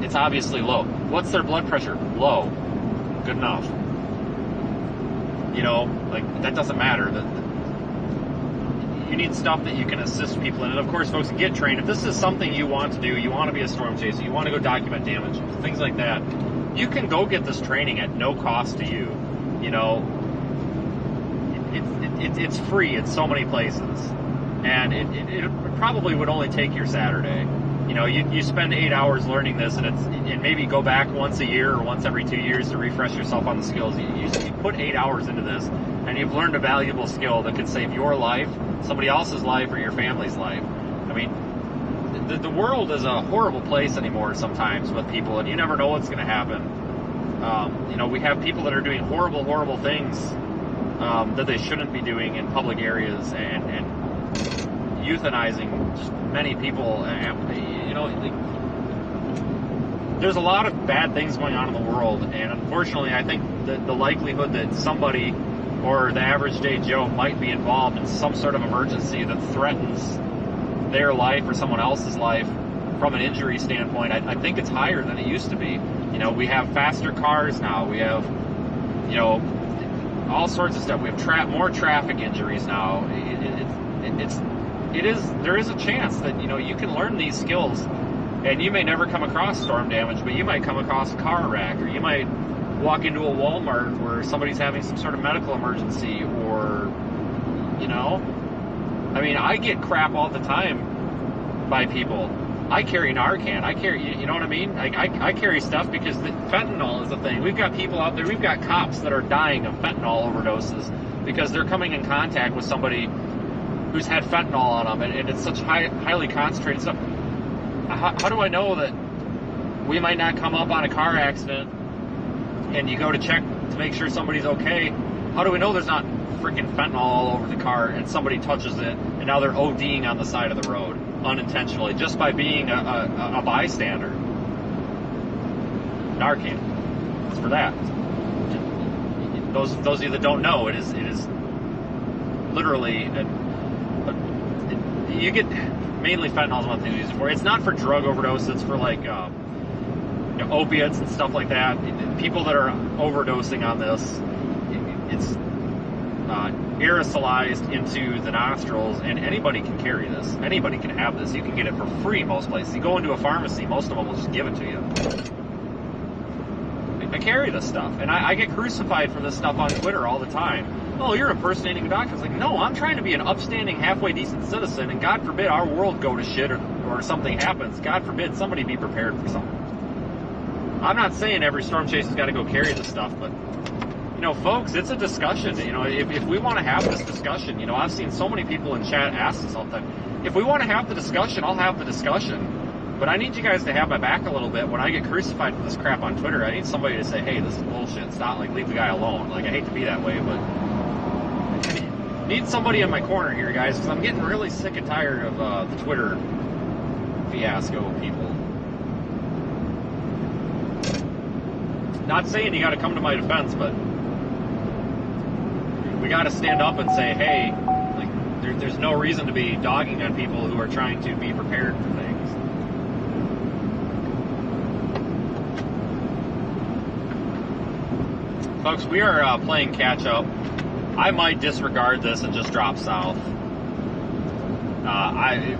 it's obviously low. What's their blood pressure? Low. Good enough. You know, like, that doesn't matter. You need stuff that you can assist people in. And of course, folks, get trained. If this is something you want to do, you want to be a storm chaser, you want to go document damage, things like that, you can go get this training at no cost to you. You know, it's free at so many places. And it probably would only take your Saturday. You know, you spend 8 hours learning this, and maybe go back once a year or once every 2 years to refresh yourself on the skills. You put 8 hours into this, and you've learned a valuable skill that could save your life, somebody else's life, or your family's life. I mean, the world is a horrible place anymore sometimes with people, and you never know what's going to happen. You know, we have people that are doing horrible, horrible things that they shouldn't be doing in public areas, and euthanizing just many people. You know, there's a lot of bad things going on in the world, and unfortunately, I think that the likelihood that somebody or the average day Joe might be involved in some sort of emergency that threatens their life or someone else's life from an injury standpoint, I think it's higher than it used to be. You know, we have faster cars now. We have, you know, all sorts of stuff. We have more traffic injuries now. There is a chance that, you know, you can learn these skills, and you may never come across storm damage, but you might come across a car wreck, or you might walk into a Walmart where somebody's having some sort of medical emergency, or, you know, I mean, I get crap all the time by people. I carry Narcan. I carry, you know what I mean? I carry stuff because the fentanyl is a thing. We've got people out there, we've got cops that are dying of fentanyl overdoses because they're coming in contact with somebody who's had fentanyl on them, and it's such highly concentrated stuff. How do I know that we might not come up on a car accident and you go to check to make sure somebody's okay? How do we know there's not freaking fentanyl all over the car and somebody touches it and now they're ODing on the side of the road unintentionally just by being a bystander? Narcan. It's for that. Those of you that don't know, it is literally you get mainly fentanyl is one thing to use it for. It's not for drug overdose. It's for like you know, opiates and stuff like that. People that are overdosing on this, it's aerosolized into the nostrils, and anybody can carry this. Anybody can have this. You can get it for free most places. You go into a pharmacy, most of them will just give it to you. I carry this stuff, and I get crucified for this stuff on Twitter all the time. Oh, you're impersonating a doctor. It's like, no, I'm trying to be an upstanding, halfway decent citizen, and God forbid our world go to shit or something happens. God forbid somebody be prepared for something. I'm not saying every storm chaser's got to go carry this stuff, but, you know, folks, it's a discussion. You know, if we want to have this discussion, you know, I've seen so many people in chat ask this all the time. If we want to have the discussion, I'll have the discussion. But I need you guys to have my back a little bit. When I get crucified for this crap on Twitter, I need somebody to say, hey, this is bullshit. Stop, like, leave the guy alone. Like, I hate to be that way, but I need somebody in my corner here, guys, because I'm getting really sick and tired of the Twitter fiasco people. Not saying you got to come to my defense, but we got to stand up and say, hey, like, there's no reason to be dogging on people who are trying to be prepared for things. Folks, we are playing catch up. I might disregard this and just drop south.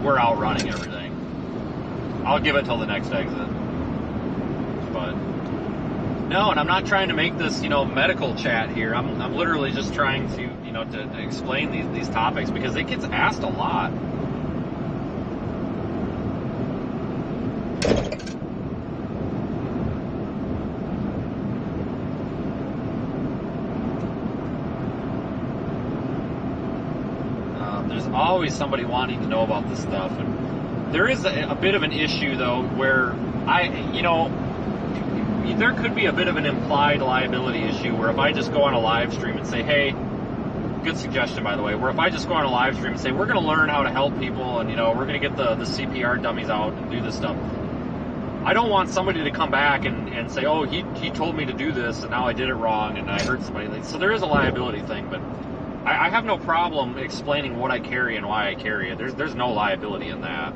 We're outrunning everything. I'll give it till the next exit. But no, and I'm not trying to make this, you know, medical chat here. I'm literally just trying to, you know, to explain these topics because it gets asked a lot. There's always somebody wanting to know about this stuff, and there is a bit of an issue though where you know, there could be a bit of an implied liability issue where if I just go on a live stream and say, hey, good suggestion by the way, where if I just go on a live stream and say we're going to learn how to help people and, you know, we're going to get the CPR dummies out and do this stuff, I don't want somebody to come back and say, oh, he told me to do this and now I did it wrong and I hurt somebody. So there is a liability thing, but I have no problem explaining what I carry and why I carry it. There's no liability in that.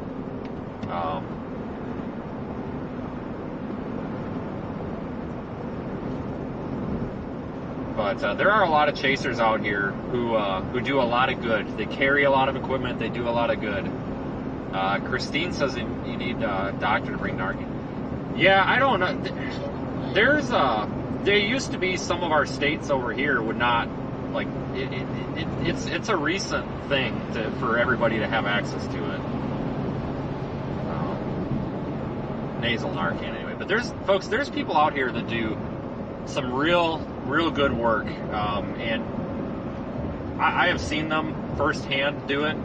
But there are a lot of chasers out here who do a lot of good. They carry a lot of equipment. They do a lot of good. Christine says you need a doctor to bring Narcan. Yeah, I don't know. There used to be some of our states over here would not, like, it's a recent thing for everybody to have access to it. Nasal Narcan anyway. But there's people out here that do some real good work, and I have seen them firsthand do it.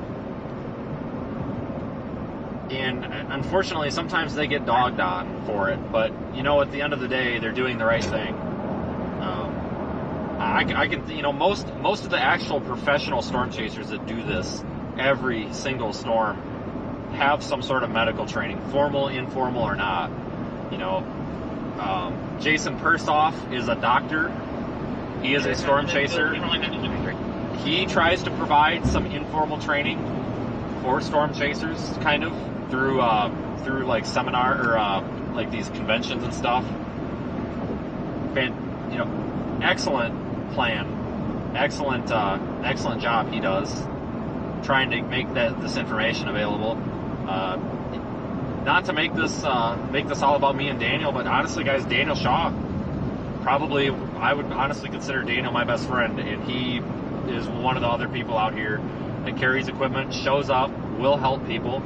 And unfortunately, sometimes they get dogged on for it. But you know, at the end of the day, they're doing the right thing. I can, you know, most of the actual professional storm chasers that do this every single storm have some sort of medical training, formal, informal, or not. You know, Jason Persoff is a doctor. He is a storm chaser. He tries to provide some informal training for storm chasers, kind of through like seminar or like these conventions and stuff. And you know, excellent plan, excellent job he does, trying to make this information available. Not to make this all about me and Daniel, but honestly, guys, Daniel Shaw, probably, I would honestly consider Daniel my best friend, and he is one of the other people out here that carries equipment, shows up, will help people.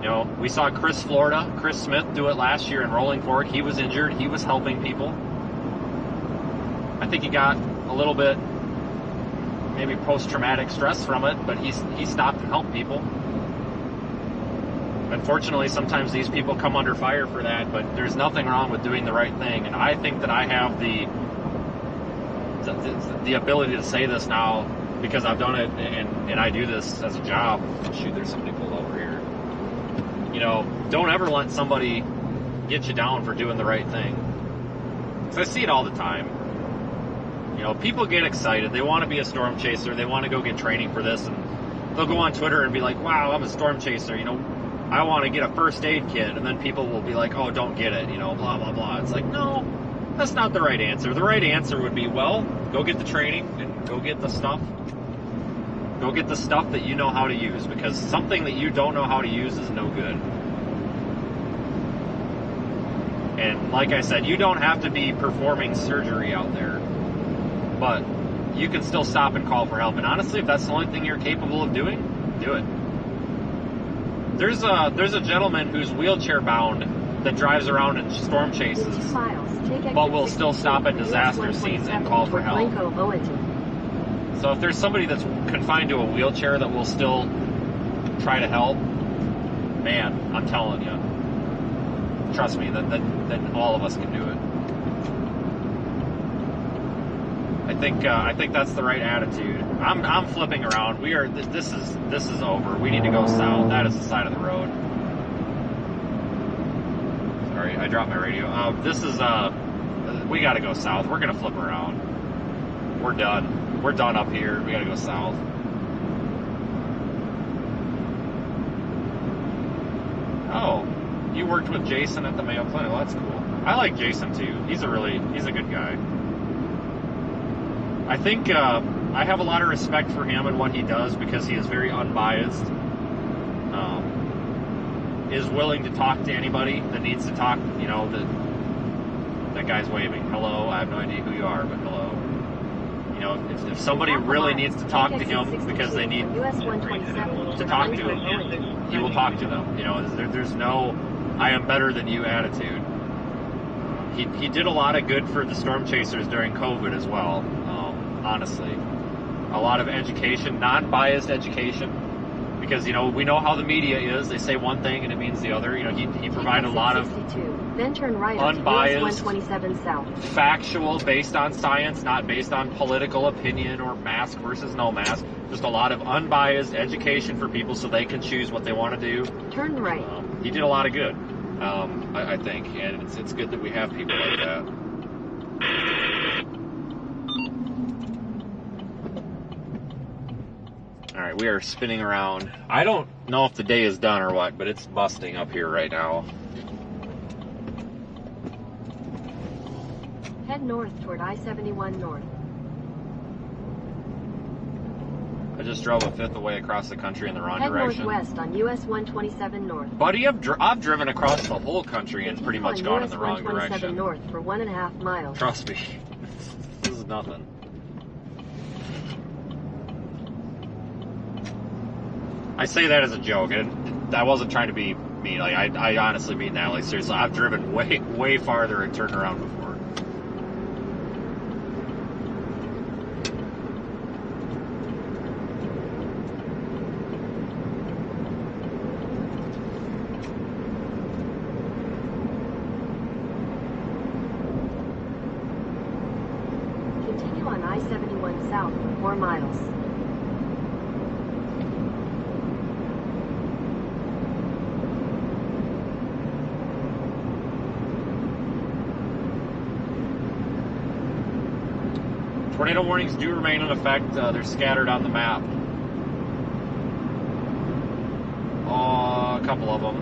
You know, we saw Chris Smith do it last year in Rolling Fork. He was injured. He was helping people. I think he got a little bit maybe post-traumatic stress from it, but he stopped and helped people. Unfortunately, sometimes these people come under fire for that, but there's nothing wrong with doing the right thing. And I think that I have the ability to say this now because I've done it and I do this as a job. Shoot, there's somebody pulled over here. You know, don't ever let somebody get you down for doing the right thing. Because I see it all the time. You know, people get excited. They want to be a storm chaser. They want to go get training for this. And they'll go on Twitter and be like, wow, I'm a storm chaser. You know, I want to get a first aid kit. And then people will be like, oh, don't get it. You know, blah, blah, blah. It's like, no, that's not the right answer. The right answer would be, well, go get the training and go get the stuff. Go get the stuff that you know how to use, because something that you don't know how to use is no good. And like I said, you don't have to be performing surgery out there, but you can still stop and call for help. And honestly, if that's the only thing you're capable of doing, do it. There's a gentleman who's wheelchair bound that drives around in storm chases, but will still stop at disaster scenes and call for help. So if there's somebody that's confined to a wheelchair that will still try to help, man, I'm telling you, trust me, that all of us can do it. I think that's the right attitude. I'm flipping around. This is over. We need to go south. That is the side of the road. Sorry, I dropped my radio. We got to go south. We're gonna flip around. We're done. We're done up here. We gotta go south. Oh, you worked with Jason at the Mayo Clinic. Well, that's cool. I like Jason too. He's a good guy. I think I have a lot of respect for him and what he does because he is very unbiased. Is willing to talk to anybody that needs to talk. You know, that guy's waving. Hello, I have no idea who you are, but hello. You know, if somebody really needs to talk to him because they need to talk to him, he will talk to them. You know, there's no I am better than you attitude. He did a lot of good for the storm chasers during COVID as well, honestly. A lot of education, non-biased education, because, you know, we know how the media is. They say one thing and it means the other. You know, he provided a lot of then turn right unbiased, 127 south. Factual, based on science, not based on political opinion or mask versus no mask. Just a lot of unbiased education for people so they can choose what they want to do. Turn right. He did a lot of good, I think, and it's good that we have people like that. All right, we are spinning around. I don't know if the day is done or what, but it's busting up here right now. Head north toward I-71 north. I just drove a fifth away across the country in the wrong direction. Head northwest on US 127 north. Buddy, I've driven across the whole country and pretty much gone in the wrong direction. north for 1.5 miles. Trust me, this is nothing. I say that as a joke, and I wasn't trying to be mean. Like I honestly mean that. Like seriously, I've driven way farther and turned around before. Continue on I-71 south for 4 miles. Tornado warnings do remain in effect. They're scattered on the map. A couple of them.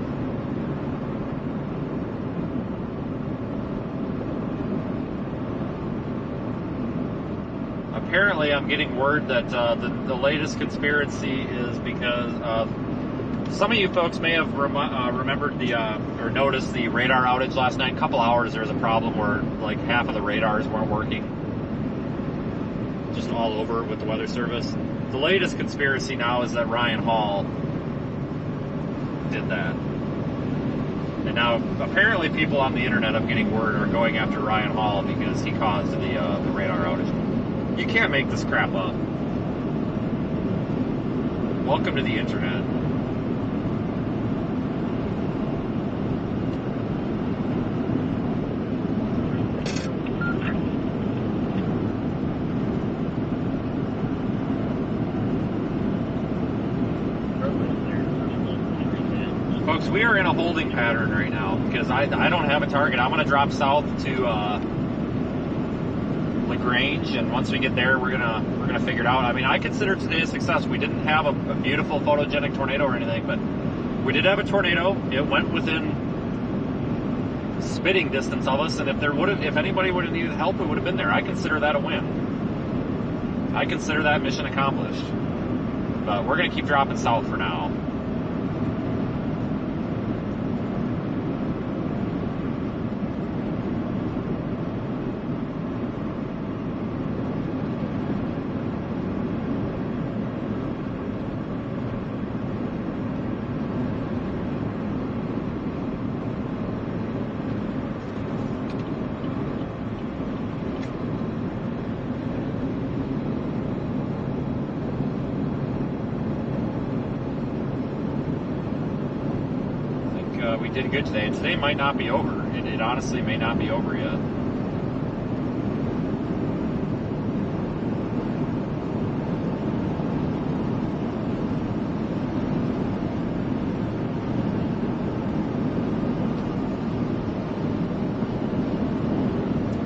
Apparently, I'm getting word that the latest conspiracy is because some of you folks may have remembered or noticed the radar outage last night. A couple hours, there was a problem where like half of the radars weren't working, just all over with the Weather Service. The latest conspiracy now is that Ryan Hall did that. And now, apparently, people on the internet, I'm getting word, are going after Ryan Hall because he caused the radar outage. You can't make this crap up. Welcome to the internet. Folks, we are in a holding pattern right now because I don't have a target. I'm going to drop south to LaGrange, and once we get there, we're gonna figure it out. I mean, I consider today a success. We didn't have a beautiful photogenic tornado or anything, but we did have a tornado. It went within spitting distance of us, and if anybody would have needed help, it would have been there. I consider that a win. I consider that mission accomplished. But we're gonna keep dropping south for now. We did good today, and today might not be over. It honestly may not be over yet.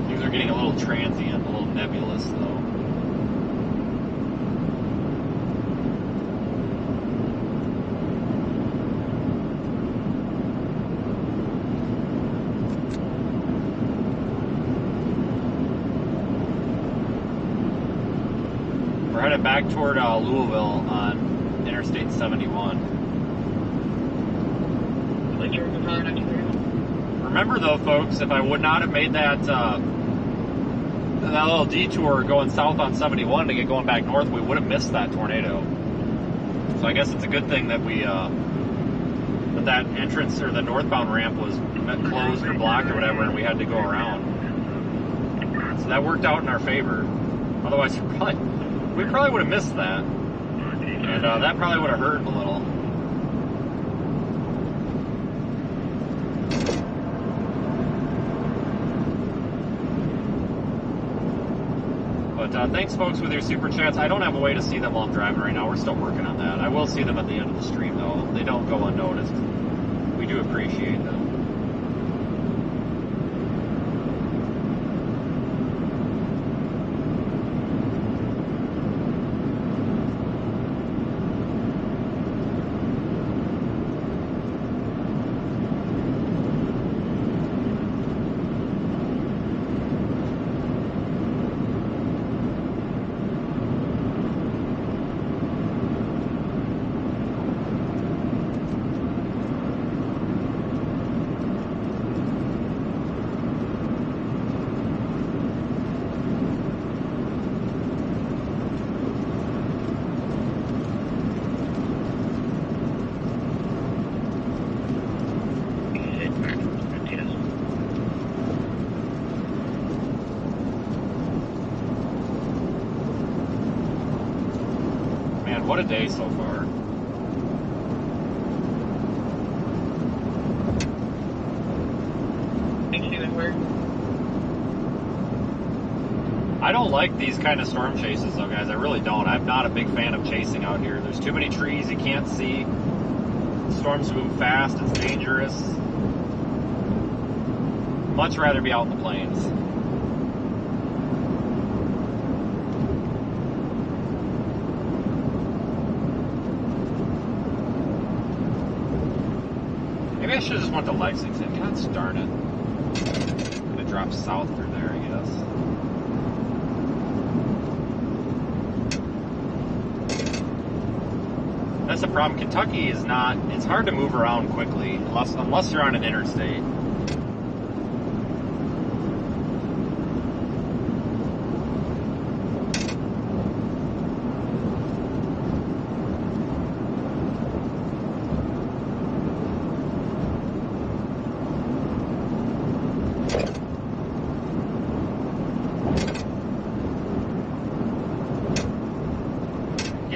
Things are getting a little transient, a little nebulous, though. We're headed back toward Louisville on Interstate 71. Remember though, folks, if I would not have made that little detour going south on 71 to get going back north, we would have missed that tornado. So I guess it's a good thing that that entrance or the northbound ramp was closed or blocked or whatever, and we had to go around. So that worked out in our favor. Otherwise, we probably would have missed that, and that probably would have hurt a little. But thanks, folks, with your super chats. I don't have a way to see them while I'm driving right now. We're still working on that. I will see them at the end of the stream, though. They don't go unnoticed. We do appreciate them. What a day so far. I don't like these kind of storm chases though, guys. I really don't. I'm not a big fan of chasing out here. There's too many trees you can't see. Storms move fast. It's dangerous. Much rather be out in the plains. Maybe I should have just went to Lexington. God darn it. I'm gonna drop south through there, I guess. That's the problem. Kentucky is not, it's hard to move around quickly unless you're on an interstate.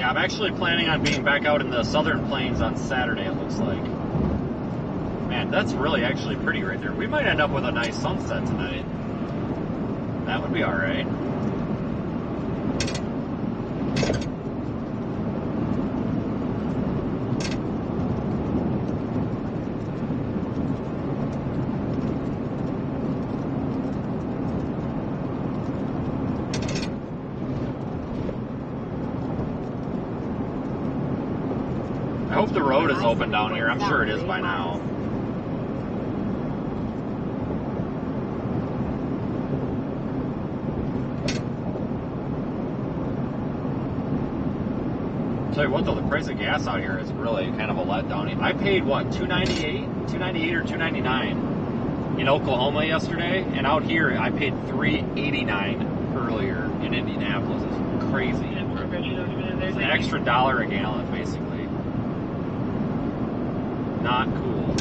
I'm actually planning on being back out in the southern plains on Saturday, it looks like. Man, that's really actually pretty right there. We might end up with a nice sunset tonight. That would be alright. I hope the road is open down here. I'm sure it is by now. Tell you what though, the price of gas out here is really kind of a letdown. I paid what, $2.98 or $2.99 in Oklahoma yesterday, and out here I paid $3.89 earlier in Indianapolis. It's crazy. It's an extra $1 a gallon basically. Not cool.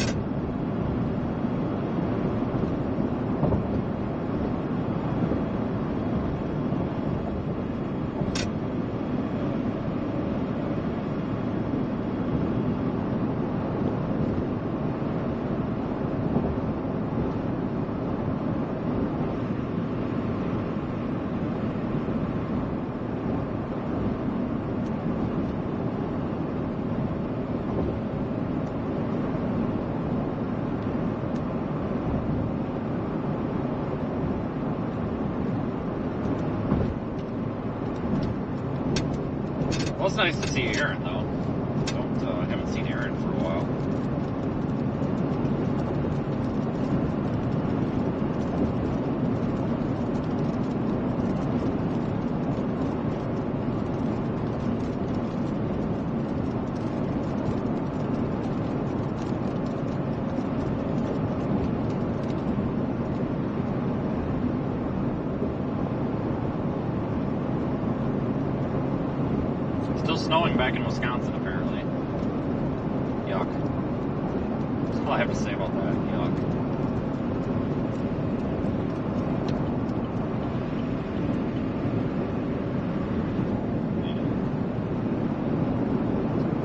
Well, it's nice to see Aaron, though. I haven't seen Aaron for a while. Still snowing back in Wisconsin, apparently. Yuck. That's all I have to say about that. Yuck.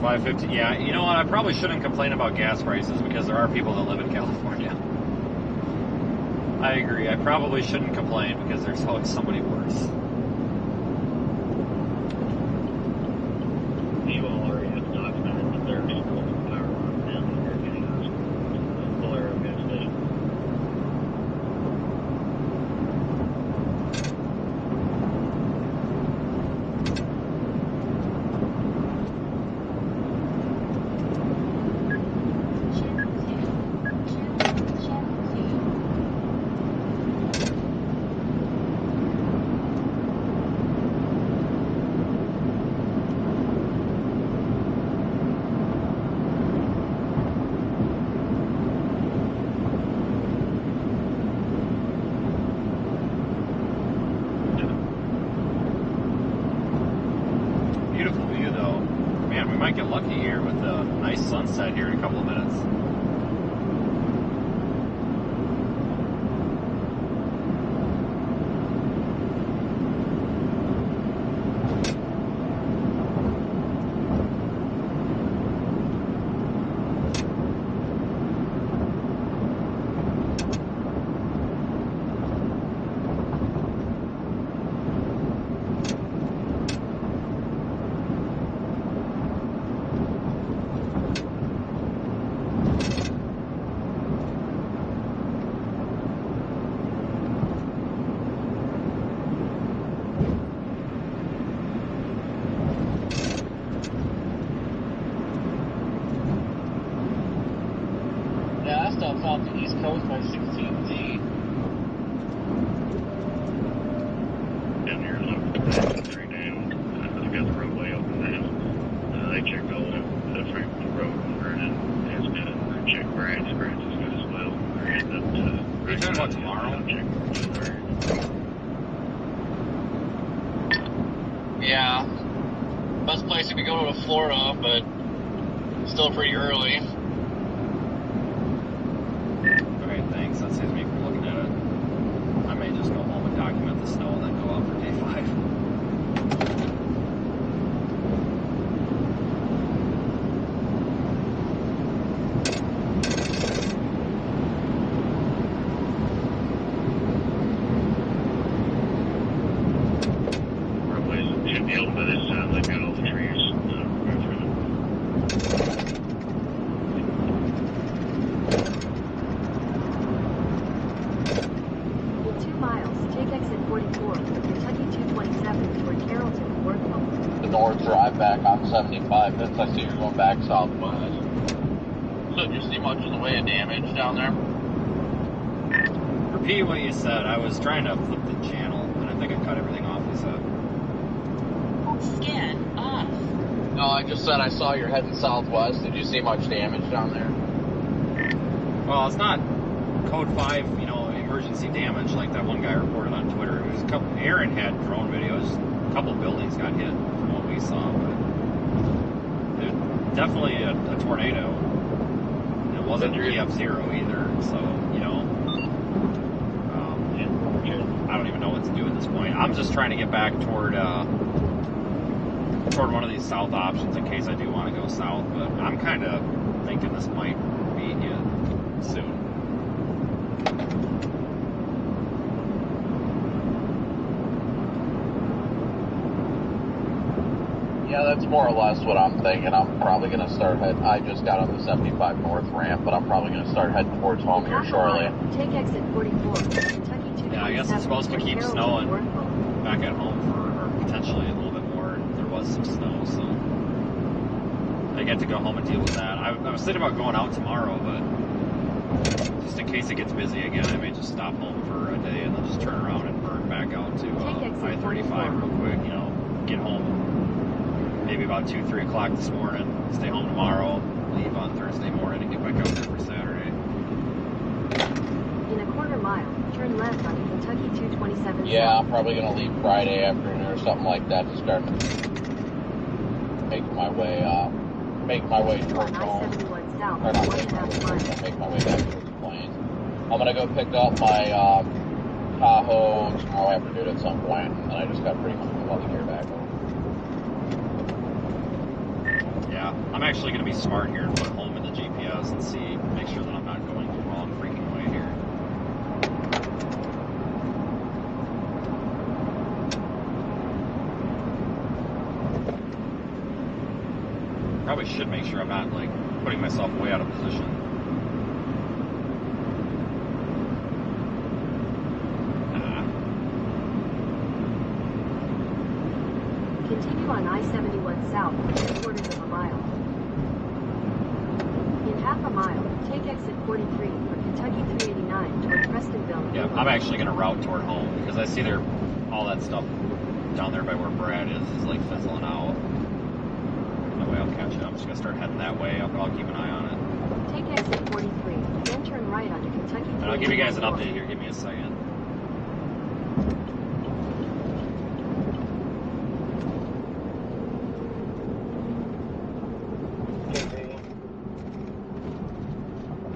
$5.50. Yeah, you know what? I probably shouldn't complain about gas prices because there are people that live in California. I agree. I probably shouldn't complain because there's always somebody worse. Yeah, that stuff's off the East Coast by 16Z. Down here, look, right now. They got the roadway open now. They checked all the Franklin Road over and it's good. They checked Grants. Grants is good as well. They're heading up to. Are you talking about tomorrow? Yeah. Best place if you go to Florida, but still pretty early. Alright, thanks. That saves me from looking at it. I may just go home and document the snow and then go out for day 5. Should be open by this time. They've got all the trees. In 2 miles, take exit 44 for Kentucky 227 toward Carrollton, Workville. The north drive back on 75. That's, I see you're going back southwest. So did you see much in the way of damage down there? Repeat what you said. I was trying to flip the channel, and I think I cut everything off you said. Scan off. No, I just said I saw you're heading southwest. Did you see much damage down there? Well, it's not code 5, emergency damage like that one guy reported on Twitter. It was a couple. Aaron had drone videos. A couple buildings got hit from what we saw, but definitely a tornado. And it wasn't EF0 either, so I don't even know what to do at this point. I'm just trying to get back toward one of these south options in case I do want to go south, but I'm kind of thinking this might be it soon. Yeah, that's more or less what I'm thinking. I'm probably going to start heading. I just got on the 75 north ramp, but I'm probably going to start heading towards home here shortly. Take exit 44 Kentucky 227. Yeah, I guess it's supposed to keep snowing back at home or potentially a little bit more. There was some snow, so I get to go home and deal with that. I was thinking about going out tomorrow, but just in case it gets busy again, I may just stop home for a day and then just turn around and burn back out to I-35 real quick. Get home maybe about 2-3 o'clock this morning. Stay home tomorrow. Leave on Thursday morning and get back out there for Saturday. In a quarter mile, turn left onto Kentucky 227. Yeah, I'm probably going to leave Friday afternoon or something like that to start making my way towards home. Or not making my way towards home, make my way back towards the plains. I'm going to go pick up my Tahoe tomorrow afternoon at some point, and I just got pretty much all the gear back home. Yeah, I'm actually going to be smart here and put home in the GPS and make sure that I'm not going the wrong freaking way here. Probably should make sure I'm not putting myself way out of position. Continue on I-71 south for 3/4 of a mile. In half a mile, take exit 43 for Kentucky 389 toward Prestonville. Yeah, I'm actually going to route toward home because I see all that stuff down there by where Brad is fizzling out. No way I'll catch it. I'm just going to start heading that way. I'll keep an eye on it. Take exit 43, then turn right onto Kentucky 389. And I'll give you guys an update here. Give me a second.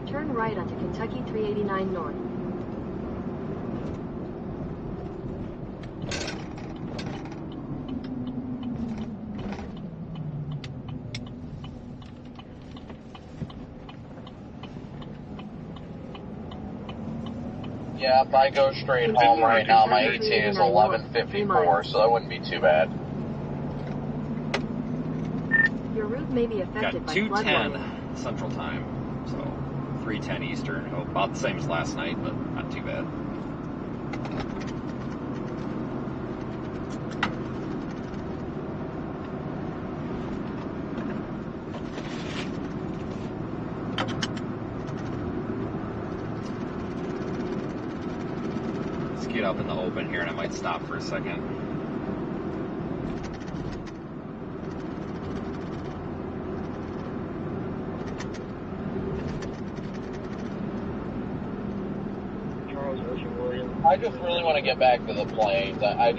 Turn right onto Kentucky 389 north. Yeah, if I go straight home right now, my ET is 11:54, so that wouldn't be too bad. Your route may be affected Got by flood 2:10 warning. Central Time, so 3:10 Eastern. About the same as last night, but not too bad. get up in the open here and I might stop for a second. I just really want to get back to the plains. I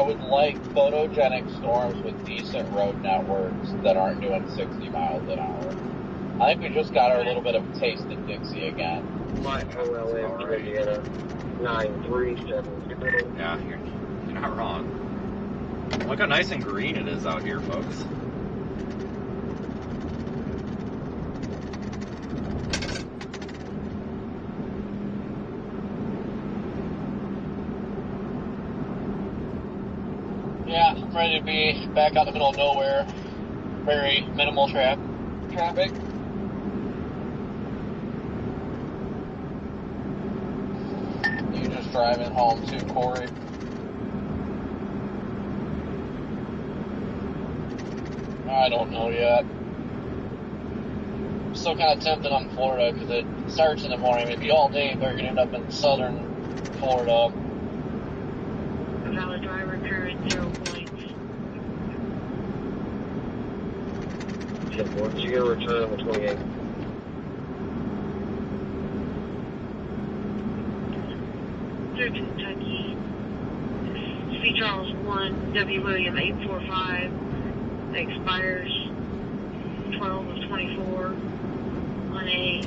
would like photogenic storms with decent road networks that aren't doing 60 miles an hour. I think we just got our little bit of taste in Dixie again. My OLM, Indiana, 937. Yeah, you're not wrong. Look how nice and green it is out here, folks. Yeah, I'm ready to be back out in the middle of nowhere. Very minimal traffic. You just driving home too, Corey? I don't know yet. I'm still kind of tempted on Florida because it starts in the morning. Maybe all day they're going to end up in southern Florida. Valid driver, current 0 points. 10-4, you gonna return on the 28th? Through Kentucky. C. Charles 1, W. William 845. Expires 12 of 24 on a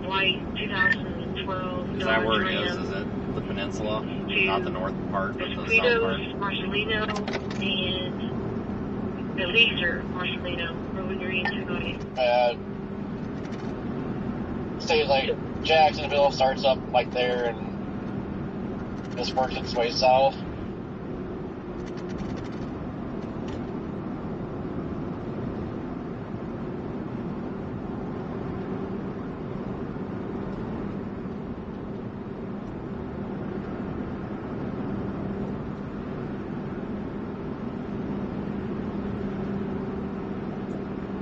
white 2012. Is that where it is? Is it the peninsula? Not the north part, but the south part? Marcelino and Elixir, Marcelino, Early Green, Tennessee. Stays like Jacksonville starts up like there and just works its way south.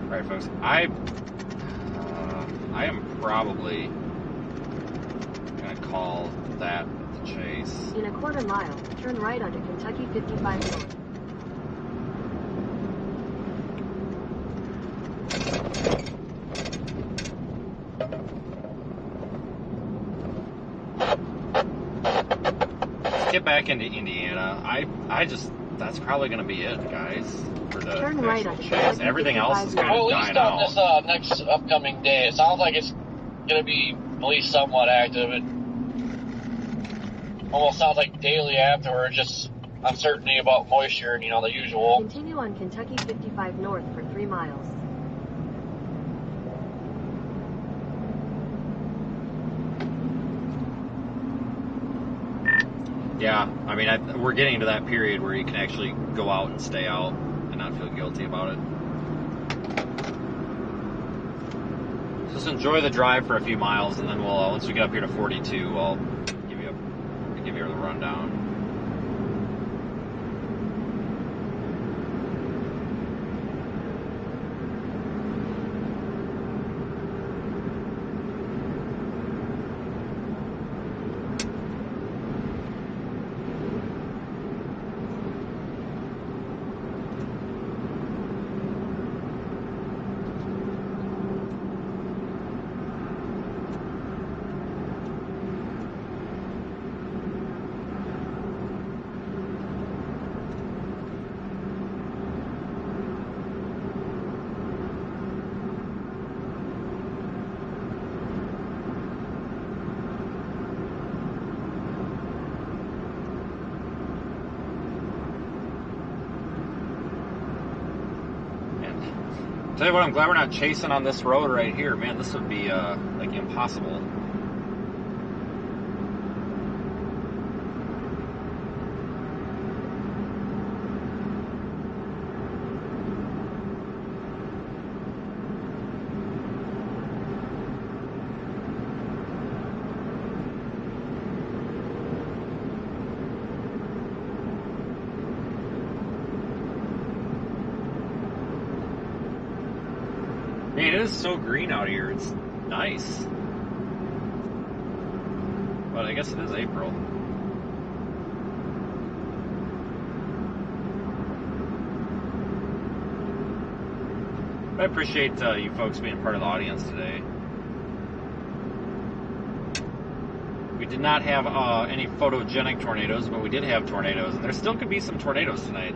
Alright, folks, I am probably gonna call that the chase. In a quarter mile, turn right onto Kentucky 55 North. Let's get back into Indiana. I just, that's probably gonna be it, guys, for the Turn right actual onto chase. Everything else is kind Well, of at least dying on out. this next upcoming day, it sounds like it's going to be at least somewhat active. It almost sounds like daily afterwards, just uncertainty about moisture and, the usual. Continue on Kentucky 55 North for 3 miles. Yeah, I mean, we're getting to that period where you can actually go out and stay out and not feel guilty about it. Just enjoy the drive for a few miles, and then we'll once we get up here to 42, I'll give you the rundown. Tell you what, I'm glad we're not chasing on this road right here. Man, this would be like impossible. Man, it is so green out here. It's nice. But but I guess it is April. I appreciate you folks being part of the audience today. We did not have any photogenic tornadoes, but we did have tornadoes, and there still could be some tornadoes tonight.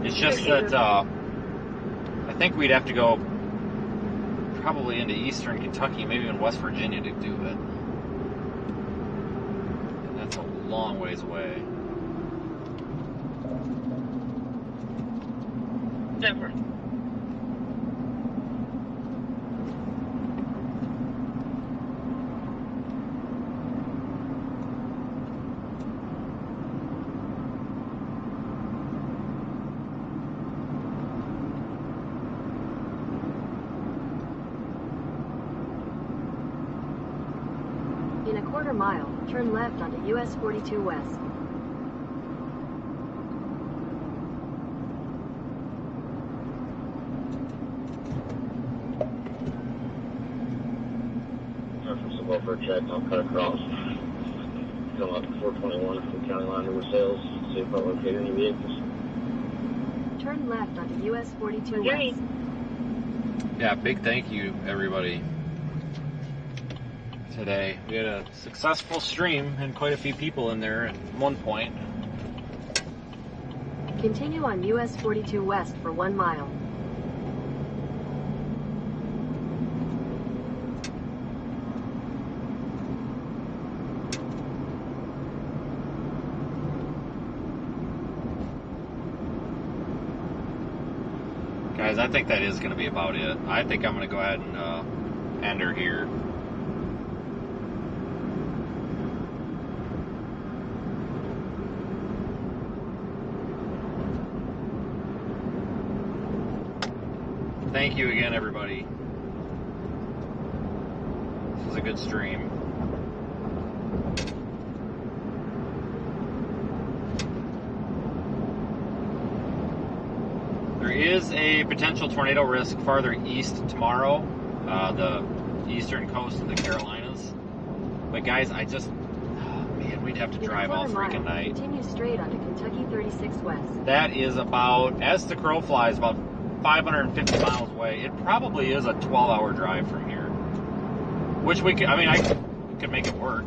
It's just that I think we'd have to go probably into eastern Kentucky, maybe even West Virginia to do it. And that's a long ways away. Denver. In a quarter mile, turn left onto US 42 West. For a check, I'll cut across. Come up 421 from county line to Sales, see if I locate any vehicles. Turn left onto US 42 West. Yeah, big thank you, everybody. Today, we had a successful stream and quite a few people in there at one point. Continue on US 42 West for 1 mile. Guys, I think that is going to be about it. I think I'm going to go ahead and end her here. Thank you again, everybody. This was a good stream. There is a potential tornado risk farther east tomorrow, the eastern coast of the Carolinas. But guys, man, we'd have to drive all freaking night. Continue straight onto Kentucky 36 West. That is about, as the crow flies, about 550 miles away. It probably is a 12-hour drive from here. Which we could, I could make it work.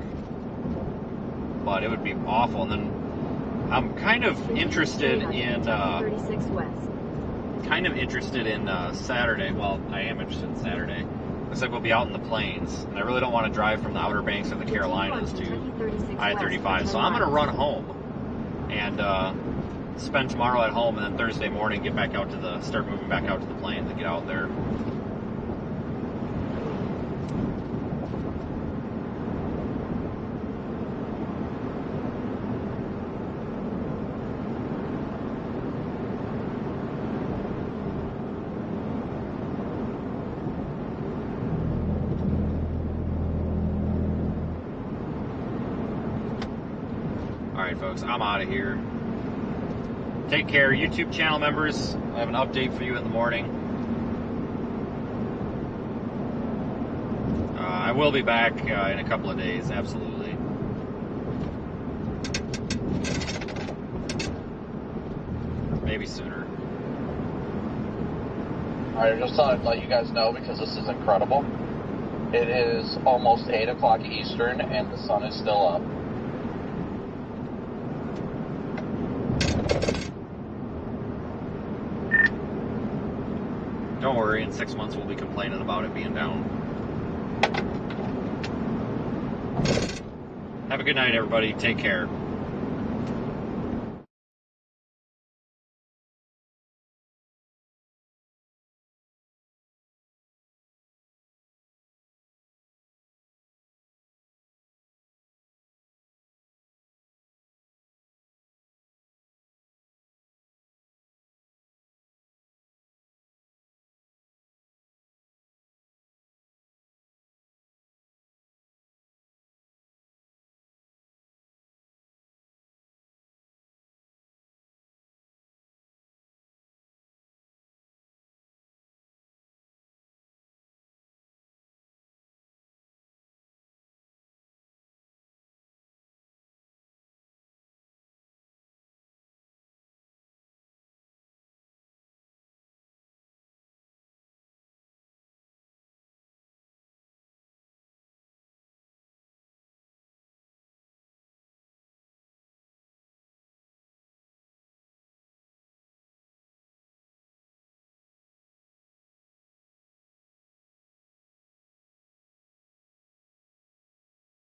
But it would be awful. And then I'm kind of interested in, 36 West. Saturday. Well, I am interested in Saturday. Looks like we'll be out in the plains, and I really don't want to drive from the Outer Banks of the Carolinas to I-35. So I'm going to run home and spend tomorrow at home, and then Thursday morning start moving back out to the plains and get out there. Folks, I'm out of here. Take care. YouTube channel members, I have an update for you in the morning. I will be back in a couple of days, absolutely. Maybe sooner. Alright, I just thought I'd let you guys know because this is incredible. It is almost 8 o'clock Eastern and the sun is still up. Don't worry, in 6 months we'll be complaining about it being down. Have a good night, everybody. Take care.